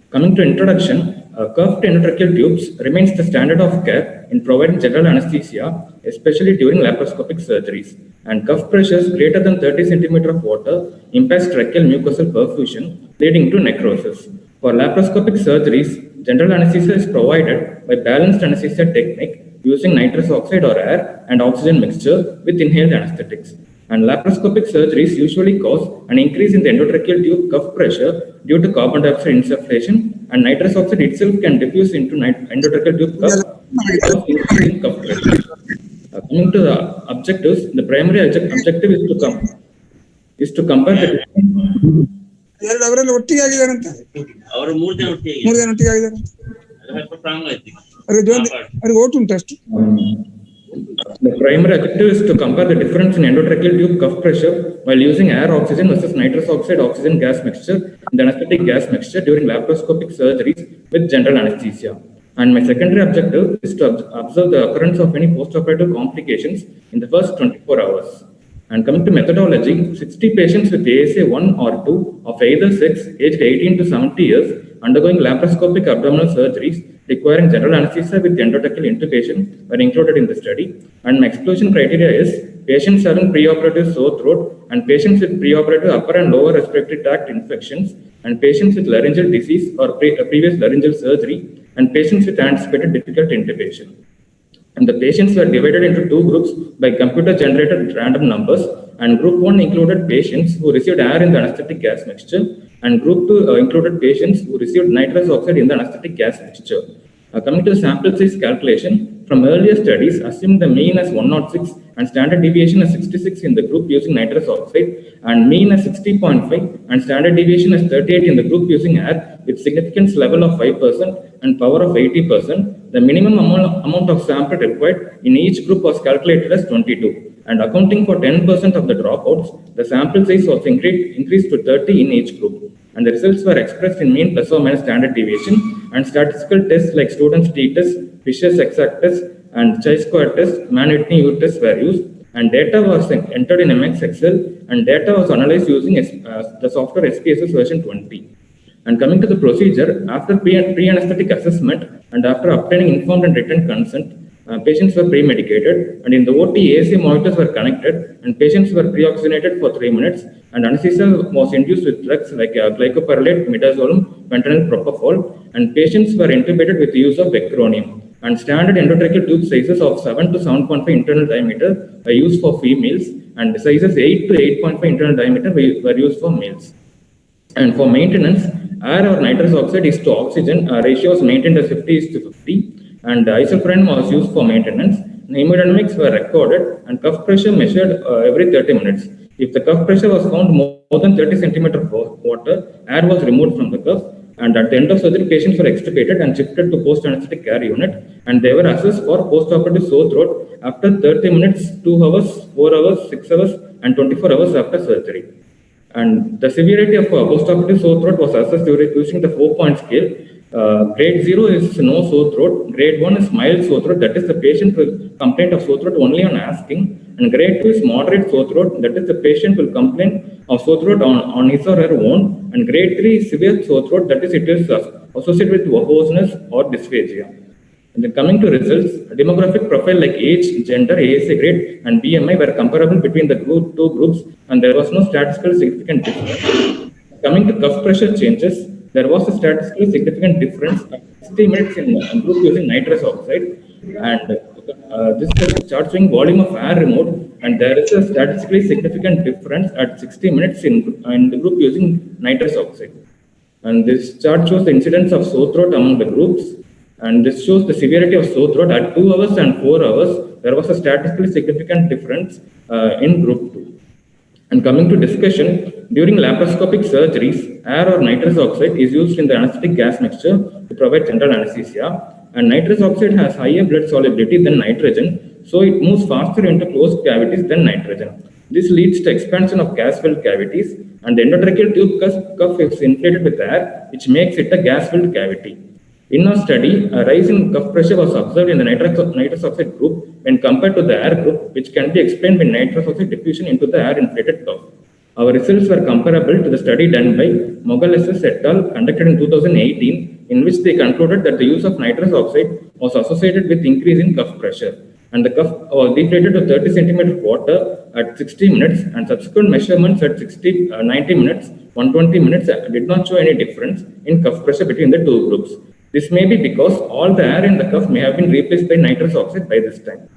Coming to introduction, cuffed endotracheal tubes remains the standard of care in providing general anesthesia, especially during laparoscopic surgeries. and cuff pressures greater than 30 centimeter of water impacts tracheal mucosal perfusion, leading to necrosis. For laparoscopic surgeries, general anesthesia is provided by balanced anesthesia technique using nitrous oxide or air and oxygen mixture with inhaled anesthetics. And laparoscopic surgeries usually cause an increase in the endotracheal tube cuff pressure due to carbon dioxide insufflation, and nitrous oxide itself can diffuse into endotracheal tube cuff, increasing cuff pressure. Coming to the objectives, the primary objective is to compare the ಅವರೆಲ್ಲ ಒಟ್ಟಿಗೆ ಆಗಿದಾರಂತ ಅವರು 3 ಜನ ಒಟ್ಟಿಗೆ ಆಗಿದ್ದಾರೆ ಸ್ವಲ್ಪ strong ಐತಿ ಅವರಿಗೆ vote ಉಂಟು ಅಷ್ಟು. The primary objective is to compare the difference in endotracheal tube cuff pressure while using air oxygen versus nitrous oxide oxygen gas mixture and the anesthetic gas mixture during laparoscopic surgeries with general anesthesia. And my secondary objective is to observe the occurrence of any postoperative complications in the first 24 hours. And coming to methodology, 60 patients with ASA 1 or 2 of either sex aged 18 to 70 years undergoing laparoscopic abdominal surgeries requiring general anesthesia with endotracheal intubation were included in the study. And my exclusion criteria is patients having preoperative sore throat and patients with preoperative upper and lower respiratory tract infections and patients with laryngeal disease or previous laryngeal surgery and patients with anticipated difficult intubation. And the patients were divided into 2 groups by computer-generated random numbers, and group 1 included patients who received air in the anesthetic gas mixture, and group 2 included patients who received nitrous oxide in the anesthetic gas mixture. Coming to the sample size calculation, from earlier studies, assume the mean as 106 and standard deviation as 66 in the group using nitrous oxide, and mean as 60.5 and standard deviation as 38 in the group using air with significance level of 5% and power of 80%. The minimum amount of sample required in each group was calculated as 22. And accounting for 10% of the dropouts, the sample size was increased to 30 in each group. And the results were expressed in mean plus or minus standard deviation, and statistical tests like student's t-test, Fisher's exact test, and chi-square test, Mann-Whitney U test were used, and data was entered in MX Excel, and data was analyzed using the software SPSS version 20. And coming to the procedure, after pre-anesthetic assessment and after obtaining informed and written consent, patients were pre-medicated, and in the OT, ASA monitors were connected, and patients were pre-oxygenated for 3 minutes, and anesthesia was induced with drugs like glycopyrrolate, midazolam, fentanyl, propofol, and patients were intubated with the use of becronium. And standard endotracheal tube sizes of 7 to 7.5 internal diameter were used for females, and sizes 8 to 8.5 internal diameter were used for males. And for maintenance, air or nitrous oxide is to oxygen ratio was maintained as 50:50, and isoflurane was used for maintenance. Hemodynamics were recorded, and cuff pressure measured every 30 minutes. If the cuff pressure was found more than 30 centimeter of water, air was removed from the cuff, and at the end of surgery, patients were extubated and shifted to post-anesthetic care unit, and they were assessed for postoperative sore throat after 30 minutes, 2 hours, 4 hours, 6 hours, and 24 hours after surgery. And the severity of postoperative sore throat was assessed using the 4-point scale. Grade 0 is no sore throat, grade 1 is mild sore throat, that is the patient will complain of sore throat only on asking, and grade 2 is moderate sore throat, that is the patient will complain of sore throat on his or her own, and grade 3 is severe sore throat, that is it is associated with hoarseness or dysphagia. And then coming to results, demographic profile like age, gender, ASA grade, and BMI were comparable between the 2 groups, and there was no statistically significant difference. Coming to cuff pressure changes, there was a statistically significant difference at 60 minutes in group using nitrous oxide, and this is chart showing volume of air removed, and there is a statistically significant difference at 60 minutes in the group using nitrous oxide. And this chart shows the incidence of sore throat among the groups, and this shows the severity of sore throat at 2 hours and 4 hours. There was a statistically significant difference in group 2. And coming to discussion, during laparoscopic surgeries, air or nitrous oxide is used in the anesthetic gas mixture to provide general anesthesia, and nitrous oxide has higher blood solubility than nitrogen, so it moves faster into closed cavities than nitrogen. This leads to expansion of gas-filled cavities, and the endotracheal tube cuff is inflated with air, which makes it a gas-filled cavity. In our study, a rise in cuff pressure was observed in the nitrous oxide group when compared to the air group, which can be explained by nitrous oxide diffusion into the air-inflated cuff. Our results were comparable to the study done by Mogales et al. Conducted in 2018, in which they concluded that the use of nitrous oxide was associated with increase in cuff pressure. and the cuff was deflated to 30 centimeters of water at 60 minutes, and subsequent measurements at 90 minutes, 120 minutes did not show any difference in cuff pressure between the two groups. This may be because all the air in the cuff may have been replaced by nitrous oxide by this time.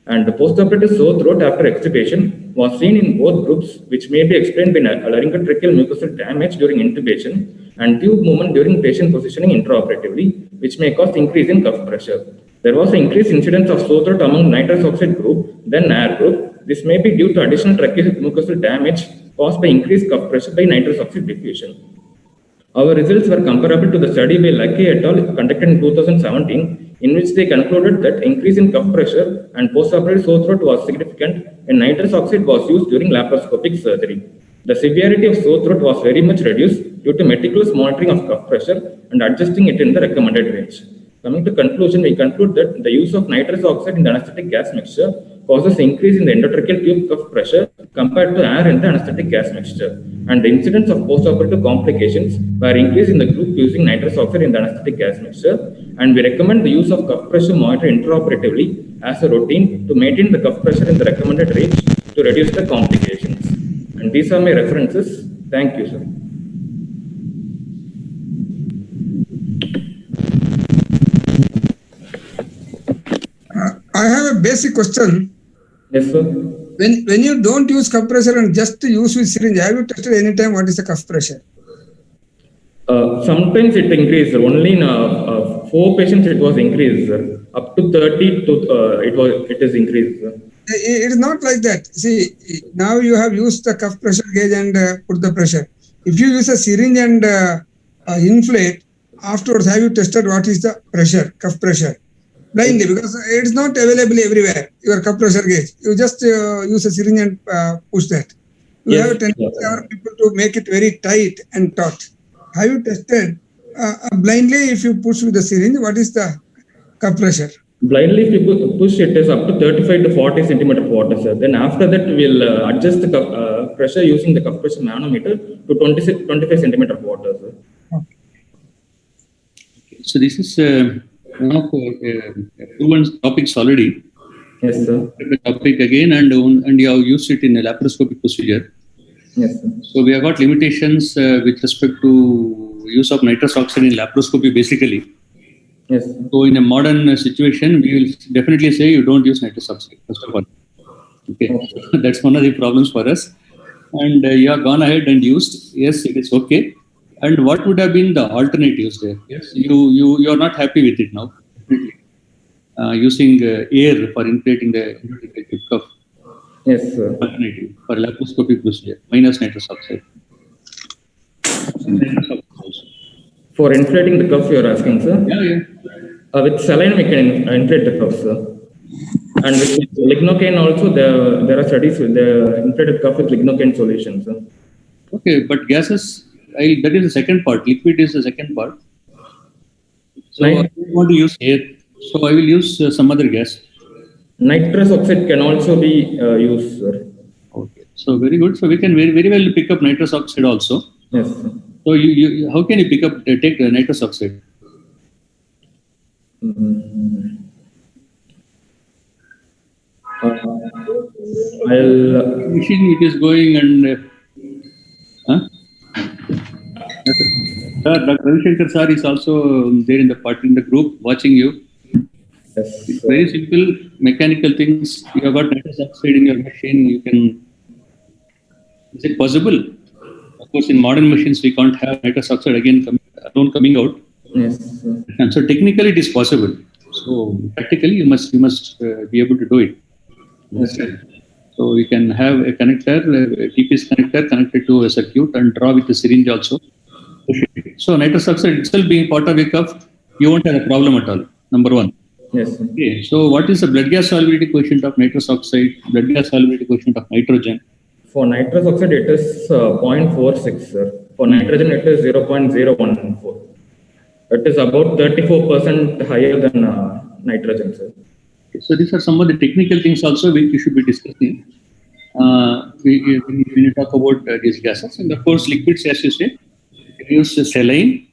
And the postoperative sore throat after extubation was seen in both groups, which may be explained by laryngotracheal mucosal damage during intubation and tube movement during patient positioning intraoperatively, which may cause increase in cuff pressure. There was an increased incidence of sore throat among nitrous oxide group than air group. This may be due to additional tracheal mucosal damage caused by increased cuff pressure by nitrous oxide diffusion. Our results were comparable to the study by Lucky et al. Conducted in 2017, in which they concluded that increase in cuff pressure and postoperative sore throat was significant when nitrous oxide was used during laparoscopic surgery. The severity of sore throat was very much reduced due to meticulous monitoring of cuff pressure and adjusting it in the recommended range. Coming to conclusion, we conclude that the use of nitrous oxide in the anesthetic gas mixture causes increase in the endotracheal tube cuff pressure compared to air in the anesthetic gas mixture, and the incidence of postoperative complications were increased in the group using nitrous oxide in the anesthetic gas mixture, and we recommend the use of cuff pressure monitor intraoperatively as a routine to maintain the cuff pressure in the recommended range to reduce the complications. And these are my references. Thank you, sir. I have a basic question. Yes, sir. When you don't use cuff pressure and just use with syringe, have you tested any time what is the cuff pressure? Sometimes it increased. Only in 4 patients it was increased. Up to 30 to it is increased. It is not like that. See, now you have used the cuff pressure gauge and put the pressure. If you use a syringe and inflate, afterwards have you tested what is the pressure, cuff pressure? Blindly, because it is not available everywhere, your cuff pressure gauge. You just use a syringe and push that. You have a tendency for people to make it very tight and taut. Have you tested blindly if you push with the syringe, what is the cuff pressure? Blindly, if you push it is up to 35 to 40 centimeter of water, sir. Then after that, we'll adjust the cuff pressure using the cuff pressure manometer to 25 centimeter of water, sir. Okay. So this is one of proven topics already. Yes, sir. The topic again, and you have used it in a laparoscopic procedure. Yes, sir. So we have got limitations with respect to use of nitrous oxide in laparoscopy, basically. Yes. So in a modern situation, we will definitely say you don't use nitrous oxide, first of all. Okay. That's one of the problems for us. And you have gone ahead and used. Yes, it is okay. And what would have been the alternatives there? Yes, you are not happy with it now. Using air for inflating the endotracheal cuff. Yes, sir. Alternative for laparoscopic procedure minus nitrous oxide. For inflating the cuff, you are asking, sir? Yeah. With saline, we can inflate the cuff, sir. And with lignocaine also, there are studies with the inflated cuff with lignocaine solutions, sir. Okay, but gases, that is the second part. Liquid is the second part. So I don't want to use air. So I will use some other gas. Nitrous oxide can also be used, sir. Okay. So very good. So we can very well pick up nitrous oxide also. Yes, sir. So you how can you take the nitrous oxide? I'll machine it is going and Dr. Ravishankar sir is also there in the group watching you. Yes, very simple mechanical things. You have got nitrous oxide in your machine. You can. Is it possible? Of course, in modern machines we can't have nitrous oxide again coming out. Yes. And so technically it is possible. So practically you must be able to do it. Yes. So you can have a connector, a TPS connector connected to a circuit and draw with the syringe also. So nitrous oxide itself being part of a cuff, you won't have a problem at all. Number one. Yes. Okay. So what is the blood gas solubility coefficient of nitrous oxide? Blood gas solubility coefficient of nitrogen? For nitrous oxide, it is 0.46, sir. For nitrogen, it is 0.014. It is about 34% higher than nitrogen, sir. So these are some of the technical things also which you should be discussing when you talk about these gases. And of course, liquids, as you say, use saline,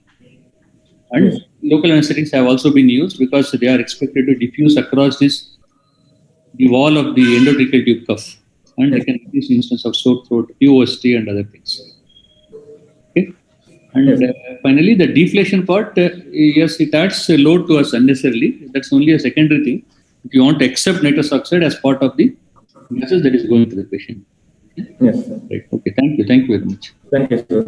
and local anesthetics have also been used because they are expected to diffuse across this the wall of the endotracheal tube cuff, and you can increase the instance of sore throat, POST, and other things. Okay. And finally, the deflation part, yes, it adds a load to us unnecessarily. That's only a secondary thing. If you want to accept nitrous oxide as part of the gases that is going to the patient. Yes, sir. Right. Okay. Thank you. Thank you very much. Thank you, sir.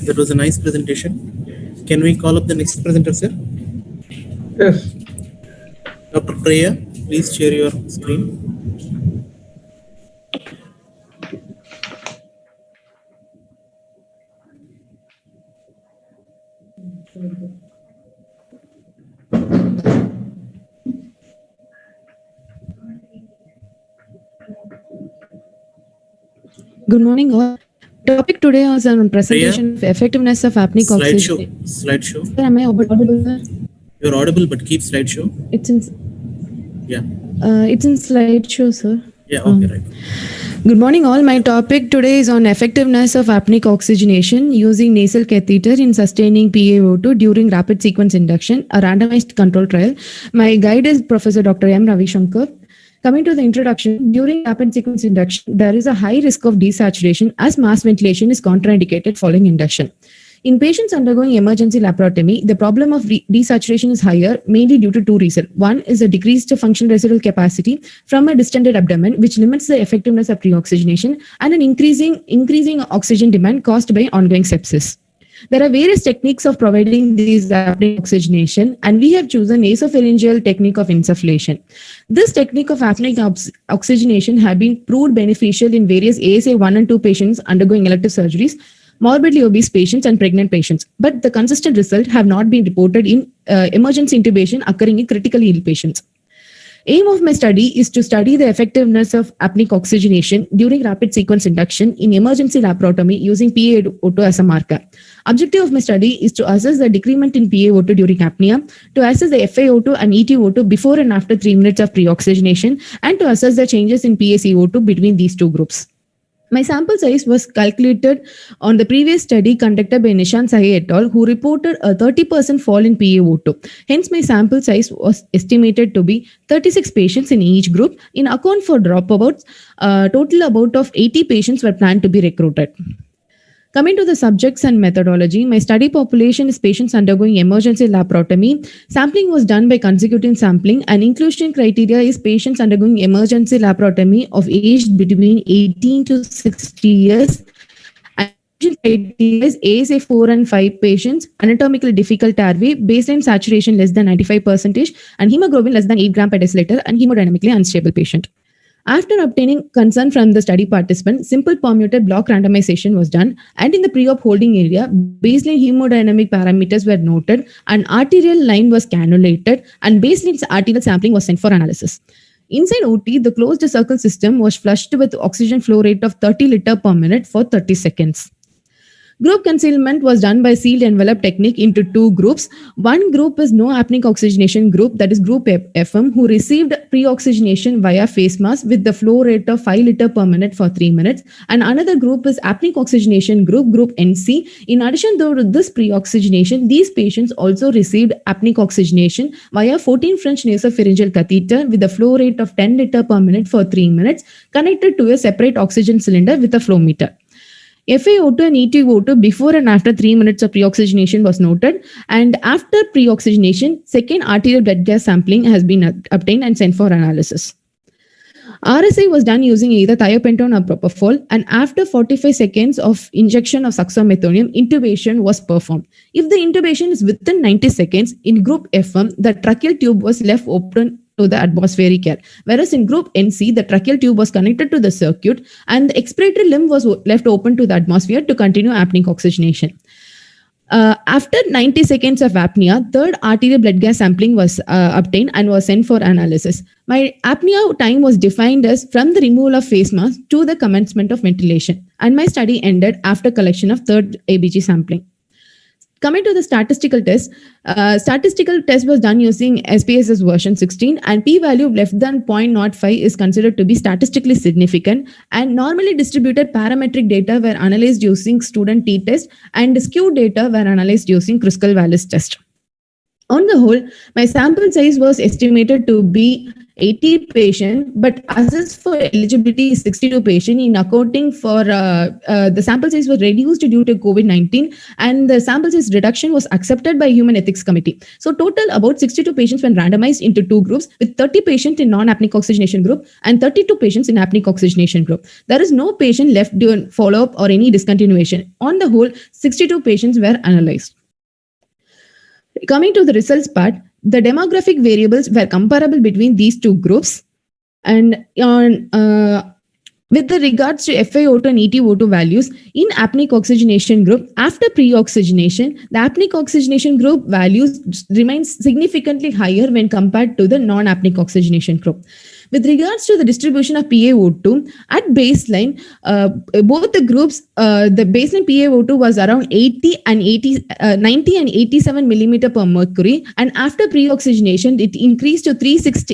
That was a nice presentation. Can we call up the next presenter, sir? Yes. Dr. Priya, please share your screen. Good morning, all. Topic today is on presentation of effectiveness of apneic oxygenation. Slideshow. Sir, am I audible, sir? You're audible, but keep slideshow. It's in. Yeah. It's in slideshow, sir. Yeah. Okay. Right. Good morning, all. My topic today is on effectiveness of apneic oxygenation using nasal catheter in sustaining PaO2 during rapid sequence induction, a randomized control trial. My guide is Professor Dr. M. Ravi Shankar. Coming to the introduction, during rapid sequence induction, there is a high risk of desaturation as mass ventilation is contraindicated following induction. In patients undergoing emergency laparotomy, the problem of desaturation is higher, mainly due to two reasons. One is a decreased functional residual capacity from a distended abdomen, which limits the effectiveness of pre-oxygenation, and an increasing oxygen demand caused by ongoing sepsis. There are various techniques of providing these apneic oxygenation, and we have chosen nasopharyngeal technique of insufflation. This technique of apneic oxygenation have been proved beneficial in various ASA 1 and 2 patients undergoing elective surgeries, morbidly obese patients, and pregnant patients. But the consistent results have not been reported in emergency intubation occurring in critically ill patients. Aim of my study is to study the effectiveness of apneic oxygenation during rapid sequence induction in emergency laparotomy using PaO2 as a marker. Objective of my study is to assess the decrement in PaO2 during apnea, to assess the FiO2 and EtO2 before and after 3 minutes of pre-oxygenation, and to assess the changes in PaCO2 between these two groups. My sample size was calculated on the previous study conducted by Nishan Sahay et al., who reported a 30% fall in PaO2. Hence, my sample size was estimated to be 36 patients in each group. In account for dropouts, total about of 80 patients were planned to be recruited. Coming to the subjects and methodology, my study population is patients undergoing emergency laparotomy. Sampling was done by consecutive sampling, and inclusion criteria is patients undergoing emergency laparotomy of age between 18 to 60 years. And criteria is ASA 4 and 5 patients, anatomically difficult airway, baseline saturation less than 95%, and hemoglobin less than 8 gram per deciliter, and hemodynamically unstable patient. After obtaining consent from the study participant, simple permuted block randomization was done, and in the pre-op holding area, baseline hemodynamic parameters were noted, and arterial line was cannulated, and baseline arterial sampling was sent for analysis. Inside OT, the closed circle system was flushed with oxygen flow rate of 30 liters per minute for 30 seconds. Group concealment was done by sealed envelope technique into 2 groups. One group is no apneic oxygenation group, that is group FM, who received pre-oxygenation via face mask with the flow rate of 5 liters per minute for 3 minutes. And another group is apneic oxygenation group, group NC. In addition to this pre-oxygenation, these patients also received apneic oxygenation via 14 French nasopharyngeal catheter with a flow rate of 10 liters per minute for 3 minutes, connected to a separate oxygen cylinder with a flow meter. FiO2 and EtO2 before and after 3 minutes of pre-oxygenation was noted, and after pre-oxygenation, second arterial blood gas sampling has been obtained and sent for analysis. RSI was done using either thiopentone or propofol, and after 45 seconds of injection of succinylmethonium, intubation was performed. If the intubation is within 90 seconds, in group FM, the tracheal tube was left open to the atmospheric air, whereas in group NC, the tracheal tube was connected to the circuit and the expiratory limb was left open to the atmosphere to continue apneic oxygenation. After 90 seconds of apnea, third arterial blood gas sampling was obtained and was sent for analysis. My apnea time was defined as from the removal of face mask to the commencement of ventilation, and my study ended after collection of third ABG sampling. Coming to the statistical test was done using SPSS version 16, and p-value less than 0.05 is considered to be statistically significant, and normally distributed parametric data were analyzed using student t-test, and skewed data were analyzed using Kruskal-Wallis test. On the whole, my sample size was estimated to be 80 patients, but assessed for eligibility is 62 patients. In accounting for the sample size was reduced due to COVID-19, and the sample size reduction was accepted by Human Ethics Committee. So total about 62 patients were randomized into two groups, with 30 patients in non-apneic oxygenation group and 32 patients in apneic oxygenation group. There is no patient left during follow-up or any discontinuation. On the whole, 62 patients were analyzed. Coming to the results part, the demographic variables were comparable between these two groups, and with the regards to FiO2 and EtO2 values in apneic oxygenation group, after pre-oxygenation, the apneic oxygenation group values remains significantly higher when compared to the non-apneic oxygenation group. With regards to the distribution of PaO2, at baseline, both the groups, the baseline PaO2 was around 90 and 87 millimeter per mercury, and after pre-oxygenation, it increased to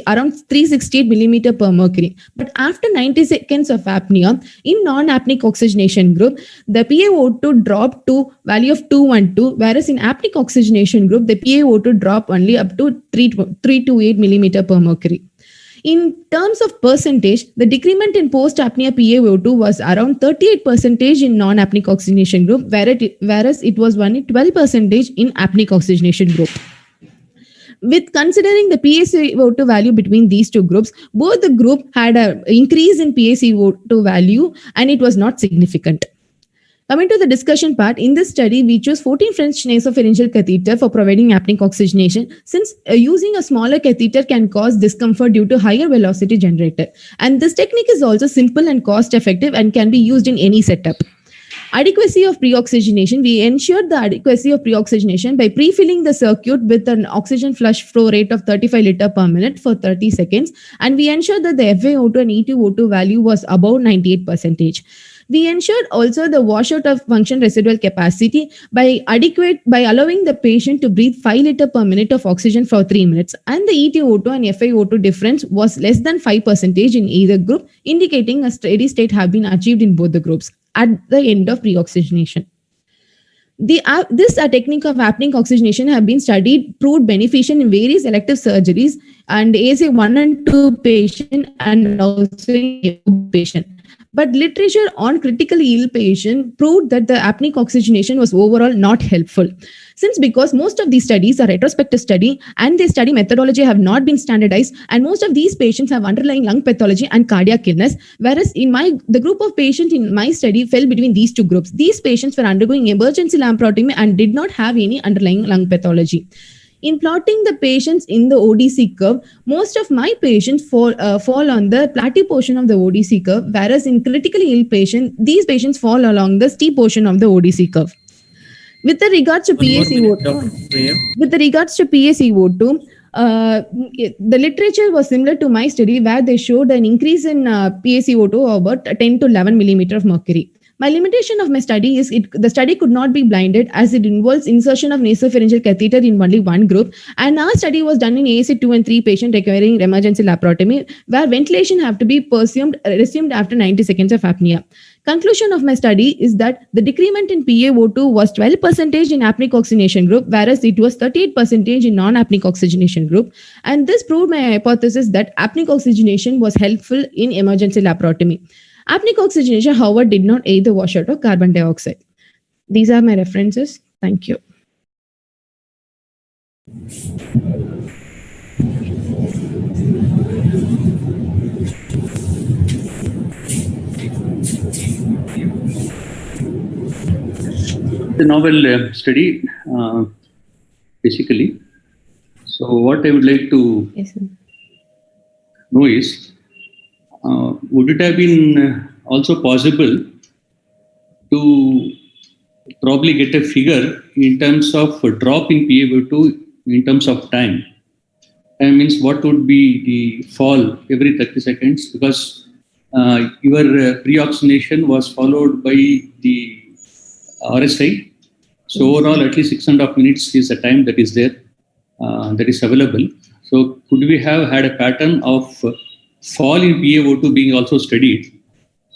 around 368 millimeter per mercury. But after 90 seconds of apnea, in non-apneic oxygenation group, the PaO2 dropped to value of 212, whereas in apneic oxygenation group, the PaO2 dropped only up to 328 millimeter per mercury. In terms of percentage, the decrement in post-apnea PaO2 was around 38% in non-apneic oxygenation group, whereas it was only 12% in apneic oxygenation group. With considering the PaCO2 value between these two groups, both the group had an increase in PaCO2 value, and it was not significant. Coming to the discussion part, in this study, we chose 14 French nasopharyngeal catheter for providing apneic oxygenation, since using a smaller catheter can cause discomfort due to higher velocity generator. And this technique is also simple and cost effective and can be used in any setup. Adequacy of pre-oxygenation. We ensured the adequacy of pre-oxygenation by pre-filling the circuit with an oxygen flush flow rate of 35 liters per minute for 30 seconds. And we ensured that the FiO2 and EtO2 value was above 98%. We ensured also the washout of function residual capacity by allowing the patient to breathe 5 liters per minute of oxygen for 3 minutes. And the EtO2 and FiO2 difference was less than 5% in either group, indicating a steady state have been achieved in both the groups at the end of pre-oxygenation. This technique of apneic oxygenation have been studied, proved beneficial in various elective surgeries and ASA 1 and 2 patient and also in patient. But literature on critically ill patient proved that the apneic oxygenation was overall not helpful. Because most of these studies are retrospective study and their study methodology have not been standardized, and most of these patients have underlying lung pathology and cardiac illness, whereas the group of patients in my study fell between these two groups. These patients were undergoing emergency laparotomy and did not have any underlying lung pathology. In plotting the patients in the ODC curve, most of my patients fall on the plateau portion of the ODC curve, whereas in critically ill patients, these patients fall along the steep portion of the ODC curve. With the regards to PaCO2, the literature was similar to my study, where they showed an increase in PaCO2 of about 10 to 11 millimeter of mercury. My limitation of my study is the study could not be blinded, as it involves insertion of nasopharyngeal catheter in only one group, and our study was done in ASA 2 and 3 patient requiring emergency laparotomy, where ventilation have to be resumed after 90 seconds of apnea. Conclusion of my study is that the decrement in PaO2 was 12% in apneic oxygenation group, whereas it was 38% in non-apneic oxygenation group. And this proved my hypothesis that apneic oxygenation was helpful in emergency laparotomy. Apneic oxygenation, however, did not aid the washout of carbon dioxide. These are my references. Thank you. The novel study, basically. So what I would like to know is, would it have been also possible to probably get a figure in terms of a drop in PaO2 in terms of time? Means what would be the fall every 30 seconds? Because your pre-oxygenation was followed by the RSI. So overall, at least 6.5 minutes is the time that is there, that is available. So could we have had a pattern of fall in PaO2 being also studied,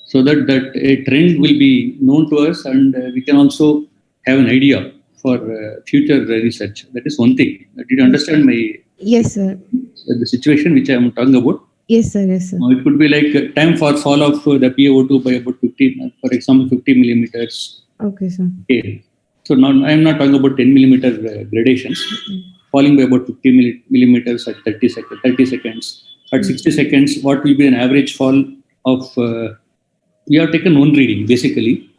so that a trend will be known to us, and we can also have an idea for future research. That is one thing. Did you understand Yes, sir. the situation which I am talking about? Yes, sir. Yes, sir. It could be like time for fall of the PaO2 by about 50, for example, 50 millimeters. Okay, sir. Okay. So now I am not talking about 10 millimeter gradations, falling by about 50 millimeters at 30 seconds. At 60 seconds, what will be an average fall of? We have taken one reading basically.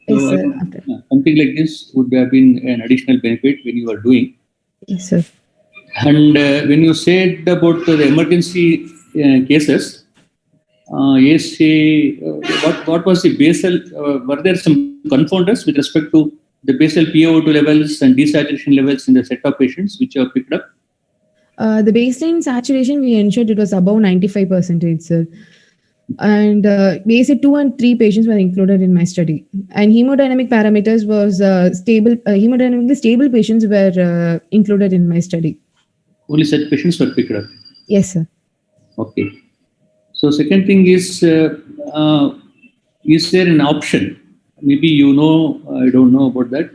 Yes, So, sir. something like this would have been an additional benefit when you are doing. Yes, sir. And when you said about the emergency cases, what was the basal? Were there some confounders with respect to the basal PaO2 levels and desaturation levels in the set of patients which you have picked up? The baseline saturation, we ensured it was above 95%, sir. And basic 2 and 3 patients were included in my study. And hemodynamic parameters was stable. Hemodynamically stable patients were included in my study. Only such patients were picked up. Yes, sir. Okay. So second thing is there an option? Maybe you know, I don't know about that.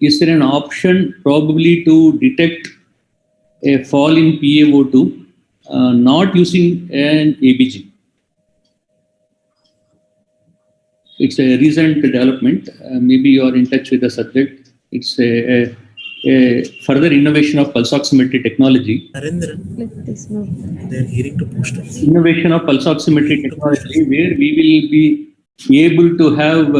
Is there an option probably to detect a fall in PaO2 not using an ABG? It's a recent development. Maybe you are in touch with the subject. It's a further innovation of pulse oximetry technology. They're hearing to posters. Innovation of pulse oximetry technology, where we will be able to have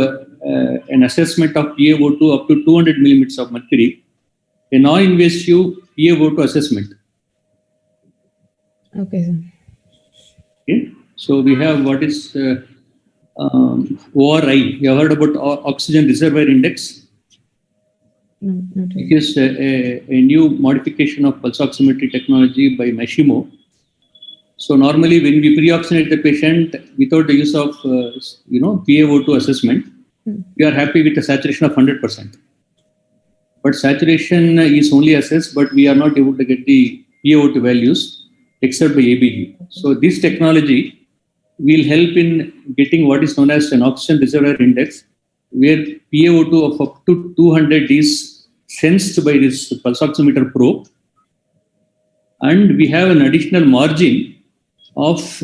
an assessment of PaO2 up to 200 millimeters of mercury, a non-invasive PaO2 assessment. Okay, sir. Okay. So we have what is ORI. You have heard about oxygen reservoir index? No, not really. It is a new modification of pulse oximetry technology by Mashimo. So normally when we pre-oxygenate the patient without the use of PaO2 assessment, we are happy with a saturation of 100%. But saturation is only assessed, but we are not able to get the PaO2 values except by ABG. So this technology will help in getting what is known as an oxygen reservoir index, where PaO2 of up to 200 is sensed by this pulse oximeter probe. And we have an additional margin of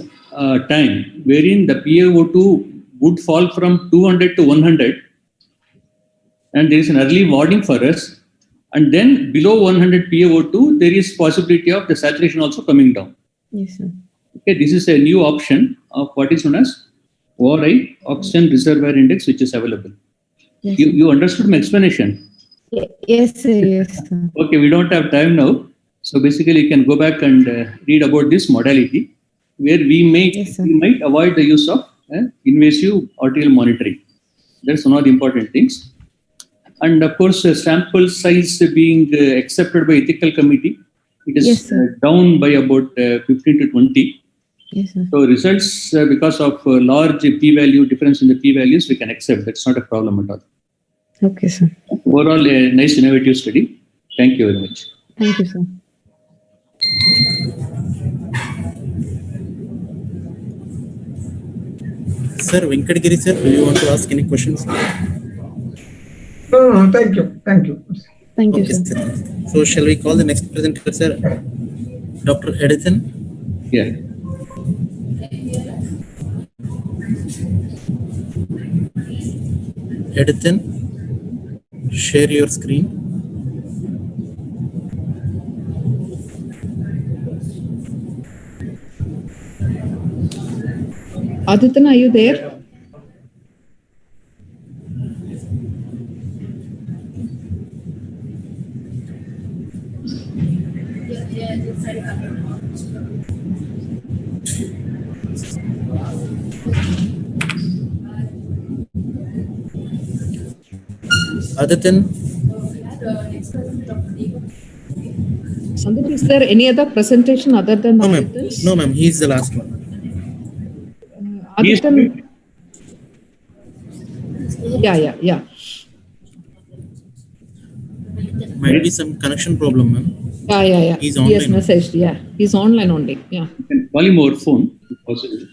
time wherein the PaO2 would fall from 200 to 100. And there is an early warning for us. And then below 100 PaO2, there is possibility of the saturation also coming down. Yes, sir. Okay, this is a new option of what is known as ORI, oxygen reservoir index, which is available. Yes, You understood my explanation? Yes, sir. Yes, sir. Okay, we don't have time now. So basically, you can go back and read about this modality, where we might avoid the use of invasive arterial monitoring. That's one of the important things. And of course, sample size being accepted by ethical committee, it is down by about 15 to 20. Yes, sir. So results, because of large p-value difference in the p-values, we can accept. That's not a problem at all. Okay, sir. Overall, a nice innovative study. Thank you very much. Thank you, sir. Sir, Venkatgiri sir, do you want to ask any questions? No, thank you. Thank you. Thank you, Okay, sir. So shall we call the next presenter, sir? Dr. Edison? Yeah. Edison, share your screen. Adityan, are you there? Adityan? Sandeep, is there any other presentation other than Adityan's? No, ma'am. He is the last one. Adityan. Yeah. Might be some connection problem, ma'am. Yeah. He's He has online. messaged. Yeah, he's online only. Yeah. You can call him over phone if possible.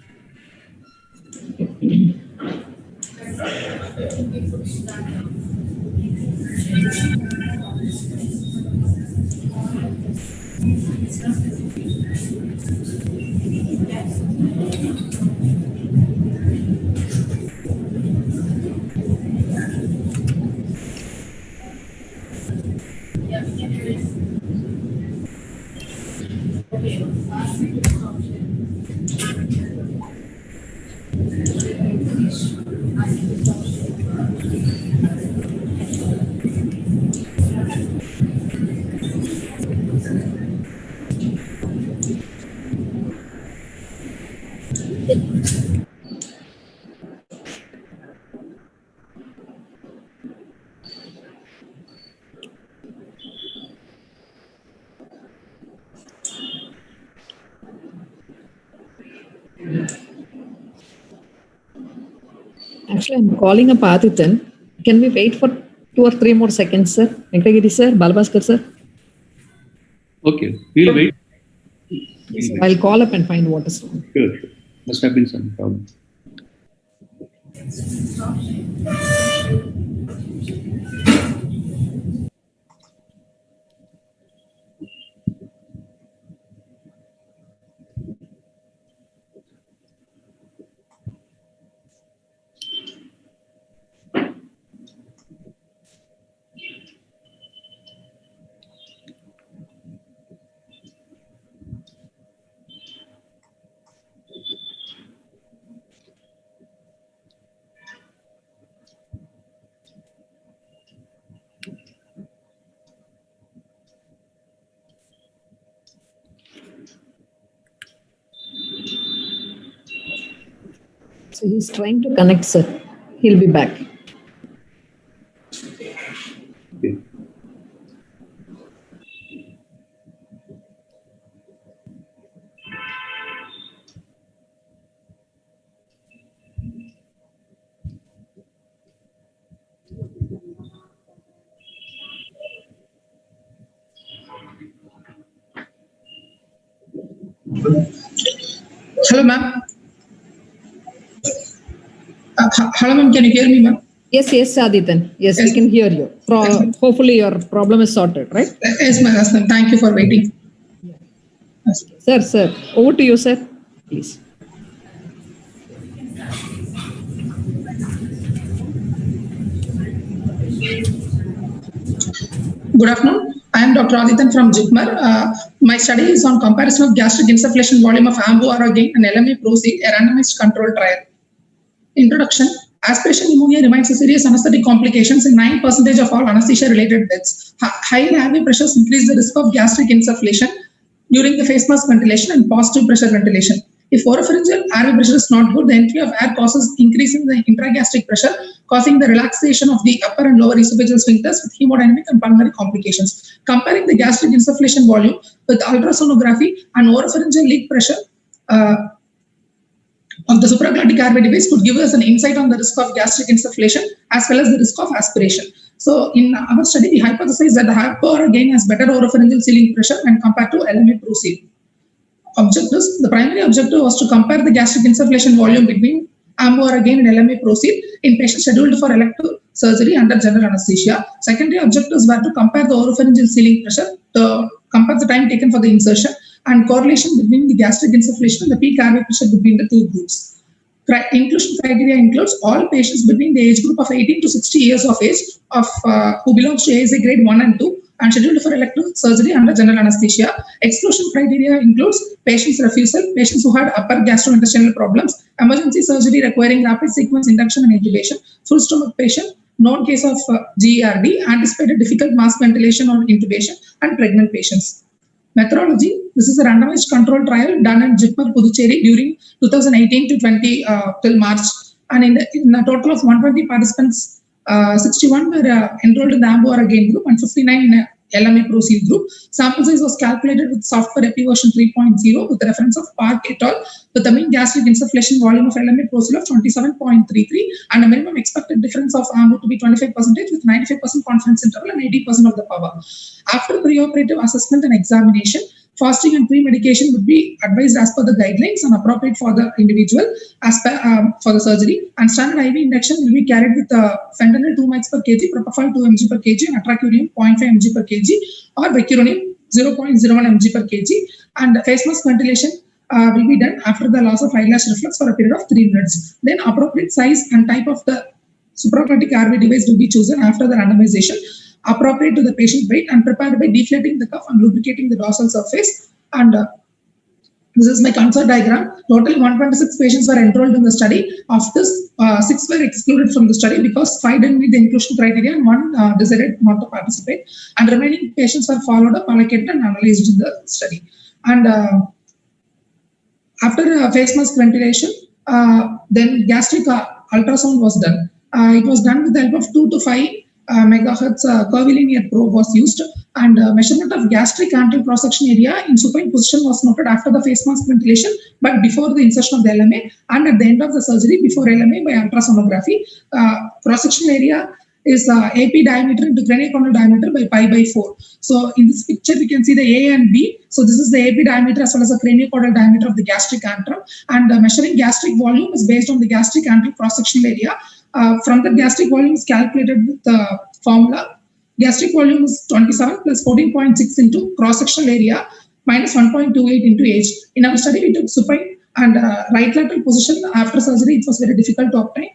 Actually, I'm calling a Adithan. Can we wait for 2 or 3 more seconds, sir? Venkatagiri sir, Balabhaskar sir. Okay, we'll wait. I'll call up and find what is wrong. Sure. Must have been some problem. So he's trying to connect, sir. He'll be back. Okay. Hello, ma'am. Hello, ma'am. Can you hear me, ma'am? Yes, Adithan. Yes, we can hear you. Hopefully your problem is sorted, right? Yes, ma'am. Yes, ma'am. Thank you for waiting. Yes. Sir. Over to you, sir. Please. Good afternoon. I am Dr. Adithan from JIPMER. My study is on comparison of gastric insufflation volume of AMBU Again and LMA Proceed, a randomized control trial. Introduction. Aspiration pneumonia remains a serious anesthetic complications in 9% of all anesthesia-related deaths. High airway pressures increase the risk of gastric insufflation during the face mask ventilation and positive pressure ventilation. If oropharyngeal airway pressure is not good, the entry of air causes increase in the intragastric pressure, causing the relaxation of the upper and lower esophageal sphincters with hemodynamic and pulmonary complications. Comparing the gastric insufflation volume with ultrasonography and oropharyngeal leak pressure of the supraglottic airway device could give us an insight on the risk of gastric insufflation as well as the risk of aspiration. So in our study, we hypothesized that the HAPO again has better oropharyngeal ceiling pressure when compared to LMA Proceed. Objectives. The primary objective was to compare the gastric insufflation volume between AMBU again and LMA Proceed in patients scheduled for elective surgery under general anesthesia. Secondary objectives were to compare the oropharyngeal ceiling pressure, to compare the time taken for the insertion, and correlation between the gastric insufflation and the peak airway pressure between the two groups. Inclusion criteria includes all patients between the age group of 18 to 60 years of age who belongs to ASA grade 1 and 2 and scheduled for elective surgery under general anesthesia. Exclusion criteria includes patients' refusal, patients who had upper gastrointestinal problems, emergency surgery requiring rapid sequence induction and intubation, full stomach patient, known case of GERD, anticipated difficult mask ventilation or intubation, and pregnant patients. Methodology. This is a randomized control trial done in JIPMER, Puducherry during 2018 to 20 till March. And in a total of 120 participants, 61 were enrolled in the AMBU again group and 59 in LMA Proceed group. Sample size was calculated with software EPI version 3.0 with the reference of Park et al. With the mean gastric insufflation volume of LMA Proceed of 27.33 and a minimum expected difference of AMBU to be 25% with 95% confidence interval and 80% of the power. After preoperative assessment and examination, fasting and pre-medication would be advised as per the guidelines and appropriate for the individual as per for the surgery. And standard IV induction will be carried with fentanyl 2 mg per kg, propofol 2 mg per kg, and atracurium 0.5 mg per kg, or vecuronium 0.01 mg per kg, and face mask ventilation will be done after the loss of eyelash reflex for a period of 3 minutes. Then appropriate size and type of the supraglottic airway device will be chosen after the randomization, appropriate to the patient weight, and prepared by deflating the cuff and lubricating the dorsal surface. And this is my consort diagram. Total 126 patients were enrolled in the study. Of this, 6 were excluded from the study because 5 didn't meet the inclusion criteria and 1 decided not to participate. And remaining patients were followed up, allocated, and analyzed in the study. And after face mask ventilation, then gastric ultrasound was done. It was done with the help of 2 to 5 megahertz curvilinear probe was used, and measurement of gastric antral cross-section area in supine position was noted after the face mask ventilation, but before the insertion of the LMA, and at the end of the surgery before LMA by ultrasonography. Cross-section area is AP diameter into craniocondylar diameter by pi by 4. So in this picture, we can see the A and B. So this is the AP diameter as well as the craniocondylar diameter of the gastric antrum, and measuring gastric volume is based on the gastric antral cross-sectional area. From the gastric volume is calculated with the formula. Gastric volume is 27 plus 14.6 into cross-sectional area minus 1.28 into age. In our study, we took supine and right lateral position. After surgery, it was very difficult to obtain.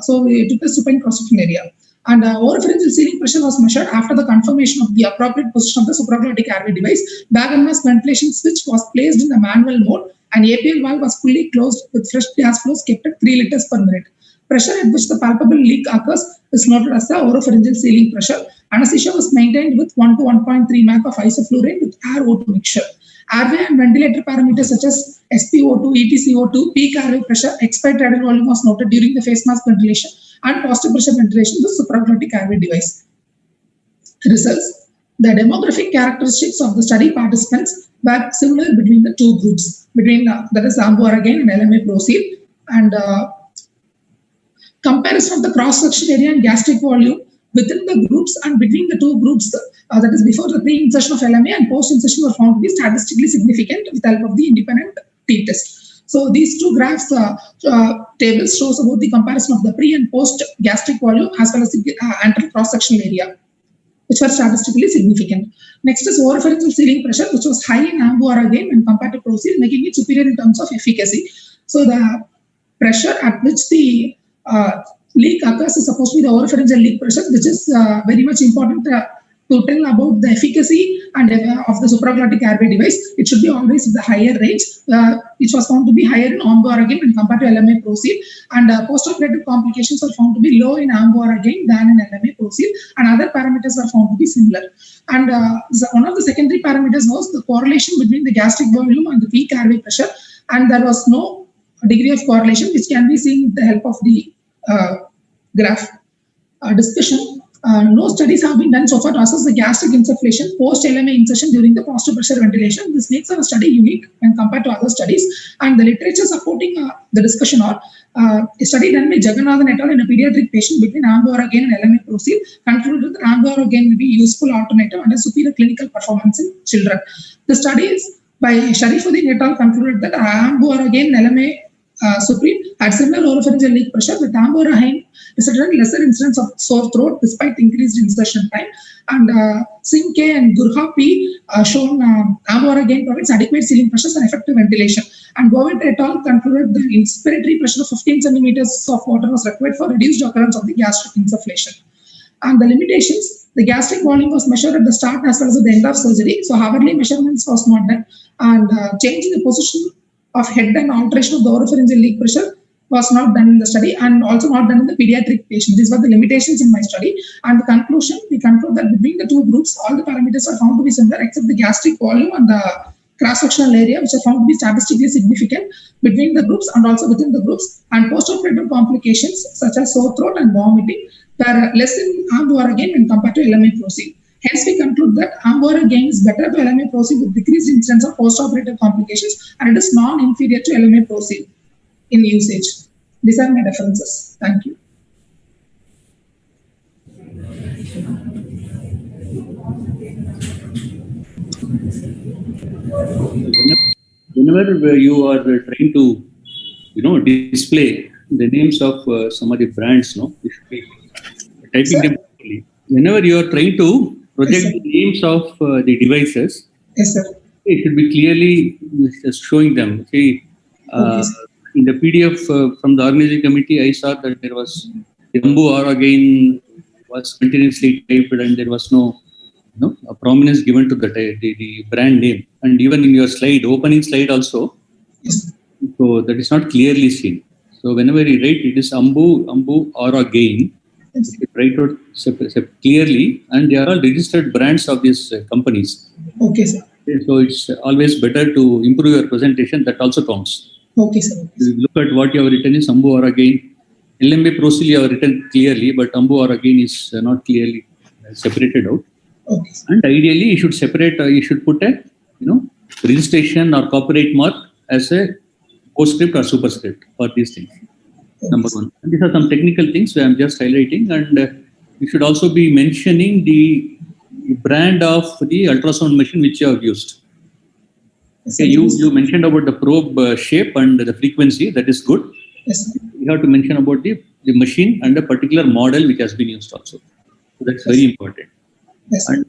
So we took the supine cross-sectional area. And oropharyngeal ceiling pressure was measured after the confirmation of the appropriate position of the supraglottic airway device. Bag and mask ventilation switch was placed in the manual mode, and APL valve was fully closed with fresh gas flows kept at 3 liters per minute. Pressure at which the palpable leak occurs is noted as the oropharyngeal ceiling pressure. Anesthesia was maintained with 1 to 1.3 mAc of isoflurane with air O2 mixture. Airway and ventilator parameters such as SpO2, EtCO2, peak airway pressure, expired tidal volume was noted during the face mask ventilation and positive pressure ventilation with supraglottic airway device. Results. The demographic characteristics of the study participants were similar between the 2 groups, between that is Ambu-Aragen and LMA Proceed, and comparison of the cross-section area and gastric volume within the groups and between the 2 groups, that is before the pre-insertion of LMA and post-insertion, were found to be statistically significant with the help of the independent t-test. So these 2 graphs tables shows about the comparison of the pre and post gastric volume as well as the antral cross-sectional area, which were statistically significant. Next is oropharyngeal ceiling pressure, which was high in Ambu-Aragen when compared to Proceed, making it superior in terms of efficacy. So the pressure at which the leak occurs is supposed to be the oropharyngeal leak pressure, which is very much important to tell about the efficacy and of the supraglottic airway device. It should be always in the higher range. It was found to be higher in Ambu-Aragen when compared to LMA Proceed, and postoperative complications are found to be low in Ambu-Aragen than in LMA Proceed, and other parameters are found to be similar. And one of the secondary parameters was the correlation between the gastric volume and the peak airway pressure, and there was no degree of correlation, which can be seen with the help of the graph discussion. No studies have been done so far to assess the gastric insufflation post-LMA insertion during the positive pressure ventilation. This makes our study unique when compared to other studies, and the literature supporting the discussion are a study done by Jagannathan et al. In a pediatric patient between Ambu-Aragen and LMA Proceed concluded that Ambu-Aragen will be a useful alternative and a superior clinical performance in children. The studies by Sharifuddin et al. Concluded that Ambu-Aragen and LMA Supreme had similar oropharyngeal leak pressure, with Ambu-Aragen resulted in lesser incidence of sore throat despite increased insertion time. And Singh K and Gurha P shown Ambu-Aragen provides adequate ceiling pressures and effective ventilation. And Bovit et al. Concluded the inspiratory pressure of 15 centimeters of water was required for reduced occurrence of the gastric insufflation. And the limitations, the gastric volume was measured at the start as well as at the end of surgery. So hourly measurements was not done, and change in the position of head and alteration of the oropharyngeal leak pressure was not done in the study, and also not done in the pediatric patient. These were the limitations in my study. And the conclusion, we conclude that between the 2 groups, all the parameters are found to be similar except the gastric volume and the cross-sectional area, which are found to be statistically significant between the groups and also within the groups. And post-operative complications such as sore throat and vomiting were less in Ambu-Aragen when compared to LMA Proceed. Hence, we conclude that Ambu-Aragen is better to LMA Proceed with decreased incidence of post-operative complications, and it is non-inferior to LMA Proceed in usage. These are my references. Thank you. Whenever you are trying to, display the names of some of the brands, you should be typing them properly. Whenever you are trying to project the names of the devices. Yes, sir. It should be clearly showing them. See, in the PDF from the organizing committee, I saw that there was the Ambu or again was continuously typed and there was no a prominence given to the brand name. And even in your slide, opening slide also, so that is not clearly seen. So whenever you write, it is Ambu or again, you write out clearly, and they are all registered brands of these companies. Okay, sir. So it's always better to improve your presentation. That also counts. Okay, sir. You look at what you have written is Ambu or again. LMB Procil you have written clearly, but Ambu or again is not clearly separated out. Okay. And ideally, you should separate. You should put a registration or copyright mark as a postscript or superscript for these things. Number one. And these are some technical things I am just highlighting, and you should also be mentioning the brand of the ultrasound machine which you have used. Okay, you mentioned about the probe shape and the frequency. That is good. Yes. You have to mention about the machine and the particular model which has been used also. So that's very important. Yes. And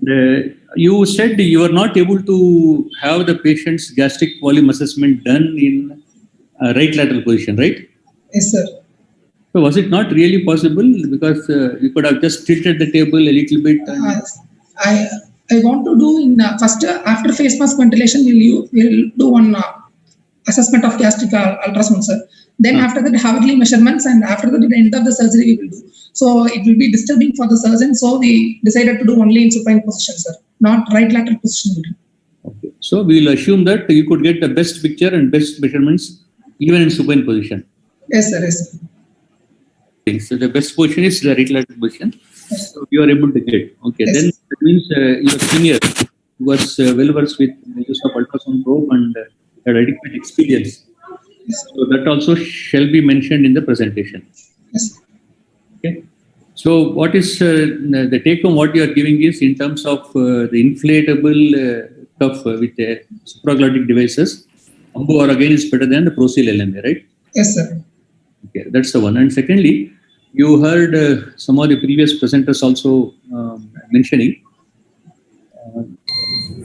you said you are not able to have the patient's gastric volume assessment done in right lateral position, right? Yes, sir. So was it not really possible? Because you could have just tilted the table a little bit. I want to do in first after face mask ventilation, we'll do one assessment of gastric ultrasound, sir. Then after that, Haverly measurements, and after that, at the end of the surgery, we will do. So it will be disturbing for the surgeon. So we decided to do only in supine position, sir, not right lateral position. Okay. So we will assume that you could get the best picture and best measurements even in supine position. Yes, sir. Yes, sir. Okay. So the best position is the right lateral position. Yes. So you are able to get. Okay. Yes. Then that means your senior was well versed with the use of ultrasound probe and had adequate experience. Yes. So that also shall be mentioned in the presentation. Yes. Okay. So what is the take home? What you are giving is in terms of the inflatable cuff with supraglottic devices. Ambu or again is better than the Procil LMA, right? Yes, sir. Okay, that's the one. And secondly, you heard some of the previous presenters also mentioning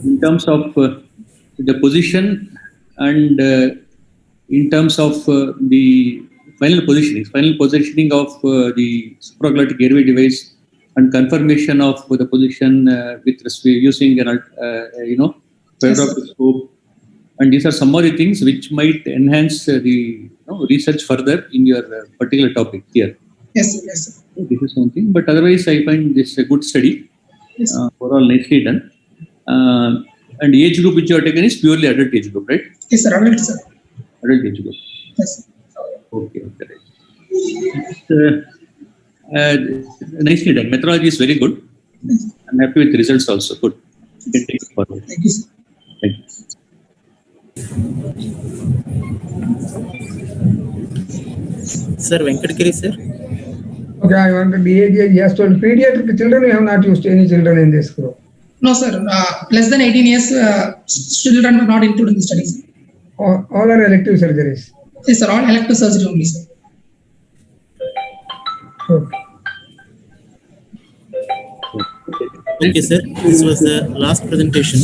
in terms of the position and in terms of the final positioning of the supraglottic airway device and confirmation of the position with using an fiber optic scope. And these are some of the things which might enhance the research further in your particular topic here. Yes, sir. Yes, sir. This is one thing. But otherwise, I find this a good study. Yes. Overall, nicely done. And age group which you have taken is purely adult age group, right? Yes, sir. Adult, sir. Adult age group. Yes. Okay. Nicely done. Methodology is very good. Yes. I'm happy with the results also. Good. You can take it forward. Thank you, sir. Thank you. Sir, Venkatagiri, sir. Okay, I want to DAG. Yes, told pediatric children, we have not used any children in this group. No, sir. Less than 18 years, children were not included in the studies. All are elective surgeries. Yes, sir. All elective surgery only, sir. Okay. Okay, sir. This was the last presentation.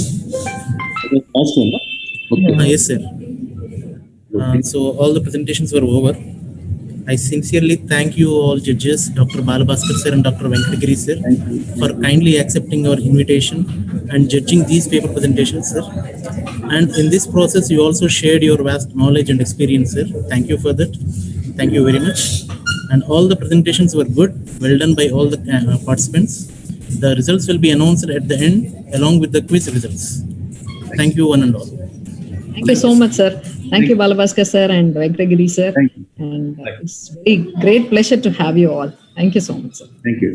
Last one, okay. Yes, sir. So all the presentations were over. I sincerely thank you all judges, Dr. Balabhaskar sir and Dr. Venkatagiri sir, for kindly accepting our invitation and judging these paper presentations, sir. And in this process, you also shared your vast knowledge and experience, sir. Thank you for that. Thank you very much. And all the presentations were good, well done by all the participants. The results will be announced at the end along with the quiz results. Thank you one and all. Thank you so much, sir. Thank you, Balabhaskar sir and Venkatagiri sir. Thank you. And it's very great pleasure to have you all. Thank you so much, sir. Thank you.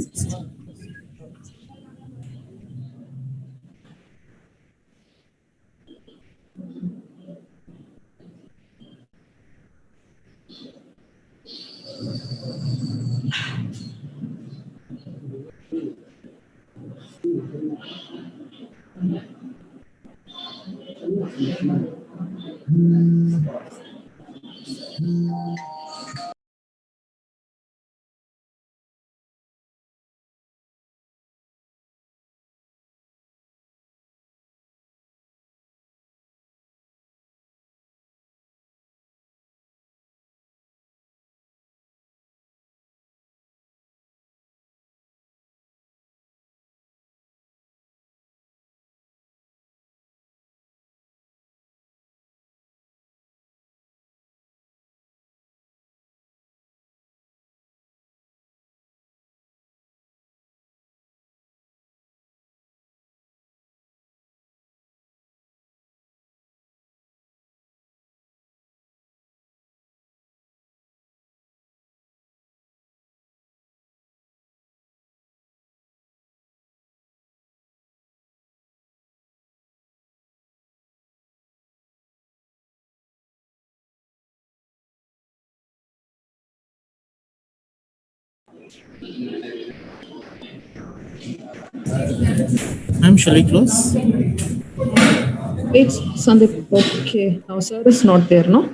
Ma'am, shall we close? It's Sandeep. Okay. Now, sir is not there, no?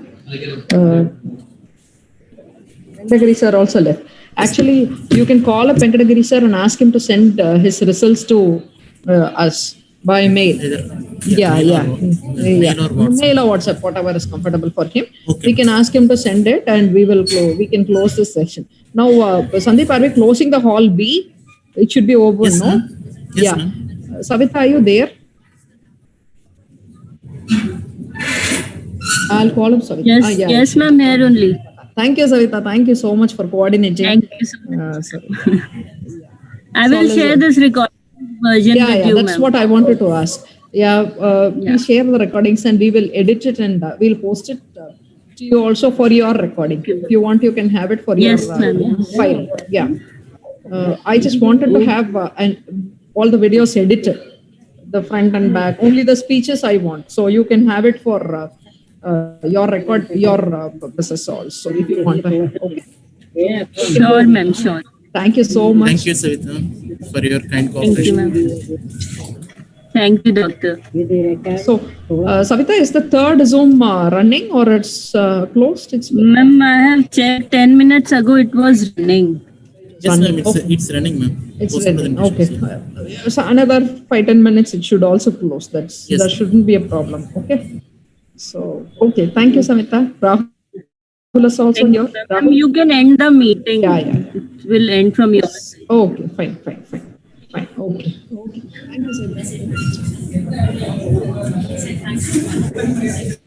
Venkatagiri sir also left. Actually, you can call up Venkatagiri sir and ask him to send his results to us by mail. Mail or WhatsApp, whatever is comfortable for him. Okay. We can ask him to send it, and we can close this session. Now, Sandeep, are we closing the hall B? It should be open, yes, no? Yes, yeah. Savita, are you there? I'll call up Savita. Yes, yes, ma'am, here only. Thank you, Savita. Thank you so much for coordinating. Thank you so much. I will share this recording version with you, that's what I wanted to ask. Please share the recordings and we will edit it and we'll post it to you also for your recording. If you want, you can have it for your file. Yeah. I just wanted to have all the videos edited, the front and back. Only the speeches I want. So you can have it for your record, your purposes also, if you want to have. Okay. Yeah, sure, ma'am, sure. Thank you so much. Thank you, Savita, for your kind cooperation. Thank you, ma'am. Thank you, doctor. So, Savita, is the third Zoom running or it's closed? Ma'am, I have checked 10 minutes ago. It was running. Yes, ma'am. It's running, ma'am. It's running. Okay. So another 5-10 minutes, it should also close. That shouldn't be a problem. Okay. So, okay. Thank you, Savita. Rahul is also here. You can end the meeting. It will end from your side. Okay. Fine. Okay. Thank you, Savita.